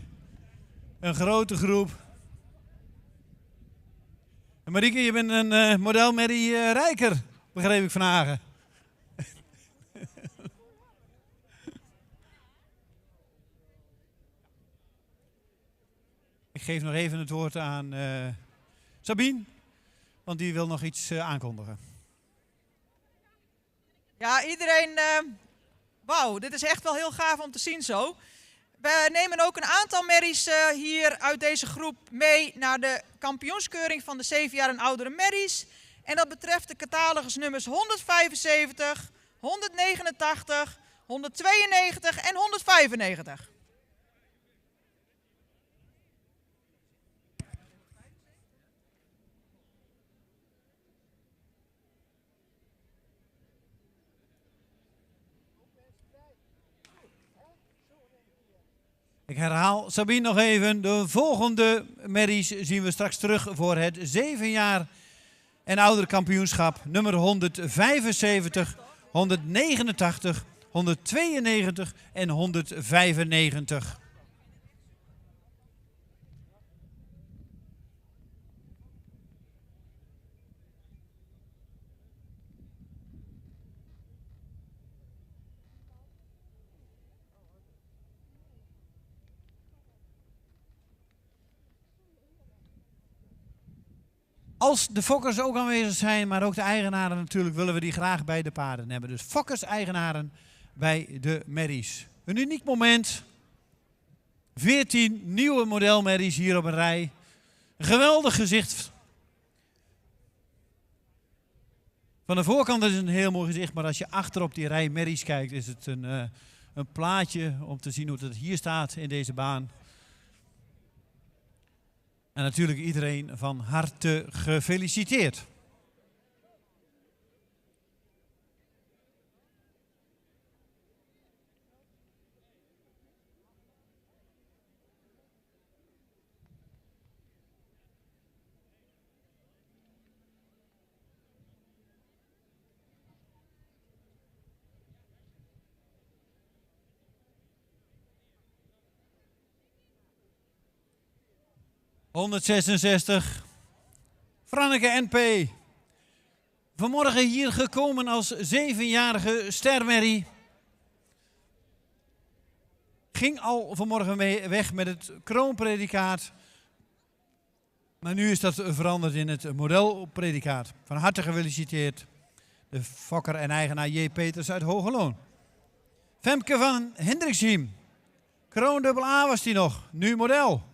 Een grote groep. En Marieke, je bent een modelmerrie rijker, begreep ik van Hagen. Ik geef nog even het woord aan Sabine, want die wil nog iets aankondigen. Ja, iedereen, wauw, dit is echt wel heel gaaf om te zien zo. We nemen ook een aantal merries hier uit deze groep mee naar de kampioenskeuring van de 7 jaar en oudere merries. En dat betreft de catalogusnummers 175, 189, 192 en 195. Ik herhaal Sabine nog even. De volgende merries zien we straks terug voor het 7 jaar en ouder kampioenschap. Nummer 175, 189, 192 en 195. Als de fokkers ook aanwezig zijn, maar ook de eigenaren natuurlijk, willen we die graag bij de paarden hebben. Dus fokkers, eigenaren bij de merries. Een uniek moment. 14 nieuwe modelmerries hier op een rij. Een geweldig gezicht. Van de voorkant is het een heel mooi gezicht, maar als je achter op die rij merries kijkt, is het een plaatje om te zien hoe het hier staat in deze baan. En natuurlijk iedereen van harte gefeliciteerd. 166. Franneke NP. Vanmorgen hier gekomen als 7-jarige stermerrie. Ging al vanmorgen weg met het kroonpredicaat. Maar nu is dat veranderd in het modelpredicaat. Van harte gefeliciteerd. De fokker en eigenaar J. Peters uit Hogeloon. Femke van Hendriksiem. Kroon AA was die nog. Nu model.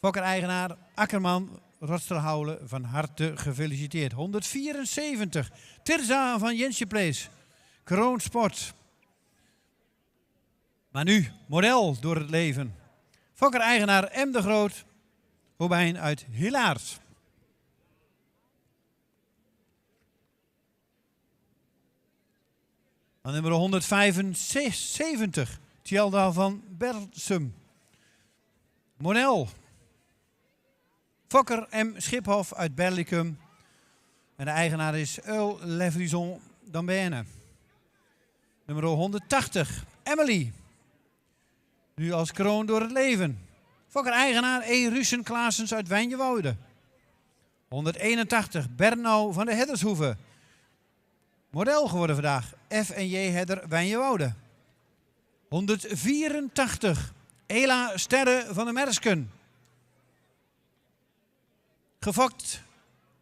Fokker-eigenaar Akkerman Rotsterhouwen, van harte gefeliciteerd. 174. Tirza van Jensje Place. Kroon Sport. Maar nu model door het leven. Fokker-eigenaar M. de Groot. Hobijn uit Hilaars. Dan nummer 175. Tjelda van Bersum. Model. Fokker M. Schiphof uit Berlicum. En de eigenaar is Eul Levrison d'Amberne. Nummer 180. Emily. Nu als kroon door het leven. Fokker-eigenaar E. Russen Klaasens uit Wijnjewoude. 181. Bernau van de Heddershoeve. Model geworden vandaag. F en J Hedder Wijnjewoude. 184. Ela Sterre van de Mersken. Gefokt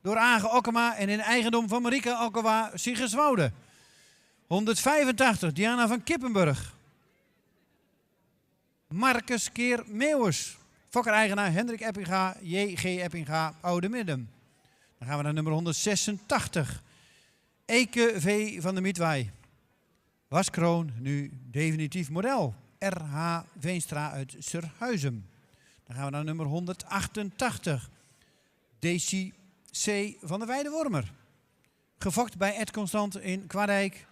door Age Okkema en in eigendom van Marieke Okkema Siggerswoude. 185. Diana van Kippenburg. Marcus Keer Meeuwers. Fokker-eigenaar Hendrik Eppinga, J.G. Eppinga, Oude Midden. Dan gaan we naar nummer 186. Eke V. van de Mietwaai. Waskroon, nu definitief model. R.H. Veenstra uit Surhuizen. Dan gaan we naar nummer 188. Desi C. van de Weidewormer. Gefokt bij Ed Constant in Kwaadijk.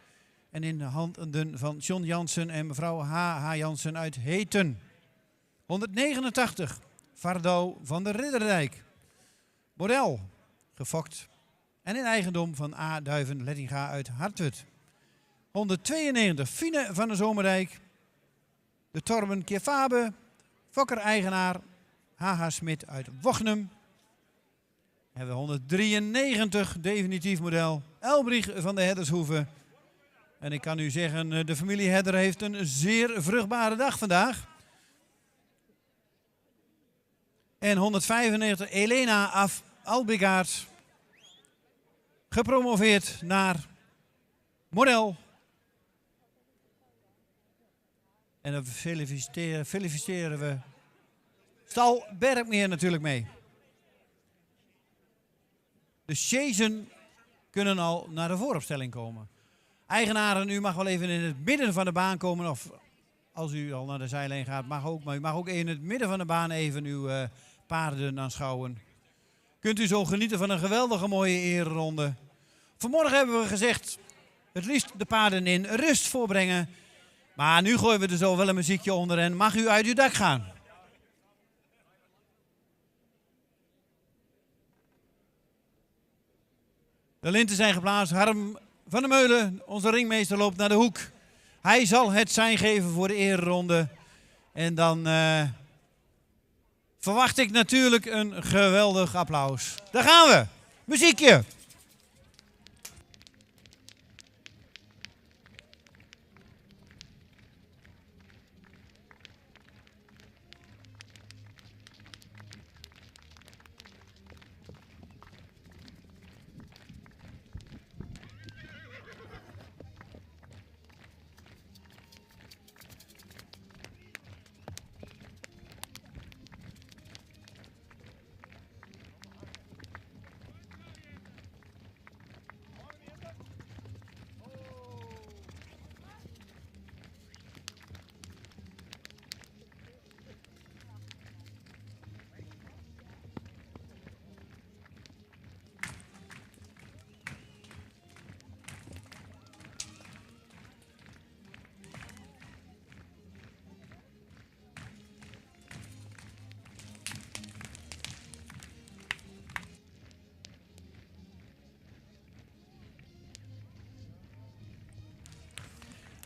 En in de handen van John Jansen en mevrouw H. Jansen uit Heten. 189. Vardo van de Ridderdijk. Model. Gefokt. En in eigendom van A. Duiven Lettinga uit Hartwut. 192. Fine van de Zomerdijk. De Torben Kefabe. Fokker-eigenaar H.H. Smit uit Wochnum. Hebben we 193. Definitief model. Elbrich van de Heddershoeve. En ik kan u zeggen, de familie Hedder heeft een zeer vruchtbare dag vandaag. En 195, Elena Af Albigaard. Gepromoveerd naar model. En dan feliciteren we Stal Bergmeer natuurlijk mee. De chasen kunnen al naar de vooropstelling komen. Eigenaren, u mag wel even in het midden van de baan komen. Of als u al naar de zijlijn gaat, mag ook. Maar u mag ook in het midden van de baan even uw paarden aanschouwen. Kunt u zo genieten van een geweldige mooie ereronde. Vanmorgen hebben we gezegd, het liefst de paarden in rust voorbrengen. Maar nu gooien we er zo wel een muziekje onder en mag u uit uw dak gaan. De linten zijn geplaatst. Harm van der Meulen, onze ringmeester, loopt naar de hoek. Hij zal het sein geven voor de ereronde. En dan verwacht ik natuurlijk een geweldig applaus. Daar gaan we. Muziekje.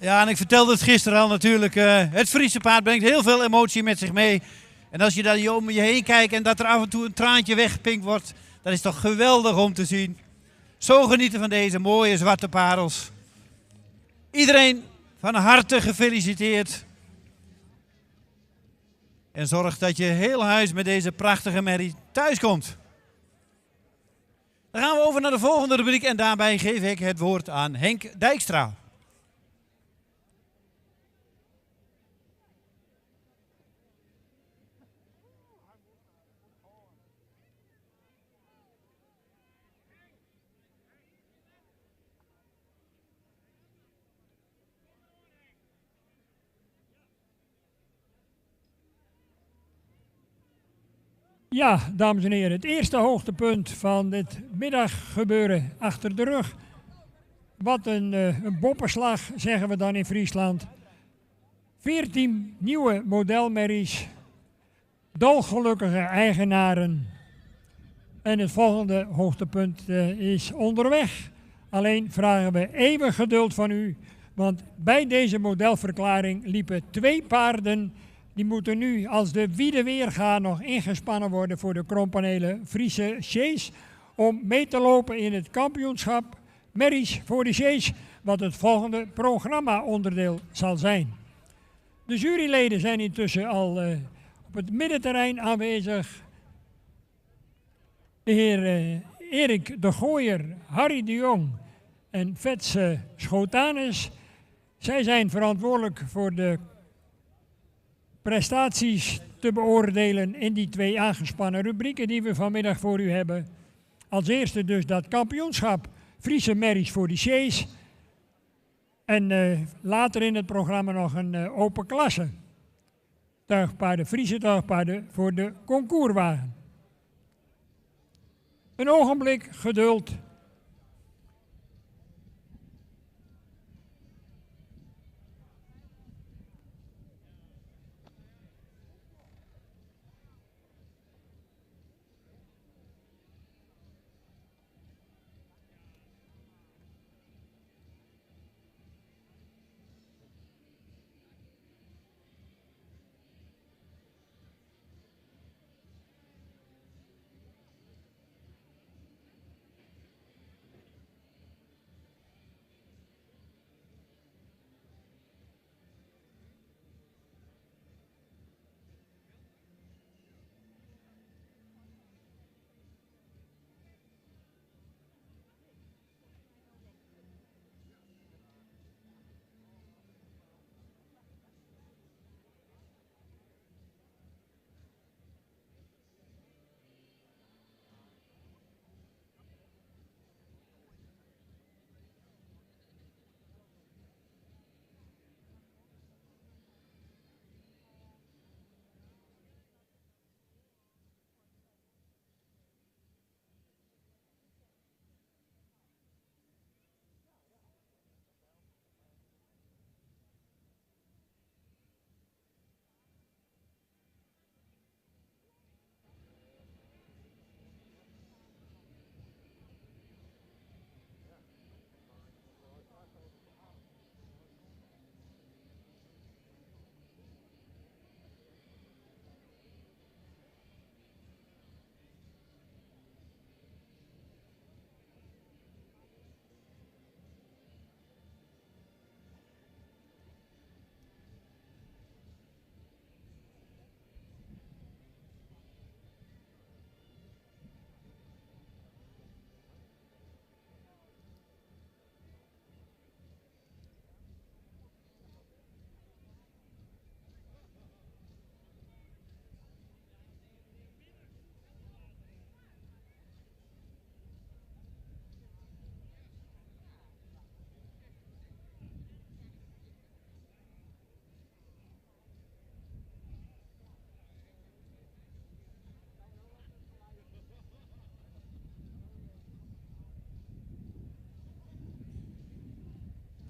Ja, en ik vertelde het gisteren al natuurlijk. Het Friese paard brengt heel veel emotie met zich mee. En als je dan om je heen kijkt en dat er af en toe een traantje weggepinkt wordt, dat is toch geweldig om te zien. Zo genieten van deze mooie zwarte parels. Iedereen van harte gefeliciteerd. En zorg dat je heel huis met deze prachtige merrie thuis komt. Dan gaan we over naar de volgende rubriek en daarbij geef ik het woord aan Henk Dijkstra. Ja, dames en heren, het eerste hoogtepunt van dit middaggebeuren achter de rug. Wat een boppenslag, zeggen we dan in Friesland. 14 nieuwe modelmerries, dolgelukkige eigenaren. En het volgende hoogtepunt is onderweg. Alleen vragen we even geduld van u, want bij deze modelverklaring liepen 2 paarden. Die moeten nu, als de wiede weer gaat, nog ingespannen worden voor de Krompanelen Friese Chase. Om mee te lopen in het kampioenschap Merries voor de Chase, wat het volgende programma-onderdeel zal zijn. De juryleden zijn intussen al op het middenterrein aanwezig. De heer Erik de Gooier, Harry de Jong en Vetse Schotanus. Zij zijn verantwoordelijk voor de prestaties te beoordelen in die 2 aangespannen rubrieken die we vanmiddag voor u hebben. Als eerste dus dat kampioenschap Friese Merries voor de Chase. En later in het programma nog een open klasse. Tuigpaarden, Friese tuigpaarden voor de concourswagen. Een ogenblik geduld.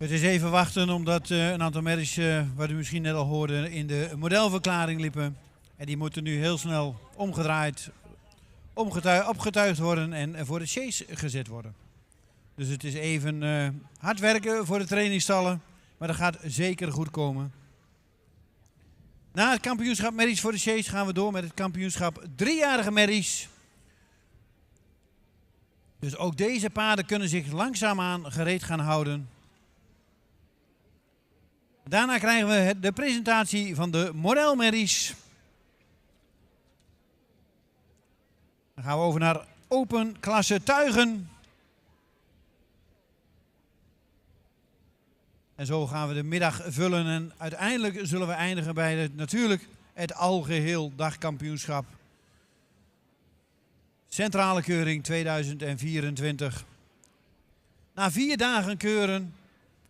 Het is even wachten omdat een aantal merries, wat u misschien net al hoorde, in de modelverklaring liepen. En die moeten nu heel snel omgedraaid, opgetuigd worden en voor de chase gezet worden. Dus het is even hard werken voor de trainingsstallen, maar dat gaat zeker goed komen. Na het kampioenschap merries voor de Sjees gaan we door met het kampioenschap 3-jarige merries. Dus ook deze paarden kunnen zich langzaamaan gereed gaan houden. Daarna krijgen we de presentatie van de modelmerries. Dan gaan we over naar open klasse tuigen. En zo gaan we de middag vullen en uiteindelijk zullen we eindigen bij natuurlijk het algeheel dagkampioenschap. Centrale keuring 2024. Na 4 dagen keuren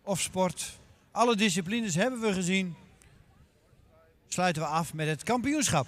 of sport, alle disciplines hebben we gezien, sluiten we af met het kampioenschap.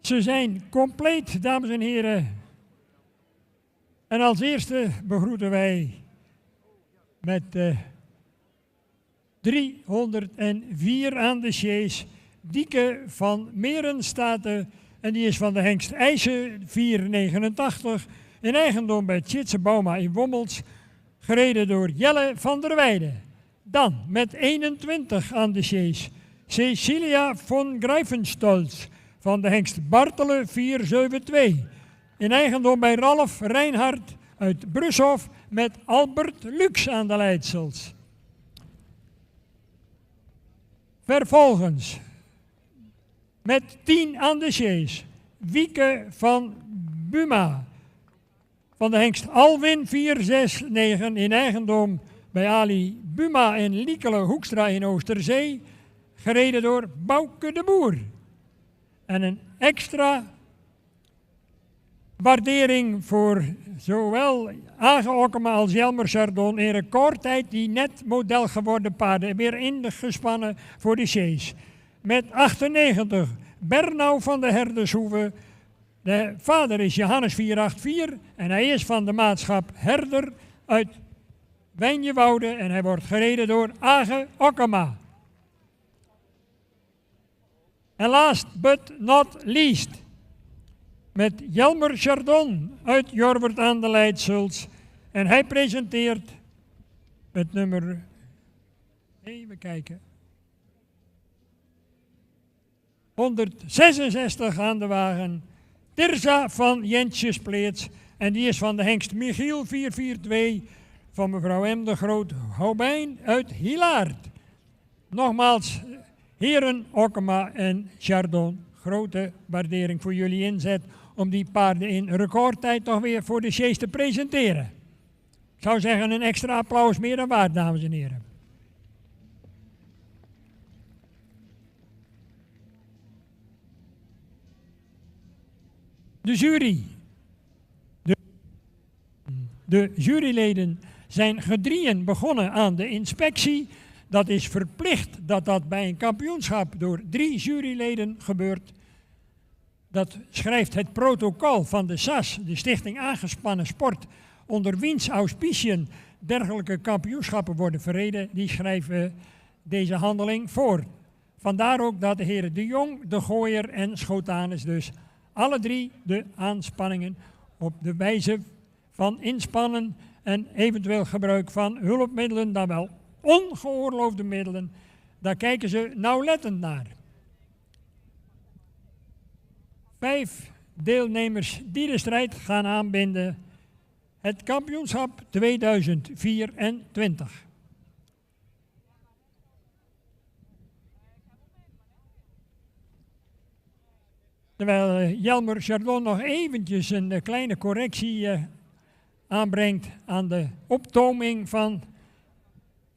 Ze zijn compleet, dames en heren. En als eerste begroeten wij met 304 aan de sjees Dieke van Merenstaten. En die is van de hengst IJzer 489 in eigendom bij Tjitse Bauma in Wommels. Gereden door Jelle van der Weijden. Dan met 21 aan de sjees Cecilia von Greifenstolz van de hengst Bartele 472. In eigendom bij Ralf Reinhardt uit Brushof met Albert Lux aan de leidsels. Vervolgens met 10 aan de sjees Wieke van Buma van de hengst Alwin 469 in eigendom bij Ali Buma en Liekele Hoekstra in Oosterzee. Gereden door Bouke de Boer. En een extra waardering voor zowel Age Okkema als Jelmer Chardon in recordtijd die net model geworden paarden weer ingespannen voor de sjees. Met 98 Bernau van de Herdershoeve. De vader is Johannes 484 en hij is van de maatschap Herder uit Wijnjewoude en hij wordt gereden door Age Okkema. En last but not least, met Jelmer Chardon uit Jorwert aan de leidsels. En hij presenteert met nummer, even kijken, 166 aan de wagen, Tirza van Jentje Spleets. En die is van de hengst Michiel 442 van mevrouw M. de Groot Houbijn uit Hilaard. Nogmaals, heren Okkema en Chardon, grote waardering voor jullie inzet om die paarden in recordtijd toch weer voor de sjees te presenteren. Ik zou zeggen een extra applaus meer dan waard, dames en heren. De jury. De juryleden zijn gedrieën begonnen aan de inspectie. Dat is verplicht dat dat bij een kampioenschap door 3 juryleden gebeurt. Dat schrijft het protocol van de SAS, de Stichting Aangespannen Sport, onder wiens auspiciën dergelijke kampioenschappen worden verreden. Die schrijven deze handeling voor. Vandaar ook dat de heren De Jong, De Gooier en Schotanus dus alle 3 de aanspanningen op de wijze van inspannen en eventueel gebruik van hulpmiddelen, dan wel ongeoorloofde middelen, daar kijken ze nauwlettend naar. 5 deelnemers die de strijd gaan aanbinden. Het kampioenschap 2024. Terwijl Jelmer Chardon nog eventjes een kleine correctie aanbrengt aan de optoming van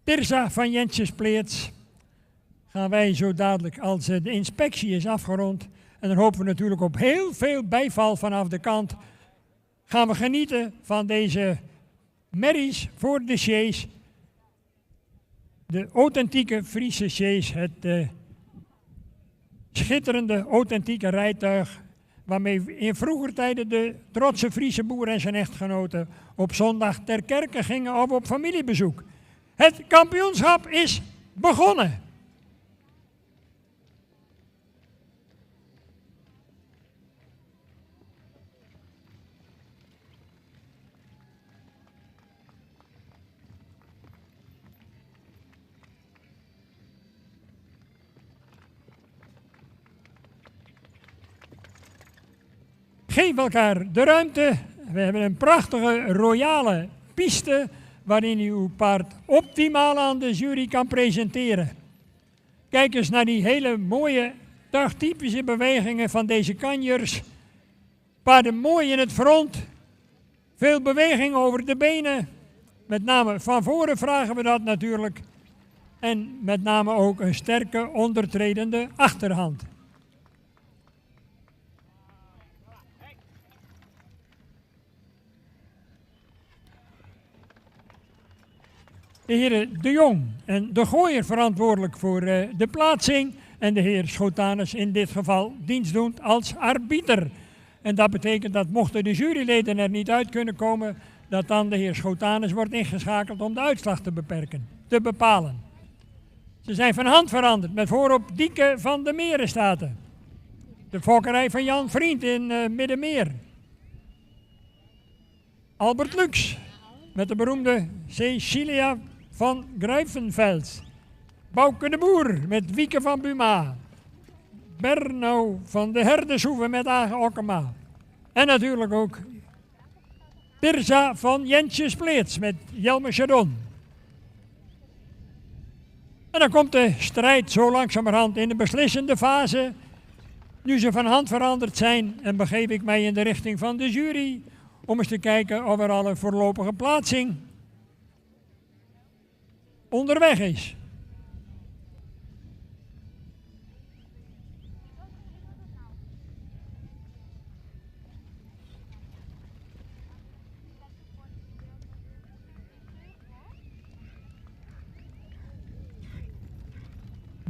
Tirza van Jentjespleets, gaan wij zo dadelijk, als de inspectie is afgerond, en dan hopen we natuurlijk op heel veel bijval vanaf de kant, gaan we genieten van deze merries voor de sjees. De authentieke Friese sjees, het schitterende authentieke rijtuig waarmee in vroeger tijden de trotse Friese boer en zijn echtgenoten op zondag ter kerke gingen of op familiebezoek. Het kampioenschap is begonnen. Geef elkaar de ruimte. We hebben een prachtige royale piste waarin u uw paard optimaal aan de jury kan presenteren. Kijk eens naar die hele mooie tuigtypische bewegingen van deze kanjers. Paarden mooi in het front, veel beweging over de benen. Met name van voren vragen we dat natuurlijk. En met name ook een sterke ondertredende achterhand. De heren De Jong en De Gooier verantwoordelijk voor de plaatsing en de heer Schotanus in dit geval dienstdoend als arbiter. En dat betekent dat mochten de juryleden er niet uit kunnen komen, dat dan de heer Schotanus wordt ingeschakeld om de uitslag te bepalen. Ze zijn van hand veranderd met voorop Dieke van de Merenstaten. De fokkerij van Jan Vriend in Middenmeer. Albert Lux met de beroemde Cecilia van Grijfenveld. Bouke de Boer met Wieke van Buma. Bernau van de Herdeshoeve met Age Okkema. En natuurlijk ook Tirza van Jentjespleets met Jelmer Chardon. En dan komt de strijd zo langzamerhand in de beslissende fase. Nu ze van hand veranderd zijn en begeef ik mij in de richting van de jury om eens te kijken of er al een voorlopige plaatsing onderweg is.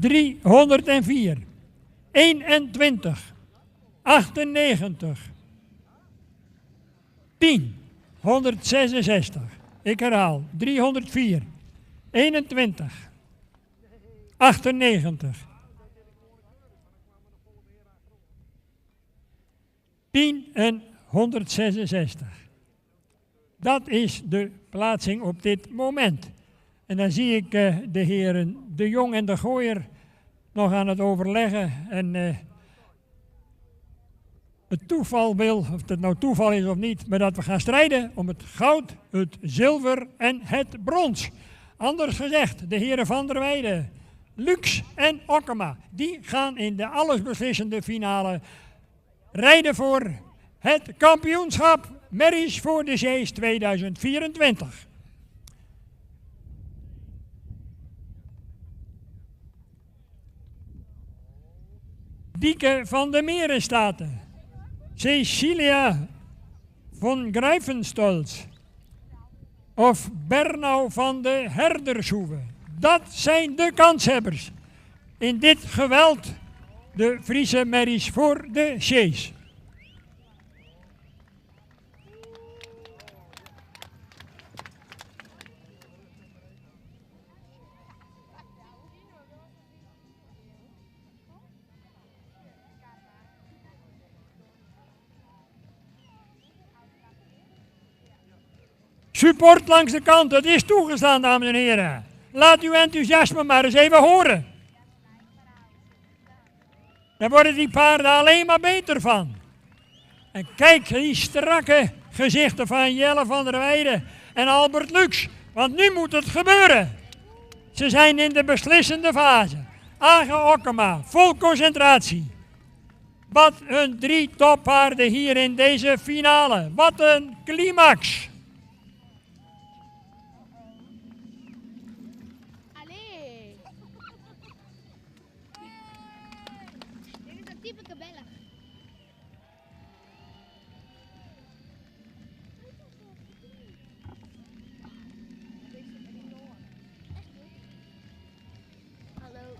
...304, 21, 98, 10, 166. Ik herhaal, 304, 21, 98, 10 en 166. Dat is de plaatsing op dit moment. En dan zie ik de heren De Jong en De Gooier nog aan het overleggen. En het toeval wil, of het nou toeval is of niet, maar dat we gaan strijden om het goud, het zilver en het brons. Anders gezegd, de heren Van der Weijden, Lux en Okkema. Die gaan in de allesbeslissende finale rijden voor het kampioenschap Merries voor de Zees 2024. Dieke van de Merenstaten, Cecilia van Grijvenstolz of Bernau van de Herdershoeve. Dat zijn de kanshebbers in dit geweld, de Friese Merries voor de Zees. Support langs de kant, het is toegestaan, dames en heren. Laat uw enthousiasme maar eens even horen. Daar worden die paarden alleen maar beter van. En kijk die strakke gezichten van Jelle van der Weijden en Albert Lux. Want nu moet het gebeuren. Ze zijn in de beslissende fase. Age Okkema, vol concentratie. Wat een 3 toppaarden hier in deze finale. Wat een climax. Allee. Dit is een typische Belg. Hallo.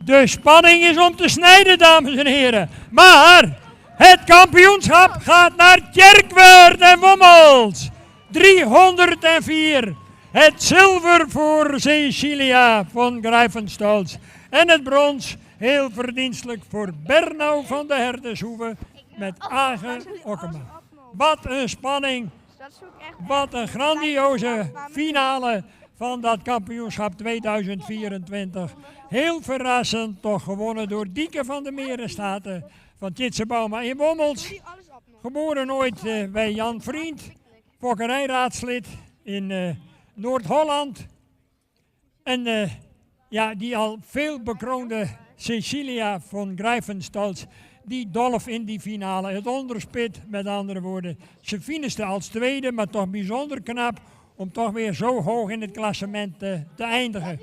De spanning is om te snijden, dames en heren. Maar het kampioenschap gaat naar Tjerkweert en Wommels. 304. Het zilver voor Cecilia van Grijvenstolz. En het brons, heel verdienstelijk voor Bernau van de Herdershoeve met Age Okkema. Wat een spanning. Wat een grandioze finale van dat kampioenschap 2024. Heel verrassend, toch gewonnen door Dieke van de Merenstaten van Tjitse Bauma in Wommels. Geboren ooit bij Jan Vriend, fokkerijraadslid in Noord-Holland. En ja, die al veel bekroonde Cecilia van Grijvenstolz, die dolf in die finale het onderspit, met andere woorden. Ze finiste als tweede, maar toch bijzonder knap om toch weer zo hoog in het klassement te eindigen.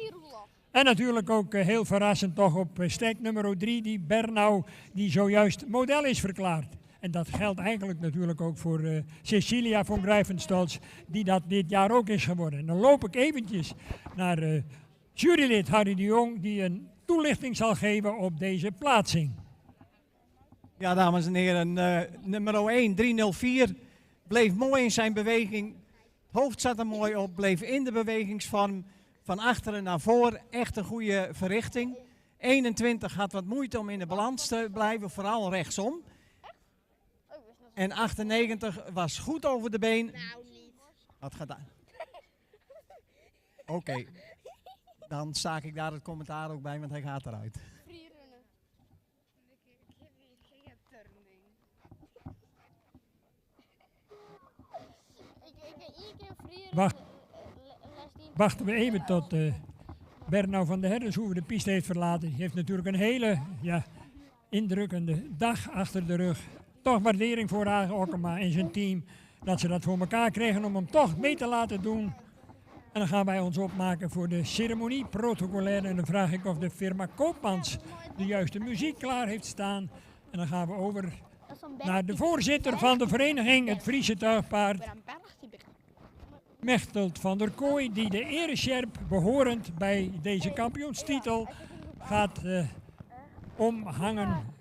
En natuurlijk ook heel verrassend toch op stek nummer 3, die Bernau, die zojuist model is verklaard. En dat geldt eigenlijk natuurlijk ook voor Cecilia van Grijvenstolz, die dat dit jaar ook is geworden. En dan loop ik eventjes naar jurylid Harry de Jong, die een toelichting zal geven op deze plaatsing. Ja, dames en heren, nummer 1, 304, bleef mooi in zijn beweging. Het hoofd zat er mooi op, bleef in de bewegingsvorm van achteren naar voren. Echt een goede verrichting. 21 had wat moeite om in de balans te blijven, vooral rechtsom. En 98 was goed over de been. Nou, niet. Wat gedaan. Oké, dan staak ik daar het commentaar ook bij, want hij gaat eruit. Freerunnen. Ik heb turnding. Ik heb freerunnen. Wachten we even tot Bernau van de Herdershoeve de piste heeft verlaten. Die heeft natuurlijk een hele indrukkende dag achter de rug. Toch waardering voor Age Okkema en zijn team dat ze dat voor elkaar kregen om hem toch mee te laten doen. En dan gaan wij ons opmaken voor de ceremonie protocolaire. En dan vraag ik of de firma Koopmans de juiste muziek klaar heeft staan. En dan gaan we over naar de voorzitter van de vereniging, het Friese tuigpaard, Mechtelt van der Kooi, die de eresjerp behorend bij deze kampioenstitel gaat omhangen.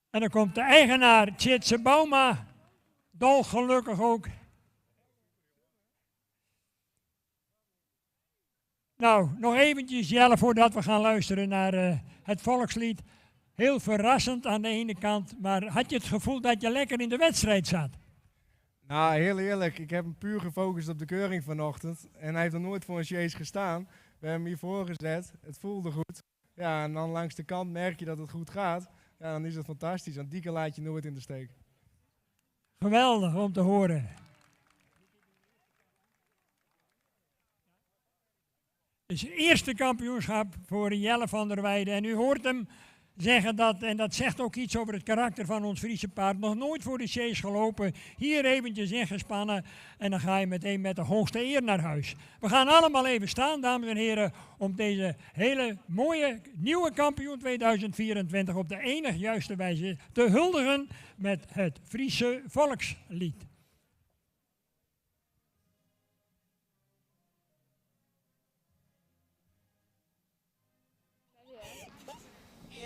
En dan komt de eigenaar Tjitse Bauma, dolgelukkig ook. Nou, nog eventjes Jelle voordat we gaan luisteren naar het volkslied. Heel verrassend aan de ene kant, maar had je het gevoel dat je lekker in de wedstrijd zat? Nou, heel eerlijk, ik heb hem puur gefocust op de keuring vanochtend. En hij heeft er nooit voor een chase gestaan. We hebben hem hiervoor gezet, het voelde goed. Ja, en dan langs de kant merk je dat het goed gaat. Ja, dan is het fantastisch, want Dieke laat je nooit in de steek. Geweldig om te horen. Het is het eerste kampioenschap voor Jelle van der Weijden. En u hoort hem zeggen dat, en dat zegt ook iets over het karakter van ons Friese paard, nog nooit voor de chase gelopen, hier eventjes ingespannen en dan ga je meteen met de hoogste eer naar huis. We gaan allemaal even staan, dames en heren, om deze hele mooie nieuwe kampioen 2024 op de enige juiste wijze te huldigen met het Friese volkslied.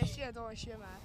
Eerst je doosje maar.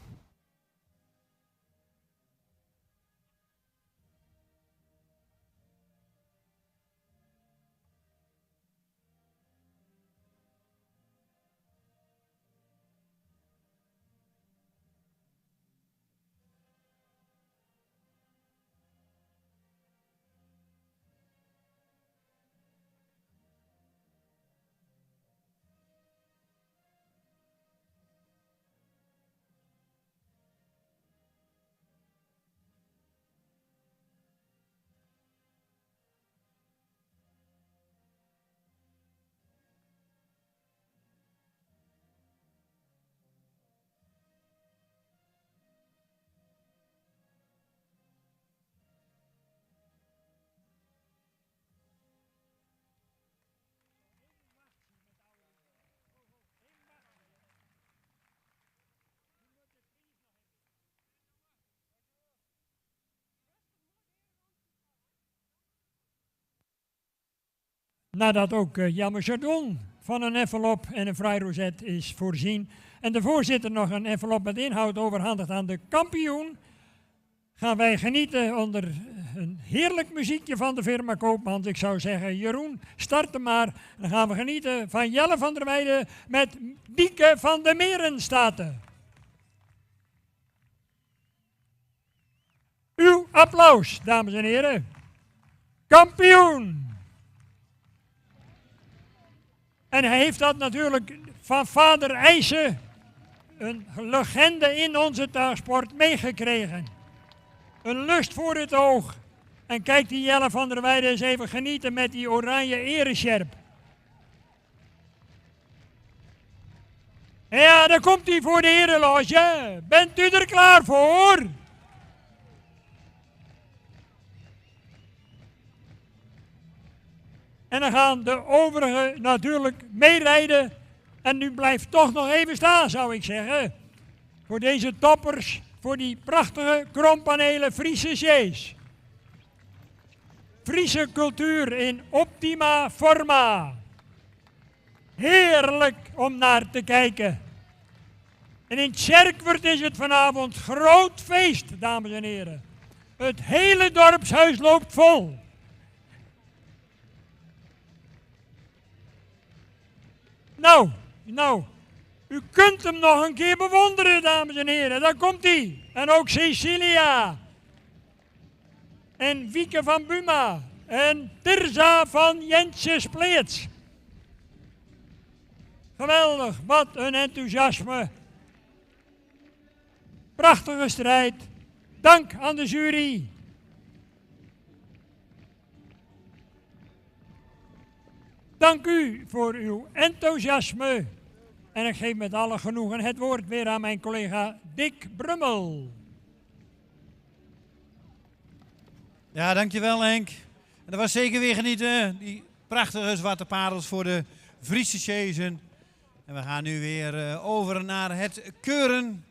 Nadat ook Jan Chardon van een envelop en een fraai rozet is voorzien en de voorzitter nog een envelop met inhoud overhandigt aan de kampioen, gaan wij genieten onder een heerlijk muziekje van de firma Koopmans. Ik zou zeggen, Jeroen, start hem maar. Dan gaan we genieten van Jelle van der Weijden met Dieke van de Merenstaten. Uw applaus, dames en heren. Kampioen! En hij heeft dat natuurlijk van vader IJssen, een legende in onze tuigsport, meegekregen. Een lust voor het oog. En kijk die Jelle van der Weijden eens even genieten met die oranje eresjerp. Ja, daar komt hij voor de ereloge. Bent u er klaar voor? En dan gaan de overigen natuurlijk meerijden. En nu blijft toch nog even staan, zou ik zeggen. Voor deze toppers, voor die prachtige krompanelen Friese sjees. Friese cultuur in optima forma. Heerlijk om naar te kijken. En in Tjerkwerd is het vanavond groot feest, dames en heren. Het hele dorpshuis loopt vol. Nou, u kunt hem nog een keer bewonderen, dames en heren. Daar komt hij. En ook Cecilia. En Wieke van Buma. En Tirza van Jentje Spleets. Geweldig, wat een enthousiasme. Prachtige strijd. Dank aan de jury. Dank u voor uw enthousiasme. En ik geef met alle genoegen het woord weer aan mijn collega Dick Brummel. Ja, dankjewel Henk. En dat was zeker weer genieten. Die prachtige zwarte parels voor de Friese chasen. En we gaan nu weer over naar het keuren.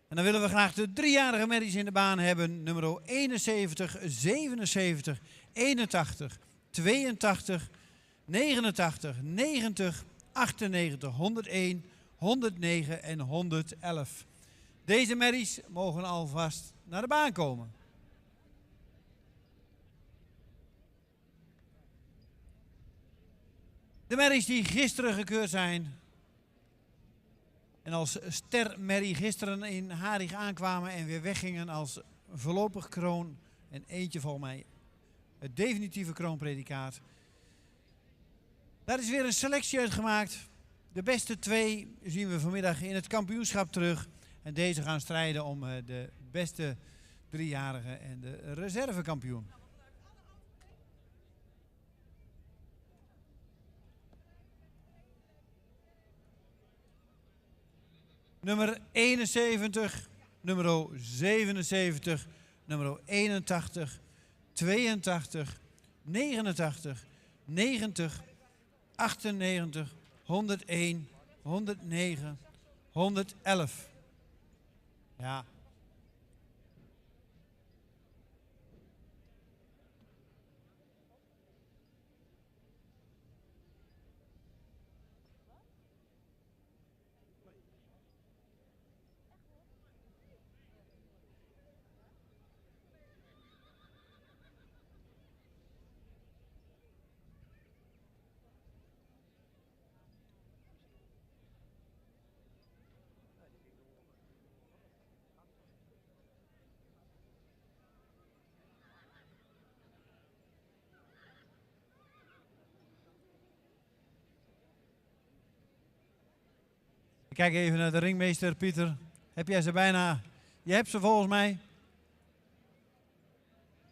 En dan willen we graag de driejarige merries in de baan hebben. Nummer 71, 77, 81, 82, 89, 90, 98, 101, 109 en 111. Deze merries mogen alvast naar de baan komen. De merries die gisteren gekeurd zijn en als stermerrie gisteren in Harig aankwamen en weer weggingen als voorlopig kroon en eentje volgens mij het definitieve kroonpredicaat. Daar is weer een selectie uitgemaakt. De beste 2 zien we vanmiddag in het kampioenschap terug. En deze gaan strijden om de beste 3-jarige en de reservekampioen. nummer 71, nummer 77, nummer 81, 82, 89, 90, 98, 101, 109, 111. Ja. Ik kijk even naar de ringmeester, Pieter. Heb jij ze bijna? Je hebt ze volgens mij.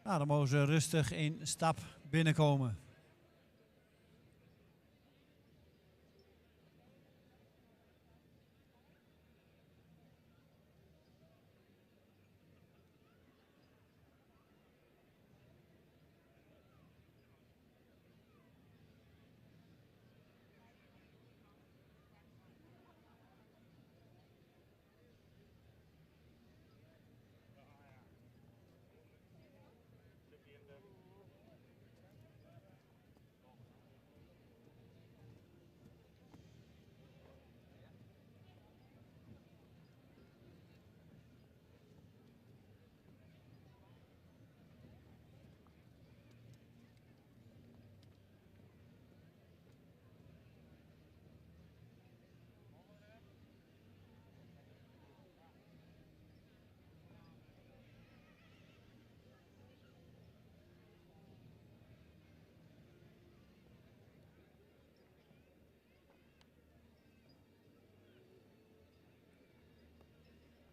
Nou, dan mogen ze rustig in stap binnenkomen.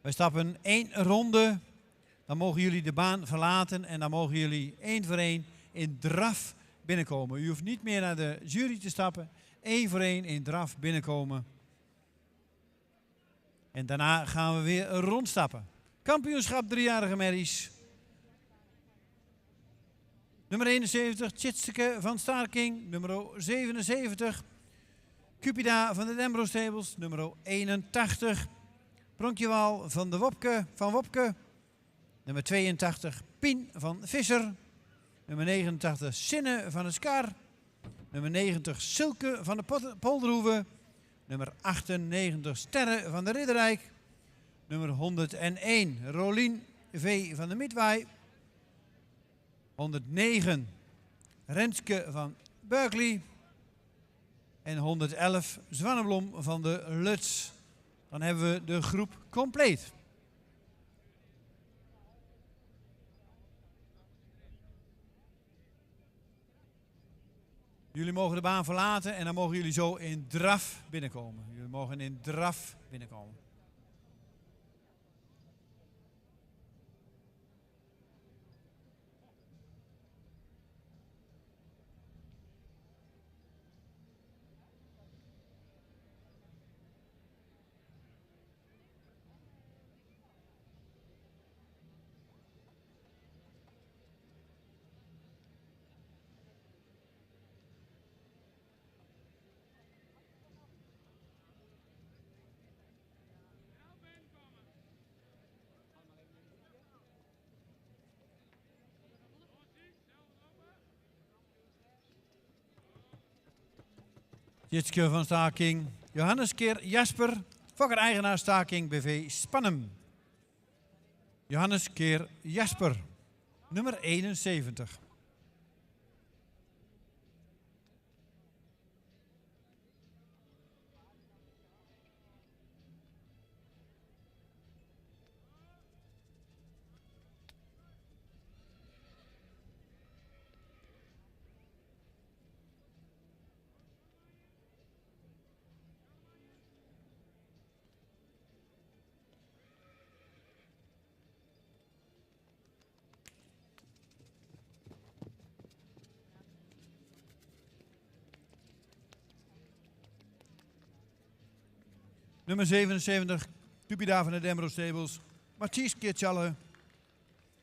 We stappen 1 ronde, dan mogen jullie de baan verlaten en dan mogen jullie 1 voor 1 in draf binnenkomen. U hoeft niet meer naar de jury te stappen, 1 voor 1 in draf binnenkomen. En daarna gaan we weer rondstappen. Kampioenschap 3-jarige merries. Nummer 71, Tjitske van Starking. Nummer 77, Cupida van de Dembro Stables. Nummer 81, Pronkjewal van Wopke. Nummer 82, Pien van Visser. Nummer 89, Sinne van de Skar. Nummer 90, Silke van de Polderhoeve. Nummer 98, Sterre van de Ridderrijk. Nummer 101, Rolien V. van de Midwaai. 109, Renske van Berkeley. En 111, Zwanneblom van de Luts. Dan hebben we de groep compleet. Jullie mogen de baan verlaten en dan mogen jullie zo in draf binnenkomen. Jullie mogen in draf binnenkomen. Jitske van Staking, Johannes Keer Jasper, Fokker-eigenaar Staking BV Spannem. Johannes Keer Jasper, nummer 71. Nummer 77, Pupida van de Demro Stables, Mathies Kirtjalle,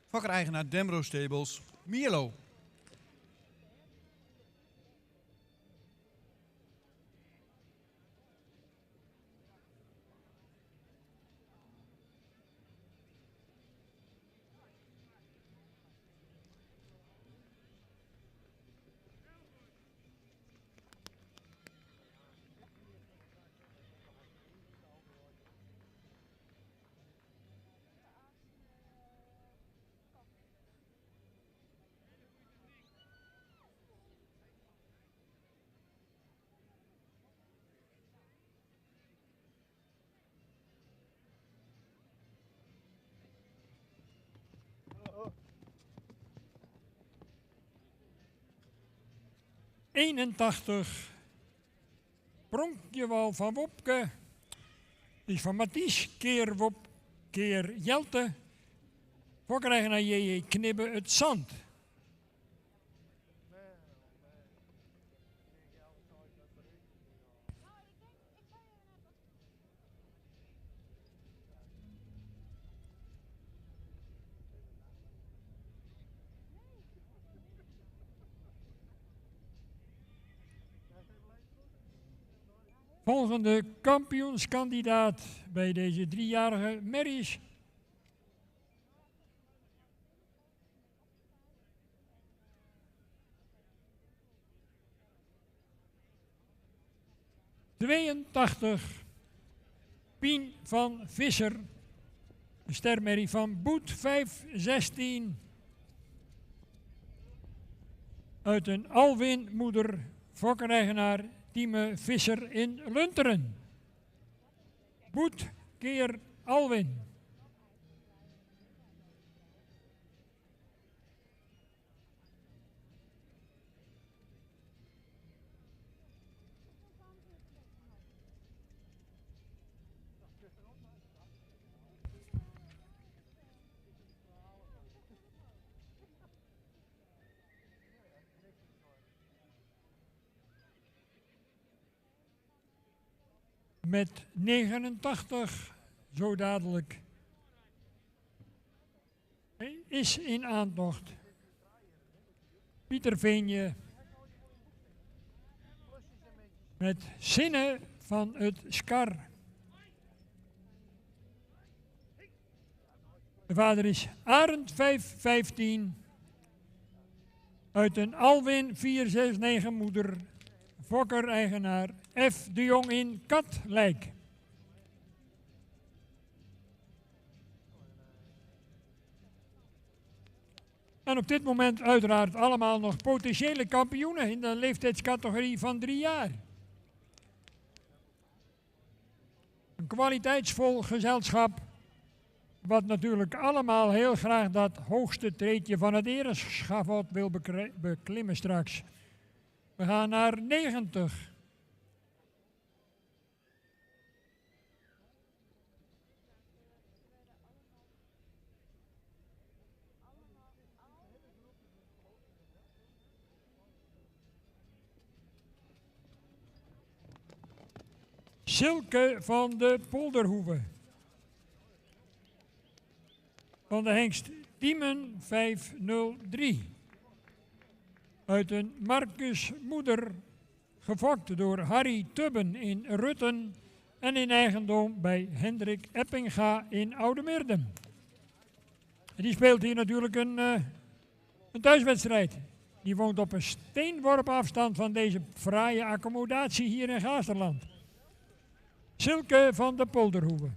fokker-eigenaar Demro Stables, Mierlo. ...81... Pronkjewel van Wopke... ...is van Mathies, keer Wop, keer Jelte... ...fokkereigenaar J.J. Knibbe het Zand... Volgende kampioenskandidaat bij deze 3-jarige merries. ...82... Pien van Visser... ...een stermerrie van Boet 516... ...uit een Alwin-moeder... ...fokkereigenaar... Tieme Visser in Lunteren. Boet keer Alwin. Met 89, zo dadelijk, is in aantocht Pieter Veenje met Zinnen van het Skar. De vader is Arend 515, uit een Alwin 469 moeder, fokker-eigenaar F. de Jong in Katlijk. En op dit moment uiteraard allemaal nog potentiële kampioenen in de leeftijdscategorie van 3 jaar. Een kwaliteitsvol gezelschap, wat natuurlijk allemaal heel graag dat hoogste treedje van het ereschavot wil beklimmen straks. We gaan naar 90. Silke van de Polderhoeve. Van de hengst Diemen 503. Uit een Marcus moeder, gefokt door Harry Tubben in Rutten en in eigendom bij Hendrik Eppinga in Oudemeerdum. Die speelt hier natuurlijk een thuiswedstrijd. Die woont op een steenworp afstand van deze fraaie accommodatie hier in Gaasterland. Silke van de Polderhoeve.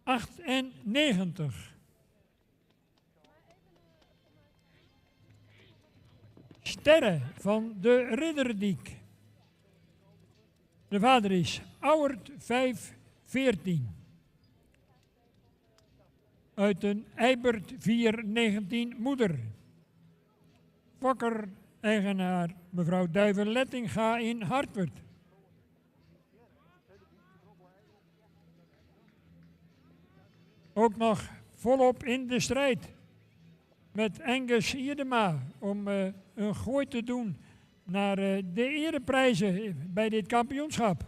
...98. Sterre van de Ridderdiek. De vader is Auwert 514. Uit een Eibert 419 moeder. Fokker-eigenaar mevrouw Duiven-Lettinga in Hartwerd. Ook nog volop in de strijd. met Angus Ierdema om een gooi te doen naar de ereprijzen bij dit kampioenschap.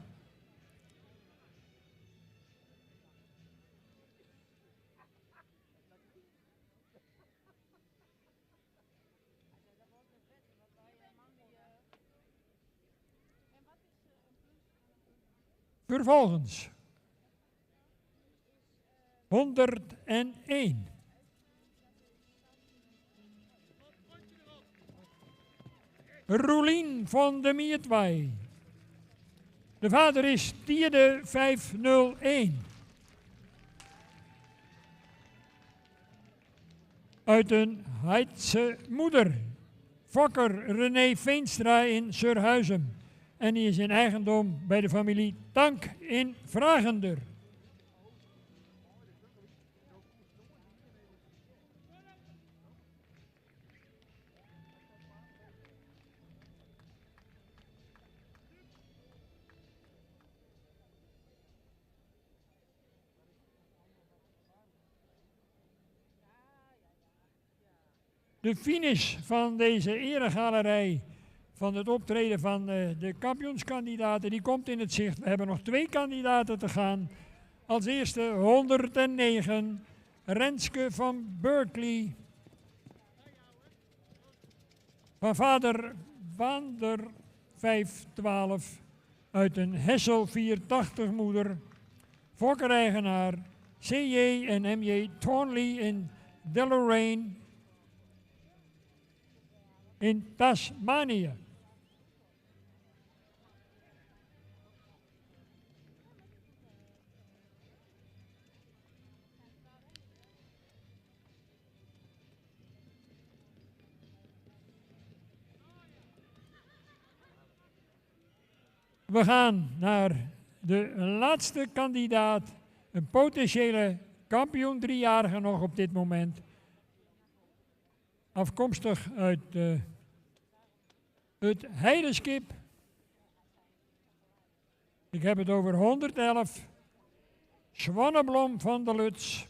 Vervolgens 101. Roelien van de Mietwij. De vader is Tierde 501. Uit een Heidse moeder. Fokker René Veenstra in Surhuizen. En die is in eigendom bij de familie Tank in Vragender. De finish van deze eregalerij van het optreden van de kampioenskandidaten, die komt in het zicht. We hebben nog 2 kandidaten te gaan. Als eerste 109, Renske van Berkeley. Van vader Wander 512 uit een Hessel 480 moeder. Fokkereigenaar C.J. en M.J. Thornley in Deloraine in Tasmanië. We gaan naar de laatste kandidaat, een potentiële kampioen, 3-jarige nog op dit moment. Afkomstig uit het Heidenskip. Ik heb het over 111. Zwanneblom van de Luts.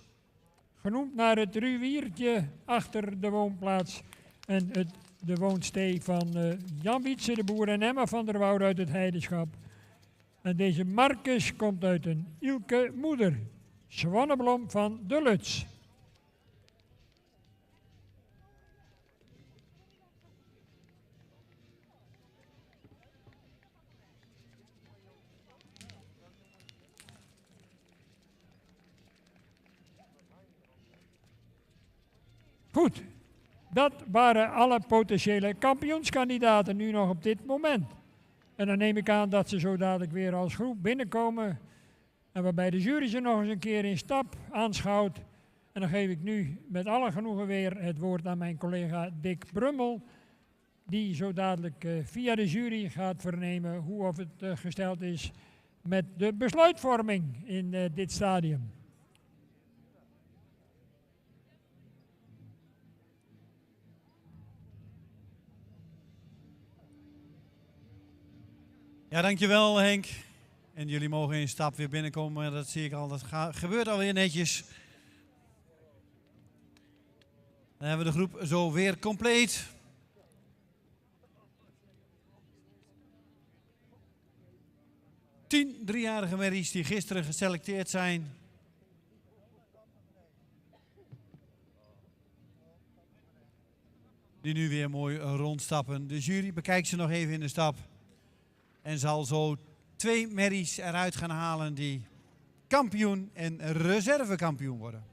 Genoemd naar het ruwiertje achter de woonplaats. En de woonstee van Jan Wietse de boer en Emma van der Woude uit het Heidenschap. En deze Marcus komt uit een Ilke moeder. Zwanneblom van de Luts. Goed, dat waren alle potentiële kampioenskandidaten nu nog op dit moment. En dan neem ik aan dat ze zo dadelijk weer als groep binnenkomen. En waarbij de jury ze nog eens een keer in stap aanschouwt. En dan geef ik nu met alle genoegen weer het woord aan mijn collega Dick Brummel. Die zo dadelijk via de jury gaat vernemen hoe of het gesteld is met de besluitvorming in dit stadium. Ja, dankjewel Henk. En jullie mogen in stap weer binnenkomen. Dat zie ik al, dat gebeurt alweer netjes. Dan hebben we de groep zo weer compleet. Tien 3-jarige merries die gisteren geselecteerd zijn. Die nu weer mooi rondstappen. De jury bekijkt ze nog even in de stap. En zal zo 2 merries eruit gaan halen die kampioen en reservekampioen worden.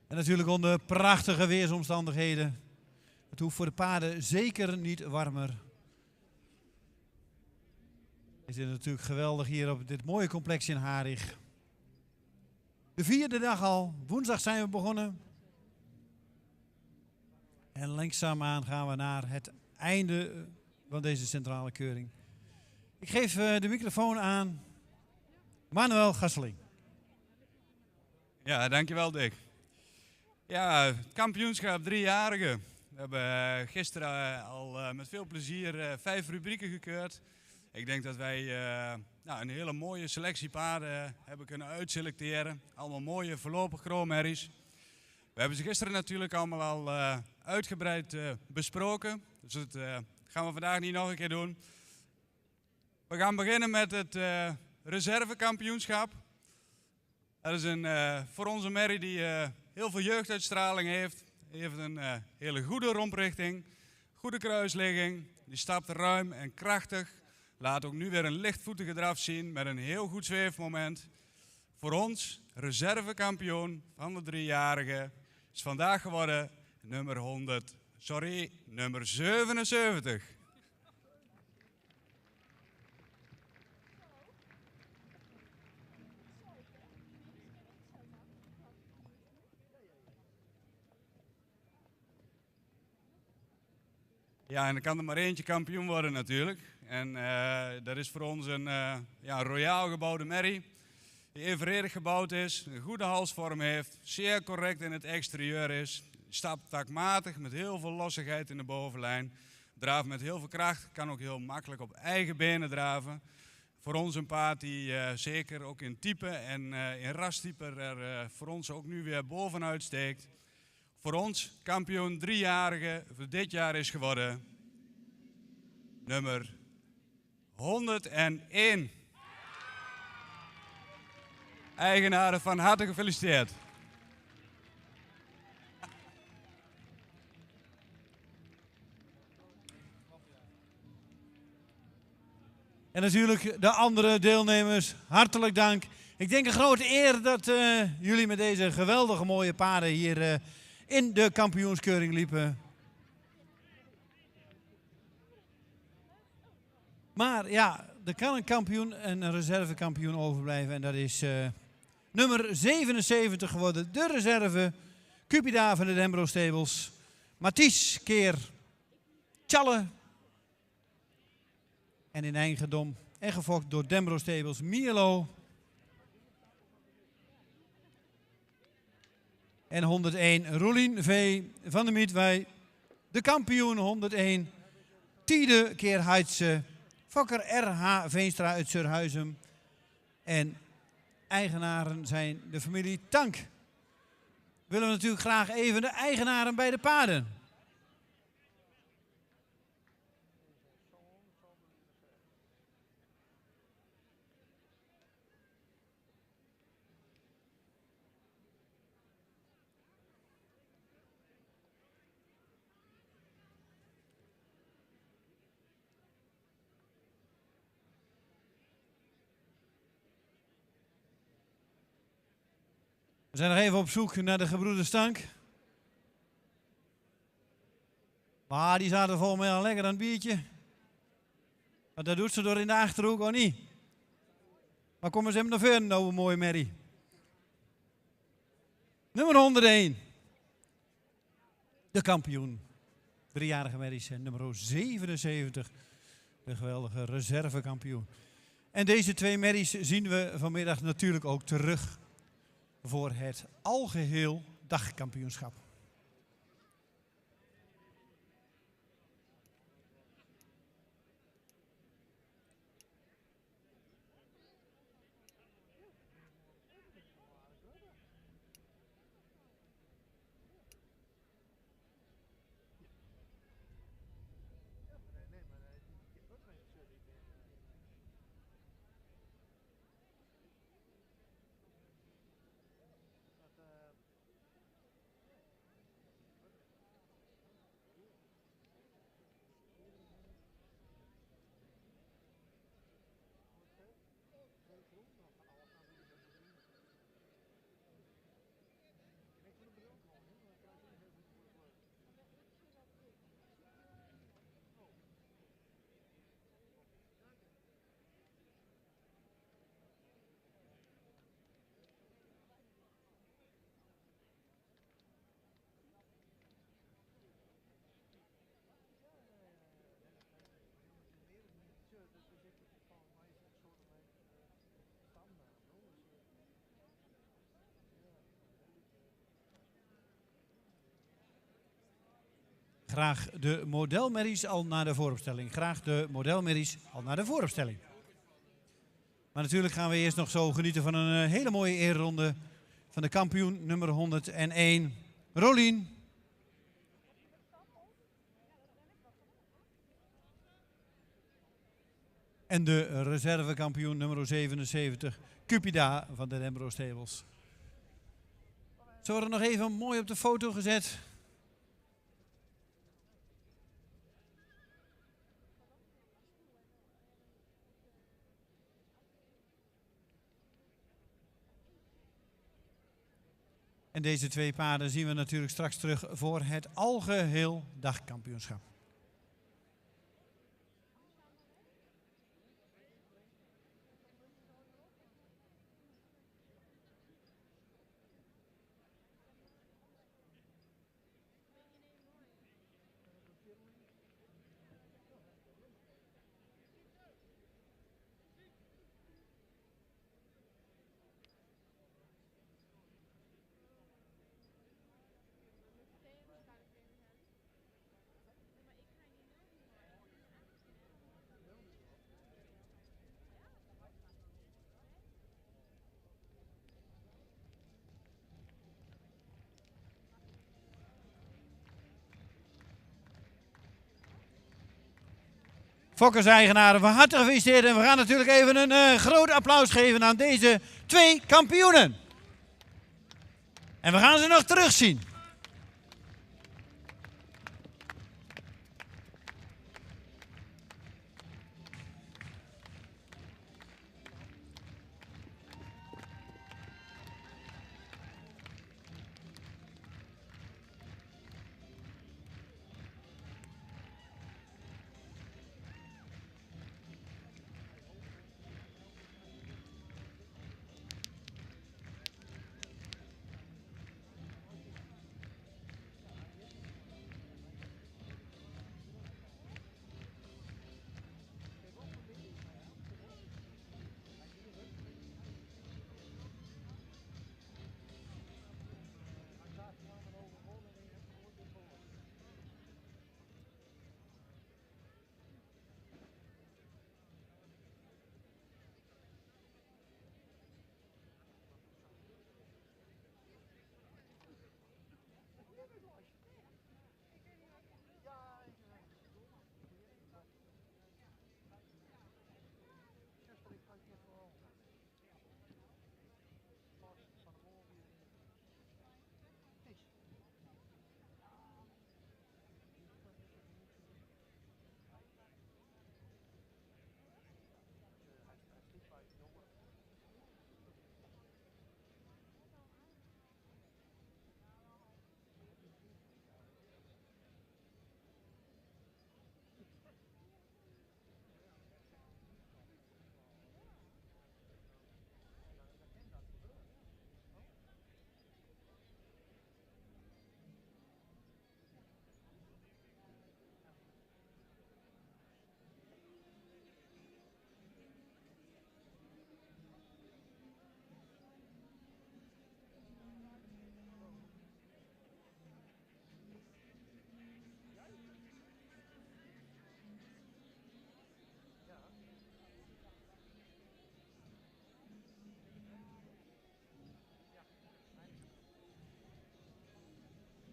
En natuurlijk onder prachtige weersomstandigheden. Het hoeft voor de paarden zeker niet warmer. Het is natuurlijk geweldig hier op dit mooie complex in Harig. De 4e dag al, woensdag zijn we begonnen. En langzaamaan gaan we naar het einde van deze centrale keuring. Ik geef de microfoon aan Manuel Gasseling. Ja, dankjewel Dick. Ja, het kampioenschap 3-jarigen. We hebben gisteren al met veel plezier 5 rubrieken gekeurd. Ik denk dat wij een hele mooie selectie paarden hebben kunnen uitselecteren. Allemaal mooie voorlopig kroonmerries. We hebben ze gisteren natuurlijk allemaal al uitgebreid besproken. Dus dat gaan we vandaag niet nog een keer doen. We gaan beginnen met het reservekampioenschap. Dat is voor onze merrie die heel veel jeugduitstraling heeft. Die heeft een hele goede romprichting, goede kruisligging. Die stapt ruim en krachtig. Laat ook nu weer een lichtvoetige draf zien met een heel goed zweefmoment. Voor ons, reservekampioen van de 3-jarige, is vandaag geworden nummer 77. Ja, en dan kan er maar eentje kampioen worden natuurlijk. En dat is voor ons een royaal gebouwde merrie. Die evenredig gebouwd is, een goede halsvorm heeft, zeer correct in het exterieur is. Stapt takmatig met heel veel lossigheid in de bovenlijn. Draaft met heel veel kracht, kan ook heel makkelijk op eigen benen draven. Voor ons een paard die zeker ook in type en in rastype er voor ons ook nu weer bovenuit steekt. Voor ons kampioen 3-jarige voor dit jaar is geworden nummer 101. Eigenaren, van harte gefeliciteerd. En natuurlijk de andere deelnemers, hartelijk dank. Ik denk een grote eer dat jullie met deze geweldige mooie paarden hier in de kampioenskeuring liepen. Maar ja, er kan een kampioen en een reservekampioen overblijven. En dat is nummer 77 geworden. De reserve, Cupida van de Dembro Stables. Mathies keer Tjalle. En in eigendom en gefokt door Dembro Stables, Mielo. En 101 Roelien V. van de Mietwij. De kampioen 101. Tiede keer Heidse. Fokker R.H. Veenstra uit Surhuizen. En eigenaren zijn de familie Tank. Willen we natuurlijk graag even de eigenaren bij de paarden. We zijn nog even op zoek naar de gebroeders Tank. Maar die zaten volgens mij al lekker aan het biertje. Maar dat doet ze door in de Achterhoek, of niet? Maar kom eens even naar voren, nou, mooie merrie. Nummer 101. De kampioen. 3-jarige merries en nummer 77. De geweldige reservekampioen. En deze twee merries zien we vanmiddag natuurlijk ook terug voor het algeheel dagkampioenschap. Graag de modelmerries al naar de vooropstelling. Graag de modelmerries al naar de vooropstelling. Maar natuurlijk gaan we eerst nog zo genieten van een hele mooie eerronde van de kampioen nummer 101, Rolien. En de reservekampioen nummer 77, Cupida van de Dembro Stables. Ze worden nog even mooi op de foto gezet. En deze twee paarden zien we natuurlijk straks terug voor het algeheel dagkampioenschap. Fokkers-eigenaren, van harte gefeliciteerd. En we gaan natuurlijk even een groot applaus geven aan deze twee kampioenen. En we gaan ze nog terugzien.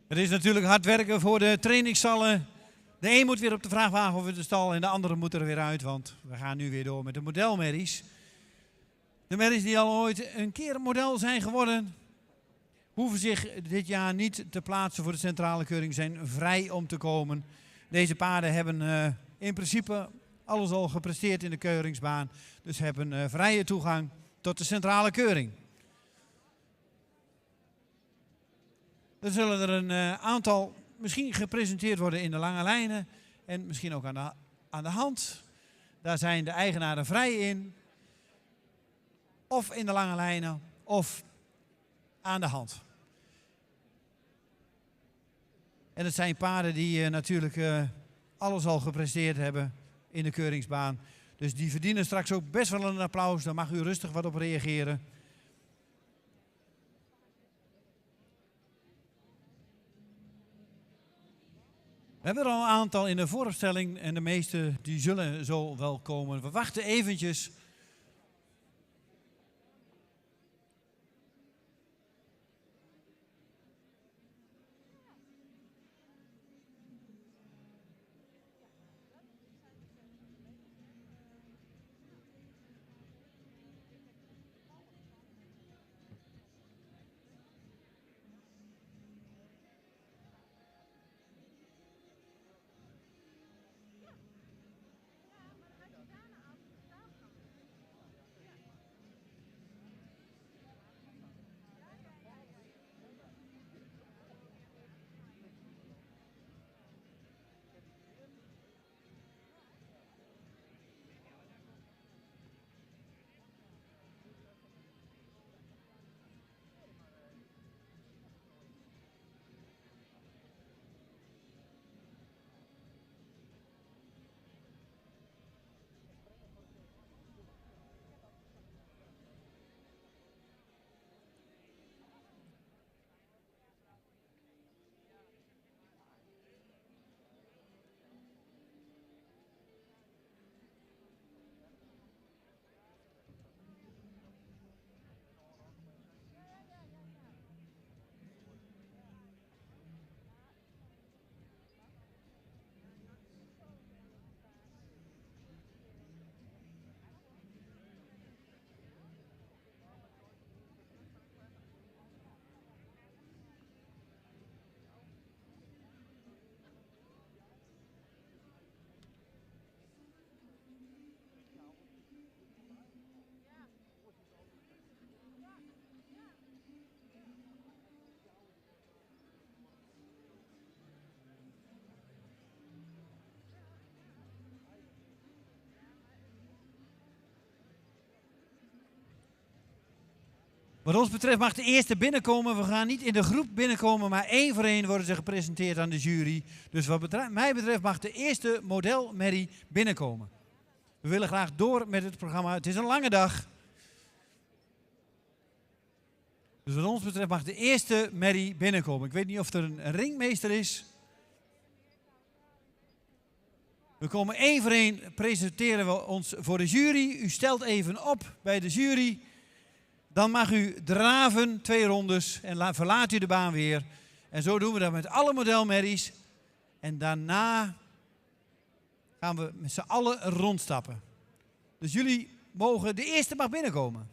Het is natuurlijk hard werken voor de trainingsstallen. De een moet weer op de vrachtwagen over de stal en de andere moet er weer uit, want we gaan nu weer door met de modelmerries. De merries die al ooit een keer een model zijn geworden, hoeven zich dit jaar niet te plaatsen voor de centrale keuring, zijn vrij om te komen. Deze paarden hebben in principe alles al gepresteerd in de keuringsbaan, dus hebben vrije toegang tot de centrale keuring. Er zullen er een aantal misschien gepresenteerd worden in de lange lijnen en misschien ook aan de hand. Daar zijn de eigenaren vrij in. Of in de lange lijnen of aan de hand. En het zijn paarden die natuurlijk alles al gepresteerd hebben in de keuringsbaan. Dus die verdienen straks ook best wel een applaus. Daar mag u rustig wat op reageren. We hebben er al een aantal in de vooropstelling en de meeste die zullen zo wel komen. We wachten eventjes. Wat ons betreft mag de eerste binnenkomen. We gaan niet in de groep binnenkomen, maar één voor één worden ze gepresenteerd aan de jury. Dus wat mij betreft mag de eerste modelmerrie binnenkomen. We willen graag door met het programma. Het is een lange dag. Dus wat ons betreft mag de eerste merrie binnenkomen. Ik weet niet of er een ringmeester is. We komen één voor één, presenteren we ons voor de jury. U stelt even op bij de jury. Dan mag u draven 2 rondes en verlaat u de baan weer. En zo doen we dat met alle modelmerries. En daarna gaan we met z'n allen rondstappen. Dus jullie mogen, de eerste mag binnenkomen.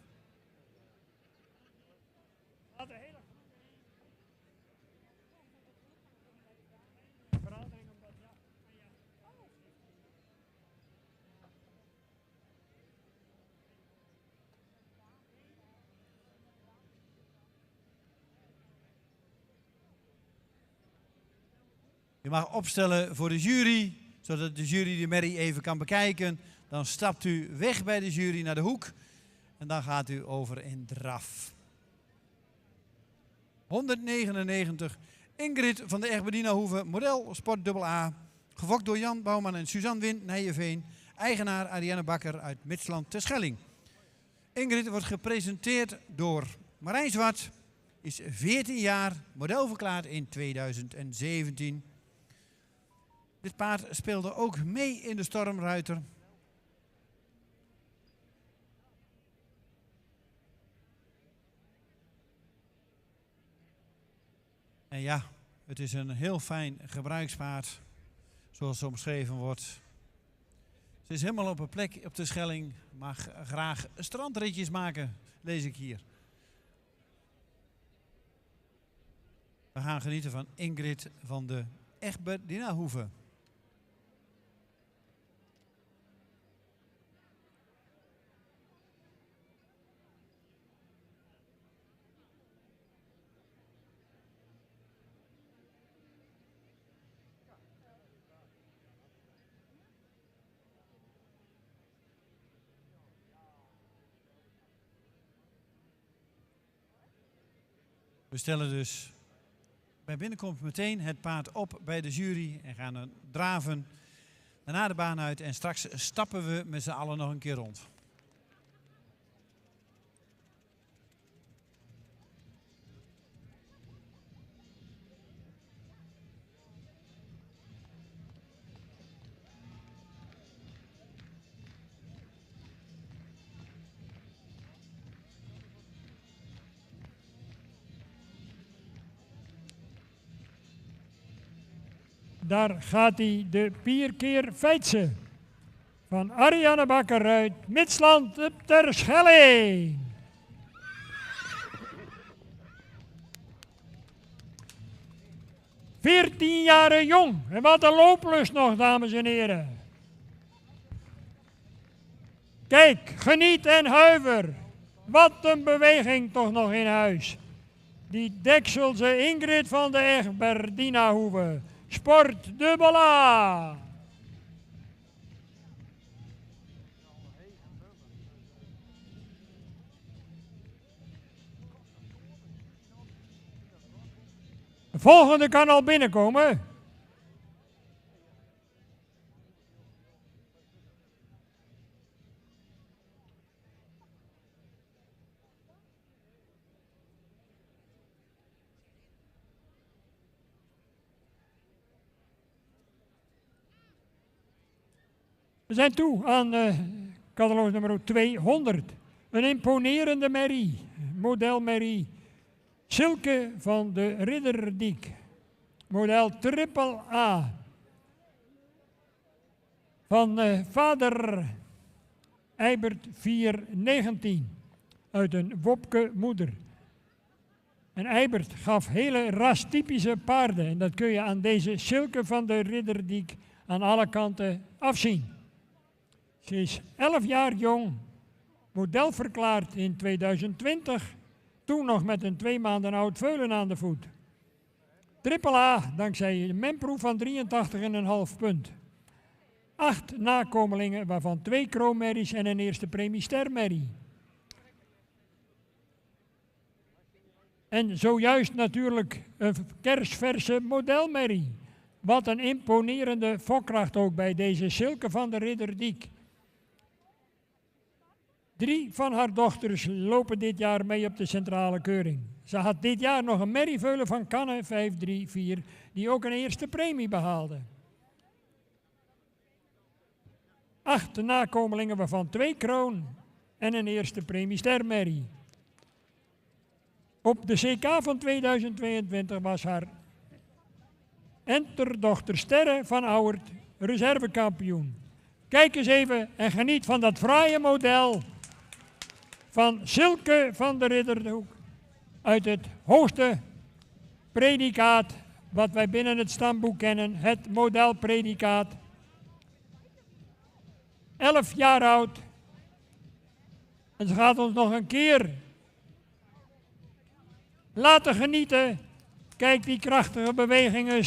Je mag opstellen voor de jury, zodat de jury de merrie even kan bekijken. Dan stapt u weg bij de jury naar de hoek en dan gaat u over in draf. 199, Ingrid van de Egberdina Hoeve, model Sport AA. Gefokt door Jan Bouwman en Suzanne Wint, Nijeveen. Eigenaar Ariane Bakker uit Midsland Terschelling. Ingrid wordt gepresenteerd door Marijn Zwart. Is 14 jaar, model verklaard in 2017. Dit paard speelde ook mee in de Stormruiter. En ja, het is een heel fijn gebruikspaard, zoals het omschreven wordt. Ze is helemaal op een plek op de Schelling, mag graag strandritjes maken, lees ik hier. We gaan genieten van Ingrid van de Egberdina Hoeve. We stellen dus bij binnenkomst meteen het paard op bij de jury en gaan dan draven. Daarna de baan uit en straks stappen we met z'n allen nog een keer rond. daar gaat hij, de Pierkeer Feitse. Van Ariane Bakker uit Midsland op Terschelling. ...14 jaren jong. En wat een looplust nog, dames en heren. Kijk, geniet en huiver. Wat een beweging toch nog in huis. Die Dekselse Ingrid van de Egberg, Dinahoeve. Sport dubbel A. De volgende kan al binnenkomen. We zijn toe aan catalogus nummer 200. Een imponerende merrie, modelmerrie. Silke van de Ridderdiek, model triple A. Van vader Eibert 419, uit een Wopke moeder. En Eibert gaf hele rastypische paarden en dat kun je aan deze Silke van de Ridderdiek aan alle kanten afzien. Ze is 11 jaar jong, model verklaard in 2020... Toen nog met een 2 maanden oud veulen aan de voet. Triple A, dankzij een menproef van 83,5 punt. 8 nakomelingen, waarvan 2 kroonmerries en een eerste premie stermerrie. En zojuist natuurlijk een kersverse modelmerrie. Wat een imponerende fokkracht ook bij deze Silke van de Ridderdiek. 3 van haar dochters lopen dit jaar mee op de centrale keuring. Ze had dit jaar nog een merrieveulen van Canne 534, die ook een eerste premie behaalde. 8 nakomelingen, waarvan 2 kroon en een eerste premie stermerrie. Op de CK van 2022 was haar enterdochter Sterre van Auwert reservekampioen. Kijk eens even en geniet van dat fraaie model van Silke van de Ridderhoek uit het hoogste predicaat wat wij binnen het stamboek kennen, het modelpredicaat. 11 jaar oud. En ze gaat ons nog een keer laten genieten. Kijk die krachtige bewegingen.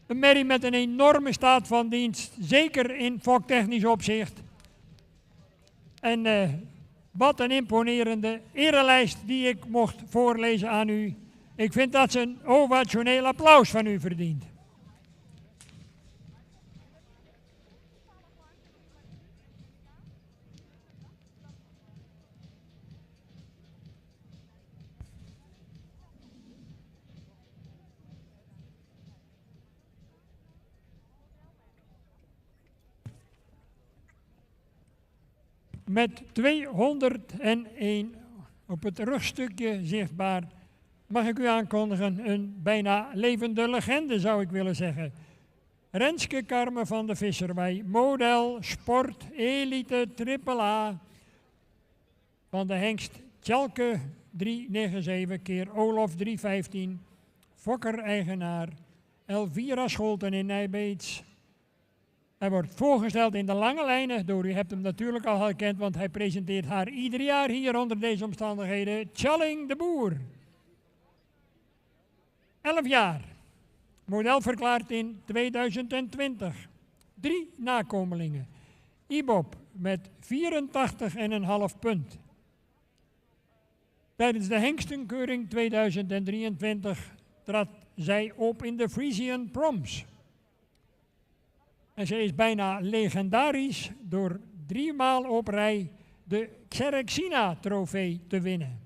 Een merrie met een enorme staat van dienst, zeker in foktechnisch opzicht. En wat een imponerende erelijst die ik mocht voorlezen aan u. Ik vind dat ze een ovationeel applaus van u verdient. Met 201 op het rugstukje zichtbaar mag ik u aankondigen een bijna levende legende, zou ik willen zeggen. Renske Carme van de Visserwij, model, sport, elite, triple A van de hengst Tjalke 397 keer Olof 315, fokker-eigenaar Elvira Scholten in Nijbeets. Hij wordt voorgesteld in de lange lijnen door, u hebt hem natuurlijk al herkend, want hij presenteert haar ieder jaar hier onder deze omstandigheden, Tjalling de Boer. 11 jaar, model verklaard in 2020. 3 nakomelingen. Ibob met 84,5 punt. Tijdens de hengstenkeuring 2023 trad zij op in de Frisian Proms. En ze is bijna legendarisch door 3 maal op rij de Xerxina-trofee te winnen.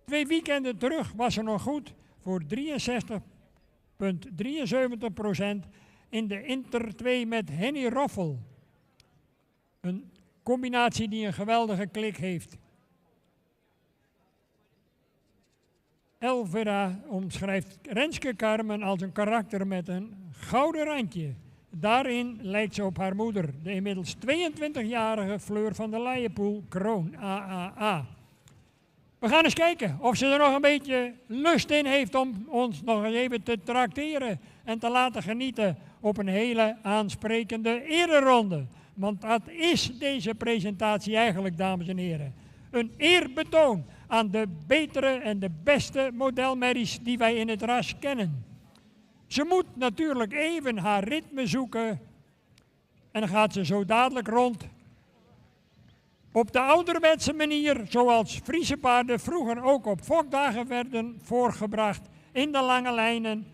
2 weekenden terug was ze nog goed voor 63,73% in de Inter 2 met Henny Roffel. Een combinatie die een geweldige klik heeft. Elvira omschrijft Renske Carmen als een karakter met een gouden randje. Daarin lijkt ze op haar moeder, de inmiddels 22-jarige Fleur van der Leijenpoel, Kroon AAA. We gaan eens kijken of ze er nog een beetje lust in heeft om ons nog eens even te trakteren en te laten genieten op een hele aansprekende ereronde. Want dat is deze presentatie eigenlijk, dames en heren. Een eerbetoon aan de betere en de beste modelmerries die wij in het ras kennen. Ze moet natuurlijk even haar ritme zoeken en dan gaat ze zo dadelijk rond. Op de ouderwetse manier, zoals Friese paarden vroeger ook op fokdagen werden voorgebracht in de lange lijnen.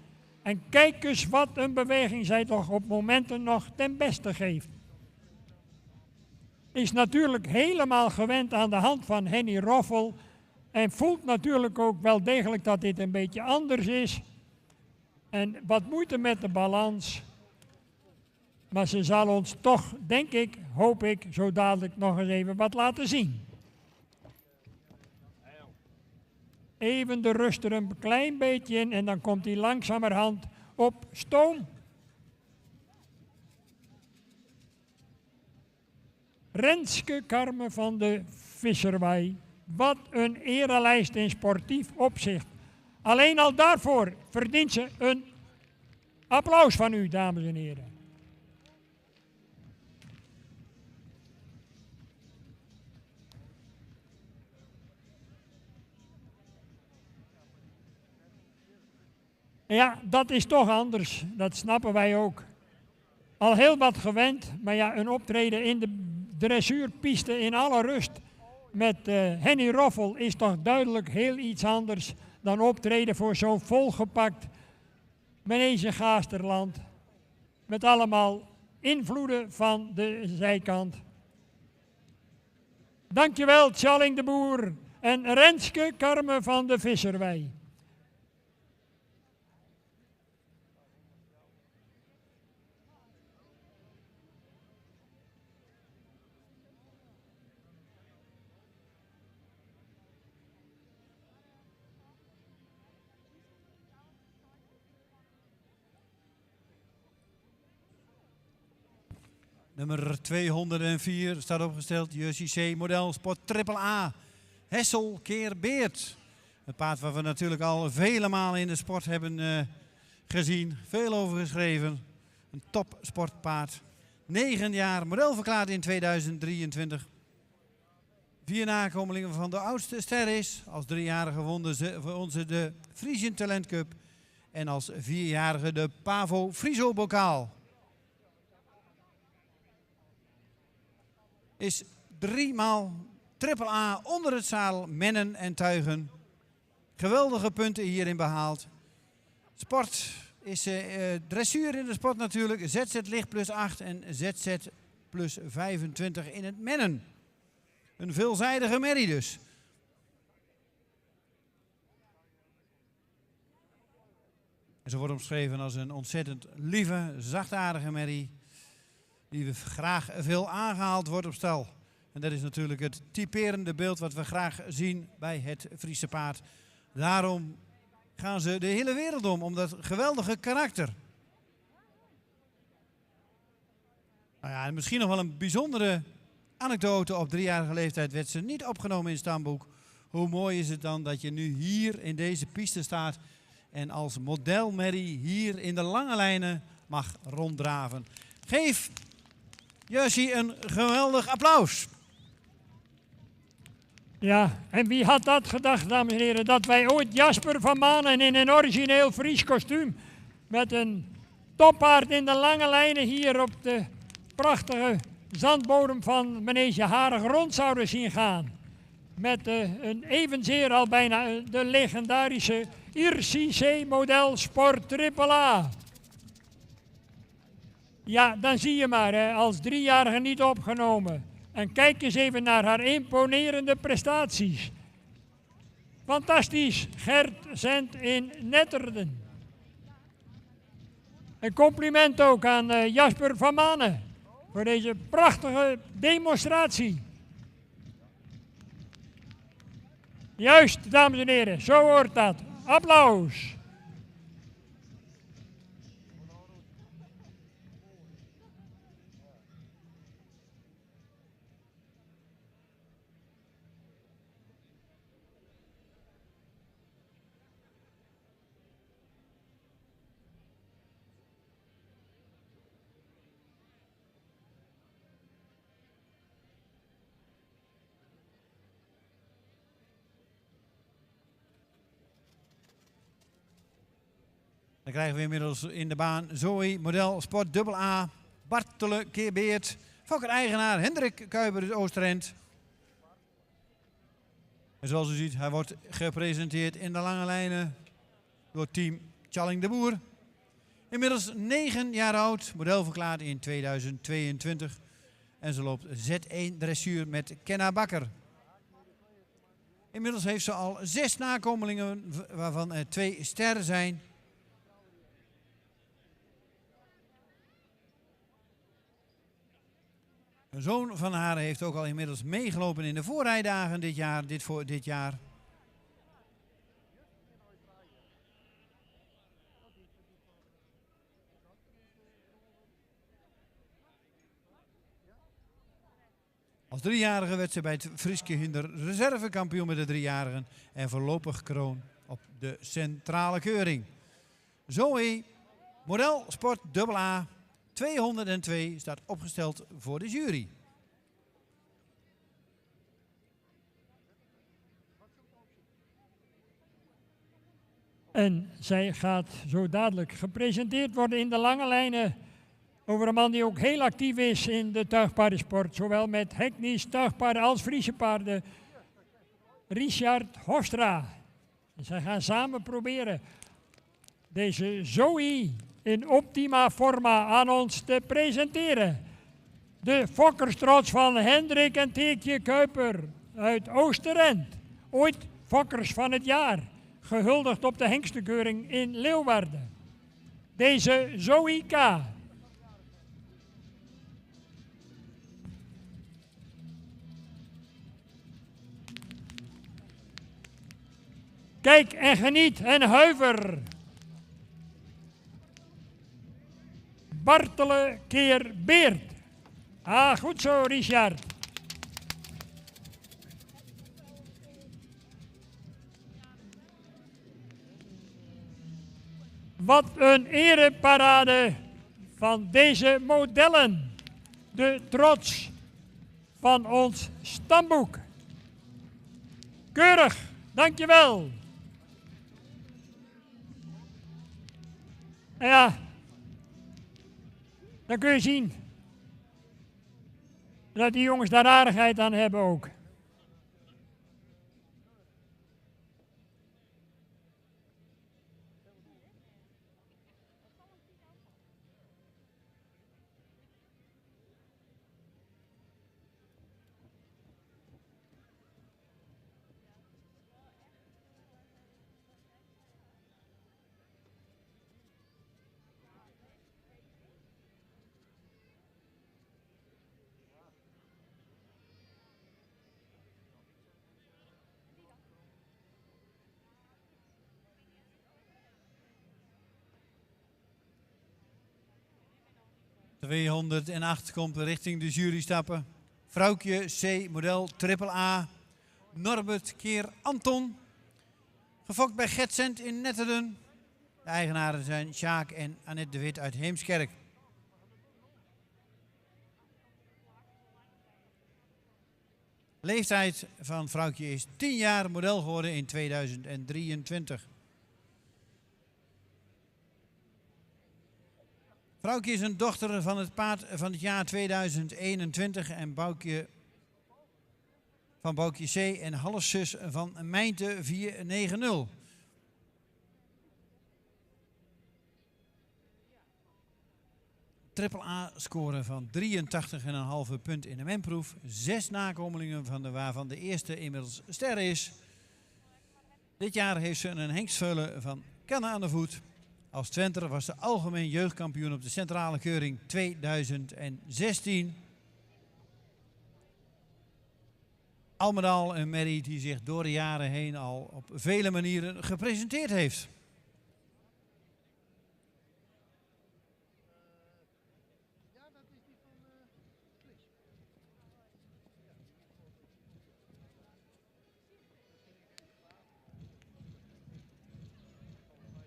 En kijk eens wat een beweging zij toch op momenten nog ten beste geeft. Is natuurlijk helemaal gewend aan de hand van Henny Roffel en voelt natuurlijk ook wel degelijk dat dit een beetje anders is. En wat moeite met de balans. Maar ze zal ons toch, denk ik, hoop ik, zo dadelijk nog eens even wat laten zien. Even de rust er een klein beetje in en dan komt hij langzamerhand op stoom. Renske Carmen van de Visserwei. Wat een erelijst in sportief opzicht. Alleen al daarvoor verdient ze een applaus van u, dames en heren. Ja, dat is toch anders. Dat snappen wij ook. Al heel wat gewend, maar ja, een optreden in de dressuurpiste in alle rust met Henny Roffel is toch duidelijk heel iets anders dan optreden voor zo'n volgepakt Manege Gaasterland. Met allemaal invloeden van de zijkant. Dankjewel, Tjalling de Boer en Renske Carmen van de Visserwei. Nummer 204 staat opgesteld, JCC model Sport AAA, Hessel keer Beert. Het paard waar we natuurlijk al vele malen in de sport hebben gezien, veel over geschreven. Een topsportpaard. 9 jaar, model verklaard in 2023. 4 nakomelingen van de oudste ster is. Als 3-jarige wonnen ze voor onze de Frisian Talent Cup. En als 4-jarige de Pavo Friso Bokaal. Is 3 maal AAA onder het zadel, mennen en tuigen. Geweldige punten hierin behaald. Sport is dressuur in de sport natuurlijk. ZZ licht plus 8 en ZZ plus 25 in het mennen. Een veelzijdige merrie dus. En ze wordt omschreven als een ontzettend lieve, zachtaardige merrie. Die graag veel aangehaald wordt op stal. En dat is natuurlijk het typerende beeld wat we graag zien bij het Friese paard. Daarom gaan ze de hele wereld om dat geweldige karakter. Nou ja, en misschien nog wel een bijzondere anekdote. Op 3-jarige leeftijd werd ze niet opgenomen in het stamboek. Hoe mooi is het dan dat je nu hier in deze piste staat en als modelmerrie hier in de lange lijnen mag ronddraven. Geef Jussie een geweldig applaus. Ja, en wie had dat gedacht, dames en heren, dat wij ooit Jasper van Manen in een origineel Fries kostuum met een toppaard in de lange lijnen hier op de prachtige zandbodem van Manege Harig rond zouden zien gaan. Met een evenzeer al bijna de legendarische IRCC model Sport AAA. Ja, dan zie je maar, hè, als 3-jarige niet opgenomen. En kijk eens even naar haar imponerende prestaties. Fantastisch, Gert Zend in Netterden. Een compliment ook aan Jasper van Manen voor deze prachtige demonstratie. Juist, dames en heren, zo hoort dat. Applaus. Dan krijgen we inmiddels in de baan Zoe, model Sport AA, Bartele Keerbeert, Fokker-eigenaar Hendrik Kuiper uit Oosterend. En zoals u ziet, hij wordt gepresenteerd in de lange lijnen door team Tjalling de Boer. Inmiddels 9 jaar oud, model verklaard in 2022. En ze loopt Z1 dressuur met Kenna Bakker. Inmiddels heeft ze al 6 nakomelingen, waarvan er 2 sterren zijn. Een zoon van haar heeft ook al inmiddels meegelopen in de voorrijdagen dit jaar. Als 3-jarige werd ze bij het Frieske Hinder reservekampioen met de 3-jarigen en voorlopig kroon op de centrale keuring. Zoe, model Sport AA, 202, staat opgesteld voor de jury. En zij gaat zo dadelijk gepresenteerd worden in de lange lijnen over een man die ook heel actief is in de tuigpaardensport. Zowel met heknies, tuigpaarden als Friese paarden. Richard Hofstra. En zij gaan samen proberen deze Zoe in optima forma aan ons te presenteren. De fokkerstrots van Hendrik en Teekje Kuiper uit Oosterend. Ooit fokkers van het jaar. Gehuldigd op de hengstenkeuring in Leeuwarden. Deze Zoe K. Kijk en geniet en huiver. Bartele Keerbeert. Ah, goed zo, Richard. Wat een ereparade van deze modellen. De trots van ons stamboek. Keurig, dankjewel. En ja, dan kun je zien dat die jongens daar aardigheid aan hebben ook. De 208 komt richting de jury stappen. Vrouwtje C, model AA, Norbert Keer Anton. Gefokt bij Getcent in Netterden. De eigenaren zijn Sjaak en Annette de Wit uit Heemskerk. Leeftijd van vrouwtje is 10 jaar, model geworden in 2023. Vrouwtje is een dochter van het paard van het jaar 2021 en van Boukje C en halfzus van Mijnte 490. AA-score van 83,5 punt in de menproef. 6 nakomelingen waarvan de eerste inmiddels ster is. Dit jaar heeft ze een hengstveulen van Kanne aan de voet. Als Twenter was ze algemeen jeugdkampioen op de centrale keuring 2016. al met al een merrie die zich door de jaren heen al op vele manieren gepresenteerd heeft.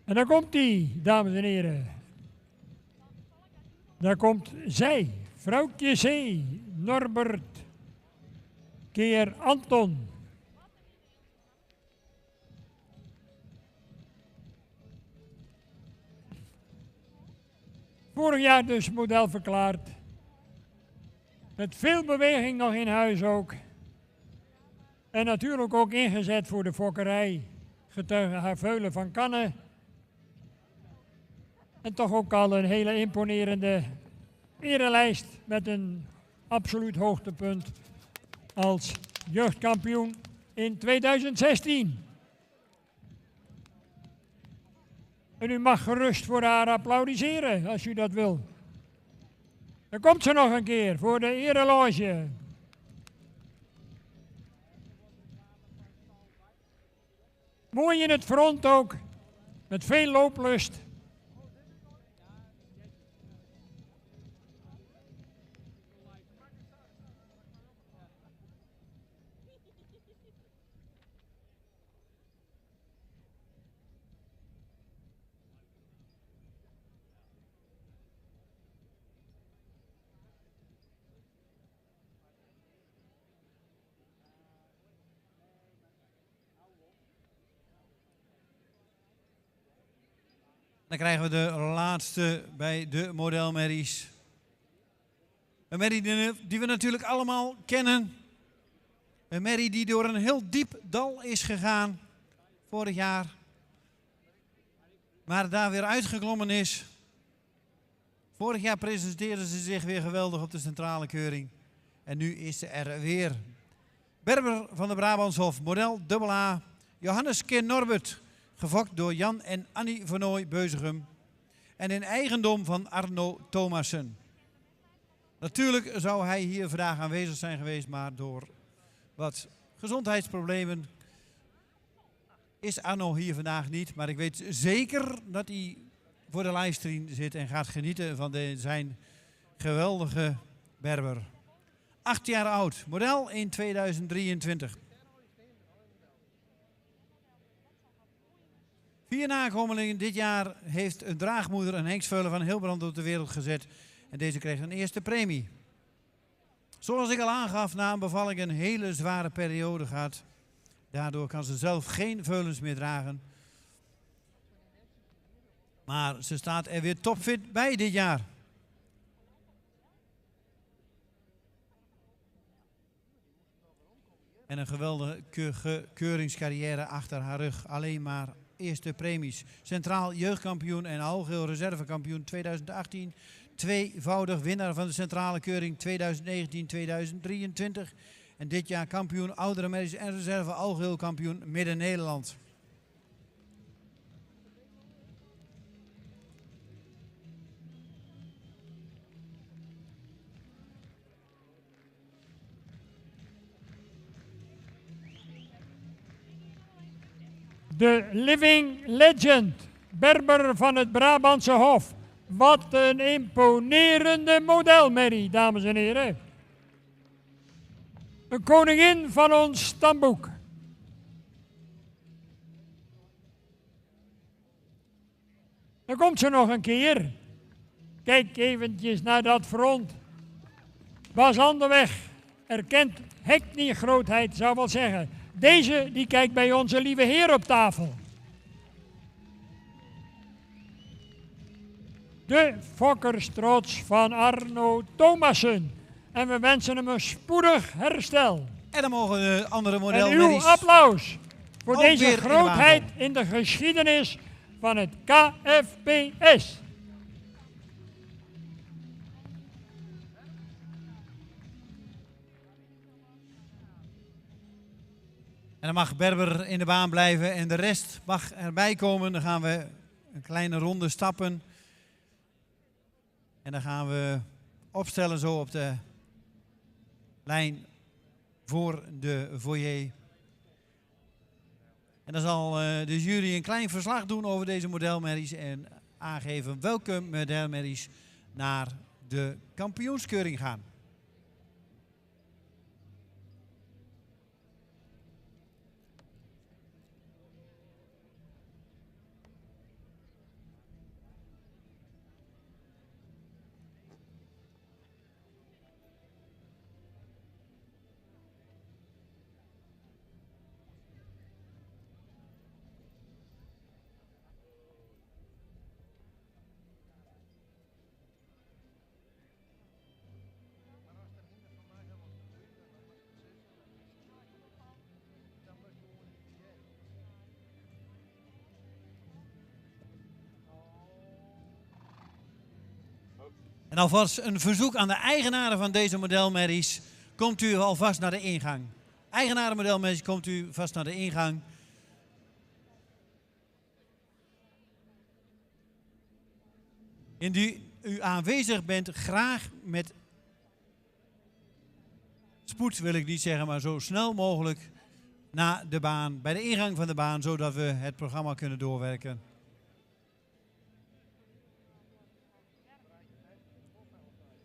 En dan komt die, dames en heren. Daar komt zij, vrouwtje C, Norbert, keer Anton. Vorig jaar dus model verklaard. Met veel beweging nog in huis ook. En natuurlijk ook ingezet voor de fokkerij. Getuige haar veulen van Kannen. En toch ook al een hele imponerende erelijst met een absoluut hoogtepunt als jeugdkampioen in 2016. En u mag gerust voor haar applaudisseren als u dat wil. Dan komt ze nog een keer voor de ereloge. Mooi in het front ook, met veel looplust. Dan krijgen we de laatste bij de modelmerries. Een merrie die we natuurlijk allemaal kennen. Een merrie die door een heel diep dal is gegaan vorig jaar. Maar daar weer uitgeklommen is. Vorig jaar presenteerde ze zich weer geweldig op de centrale keuring. En nu is ze er weer. Berber van de Brabantshof, model AA, Johannes Kin Norbert. Gefokt door Jan en Annie Vernooy Beuzegem. En in eigendom van Arno Thomassen. Natuurlijk zou hij hier vandaag aanwezig zijn geweest, maar door wat gezondheidsproblemen is Arno hier vandaag niet. Maar ik weet zeker dat hij voor de livestream zit en gaat genieten van zijn geweldige Berber. 8 jaar oud, model in 2023. 4 nakomelingen dit jaar heeft een draagmoeder een hengstvuiler van Hilbrand op de wereld gezet. En deze kreeg een eerste premie. Zoals ik al aangaf, na een bevalling een hele zware periode gehad. Daardoor kan ze zelf geen veulens meer dragen. Maar ze staat er weer topfit bij dit jaar. En een geweldige keuringscarrière achter haar rug. Alleen maar eerste premies. Centraal jeugdkampioen en algeheel reservekampioen 2018. Tweevoudig winnaar van de centrale keuring 2019-2023. En dit jaar kampioen oudere merries en reserve algeheel kampioen Midden-Nederland. De living legend, Berber van het Brabantse Hof. Wat een imponerende modelmerrie, dames en heren. Een koningin van ons stamboek. Dan komt ze nog een keer. Kijk eventjes naar dat front. Bas Anderweg erkent hekniegrootheid, zou wel zeggen. Deze die kijkt bij onze lieve Heer op tafel. De fokkerstrots van Arno Thomassen. En we wensen hem een spoedig herstel. En dan mogen de andere En modelmerries uw applaus voor ook deze weer in de grootheid baan in de geschiedenis van het KFPS. En dan mag Berber in de baan blijven en de rest mag erbij komen. Dan gaan we een kleine ronde stappen. En dan gaan we opstellen zo op de lijn voor de foyer. En dan zal de jury een klein verslag doen over deze modelmerries en aangeven welke modelmerries naar de kampioenskeuring gaan. En alvast een verzoek aan de eigenaren van deze modelmerries. Komt u alvast naar de ingang. Eigenaren modelmerries, komt u vast naar de ingang. Indien u aanwezig bent, graag met spoed wil ik niet zeggen, maar zo snel mogelijk naar de baan, bij de ingang van de baan, zodat we het programma kunnen doorwerken.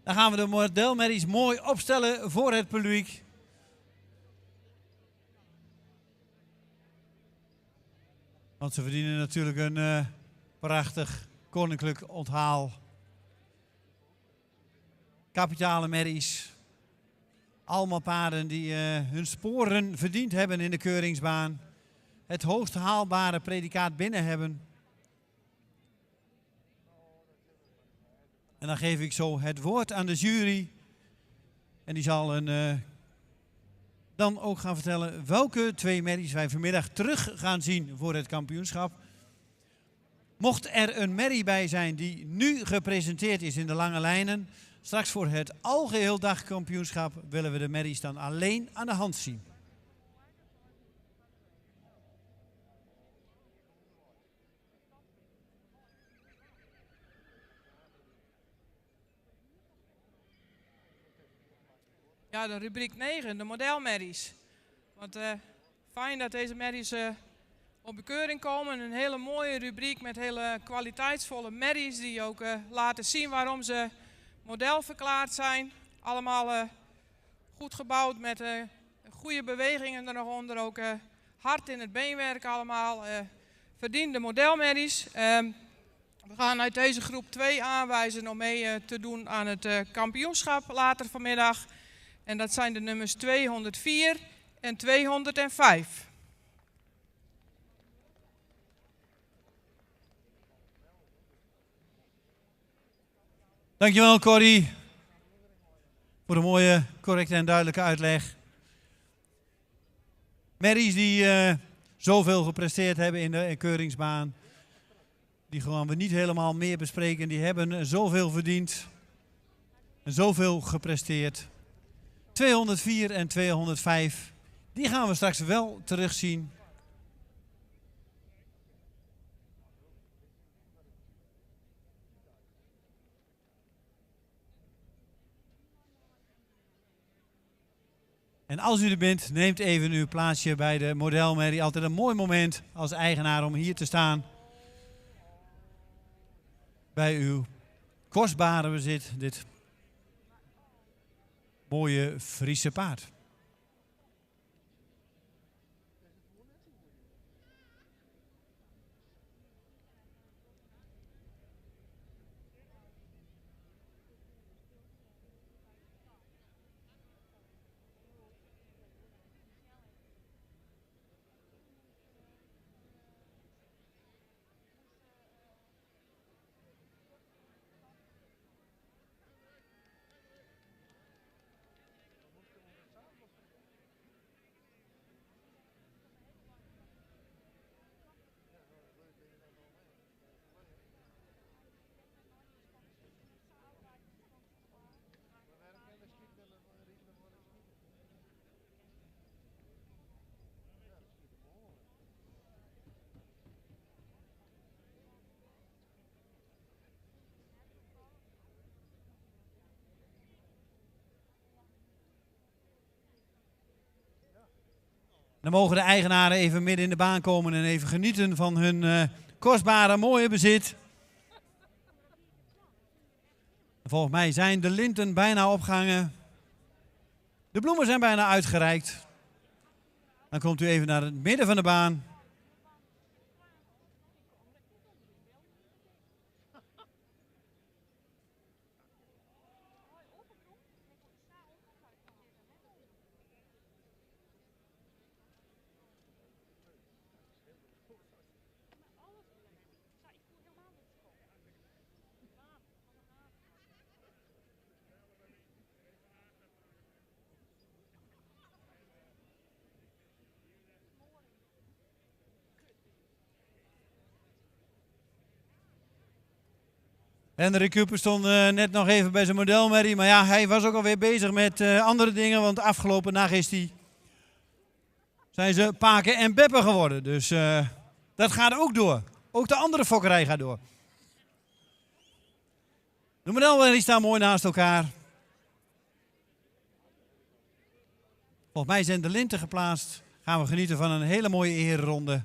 Dan gaan we de modelmerries mooi opstellen voor het publiek. Want ze verdienen natuurlijk een prachtig koninklijk onthaal. Kapitale merries. Allemaal paarden die hun sporen verdiend hebben in de keuringsbaan. Het hoogst haalbare predicaat binnen hebben. En dan geef ik zo het woord aan de jury. En die zal dan ook gaan vertellen welke twee merries wij vanmiddag terug gaan zien voor het kampioenschap. Mocht er een merrie bij zijn die nu gepresenteerd is in de lange lijnen, straks voor het algeheel dagkampioenschap willen we de merries dan alleen aan de hand zien. Ja, de rubriek 9, de modelmerries. Want fijn dat deze merries op bekeuring komen. Een hele mooie rubriek met hele kwaliteitsvolle merries die ook laten zien waarom ze modelverklaard zijn. Allemaal goed gebouwd met goede bewegingen er nog onder. Ook hard in het beenwerk allemaal. Verdiende modelmerries. We gaan uit deze groep 2 aanwijzen om mee te doen aan het kampioenschap later vanmiddag. En dat zijn de nummers 204 en 205. Dankjewel Corrie voor de mooie, correcte en duidelijke uitleg. Merries die zoveel gepresteerd hebben in de keuringsbaan. Die gaan we niet helemaal meer bespreken. Die hebben zoveel verdiend en zoveel gepresteerd. 204 en 205, die gaan we straks wel terugzien. En als u er bent, neemt even uw plaatsje bij de modelmerrie. Altijd een mooi moment als eigenaar om hier te staan. Bij uw kostbare bezit, dit mooie Friese paard. Dan mogen de eigenaren even midden in de baan komen en even genieten van hun kostbare, mooie bezit. Volgens mij zijn de linten bijna opgehangen. De bloemen zijn bijna uitgereikt. Dan komt u even naar het midden van de baan. Hendrik Kuper stond net nog even bij zijn modelmerrie, maar ja, hij was ook alweer bezig met andere dingen, want afgelopen nacht zijn ze Paken en Beppen geworden. Dus dat gaat ook door. Ook de andere fokkerij gaat door. De modelmerries staan mooi naast elkaar. Volgens mij zijn de linten geplaatst. Gaan we genieten van een hele mooie ereronde.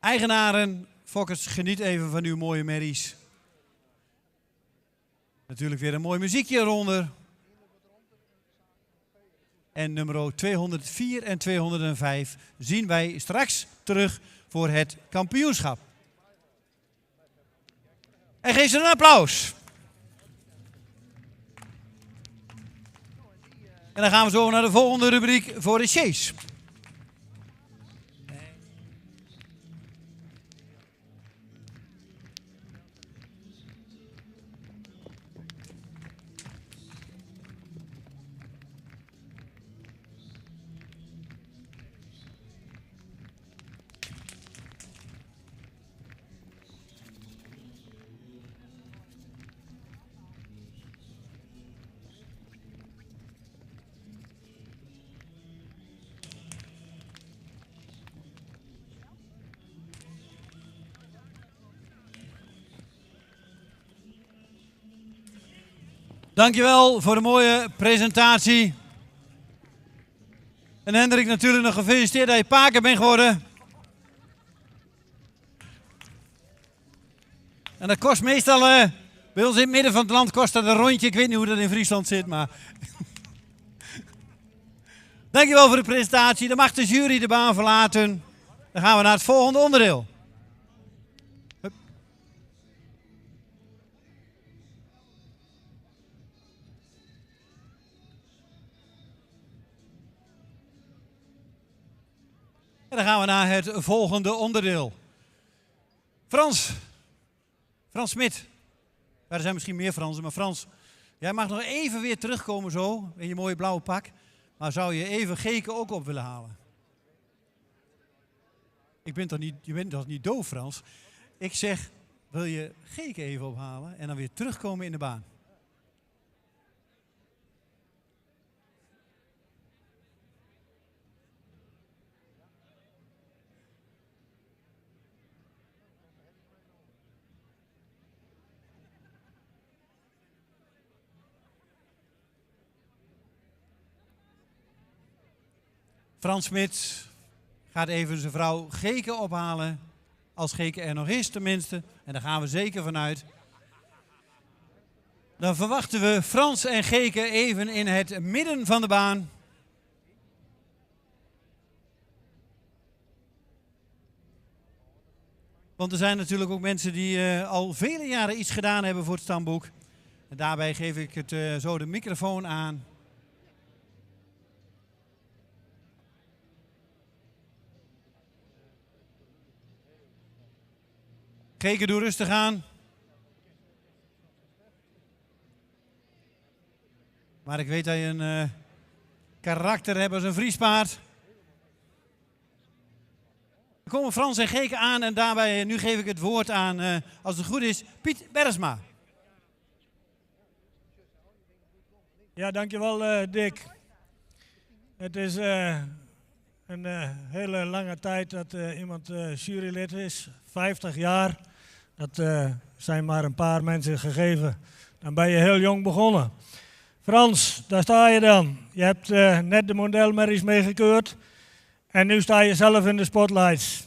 Eigenaren, fokkers, geniet even van uw mooie merries. Natuurlijk weer een mooi muziekje eronder. En nummer 204 en 205 zien wij straks terug voor het kampioenschap. En geef ze een applaus. En dan gaan we zo naar de volgende rubriek voor de chase. Dankjewel voor de mooie presentatie. En Hendrik, natuurlijk nog gefeliciteerd dat je Paken bent geworden. En dat kost meestal, bij ons in het midden van het land kost dat een rondje. Ik weet niet hoe dat in Friesland zit, maar... Dankjewel voor de presentatie. Dan mag de jury de baan verlaten. Dan gaan we naar het volgende onderdeel. Hup. En dan gaan we naar het volgende onderdeel. Frans Smit. Ja, er zijn misschien meer Fransen, maar Frans, jij mag nog even weer terugkomen zo, in je mooie blauwe pak. Maar zou je even Geke ook op willen halen? Je bent toch niet doof, Frans? Ik zeg, wil je Geke even ophalen en dan weer terugkomen in de baan? Frans Smit gaat even zijn vrouw Geke ophalen. Als Geke er nog is tenminste. En daar gaan we zeker vanuit. Dan verwachten we Frans en Geke even in het midden van de baan. Want er zijn natuurlijk ook mensen die al vele jaren iets gedaan hebben voor het stamboek. En daarbij geef ik het zo de microfoon aan. Geke, doe rustig aan. Maar ik weet dat je een karakter hebt als een Vriespaard. Dan komen Frans en Geke aan en daarbij, nu geef ik het woord aan, als het goed is, Piet Bergsma. Ja, dankjewel Dick. Het is een hele lange tijd dat iemand jurylid is. 50 jaar. Dat zijn maar een paar mensen gegeven. Dan ben je heel jong begonnen. Frans, daar sta je dan. Je hebt net de modelmerries meegekeurd. En nu sta je zelf in de spotlights.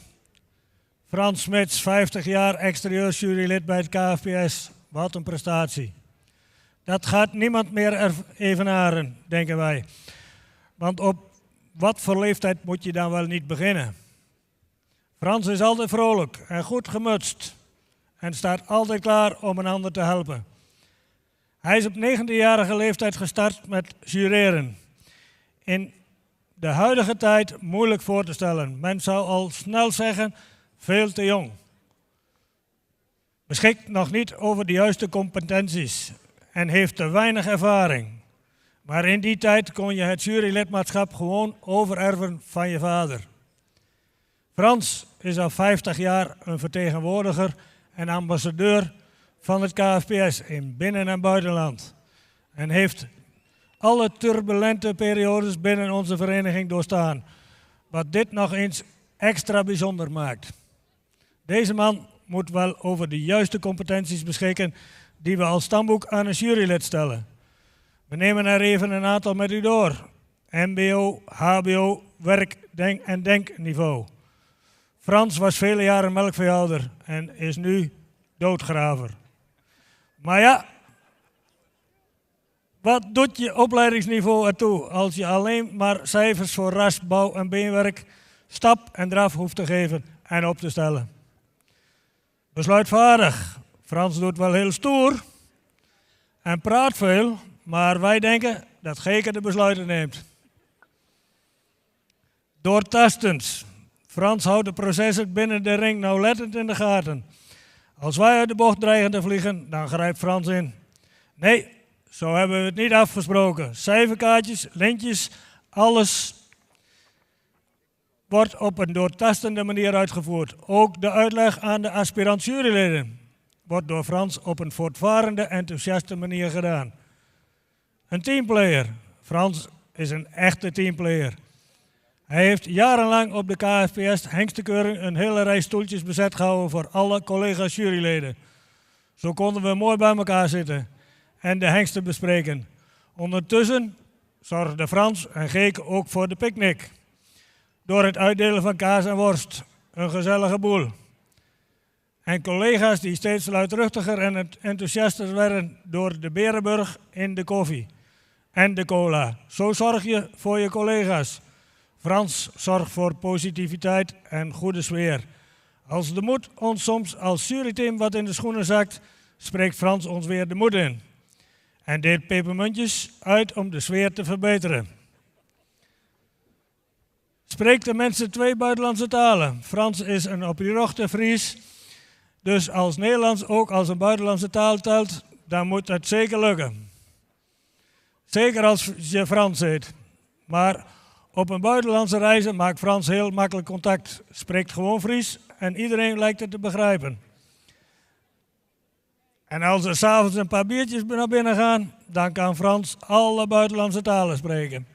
Frans Smits, 50 jaar exterieursjurylid bij het KFPS. Wat een prestatie. Dat gaat niemand meer evenaren, denken wij. Want op wat voor leeftijd moet je dan wel niet beginnen? Frans is altijd vrolijk en goed gemutst. En staat altijd klaar om een ander te helpen. Hij is op 19-jarige leeftijd gestart met jureren. In de huidige tijd moeilijk voor te stellen. Men zou al snel zeggen, veel te jong. Beschikt nog niet over de juiste competenties en heeft te weinig ervaring. Maar in die tijd kon je het jurylidmaatschap gewoon overerven van je vader. Frans is al 50 jaar een vertegenwoordiger en ambassadeur van het KFPS in binnen- en buitenland. En heeft alle turbulente periodes binnen onze vereniging doorstaan. Wat dit nog eens extra bijzonder maakt. Deze man moet wel over de juiste competenties beschikken die we als stamboek aan een jurylid stellen. We nemen er even een aantal met u door. MBO, HBO, werk- en denkniveau. Frans was vele jaren melkveehouder en is nu doodgraver. Maar ja, wat doet je opleidingsniveau ertoe als je alleen maar cijfers voor ras, bouw en beenwerk stap en draf hoeft te geven en op te stellen? Besluitvaardig. Frans doet wel heel stoer en praat veel, maar wij denken dat Geke de besluiten neemt. Doortastend. Frans houdt de processen binnen de ring nauwlettend in de gaten. Als wij uit de bocht dreigen te vliegen, dan grijpt Frans in. Nee, zo hebben we het niet afgesproken. Cijferkaartjes, lintjes, alles wordt op een doortastende manier uitgevoerd. Ook de uitleg aan de aspirant juryleden wordt door Frans op een voortvarende, enthousiaste manier gedaan. Een teamplayer. Frans is een echte teamplayer. Hij heeft jarenlang op de KFPS Hengstenkeuring een hele rij stoeltjes bezet gehouden voor alle collega's juryleden. Zo konden we mooi bij elkaar zitten en de hengsten bespreken. Ondertussen zorgde Frans en Geke ook voor de picknick. Door het uitdelen van kaas en worst. Een gezellige boel. En collega's die steeds luidruchtiger en enthousiaster werden door de Berenburg in de koffie en de cola. Zo zorg je voor je collega's. Frans zorgt voor positiviteit en goede sfeer. Als de moed ons soms als juryteam wat in de schoenen zakt, spreekt Frans ons weer de moed in. En deelt pepermuntjes uit om de sfeer te verbeteren. Spreekt de mensen 2 buitenlandse talen. Frans is een opgerochte Fries. Dus als Nederlands ook als een buitenlandse taal telt, dan moet het zeker lukken. Zeker als je Frans heet. Maar op een buitenlandse reizen maakt Frans heel makkelijk contact. Spreekt gewoon Fries en iedereen lijkt het te begrijpen. En als er 's avonds een paar biertjes naar binnen gaan, dan kan Frans alle buitenlandse talen spreken.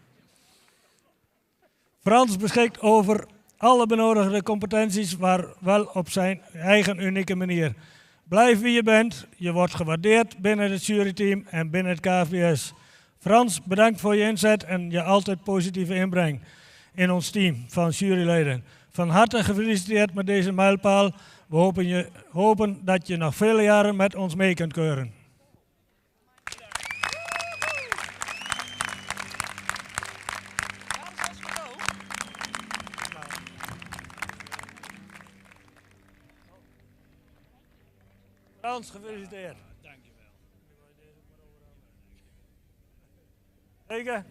Frans beschikt over alle benodigde competenties, maar wel op zijn eigen unieke manier. Blijf wie je bent, je wordt gewaardeerd binnen het juryteam en binnen het KFPS. Frans, bedankt voor je inzet en je altijd positieve inbreng in ons team van juryleden. Van harte gefeliciteerd met deze mijlpaal. We hopen dat je nog vele jaren met ons mee kunt keuren. Frans, gefeliciteerd. Dankjewel. Zeker?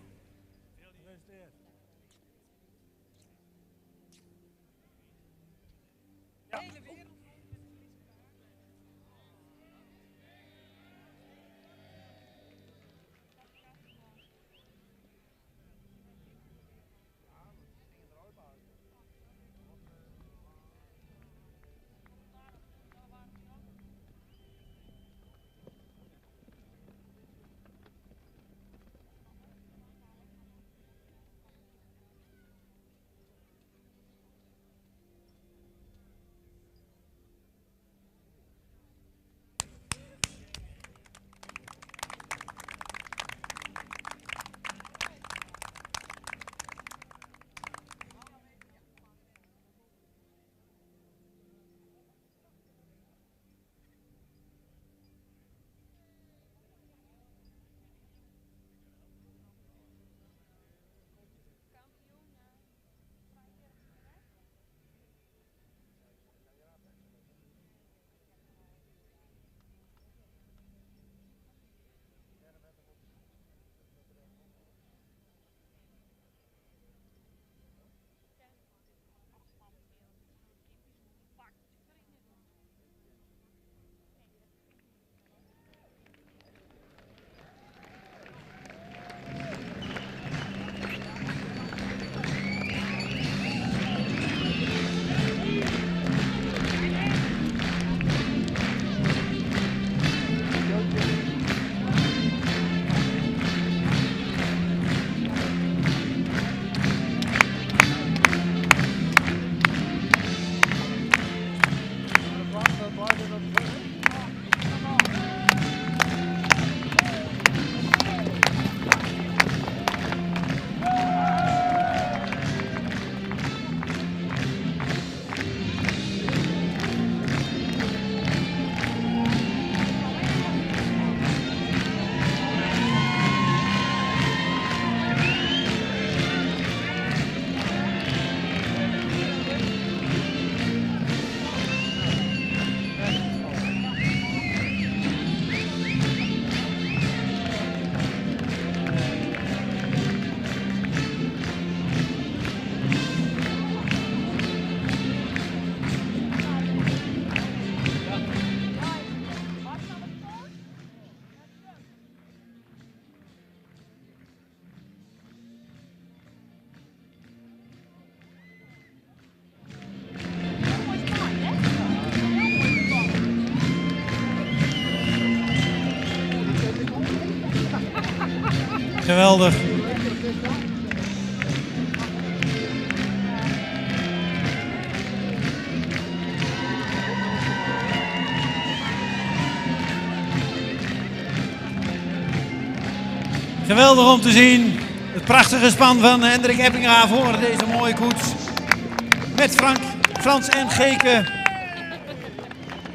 Geweldig. Geweldig om te zien. Het prachtige span van Hendrik Eppinga voor deze mooie koets. Met Frans en Geke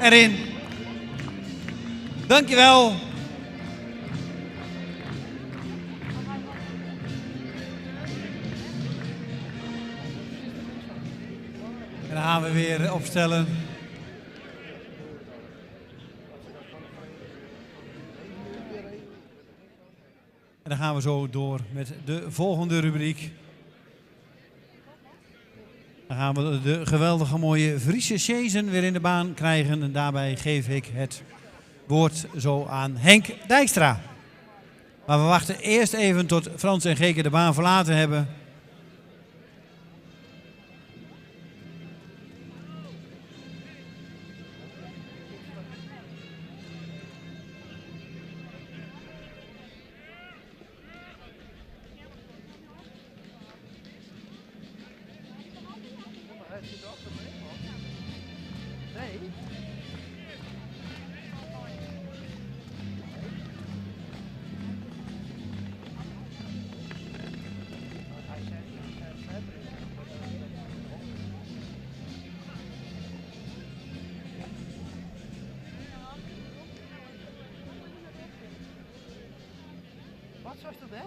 erin. Dankjewel. En dan gaan we weer opstellen. En dan gaan we zo door met de volgende rubriek. Dan gaan we de geweldige mooie Friese chasen weer in de baan krijgen. En daarbij geef ik het woord zo aan Henk Dijkstra. Maar we wachten eerst even tot Frans en Geke de baan verlaten hebben. Wat was dat, hè?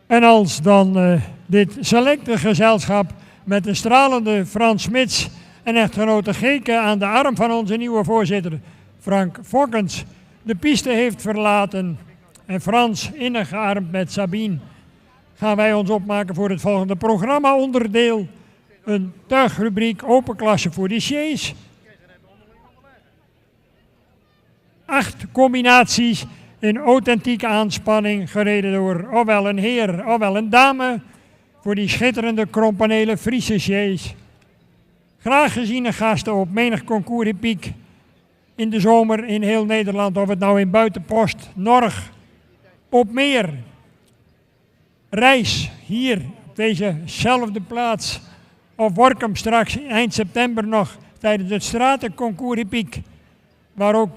En als dan dit selecte gezelschap met de stralende Frans Smits en echtgenote Geke aan de arm van onze nieuwe voorzitter Frank Fokkens de piste heeft verlaten en Frans innig gearmd met Sabine, gaan wij ons opmaken voor het volgende programma-onderdeel. Een tuigrubriek open klasse voor de sjees. 8 combinaties in authentieke aanspanning, gereden door ofwel een heer ofwel een dame, voor die schitterende krompanelen Friese sjees. Graag geziene gasten op menig concours hippiek in de zomer in heel Nederland, of het nou in Buitenpost, Norg, op meer. Reis, hier op dezezelfde plaats, of Workum straks eind september nog tijdens het stratenconcours hippiek, waar ook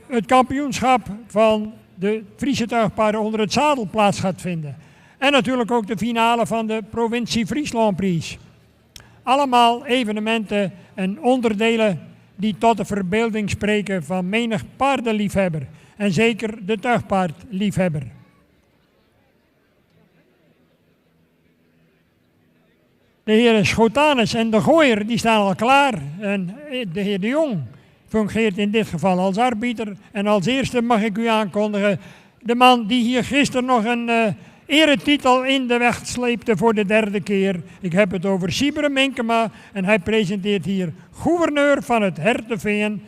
het kampioenschap van de Friese tuigpaarden onder het zadel plaats gaat vinden. En natuurlijk ook de finale van de provincie Friesland Prix. Allemaal evenementen en onderdelen die tot de verbeelding spreken van menig paardenliefhebber. En zeker de tuigpaardliefhebber. De heren Schotanus en de Gooier die staan al klaar. En de heer De Jong fungeert in dit geval als arbiter. En als eerste mag ik u aankondigen, de man die hier gisteren nog een eretitel in de weg sleepte voor de 3e keer. Ik heb het over Sibere Minkema en hij presenteert hier gouverneur van het Herteveen,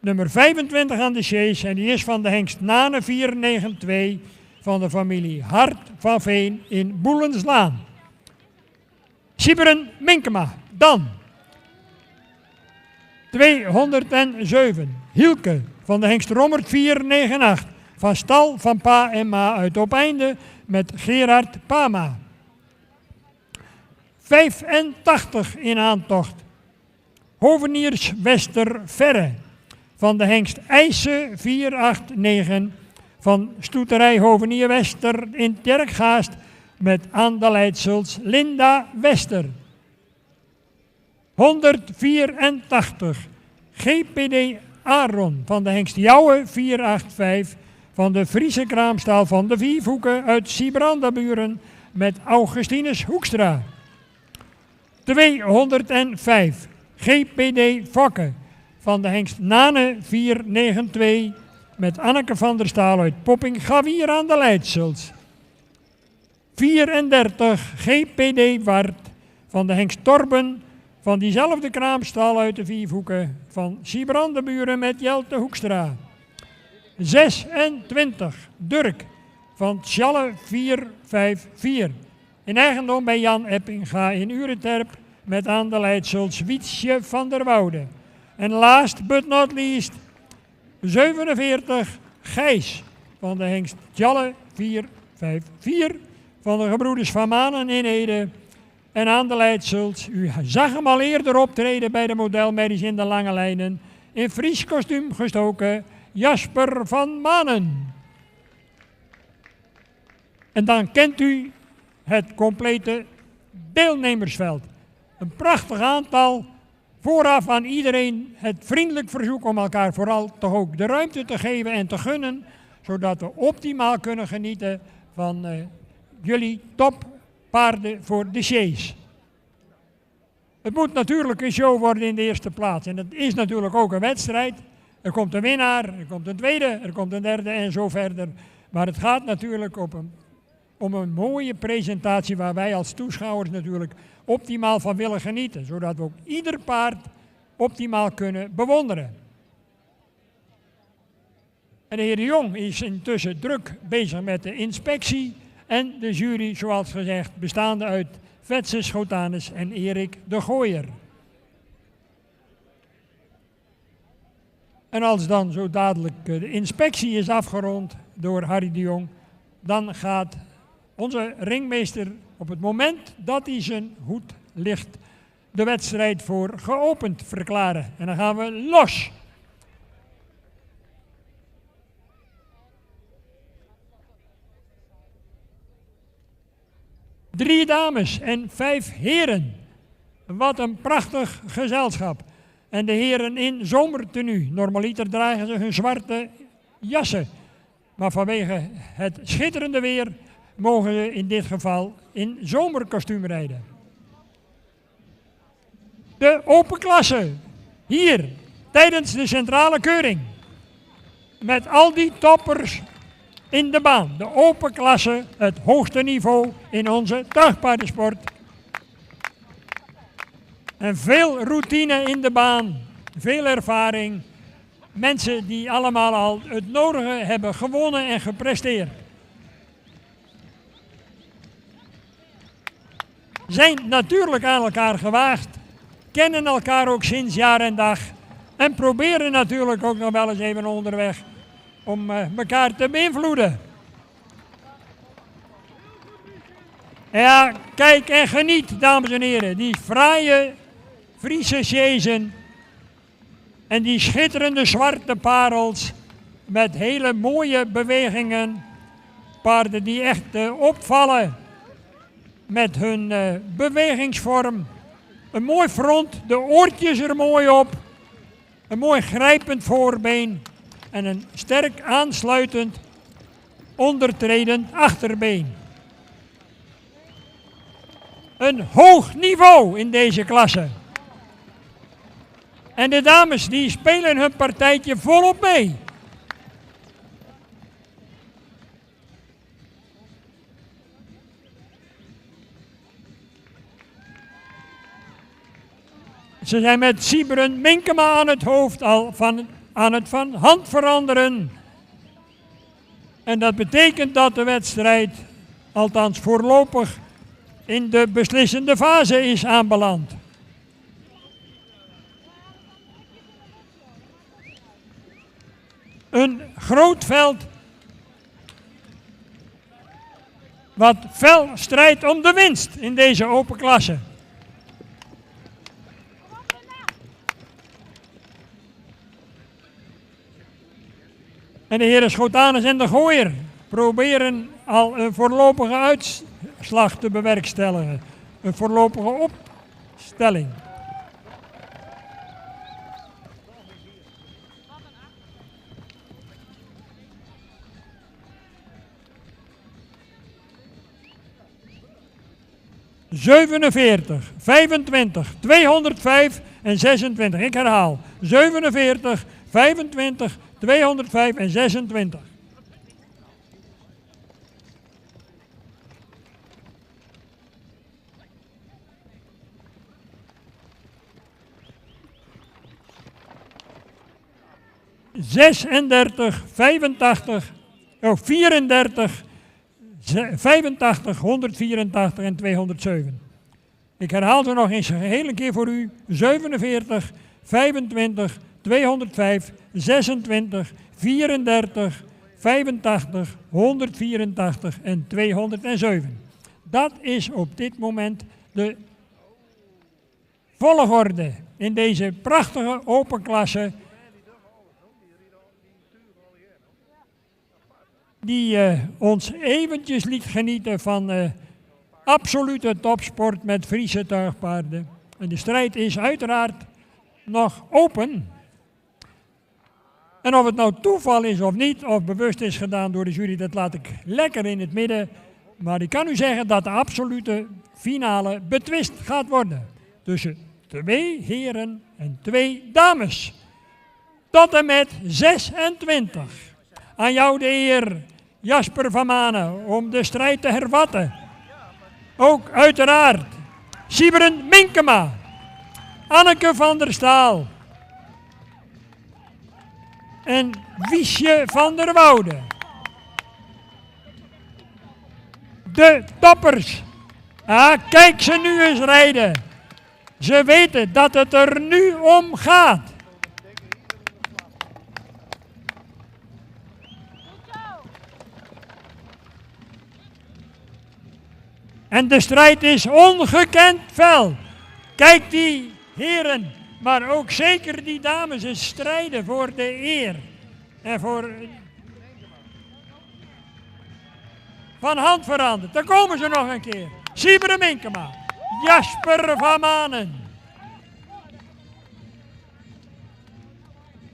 nummer 25 aan de sjees. En die is van de hengst Nane 492 van de familie Hart van Veen in Boelenslaan. Siberen Minkema, dan 207, Hielke van de hengst Rommert 498, van stal van pa en ma uit Opeinde met Gerard Pama. 85 in aantocht, Hoveniers Westerverre. Van de hengst IJsse 489 van Stoeterij Hovenier Wester in Terkgaast met aan de leidsels Linda Wester. 184 GPD Aaron van de hengst Jouwe 485 van de Friese kraamstaal van de Viervoeken uit Sibrandaburen met Augustinus Hoekstra. 205 GPD Fokke van de hengst Nane 492 met Anneke van der Staal uit Popping Gavier aan de leidsels. 34 GPD Wart van de hengst Torben van diezelfde kraamstal uit de Viervoeken van Sibrandaburen met Jelte Hoekstra. 26 Durk van Tjalle 454 in eigendom bij Jan Eppinga in Ureterp met aan de leidsels Wietsje van der Woude. En last but not least 47 Gijs van de hengst Tjalle 454 van de gebroeders Van Manen in Ede. En aan de leidsels, u zag hem al eerder optreden bij de modelmerries in de lange lijnen, in Fries kostuum gestoken, Jasper van Manen. En dan kent u het complete deelnemersveld. Een prachtig aantal. Vooraf aan iedereen het vriendelijk verzoek om elkaar vooral toch ook de ruimte te geven en te gunnen, zodat we optimaal kunnen genieten van jullie toppaarden voor de chase. Het moet natuurlijk een show worden in de eerste plaats en het is natuurlijk ook een wedstrijd. Er komt een winnaar, er komt een tweede, er komt een derde en zo verder. Maar het gaat natuurlijk om een mooie presentatie waar wij als toeschouwers natuurlijk optimaal van willen genieten. Zodat we ook ieder paard optimaal kunnen bewonderen. En de heer de Jong is intussen druk bezig met de inspectie. En de jury, zoals gezegd, bestaande uit Vetse Schotanus en Erik de Gooier. En als dan zo dadelijk de inspectie is afgerond door Harry de Jong, dan gaat onze ringmeester op het moment dat hij zijn hoed ligt de wedstrijd voor geopend verklaren. En dan gaan we los. Drie dames en 5 heren. Wat een prachtig gezelschap. En de heren in zomertenue. Normaliter dragen ze hun zwarte jassen. Maar vanwege het schitterende weer mogen ze in dit geval in zomerkostuum rijden. De open klasse. Hier, tijdens de centrale keuring. Met al die toppers in de baan. De open klasse, het hoogste niveau in onze tuigpaardensport. En veel routine in de baan, veel ervaring. Mensen die allemaal al het nodige hebben gewonnen en gepresteerd. Zijn natuurlijk aan elkaar gewaagd, kennen elkaar ook sinds jaar en dag. En proberen natuurlijk ook nog wel eens even onderweg om elkaar te beïnvloeden. Ja, kijk en geniet, dames en heren, die fraaie Friese chasen en die schitterende zwarte parels met hele mooie bewegingen. Paarden die echt opvallen met hun bewegingsvorm. Een mooi front, de oortjes er mooi op, een mooi grijpend voorbeen en een sterk aansluitend ondertredend achterbeen. Een hoog niveau in deze klasse. En de dames die spelen hun partijtje volop mee. Ze zijn met Sieberen Minkema aan het hoofd al aan het van hand veranderen. En dat betekent dat de wedstrijd, althans voorlopig, in de beslissende fase is aanbeland. Een groot veld wat fel strijdt om de winst in deze open klasse. En de heren Schotanus en de Gooier proberen al een voorlopige uitslag te bewerkstelligen. Een voorlopige opstelling. ...47, 25, 205 en 26. Ik herhaal. 47, 25, 205 en 26. ...36, 85, 34... 85, 184 en 207. Ik herhaal ze nog eens een hele keer voor u. 47, 25, 205, 26, 34, 85, 184 en 207. Dat is op dit moment de volgorde in deze prachtige open klasse. Die ons eventjes liet genieten van absolute topsport met Friese tuigpaarden. En de strijd is uiteraard nog open. En of het nou toeval is of niet, of bewust is gedaan door de jury, dat laat ik lekker in het midden. Maar ik kan u zeggen dat de absolute finale betwist gaat worden. Tussen 2 heren en 2 dames. Tot en met 26. Aan jou de eer, Jasper van Manen, om de strijd te hervatten. Ook uiteraard Siebren Minkema, Anneke van der Staal en Wiesje van der Woude. De toppers. Kijk ze nu eens rijden. Ze weten dat het er nu om gaat. En de strijd is ongekend fel. Kijk die heren, maar ook zeker die dames, ze strijden voor de eer. En voor... Van hand veranderd. Daar komen ze nog een keer. Siebren Minkema, Jasper van Manen,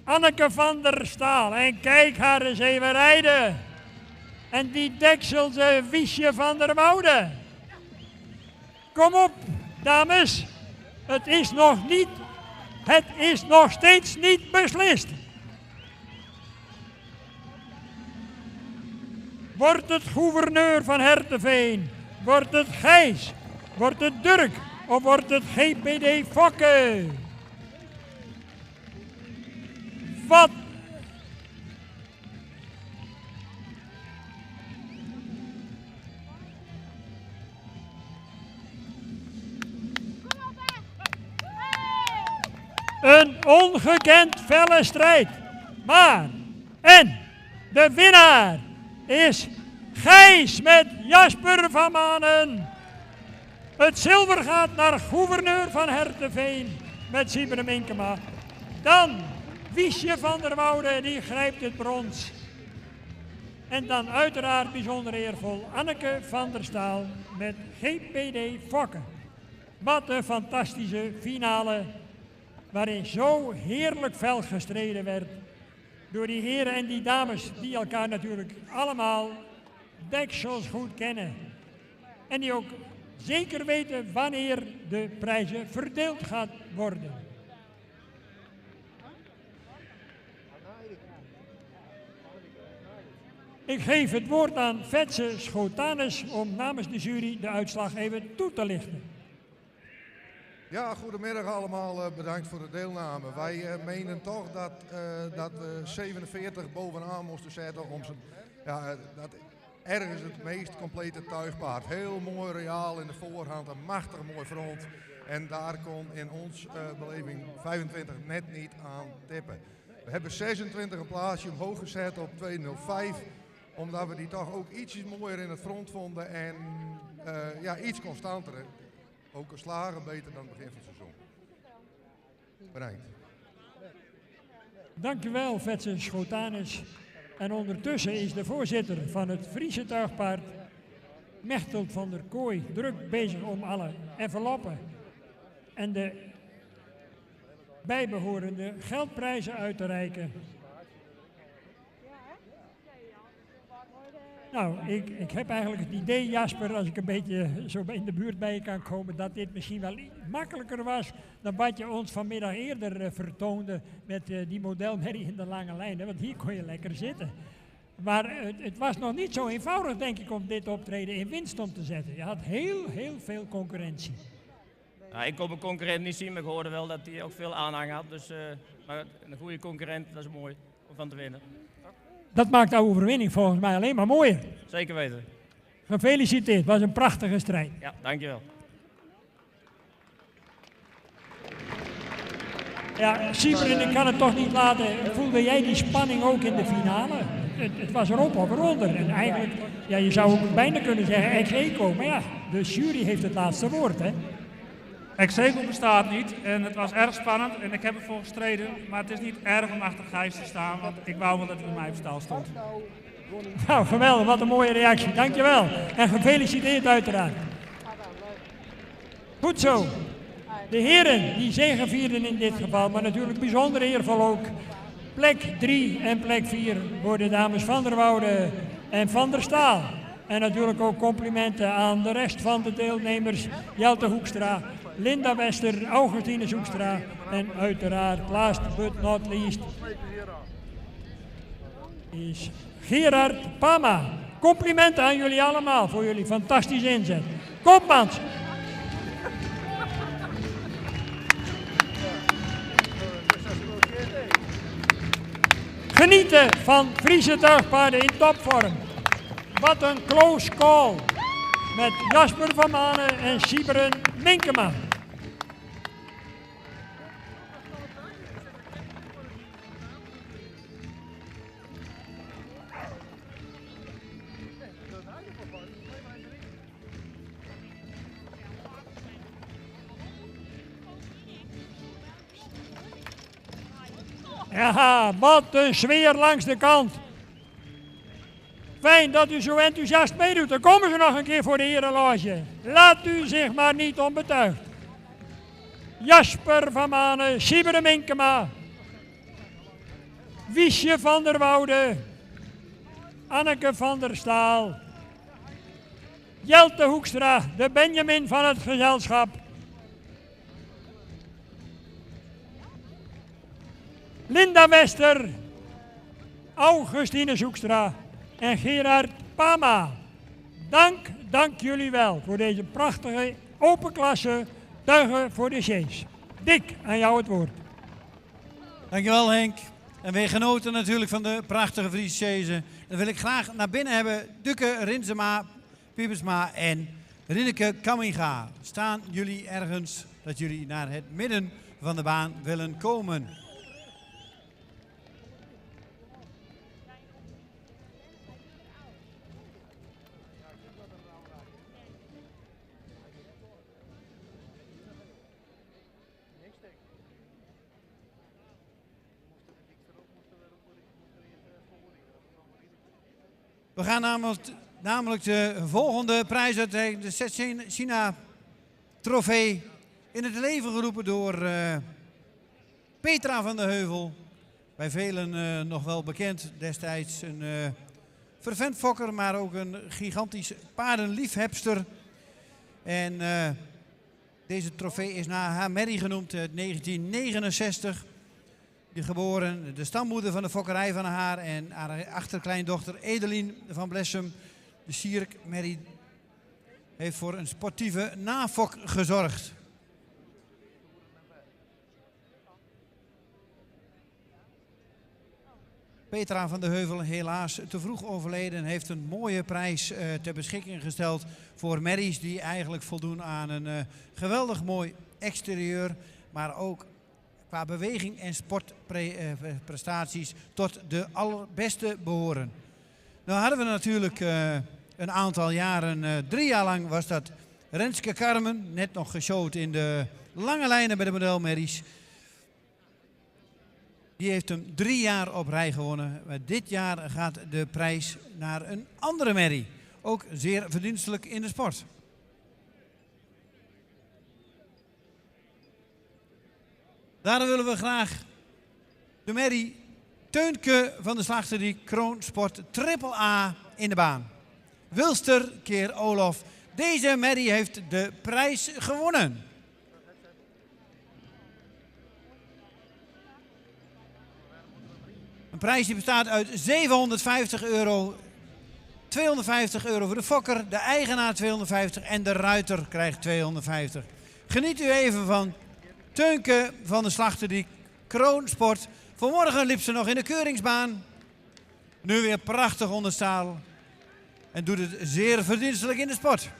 Anneke van der Staal. En kijk haar eens even rijden. En die dekselse Wiesje van der Woude. Kom op, dames. Het is nog steeds niet beslist. Wordt het gouverneur van Herteveen? Wordt het Gijs? Wordt het Dirk? Of wordt het GPD Fokke? Wat? Een ongekend felle strijd. Maar, en de winnaar is Gijs met Jasper van Manen. Het zilver gaat naar gouverneur van Herteveen met Siebren Minkema. Dan Wiesje van der Woude, die grijpt het brons. En dan uiteraard bijzonder eervol Anneke van der Staal met GPD Fokke. Wat een fantastische finale, waarin zo heerlijk fel gestreden werd door die heren en die dames die elkaar natuurlijk allemaal deksels goed kennen. En die ook zeker weten wanneer de prijzen verdeeld gaat worden. Ik geef het woord aan Fetse Schotanus om namens de jury de uitslag even toe te lichten. Ja, goedemiddag allemaal, bedankt voor de deelname. Wij menen toch dat we 47 bovenaan moesten zetten om dat ergens het meest complete tuigpaard. Heel mooi royaal in de voorhand, een machtig mooi front. En daar kon in ons beleving 25 net niet aan tippen. We hebben 26 een plaatsje omhoog gezet op 205. Omdat we die toch ook ietsjes mooier in het front vonden en iets constanter. Ook een slagen beter dan het begin van het seizoen. Bedankt. Dankjewel, Fetse Schotanus. En ondertussen is de voorzitter van het Friese tuigpaard, Mechtelt van der Kooi, druk bezig om alle enveloppen en de bijbehorende geldprijzen uit te reiken. Nou, ik heb eigenlijk het idee, Jasper, als ik een beetje zo in de buurt bij je kan komen, dat dit misschien wel makkelijker was dan wat je ons vanmiddag eerder vertoonde met die modelmerrie in de lange lijn. Hè? Want hier kon je lekker zitten. Maar het was nog niet zo eenvoudig, denk ik, om dit optreden in winst om te zetten. Je had heel veel concurrentie. Nou, ik kon mijn concurrent niet zien, maar ik hoorde wel dat hij ook veel aanhang had. Dus maar een goede concurrent, dat is mooi om van te winnen. Dat maakt de overwinning volgens mij alleen maar mooier. Zeker weten. Gefeliciteerd, het was een prachtige strijd. Ja, dankjewel. Ja, Sieber, ik kan het toch niet laten. Voelde jij die spanning ook in de finale? Het was erop of eronder. En eigenlijk, ja, je zou ook bijna kunnen zeggen ex-eco. Maar ja, de jury heeft het laatste woord, hè? Ex-eco bestaat niet en het was erg spannend en ik heb ervoor gestreden. Maar het is niet erg om achter Gijs te staan, want ik wou wel dat hij op mijn stal stond. Nou, geweldig, wat een mooie reactie. Dankjewel. En gefeliciteerd uiteraard. Goed zo. De heren die zegevierden in dit geval, maar natuurlijk bijzonder eervol ook. Plek 3 en plek 4 voor de dames Van der Woude en Van der Staal. En natuurlijk ook complimenten aan de rest van de deelnemers. Jelte Hoekstra, Linda Wester, Augustine Zoekstra en uiteraard, last but not least, is Gerard Pama. Complimenten aan jullie allemaal voor jullie fantastische inzet. Kopmans! Genieten van Friese tuigpaarden in topvorm. Wat een close call met Jasper van Manen en Sieberen Minkema. Ja, wat een sfeer langs de kant. Fijn dat u zo enthousiast meedoet. Dan komen ze nog een keer voor de herenloge. Laat u zich maar niet onbetuigd. Jasper van Manen, Sieberen Minkema, Wiesje van der Woude, Anneke van der Staal, Jelte Hoekstra, de Benjamin van het gezelschap. Linda Wester, Augustine Zoekstra en Gerard Pama. Dank jullie wel voor deze prachtige open klasse tuigen voor de Sjees. Dick, aan jou het woord. Dankjewel Henk. En wij genoten natuurlijk van de prachtige Friese Sjezen. Dan wil ik graag naar binnen hebben Dukke Rinsema, Piepersma en Rinneke Kamminga. Staan jullie ergens dat jullie naar het midden van de baan willen komen? We gaan namelijk de volgende prijs uitreiken, de Cecina trofee, in het leven geroepen door Petra van der Heuvel. Bij velen nog wel bekend, destijds een fervent fokker, maar ook een gigantisch paardenliefhebster. En deze trofee is naar haar Merrie genoemd, 1969. Geboren, de stammoeder van de fokkerij van haar en haar achterkleindochter Edelien van Blessem. De Sierk Merrie heeft voor een sportieve nafok gezorgd. Petra van der Heuvel, helaas te vroeg overleden, heeft een mooie prijs ter beschikking gesteld voor merries die eigenlijk voldoen aan een geweldig mooi exterieur, maar ook qua beweging en sportprestaties tot de allerbeste behoren. Nou hadden we natuurlijk een aantal jaren, 3 jaar lang was dat Renske Carmen, net nog geshowd in de lange lijnen bij de modelmerries. Die heeft hem 3 jaar op rij gewonnen. Maar dit jaar gaat de prijs naar een andere merrie. Ook zeer verdienstelijk in de sport. Daarom willen we graag de merrie Teunke van de Slachteriek Kroonsport Triple A in de baan. Wilster keer Olof. Deze merrie heeft de prijs gewonnen. Een prijs die bestaat uit €750. €250 voor de fokker, de eigenaar 250 en de ruiter krijgt 250. Geniet u even van Teunke van de Slachteriek Kroonsport. Vanmorgen liep ze nog in de keuringsbaan. Nu weer prachtig onder staal. En doet het zeer verdienstelijk in de sport.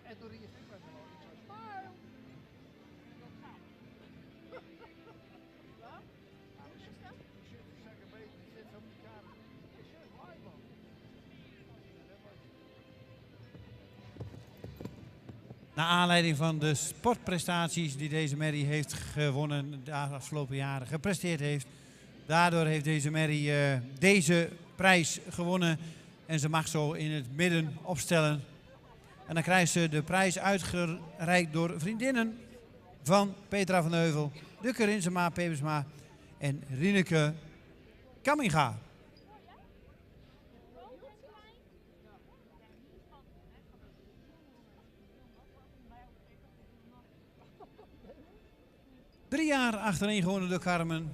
En toen reageerde ik met me nog. Ik zei, smile. Naar aanleiding van de sportprestaties die deze merrie heeft gewonnen de afgelopen jaren, gepresteerd heeft. Daardoor heeft deze merrie deze prijs gewonnen. En ze mag zo in het midden opstellen. En dan krijgt ze de prijs uitgereikt door vriendinnen van Petra van Heuvel, Dukke Rinsema, Pepersma en Rieneke Kamminga. Drie jaar achtereen gewonnen door Carmen.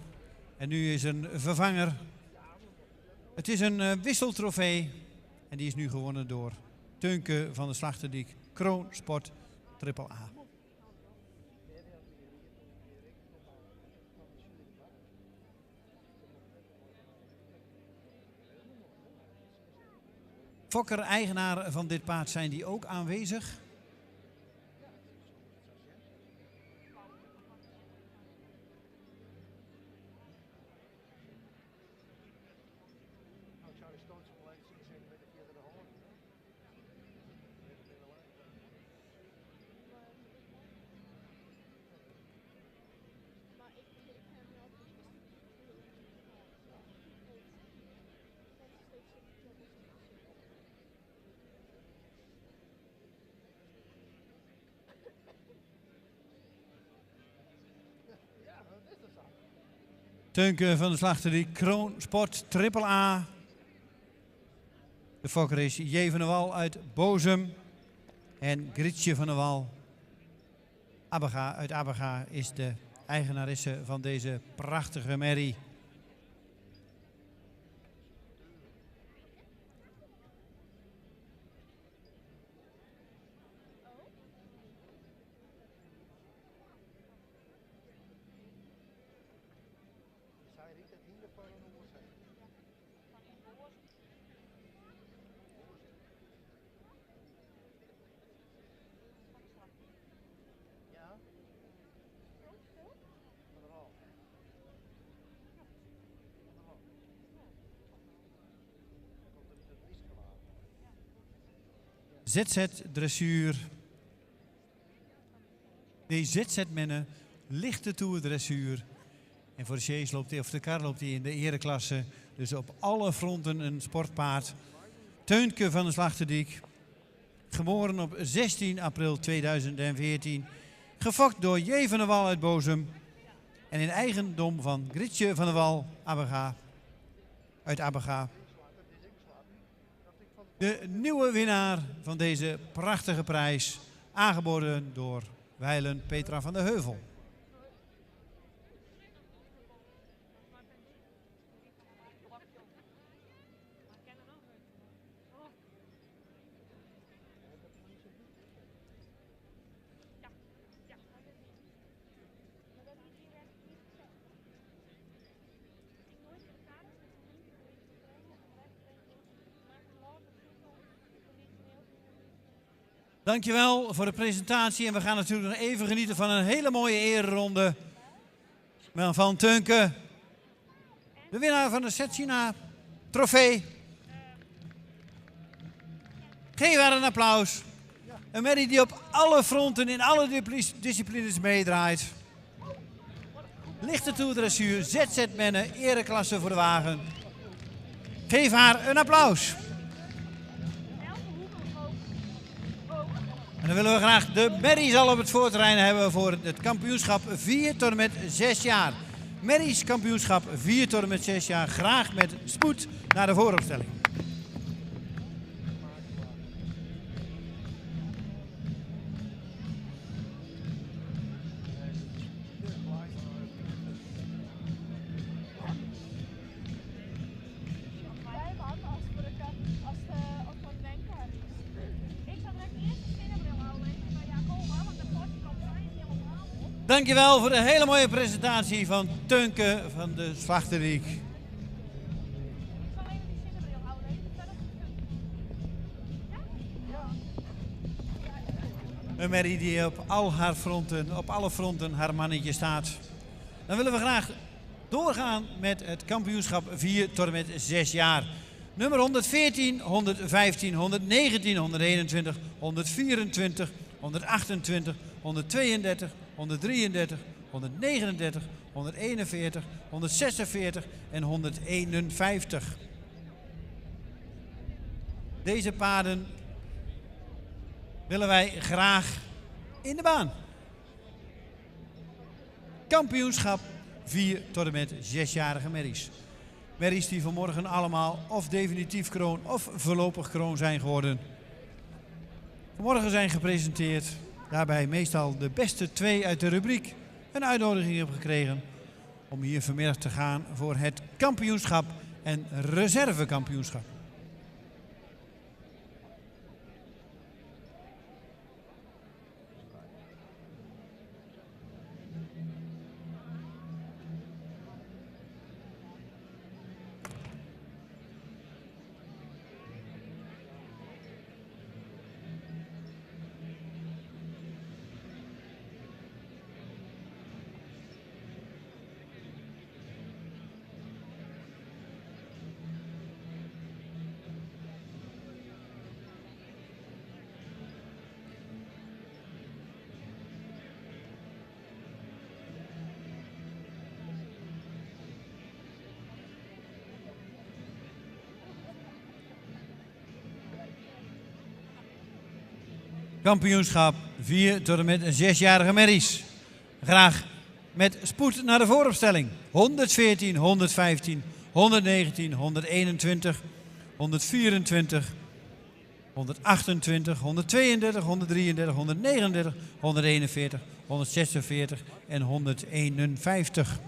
En nu is een vervanger. Het is een wisseltrofee. En die is nu gewonnen door Teunke van de Slachteriek Kroonsport Triple A. Fokker, eigenaar van dit paard, zijn die ook aanwezig? Teunke van de Slachteriek Kroonsport Triple A. De fokker is J. van der Wal uit Bozem. En Grietje van der Wal uit Abbega is de eigenaresse van deze prachtige merrie. ZZ dressuur. Nee, ZZ mennen, lichte toer dressuur. En voor de Sjees loopt hij, of de kar loopt hij in de ereklasse. Dus op alle fronten een sportpaard. Teunke van de Slachteriek. Geboren op 16 april 2014. Gefokt door J. van der Wal uit Bozem. En in eigendom van Grietje van der Wal uit Abbega. De nieuwe winnaar van deze prachtige prijs, aangeboden door wijlen Petra van der Heuvel. Dankjewel voor de presentatie. En we gaan natuurlijk nog even genieten van een hele mooie ereronde van Teunke. De winnaar van de Setsina trofee. Geef haar een applaus. Een Mary die op alle fronten in alle disciplines meedraait. Lichte toerdressuur, ZZ-mennen, ereklasse voor de wagen. Geef haar een applaus. En dan willen we graag de Mary's al op het voorterrein hebben voor het kampioenschap 4 tot en met 6 jaar. Mary's kampioenschap 4 tot en met 6 jaar. Graag met spoed naar de vooropstelling. Dankjewel voor de hele mooie presentatie van Teunke van de Slachteriek. Een Mary die op alle fronten haar mannetje staat. Dan willen we graag doorgaan met het kampioenschap 4 tot en met 6 jaar. Nummer 114, 115, 119, 121, 124, 128, 132, 133, 139, 141, 146 en 151. Deze paarden willen wij graag in de baan. Kampioenschap 4 tot en met 6-jarige Mary's. Mary's die vanmorgen allemaal of definitief kroon of voorlopig kroon zijn geworden. Vanmorgen zijn gepresenteerd. Daarbij meestal de beste 2 uit de rubriek een uitnodiging hebben gekregen om hier vanmiddag te gaan voor het kampioenschap en reservekampioenschap. Kampioenschap 4 tot en met 6-jarige Mary's. Graag met spoed naar de vooropstelling. 114, 115, 119, 121, 124, 128, 132, 133, 139, 141, 146 en 151.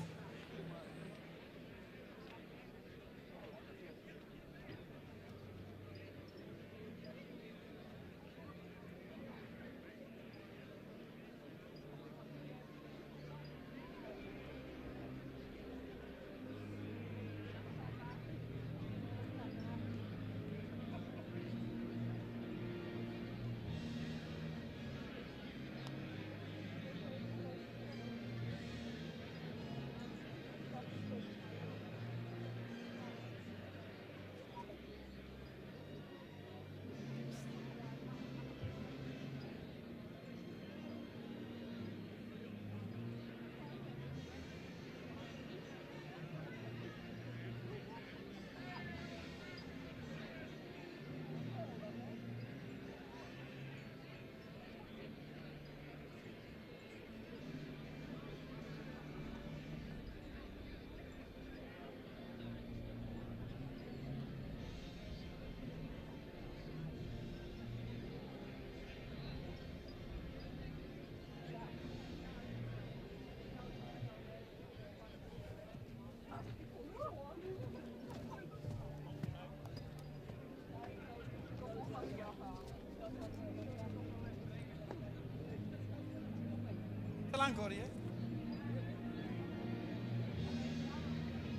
Lang hoor je.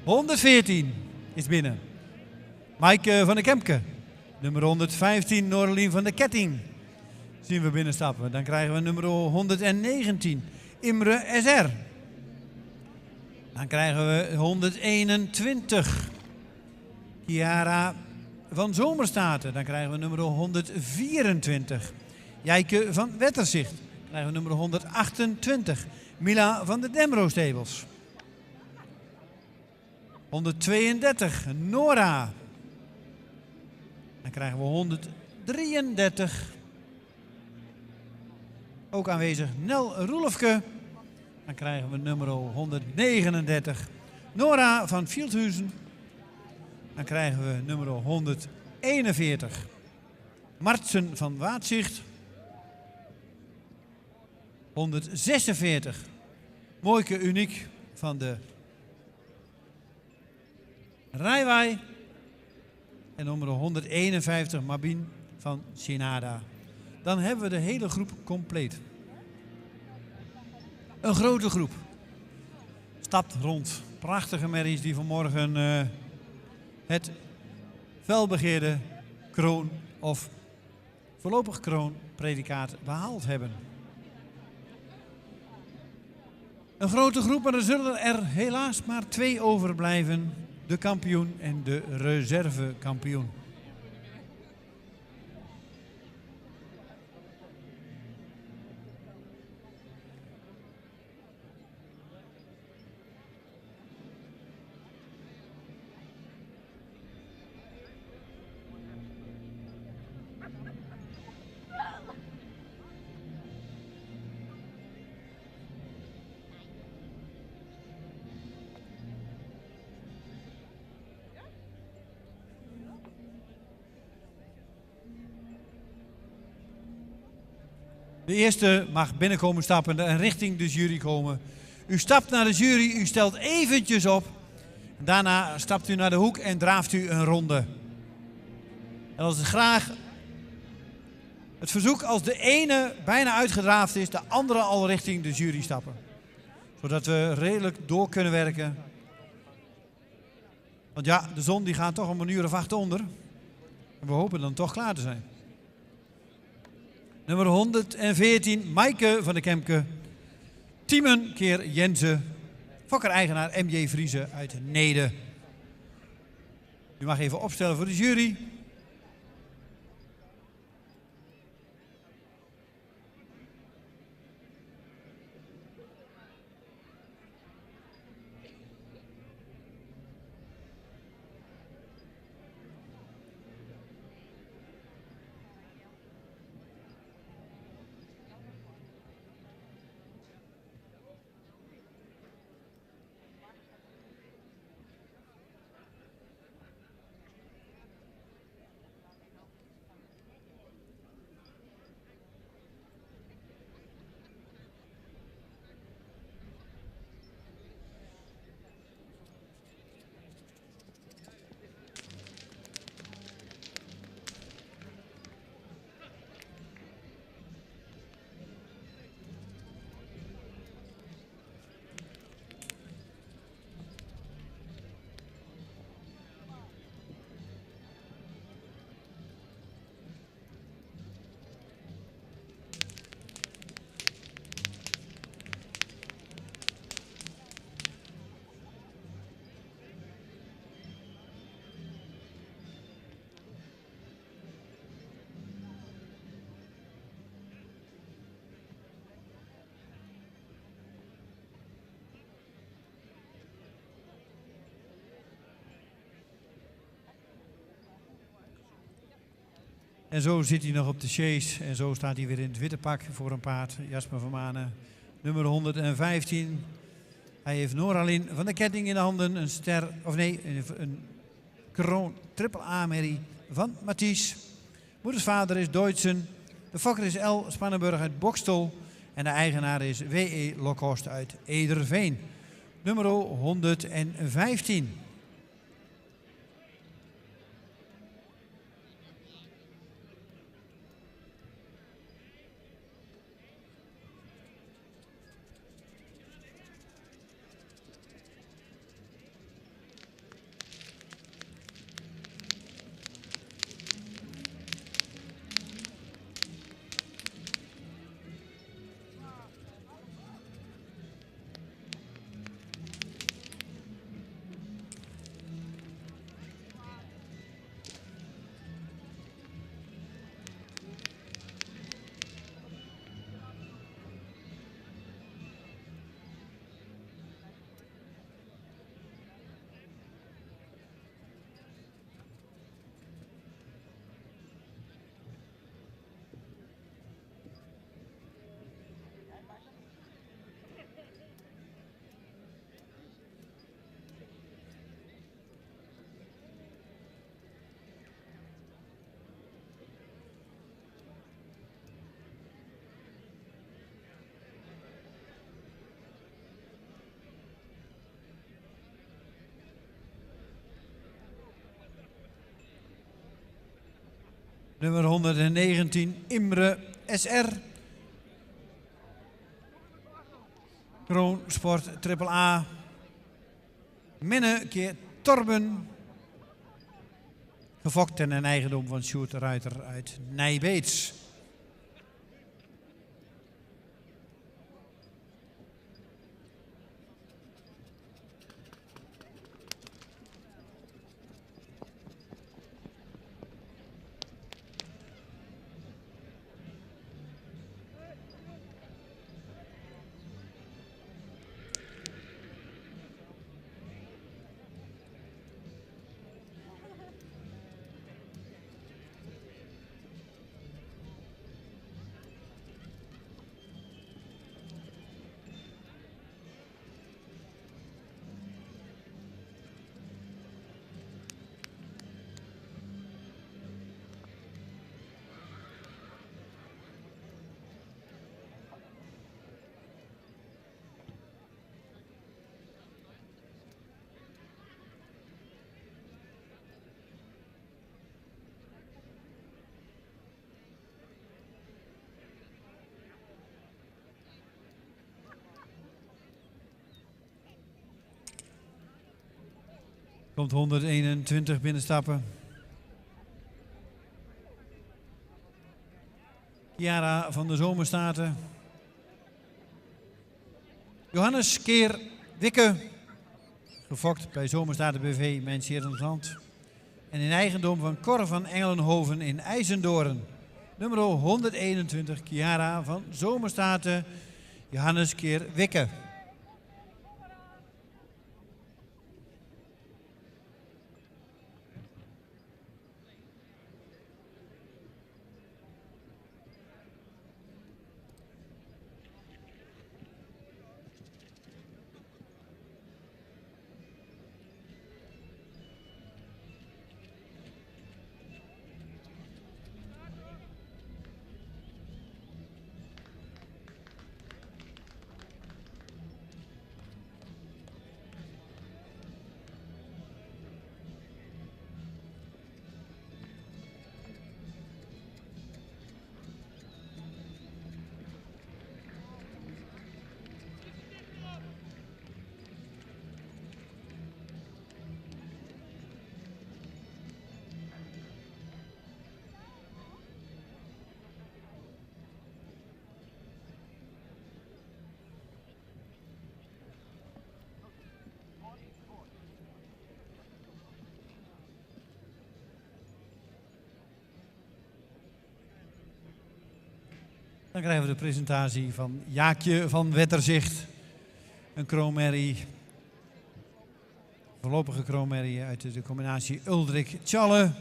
114 is binnen. Maaike van der Kemke. Nummer 115 Norlien van der Ketting. zien we binnenstappen. Dan krijgen we nummer 119, Imre SR. Dan krijgen we 121, Chiara van Zomerstaten. Dan krijgen we nummer 124, Jijke van Wetterzicht. Dan krijgen we nummer 128, Mila van de Demro-Stables. 132, Nora. Dan krijgen we 133. Ook aanwezig Nel Roelofke. Dan krijgen we nummer 139, Nora van Fieldhuizen. Dan krijgen we nummer 141, Martsen van Waadzicht. 146, Mooike Uniek van de Rijwai. En nummer 151, Mabien van Sinada. Dan hebben we de hele groep compleet. Een grote groep. Stapt rond. Prachtige merries die vanmorgen het felbegeerde kroon of voorlopig kroonpredicaat behaald hebben. Een grote groep, maar er zullen er helaas maar 2 overblijven. De kampioen en de reservekampioen. De eerste mag binnenkomen stappen en richting de jury komen. U stapt naar de jury, u stelt eventjes op. Daarna stapt u naar de hoek en draaft u een ronde. En als het graag het verzoek als de ene bijna uitgedraafd is, de andere al richting de jury stappen. Zodat we redelijk door kunnen werken. Want ja, de zon die gaat toch om 1:08 onder. En we hopen dan toch klaar te zijn. Nummer 114, Maaike van de Kemke. Tiemen keer Jensen. Fokker-eigenaar MJ Vriezen uit Neede. U mag even opstellen voor de jury. En zo zit hij nog op de chase. En zo staat hij weer in het witte pak voor een paard. Jasper van Manen, nummer 115. Hij heeft Noralin van de ketting in de handen. Een ster, of nee, een kroon triple A-merrie van Mathies. Moeders vader is Duitsen. De fokker is L. Spannenburg uit Bokstel. En de eigenaar is W.E. Lokhorst uit Ederveen. Nummer 115. Nummer 119 Imre SR. Kroon Sport Triple A. Minne keer Torben. Gefokt en een eigendom van Sjoerd Ruiter uit Nijbeets. Komt 121 binnenstappen. Chiara van de Zomerstaten. Johannes Keer Wikke. Gefokt bij Zomerstaten BV Mijnsierensland. En in eigendom van Cor van Engelenhoven in IJzendoorn. Nummer 121 Chiara van Zomerstaten. Johannes Keer Wikke. Dan krijgen we de presentatie van Jaakje van Wetterzicht. Een kroonmerrie, voorlopige kroonmerrie uit de combinatie Uldrik-Tjalle.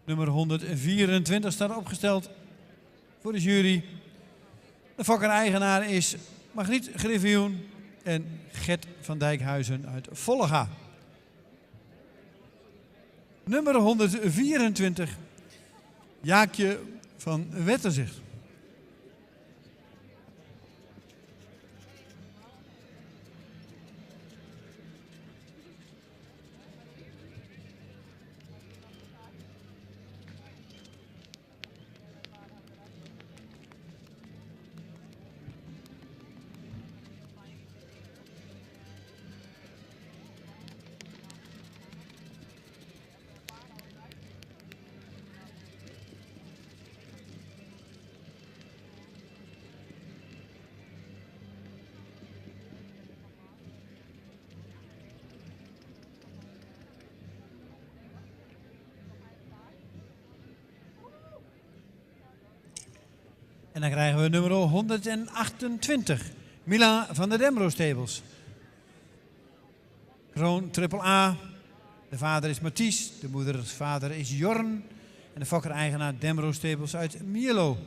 Nummer 124 staat opgesteld voor de jury. De fokker-eigenaar is Margriet Griffioen en Gert van Dijkhuizen uit Vollega. Nummer 124, Jaakje van Wetterzicht. En dan krijgen we nummer 128, Mila van de Dembro Stables. Kroon Triple A. De vader is Mathies, de moeders vader is Jorn. En de fokker-eigenaar Dembro Stables uit Mierlo.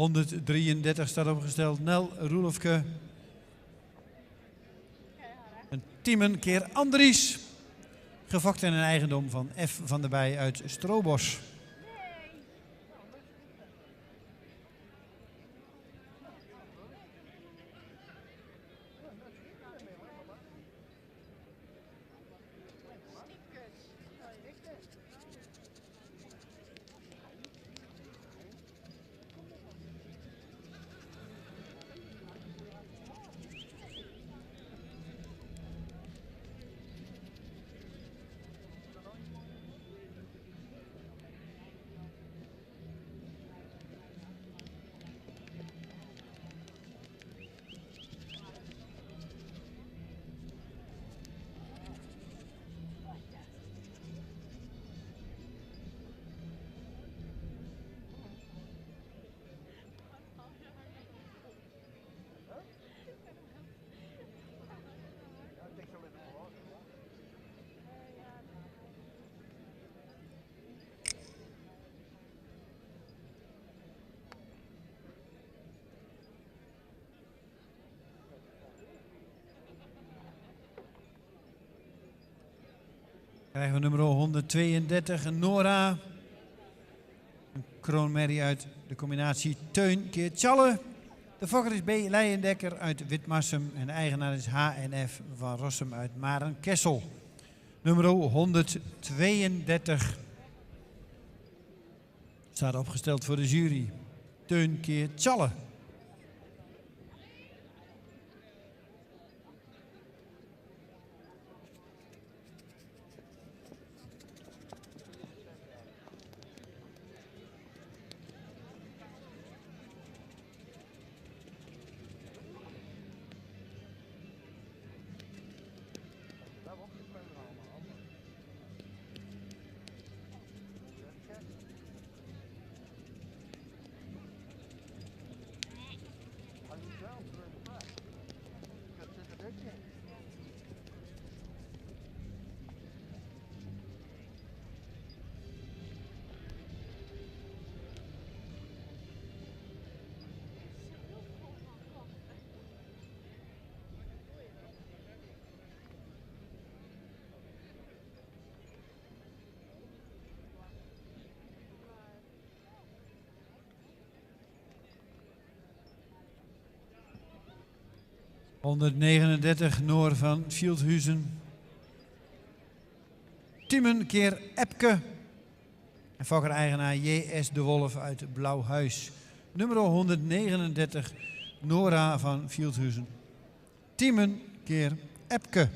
133 staat opgesteld. Nel Roelofke. Een Tiemen keer Andries. Gefokt in een eigendom van F. van der Bij uit Stroobos. Krijgen we nummer 132, Nora. Een kroonmerrie uit de combinatie Teun keer Tjalle. De fokker is B. Leijendekker uit Witmarsum en de eigenaar is H&F van Rossum uit Maren-Kessel. Nummer 132 staat opgesteld voor de jury. Teun keer Tjalle. ...139 Noor van Fieldhuizen. Tiemen keer Epke. En fokker-eigenaar J.S. de Wolf uit Blauwhuis. Nummer 139 Nora van Fieldhuizen. Tiemen keer Epke.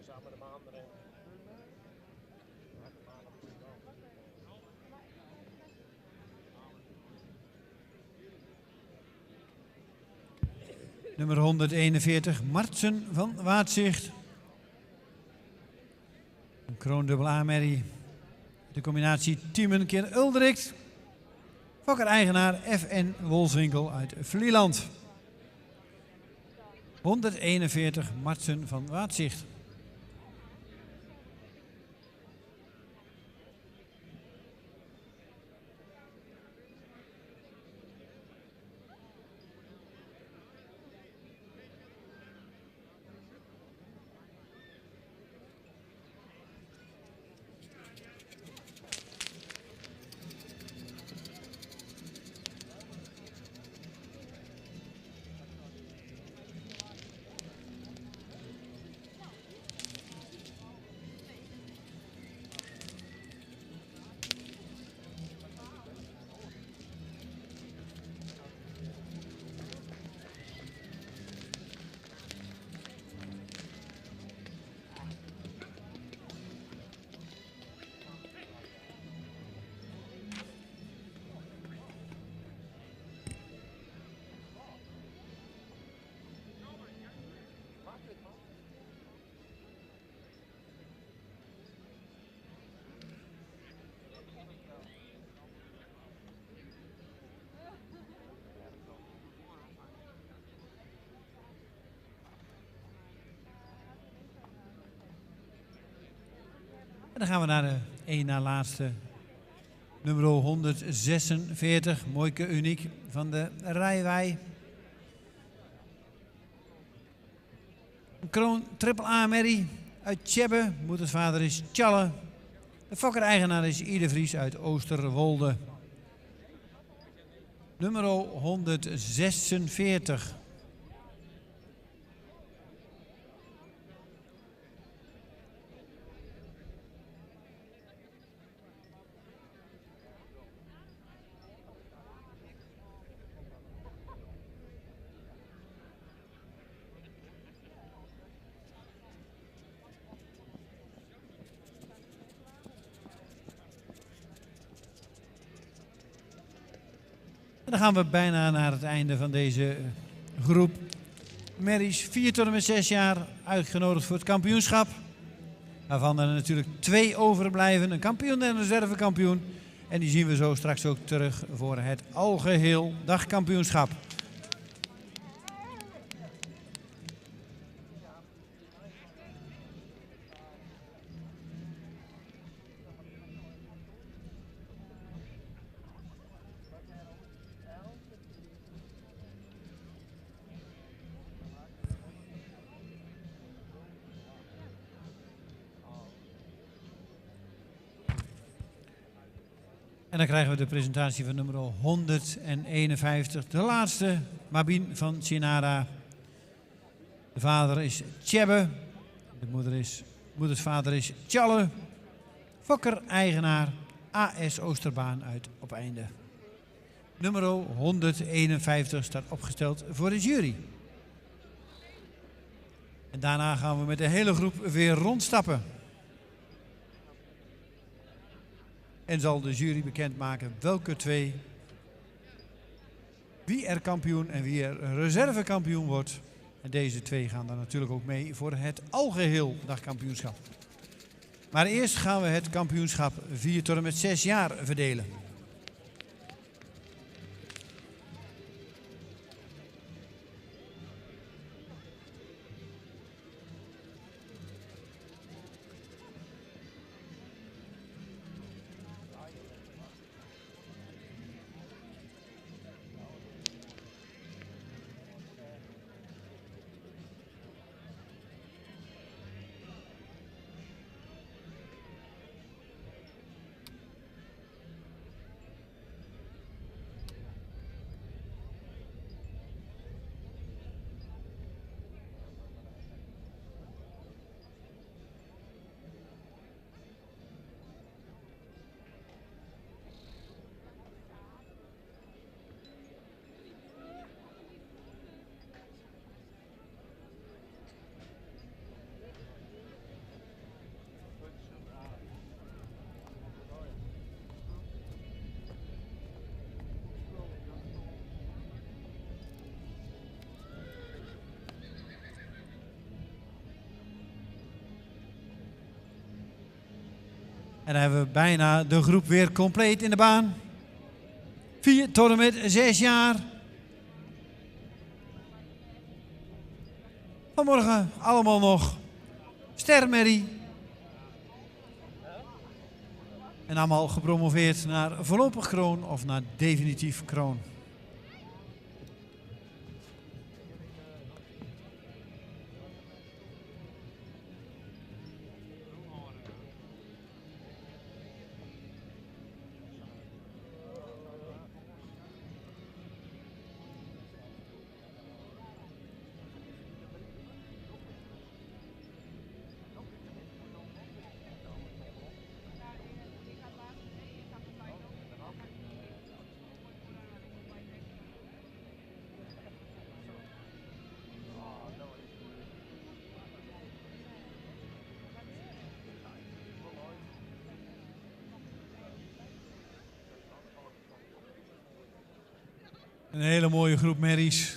Samen de maan erin. Nummer 141 Martsen van Waadzicht. Een kroondubbel A-merrie. De combinatie Tiemen keer Ulderikt. Fokker-eigenaar F.N. Wolswinkel uit Vlieland. 141 Martsen van Waadzicht. En dan gaan we naar de één na laatste. Nummer 146, Mooike Uniek van de Rijwij. Een kroon triple A merrie uit Tjebbe. Moedersvader is Tjalle. De fokker-eigenaar is Ieder Vries uit Oosterwolde. Nummer 146. En dan gaan we bijna naar het einde van deze groep. Merries 4 tot en met 6 jaar uitgenodigd voor het kampioenschap. Waarvan er natuurlijk 2 overblijven. Een kampioen en een reservekampioen. En die zien we zo straks ook terug voor het algeheel dagkampioenschap. En dan krijgen we de presentatie van nummer 151. De laatste, Mabien van Chinara. De vader is Tjebbe. De moedersvader is Tjalle. Fokker-eigenaar AS Oosterbaan uit Opeinde. Nummer 151 staat opgesteld voor de jury. En daarna gaan we met de hele groep weer rondstappen. En zal de jury bekendmaken welke 2, wie er kampioen en wie er reservekampioen wordt. En deze 2 gaan dan natuurlijk ook mee voor het algeheel dagkampioenschap. Maar eerst gaan we het kampioenschap 4 tot en met 6 jaar verdelen. En dan hebben we bijna de groep weer compleet in de baan. 4 tot en met 6 jaar. Vanmorgen allemaal nog stermerrie. En allemaal gepromoveerd naar voorlopig kroon of naar definitief kroon. Een hele mooie groep merries.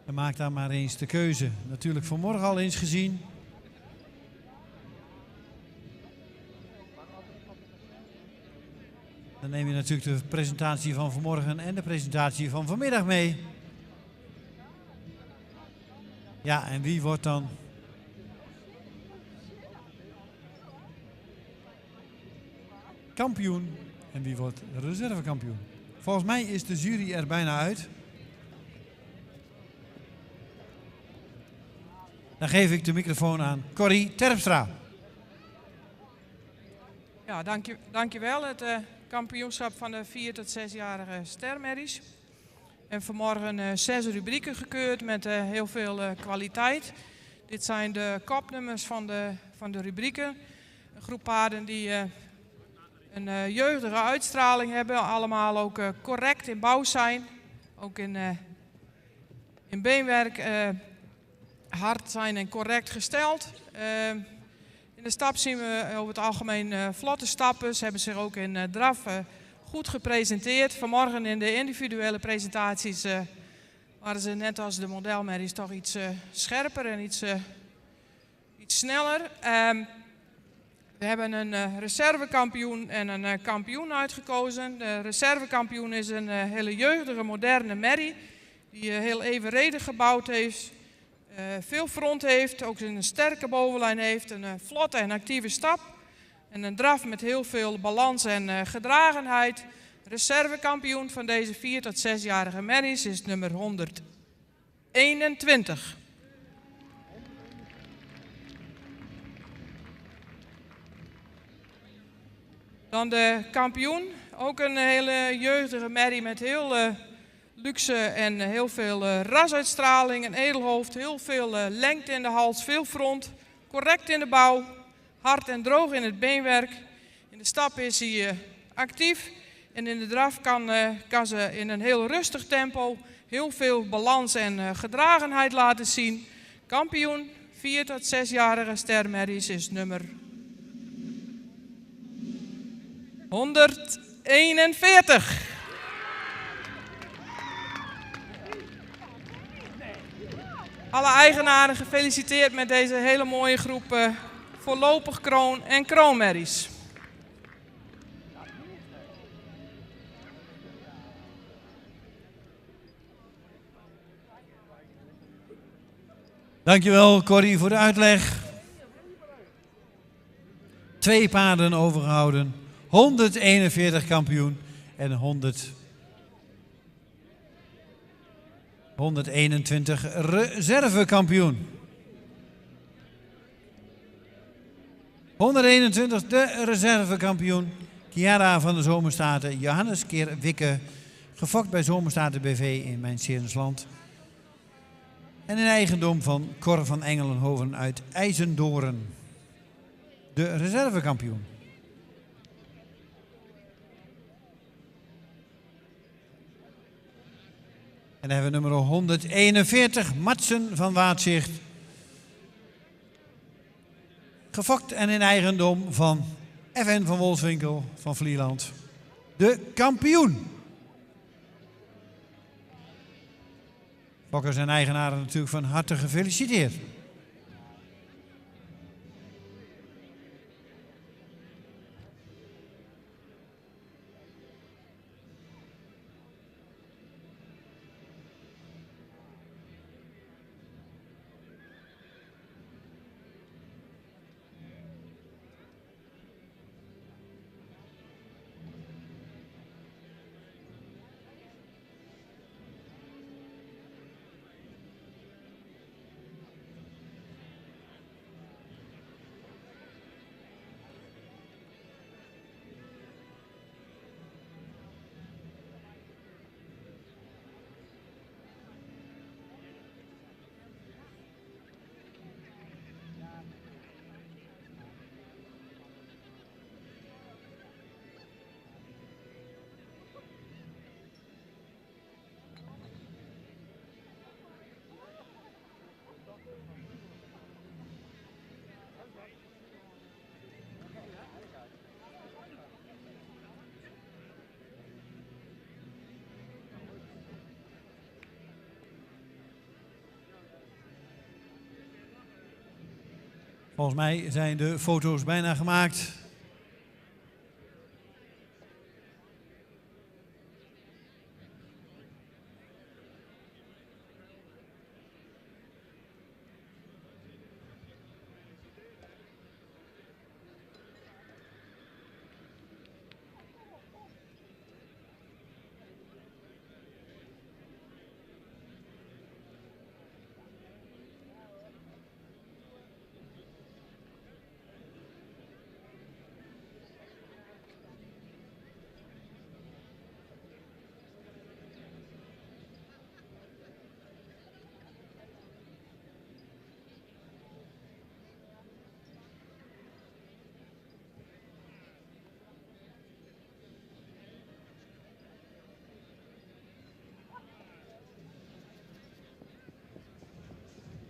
En maak daar maar eens de keuze. Natuurlijk vanmorgen al eens gezien. Dan neem je natuurlijk de presentatie van vanmorgen en de presentatie van vanmiddag mee. Ja, en wie wordt dan kampioen en wie wordt reservekampioen? Volgens mij is de jury er bijna uit. Dan geef ik de microfoon aan Corrie Terpstra. Ja, dankjewel. Het kampioenschap van de 4 tot 6-jarige stermerries. En vanmorgen 6 rubrieken gekeurd met heel veel kwaliteit. Dit zijn de kopnummers van de rubrieken. Een groep paarden die een jeugdige uitstraling hebben. Allemaal ook correct in bouw zijn. Ook in beenwerk hard zijn en correct gesteld. In de stap zien we over het algemeen vlotte stappen. Ze hebben zich ook in draf goed gepresenteerd. Vanmorgen in de individuele presentaties waren ze net als de modelmerries toch iets scherper en iets sneller. We hebben een reservekampioen en een kampioen uitgekozen. De reservekampioen is een hele jeugdige, moderne merrie die heel evenredig gebouwd heeft. Veel front heeft, ook een sterke bovenlijn heeft, een vlotte en actieve stap. En een draf met heel veel balans en gedragenheid. Reservekampioen van deze 4 tot 6-jarige merries is nummer 121. Dan de kampioen, ook een hele jeugdige merrie met heel luxe en heel veel rasuitstraling, een edelhoofd, heel veel lengte in de hals, veel front, correct in de bouw, hard en droog in het beenwerk. In de stap is hij actief en in de draf kan ze in een heel rustig tempo heel veel balans en gedragenheid laten zien. Kampioen 4 tot 6-jarige stermerries is nummer 141. Alle eigenaren gefeliciteerd met deze hele mooie groep voorlopig kroon en kroonmerries. Dankjewel Corrie voor de uitleg. 2 paarden overgehouden. 141 kampioen en 121 reservekampioen. 121 de reservekampioen. Chiara van de Zomerstaten, Johannes Keer Wikke. Gefokt bij Zomerstaten BV in Mijn Serensland. En in eigendom van Cor van Engelenhoven uit IJzendoorn. De reservekampioen. En dan hebben we nummer 141, Matsen van Waadzicht. Gefokt en in eigendom van FN van Wolfswinkel van Vlieland. De kampioen. Fokkers en eigenaren natuurlijk van harte gefeliciteerd. Volgens mij zijn de foto's bijna gemaakt.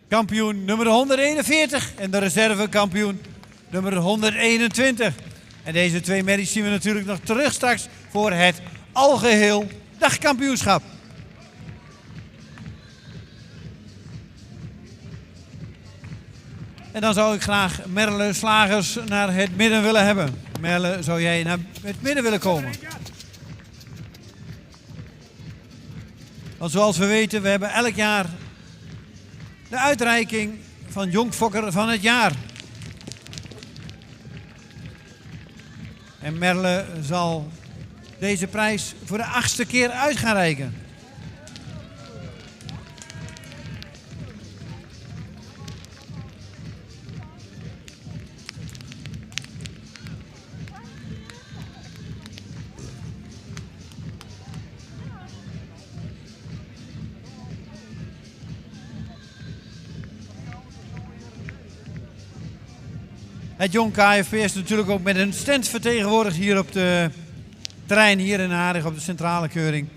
Kampioen nummer 141 en de reservekampioen nummer 121. En deze twee merries zien we natuurlijk nog terug straks voor het algeheel dagkampioenschap. En dan zou ik graag Merle Slagers naar het midden willen hebben. Merle, zou jij naar het midden willen komen? Want zoals we weten, we hebben elk jaar de uitreiking van Jong Fokker van het jaar. En Merle zal deze prijs voor de 8e keer uit gaan reiken. Het Jong KFP is natuurlijk ook met een stand vertegenwoordigd hier op de terrein hier in Aardig op de centrale keuring.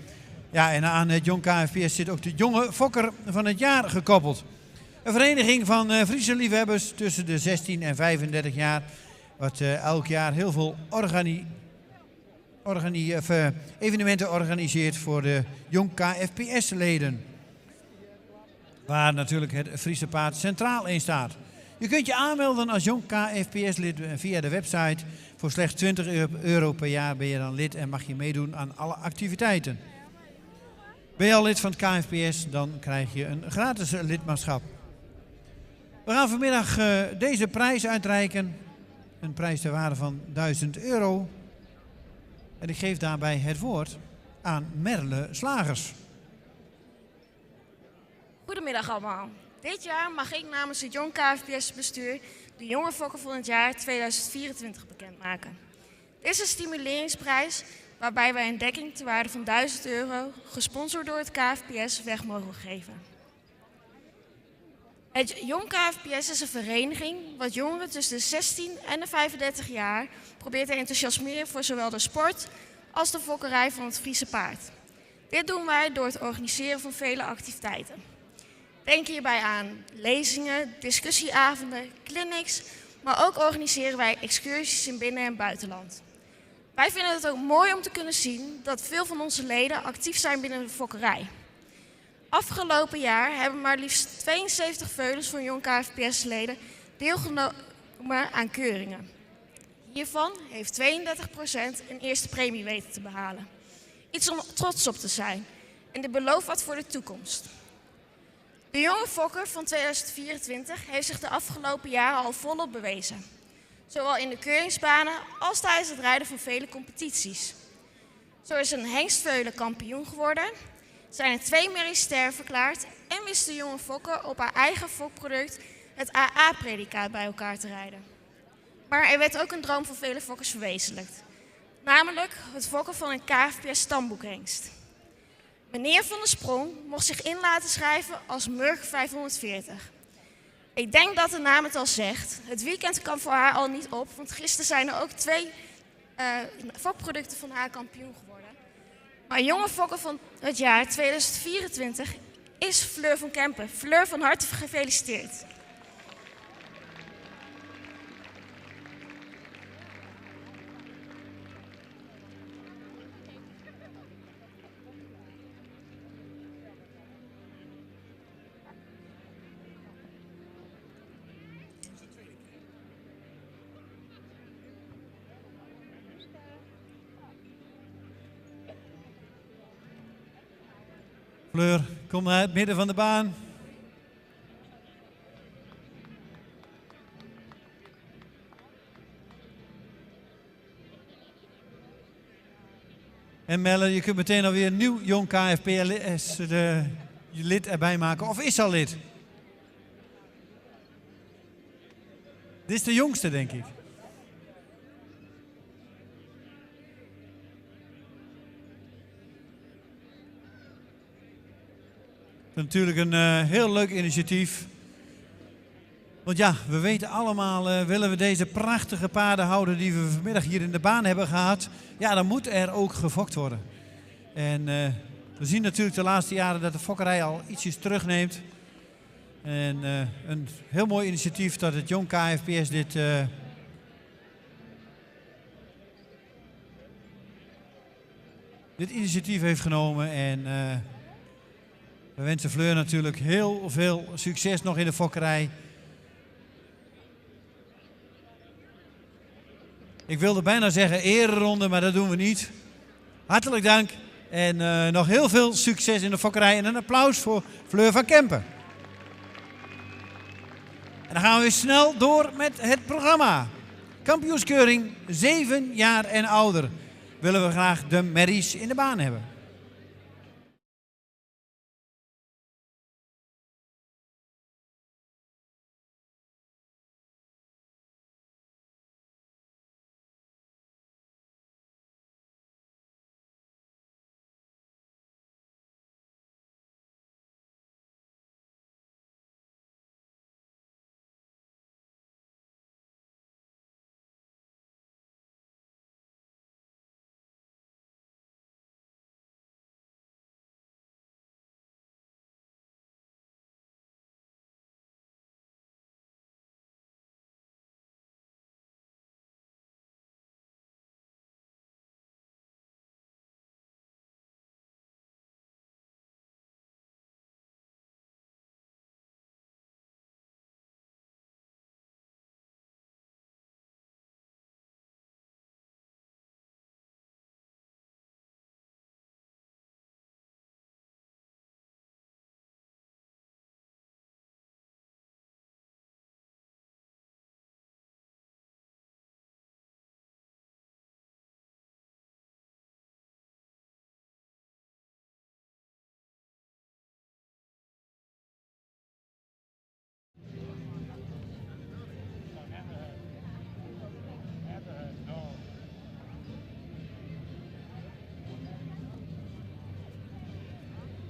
Ja, en aan het Jong KFP zit ook de Jonge Fokker van het jaar gekoppeld. Een vereniging van Friese liefhebbers tussen de 16 en 35 jaar. Wat elk jaar heel veel evenementen organiseert voor de Jong KFPS-leden. Waar natuurlijk het Friese paard centraal in staat. Je kunt je aanmelden als Jong KFPS-lid via de website. Voor slechts €20 per jaar ben je dan lid en mag je meedoen aan alle activiteiten. Ben je al lid van het KFPS, dan krijg je een gratis lidmaatschap. We gaan vanmiddag deze prijs uitreiken. Een prijs ter waarde van €1000. En ik geef daarbij het woord aan Merle Slagers. Goedemiddag allemaal. Dit jaar mag ik namens het Jong KFPS-bestuur de Jonge Fokker van het jaar 2024 bekendmaken. Dit is een stimuleringsprijs waarbij wij een dekking ter waarde van €1000, gesponsord door het KFPS, weg mogen geven. Het Jong KFPS is een vereniging wat jongeren tussen de 16 en de 35 jaar probeert te enthousiasmeren voor zowel de sport als de fokkerij van het Friese paard. Dit doen wij door het organiseren van vele activiteiten. Denk hierbij aan lezingen, discussieavonden, clinics, maar ook organiseren wij excursies in binnen- en buitenland. Wij vinden het ook mooi om te kunnen zien dat veel van onze leden actief zijn binnen de fokkerij. Afgelopen jaar hebben maar liefst 72 veulens van Jong KFPS-leden deelgenomen aan keuringen. Hiervan heeft 32% een eerste premie weten te behalen. Iets om trots op te zijn en dit belooft wat voor de toekomst. De Jonge Fokker van 2024 heeft zich de afgelopen jaren al volop bewezen. Zowel in de keuringsbanen als tijdens het rijden van vele competities. Zo is een hengstveulen kampioen geworden, zijn er 2 merries-ster verklaard en wist de Jonge Fokker op haar eigen fokproduct het AA-predicaat bij elkaar te rijden. Maar er werd ook een droom van vele fokkers verwezenlijkt. Namelijk het fokken van een KFPS-stamboekhengst. Meneer Van der Sprong mocht zich in laten schrijven als Murk 540. Ik denk dat de naam het al zegt. Het weekend kan voor haar al niet op, want gisteren zijn er ook 2 fokproducten van haar kampioen geworden. Maar Jonge Fokker van het jaar 2024 is Fleur van Kempen. Fleur, van harte gefeliciteerd. Fleur, kom naar het midden van de baan. En Melle, je kunt meteen alweer een nieuw jong KFPLS lid erbij maken. Of is al lid? Dit is de jongste, denk ik. Natuurlijk een heel leuk initiatief. Want ja, we weten allemaal, willen we deze prachtige paarden houden die we vanmiddag hier in de baan hebben gehad. Ja, dan moet er ook gefokt worden. En we zien natuurlijk de laatste jaren dat de fokkerij al ietsjes terugneemt. En een heel mooi initiatief dat het jong KFPS dit initiatief heeft genomen. En we wensen Fleur natuurlijk heel veel succes nog in de fokkerij. Ik wilde bijna zeggen ereronde, maar dat doen we niet. Hartelijk dank en nog heel veel succes in de fokkerij. En een applaus voor Fleur van Kempen. En dan gaan we weer snel door met het programma. Kampioenskeuring 7 jaar en ouder. Willen we graag de merries in de baan hebben.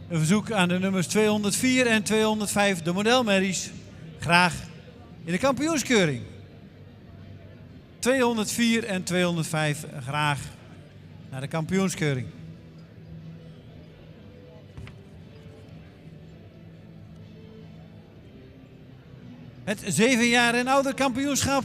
Een verzoek aan de nummers 204 en 205, de modelmerries. Graag in de kampioenskeuring. 204 en 205 graag naar de kampioenskeuring. Het 7 jaar en ouder kampioenschap.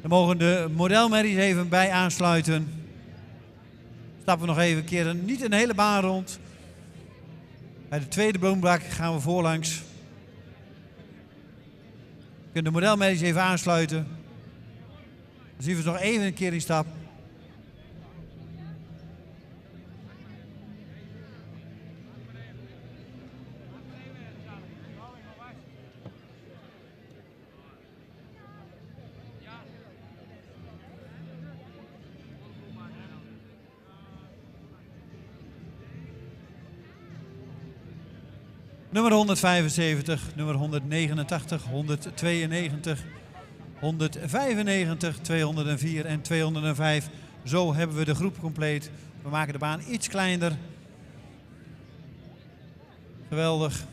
Dan mogen de modelmerries even bij aansluiten. Stappen we nog even een keer niet een hele baan rond. Bij de tweede boomblak gaan we voorlangs. We kunnen de modelmerries even aansluiten. Dan zien we ze nog even een keer in stap. Nummer 175, nummer 189, 192, 195, 204 en 205. Zo hebben we de groep compleet We maken de baan iets kleiner. Geweldig.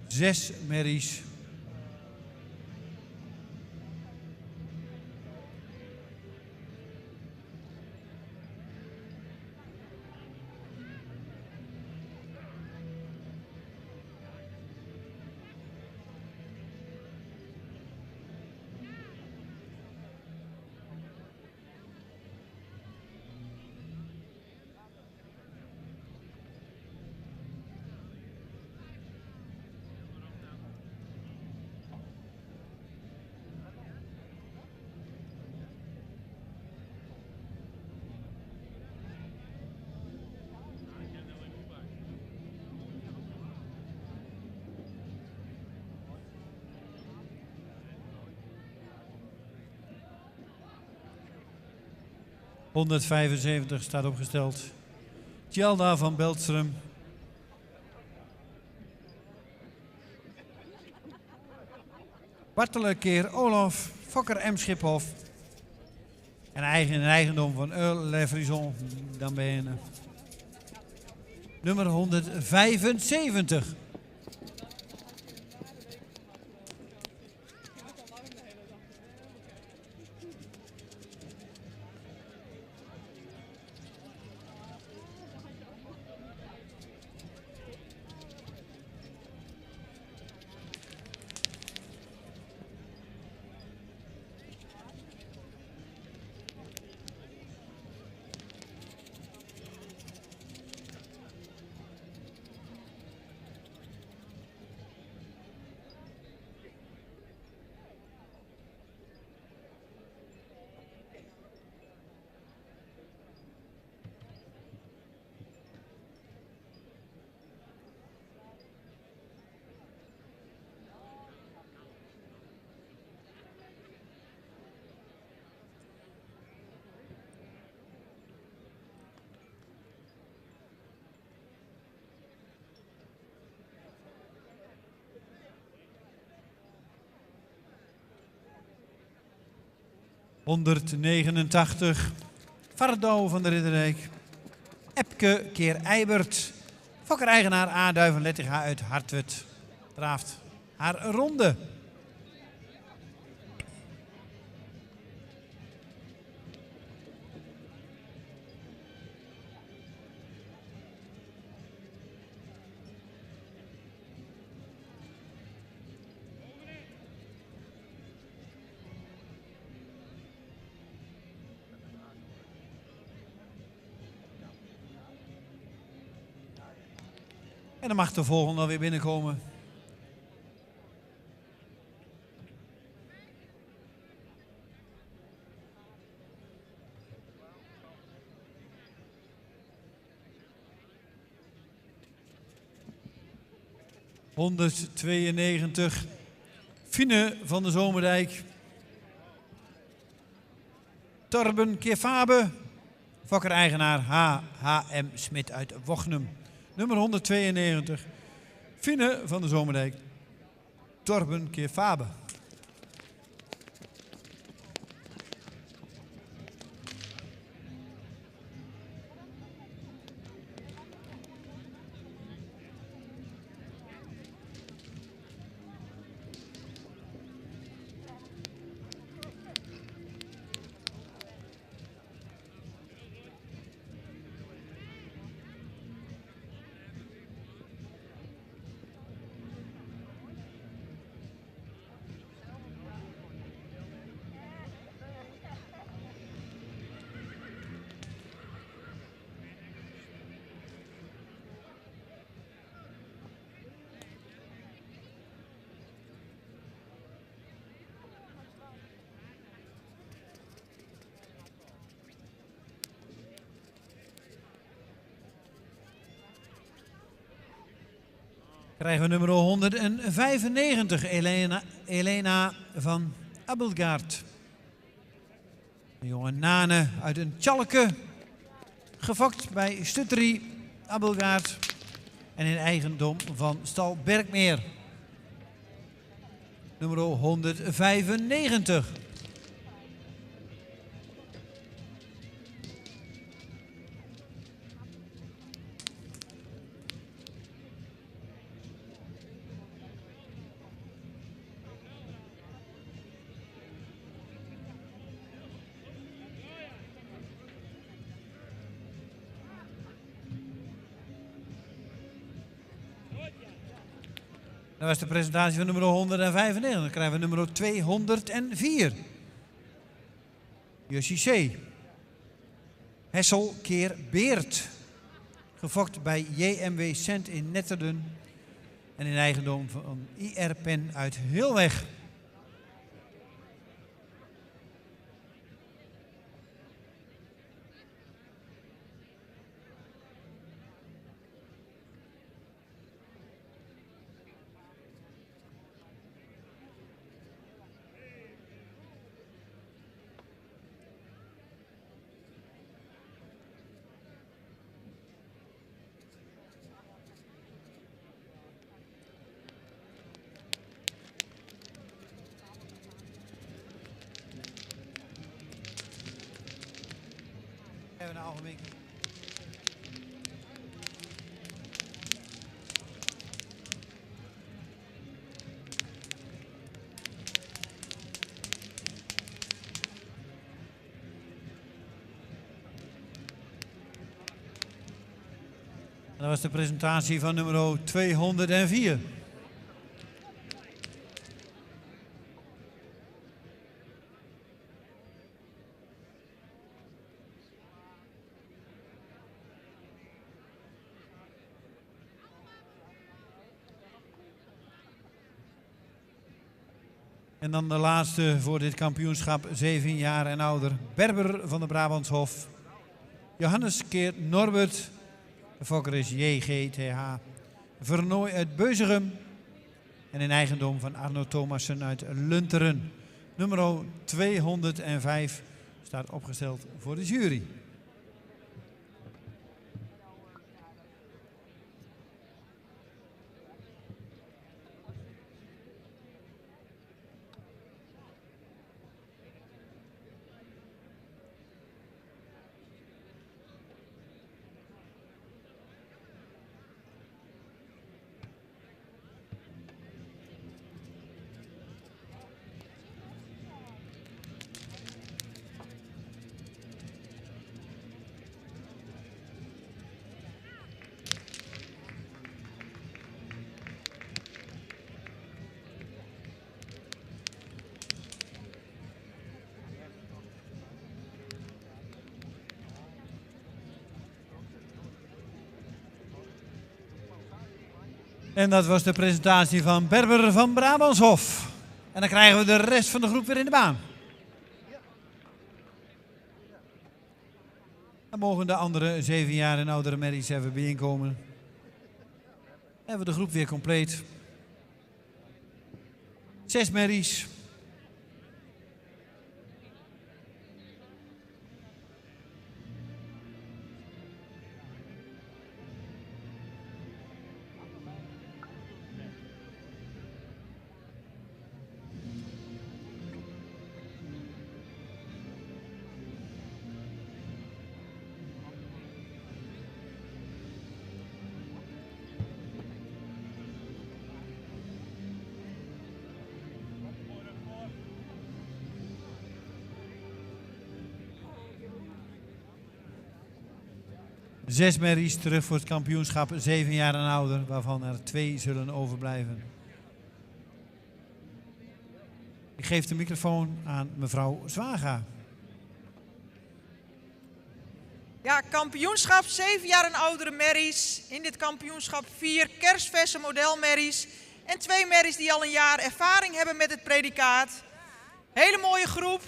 Zes merries. ...175 staat opgesteld. Tjalda van Beltrum. Bartelen keer Olaf. Fokker M. Schiphof. En eigendom van Earl Le Frison. Dan ben je nummer 175. ...189. Vardouw van de Ridderrijk. Epke keer Eibert. Fokker-eigenaar A. Duiven-Lettiga uit Hartwet. Draaft haar ronde. En dan mag de volgende alweer binnenkomen. ...192. Fine van de Zomerdijk. Torben Kefabe. Fokker-eigenaar H.M. Smit uit Wochnum. Nummer 192. Fine van de Zomerdijk. Torben Kefabe. Krijgen we nummer 195, Elena van Abelgaard. Een jonge nane uit een tjalke, gefokt bij Stutteri Abelgaard. en in eigendom van stal Berkmeer. Nummer 195. Dat was de presentatie van nummer 195. Dan krijgen we nummer 204. Jussi C. Hessel keer Beert. Gefokt bij JMW Cent in Netterden. En in eigendom van IR Pen uit Heelweg. Even een algemeen. Dat was de presentatie van nummer 204. En dan de laatste voor dit kampioenschap, 7 jaar en ouder. Berber van de Brabantshof. Johannes keer Norbert. De fokker is JGTH. Vernooy uit Beuzegem. En in eigendom van Arno Thomassen uit Lunteren. Nummer 205 staat opgesteld voor de jury. En dat was de presentatie van Berber van Brabantshof. En dan krijgen we de rest van de groep weer in de baan. Dan mogen de andere 7 jaar en oudere merries even bijeenkomen. Dan hebben we de groep weer compleet. 6 merries. Zes merries terug voor het kampioenschap, 7 jaar en ouder, waarvan er 2 zullen overblijven. Ik geef de microfoon aan mevrouw Zwaga. Ja, kampioenschap 7 jaar en oudere merries. In dit kampioenschap 4 kerstverse modelmerries. En 2 merries die al een jaar ervaring hebben met het predicaat. Hele mooie groep.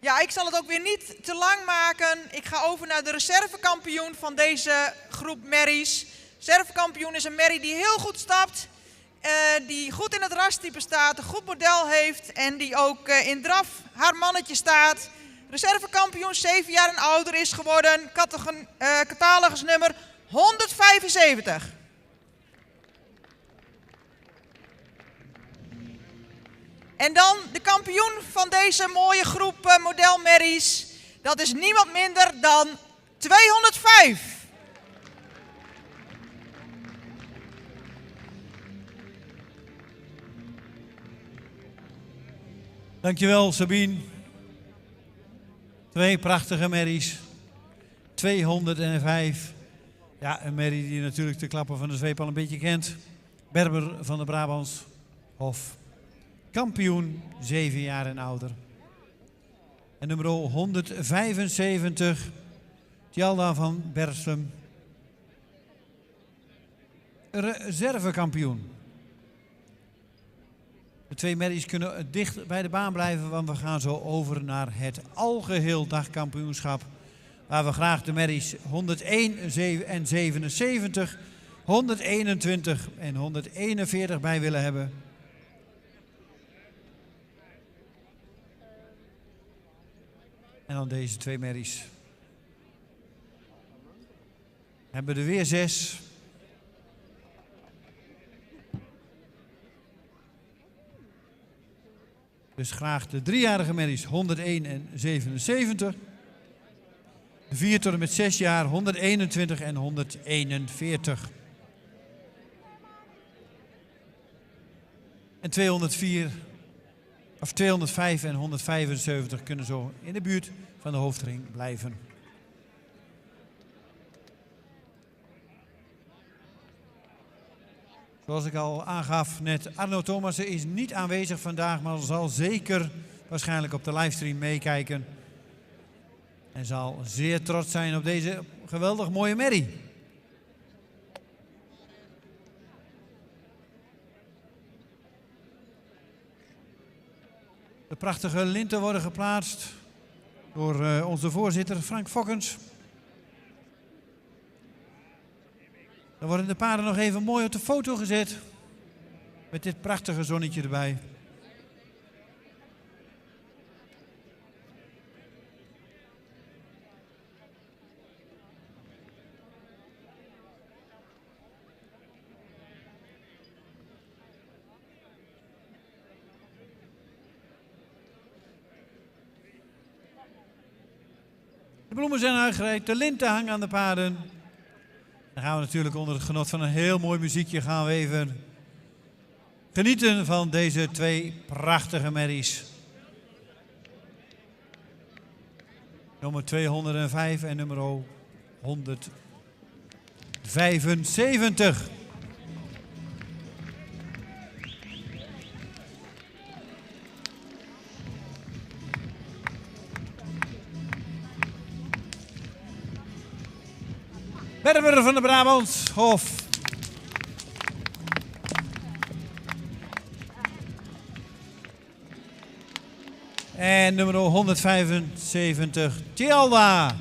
Ja, ik zal het ook weer niet te lang maken. Ik ga over naar de reservekampioen van deze groep merries. Reservekampioen is een merrie die heel goed stapt. Die goed in het rastype staat, een goed model heeft en die ook in draf haar mannetje staat. Reservekampioen 7 jaar en ouder is geworden. Catalogusnummer 175. En dan de kampioen van deze mooie groep modelmerries. Dat is niemand minder dan 205. Dankjewel Sabine. 2 prachtige merries. 205. Ja, een merrie die natuurlijk de klappen van de zweep al een beetje kent. Berber van de Brabants Hof. Kampioen, 7 jaar en ouder. En nummer 175, Tjalda van Bersum. Reservekampioen. De 2 merries kunnen dicht bij de baan blijven, want we gaan zo over naar het algeheel dagkampioenschap. Waar we graag de merries 101 en 77, 121 en 141 bij willen hebben. En dan deze 2 merries. Hebben we er weer 6. Dus graag de 3-jarige merries 101 en 77. De 4 tot en met 6 jaar 121 en 141. En 204, of 205 en 175 kunnen zo in de buurt van de hoofdring blijven. Zoals ik al aangaf net, Arno Thomassen is niet aanwezig vandaag, maar zal zeker waarschijnlijk op de livestream meekijken. En zal zeer trots zijn op deze geweldig mooie merrie. De prachtige linten worden geplaatst door onze voorzitter Frank Fokkens. Dan worden de paarden nog even mooi op de foto gezet. Met dit prachtige zonnetje erbij. De bloemen zijn uitgereikt, de linten hangen aan de paarden. Dan gaan we natuurlijk onder het genot van een heel mooi muziekje gaan we even genieten van deze 2 prachtige merries. Nummer 205 en nummer 175. Berber van de Brabants Hof. En nummer 175, Tjalda.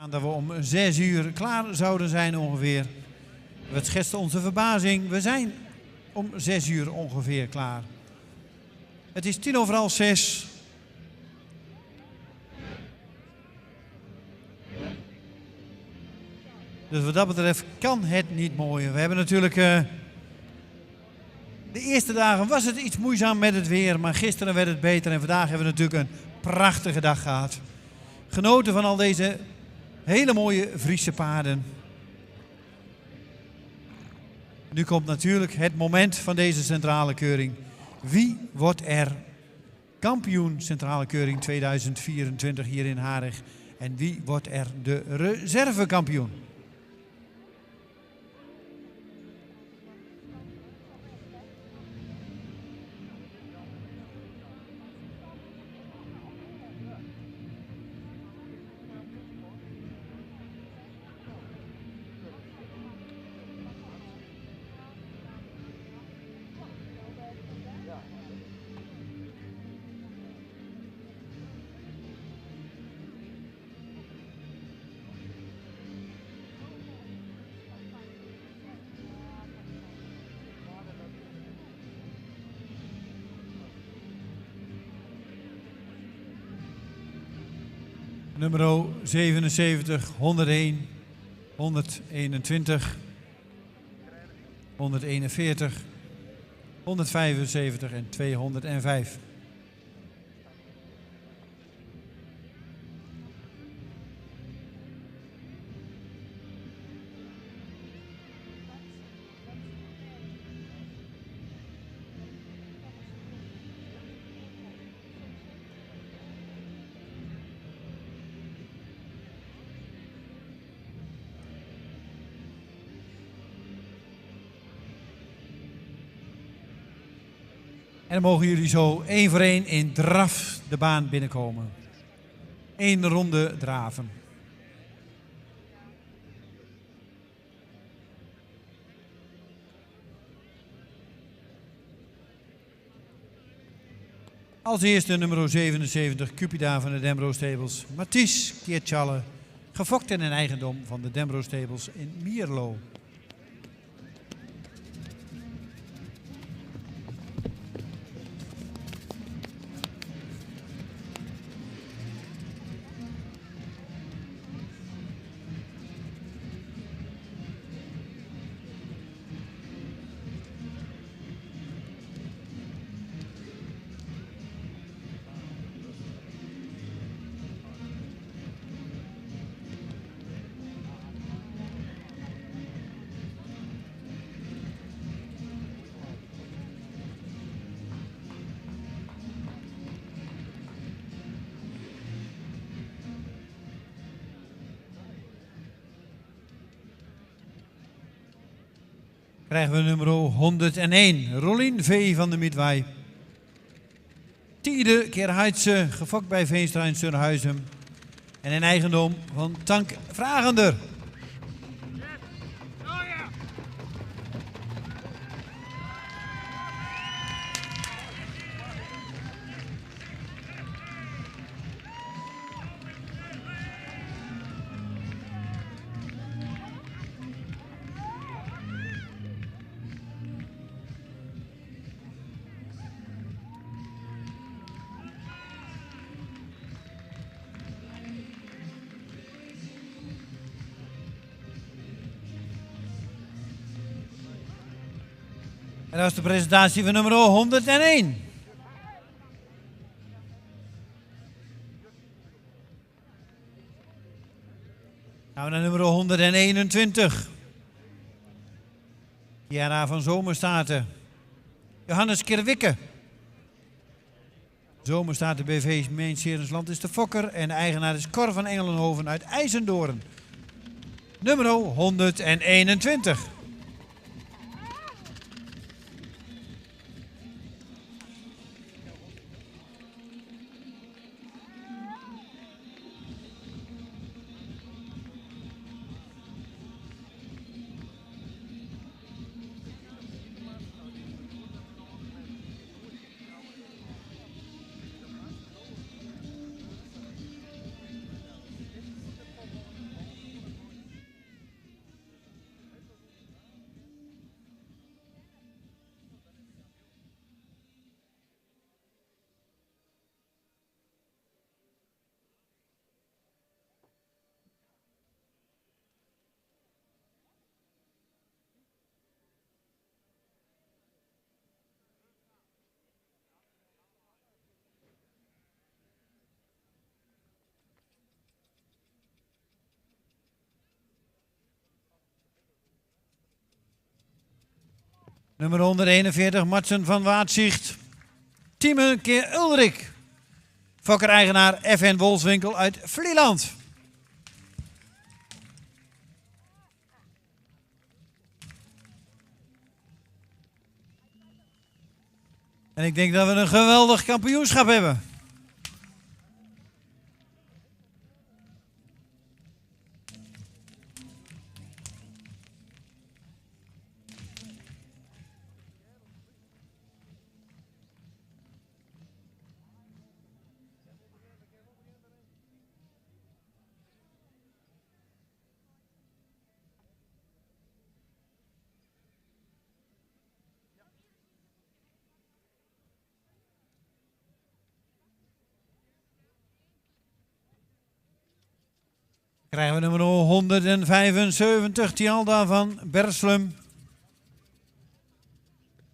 Dat we om 6 uur klaar zouden zijn ongeveer. We schetsten onze verbazing. We zijn om 6 uur ongeveer klaar. Het is 6:10. Dus wat dat betreft kan het niet mooier. We hebben natuurlijk... de eerste dagen was het iets moeizaam met het weer. Maar gisteren werd het beter. En vandaag hebben we natuurlijk een prachtige dag gehad. Genoten van al deze hele mooie Friese paarden. Nu komt natuurlijk het moment van deze centrale keuring. Wie wordt er kampioen centrale keuring 2024 hier in Harig? En wie wordt er de reservekampioen? Nummer 77, 101, 121, 141, 175 en 205. En dan mogen jullie zo 1 voor 1 in draf de baan binnenkomen. 1 ronde draven. Als eerste nummer 77, Cupida van de Dembro Stables. Mathies Keertjalle, gefokt in een eigendom van de Dembro Stables in Mierlo. Krijgen we nummer 101, Rolien V. van de Midwij. Tiede keer Heidse, gefokt bij Veenstra in Surhuizen. En in eigendom van Tank Vragender. En dat is de presentatie van nummer 101. Gaan we naar nummer 121. Chiara van Zomerstaten. Johannes Kerwikke. Zomerstaten BV Meen-Serensland is de fokker en de eigenaar is Cor van Engelenhoven uit IJzendoorn. Nummer 121. Nummer 141, Matsen van Waadzicht. Tieme keer Ulrik. Fokker-eigenaar FN Wolfswinkel uit Vlieland. En ik denk dat we een geweldig kampioenschap hebben. Krijgen we nummer 175, Tjalda van Berslum.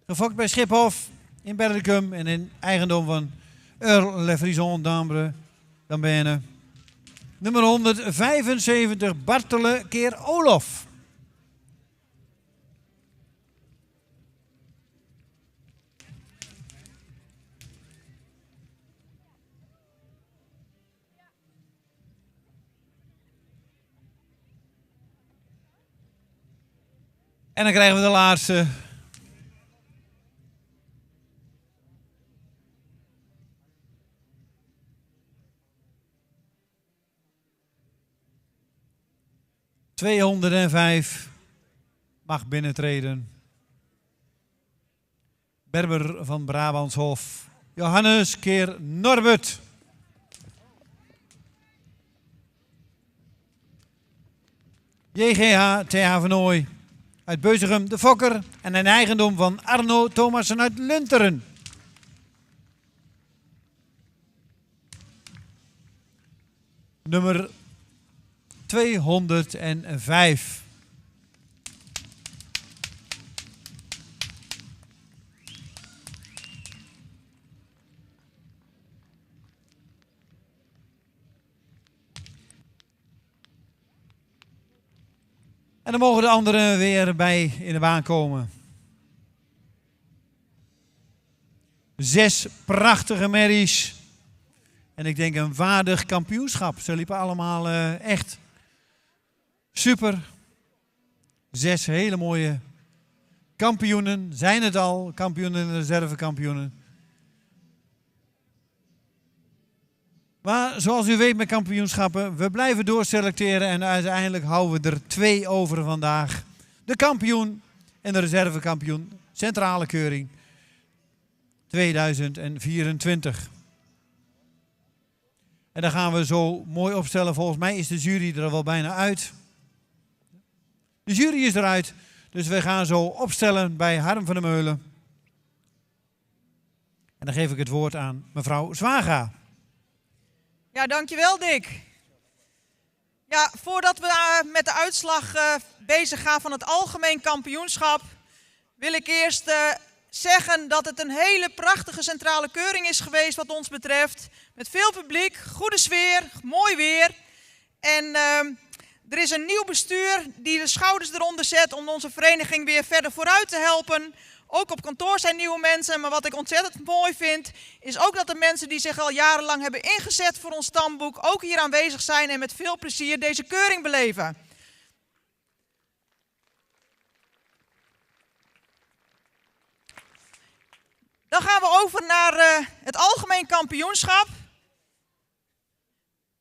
Gefokt bij Schiphof in Berlicum en in eigendom van Earl Le Frison d'Ambene. Nummer 175, Bartele keer Olof. En dan krijgen we de laatste. ...205 mag binnentreden. Berber van Brabantshof. Johannes keer Norbert. JGH TH Vernooy uit Beuzegem de Fokker en een eigendom van Arno Thomassen uit Lunteren. Nummer 205. En dan mogen de anderen weer bij in de baan komen. 6 prachtige merries. En ik denk een waardig kampioenschap. Ze liepen allemaal echt super. 6 hele mooie kampioenen. Zijn het al, kampioenen en reservekampioenen. Maar zoals u weet met kampioenschappen, we blijven doorselecteren en uiteindelijk houden we er 2 over vandaag. De kampioen en de reservekampioen, centrale keuring 2024. En dan gaan we zo mooi opstellen. Volgens mij is de jury er wel bijna uit. De jury is eruit, dus we gaan zo opstellen bij Harm van der Meulen. En dan geef ik het woord aan mevrouw Zwaga. Ja, dankjewel Dick. Ja, voordat we met de uitslag bezig gaan van het algemeen kampioenschap, wil ik eerst zeggen dat het een hele prachtige centrale keuring is geweest wat ons betreft. Met veel publiek, goede sfeer, mooi weer. En er is een nieuw bestuur die de schouders eronder zet om onze vereniging weer verder vooruit te helpen. Ook op kantoor zijn nieuwe mensen, maar wat ik ontzettend mooi vind, is ook dat de mensen die zich al jarenlang hebben ingezet voor ons stamboek ook hier aanwezig zijn en met veel plezier deze keuring beleven. Dan gaan we over naar het algemeen kampioenschap.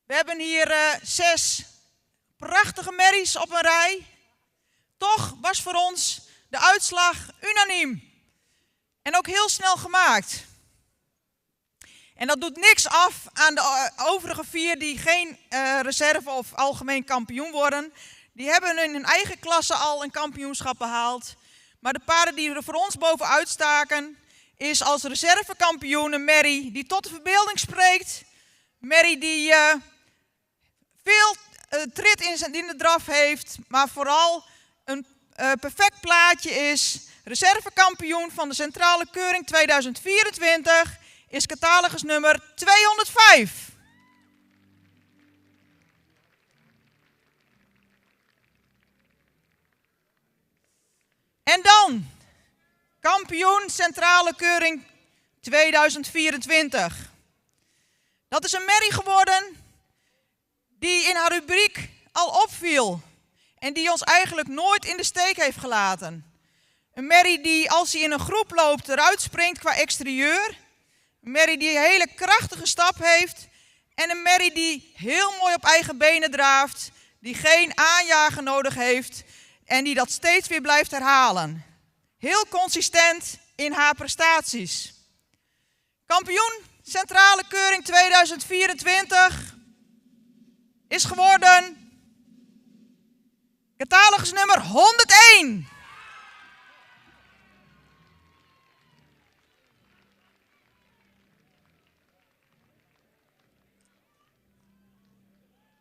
We hebben hier 6 prachtige merries op een rij. Toch was voor ons de uitslag unaniem. En ook heel snel gemaakt. En dat doet niks af aan de overige 4 die geen reserve of algemeen kampioen worden. Die hebben in hun eigen klasse al een kampioenschap behaald. Maar de paarden die er voor ons bovenuit staken, is als reservekampioen een merrie die tot de verbeelding spreekt. Merrie die veel trit in de draf heeft, maar vooral een perfect plaatje is. Reservekampioen van de centrale keuring 2024 is catalogus nummer 205. En dan Kampioen Centrale Keuring 2024. Dat is een merrie geworden die in haar rubriek al opviel en die ons eigenlijk nooit in de steek heeft gelaten. Een merrie die als hij in een groep loopt eruit springt qua exterieur. Een merrie die een hele krachtige stap heeft. En een merrie die heel mooi op eigen benen draaft. Die geen aanjager nodig heeft. En die dat steeds weer blijft herhalen. Heel consistent in haar prestaties. Kampioen Centrale Keuring 2024 is geworden catalogusnummer 101.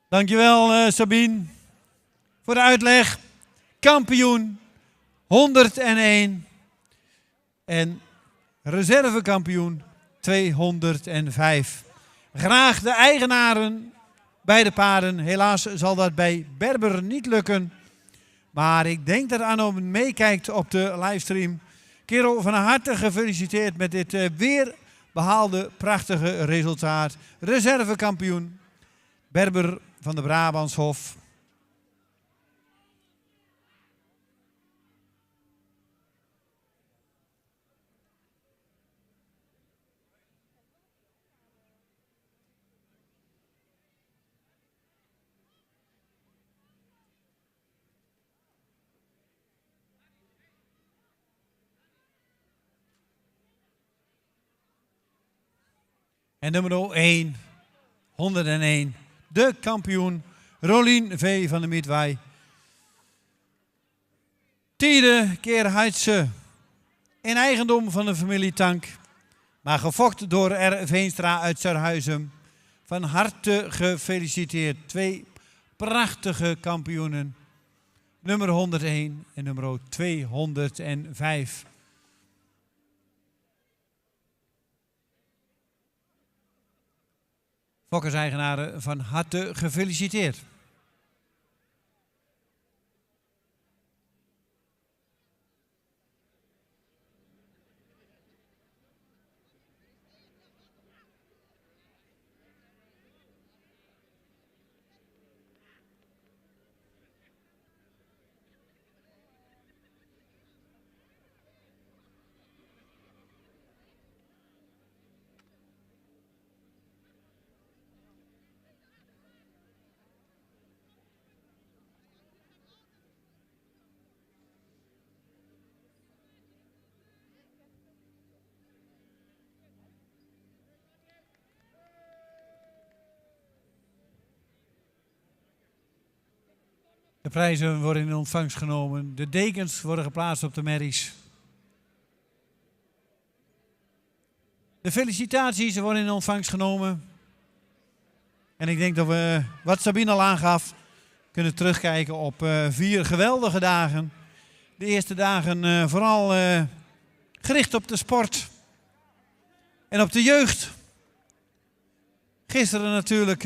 Dankjewel Sabine voor de uitleg. Kampioen 101 en reservekampioen 205. Graag de eigenaren bij de paarden. Helaas zal dat bij Berber niet lukken. Maar ik denk dat Anno meekijkt op de livestream. Kerel, van harte gefeliciteerd met dit weer behaalde prachtige resultaat. Reservekampioen Berber van de Brabantshof. En nummer 1, 101, de kampioen Rolien V. van de Mietwij. Tiende keer Heidse in eigendom van de familie Tank, maar gefokt door R. Veenstra uit Zuidhuizen. Van harte gefeliciteerd. 2 prachtige kampioenen. Nummer 101 en nummer 205. Fokkerseigenaren, van harte gefeliciteerd. De prijzen worden in ontvangst genomen. De dekens worden geplaatst op de merries. De felicitaties worden in ontvangst genomen. En ik denk dat we, wat Sabine al aangaf, kunnen terugkijken op 4 geweldige dagen. De eerste dagen vooral gericht op de sport en op de jeugd. Gisteren natuurlijk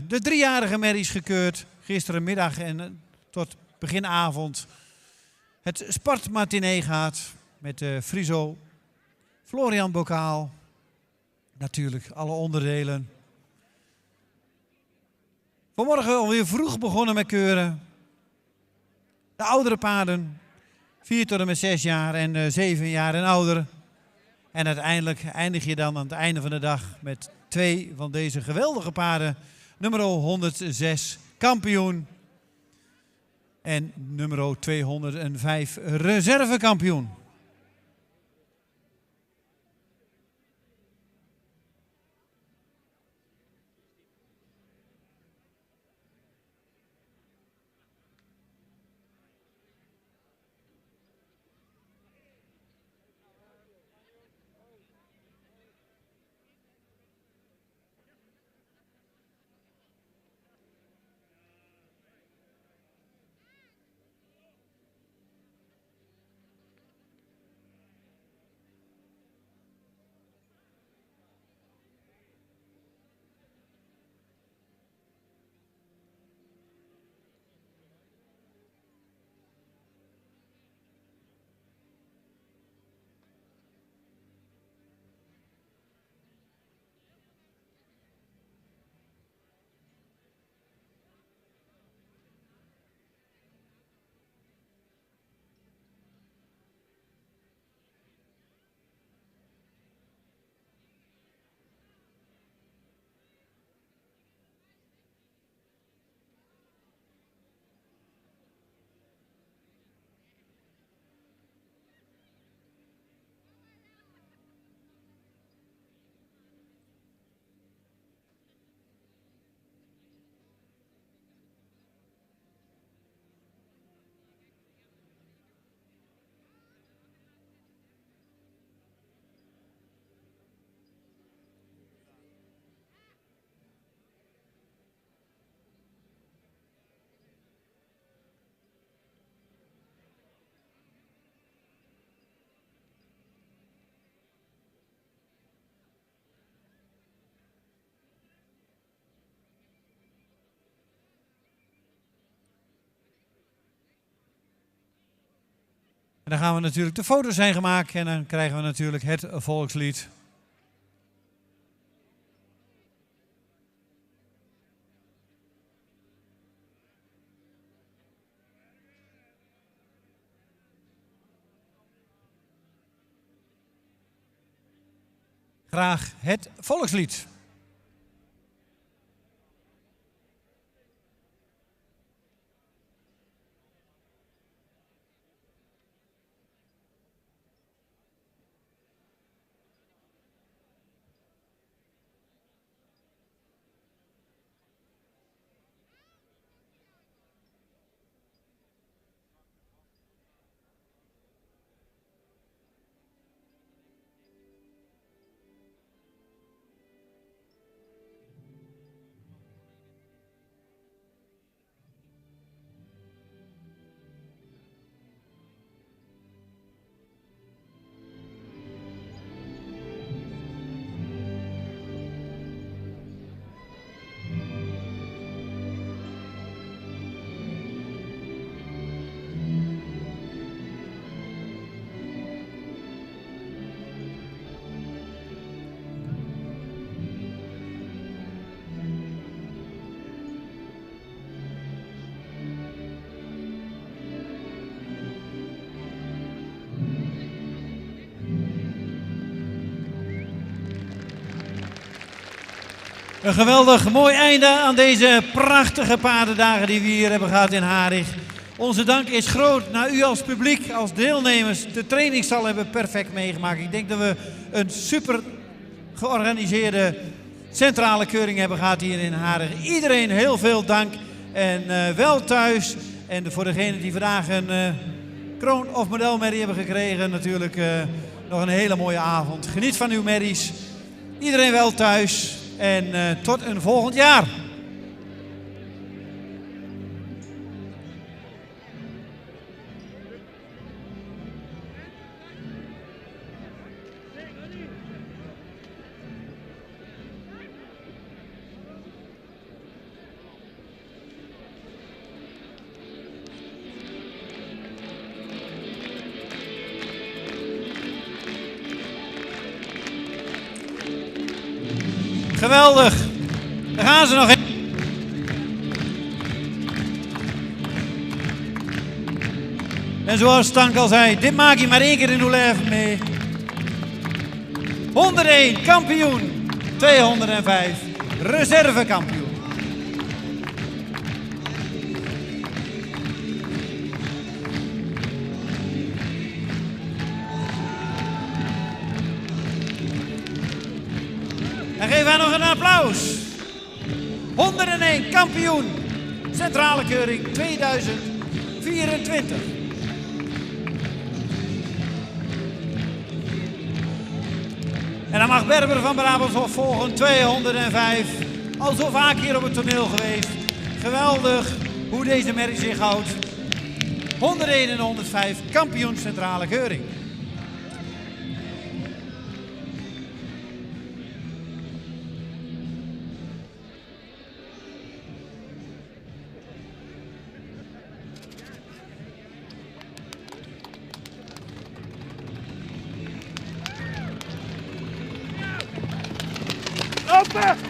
de 3-jarige merries gekeurd. Gisterenmiddag en tot beginavond het sportmatinee gaat met Friso, Florian Bokaal, natuurlijk alle onderdelen. Vanmorgen alweer vroeg begonnen met keuren. De oudere paarden, 4 tot en met 6 jaar en 7 jaar en ouder. En uiteindelijk eindig je dan aan het einde van de dag met 2 van deze geweldige paarden. Nummer 106 kampioen en nummer 205 reservekampioen. En dan gaan we natuurlijk, de foto's zijn gemaakt en dan krijgen we natuurlijk het volkslied. Graag het volkslied. Een geweldig mooi einde aan deze prachtige paardendagen die we hier hebben gehad in Harig. Onze dank is groot naar u als publiek, als deelnemers. De trainingsstal hebben we perfect meegemaakt. Ik denk dat we een super georganiseerde centrale keuring hebben gehad hier in Harig. Iedereen heel veel dank en wel thuis. En voor degenen die vandaag een kroon of modelmerrie hebben gekregen, natuurlijk nog een hele mooie avond. Geniet van uw merries. Iedereen wel thuis. En tot een volgend jaar. Geweldig. Daar gaan ze nog in. En zoals Tank al zei, dit maak je maar 1 keer in uw leven mee. 101 kampioen, 205 reservekampioen. En geef haar nog een applaus. 101 kampioen, centrale keuring 2024. En dan mag Berber van Brabant volgen, 205. Al zo vaak hier op het toneel geweest. Geweldig hoe deze merrie zich houdt. 101 en 105 kampioen centrale keuring. Open!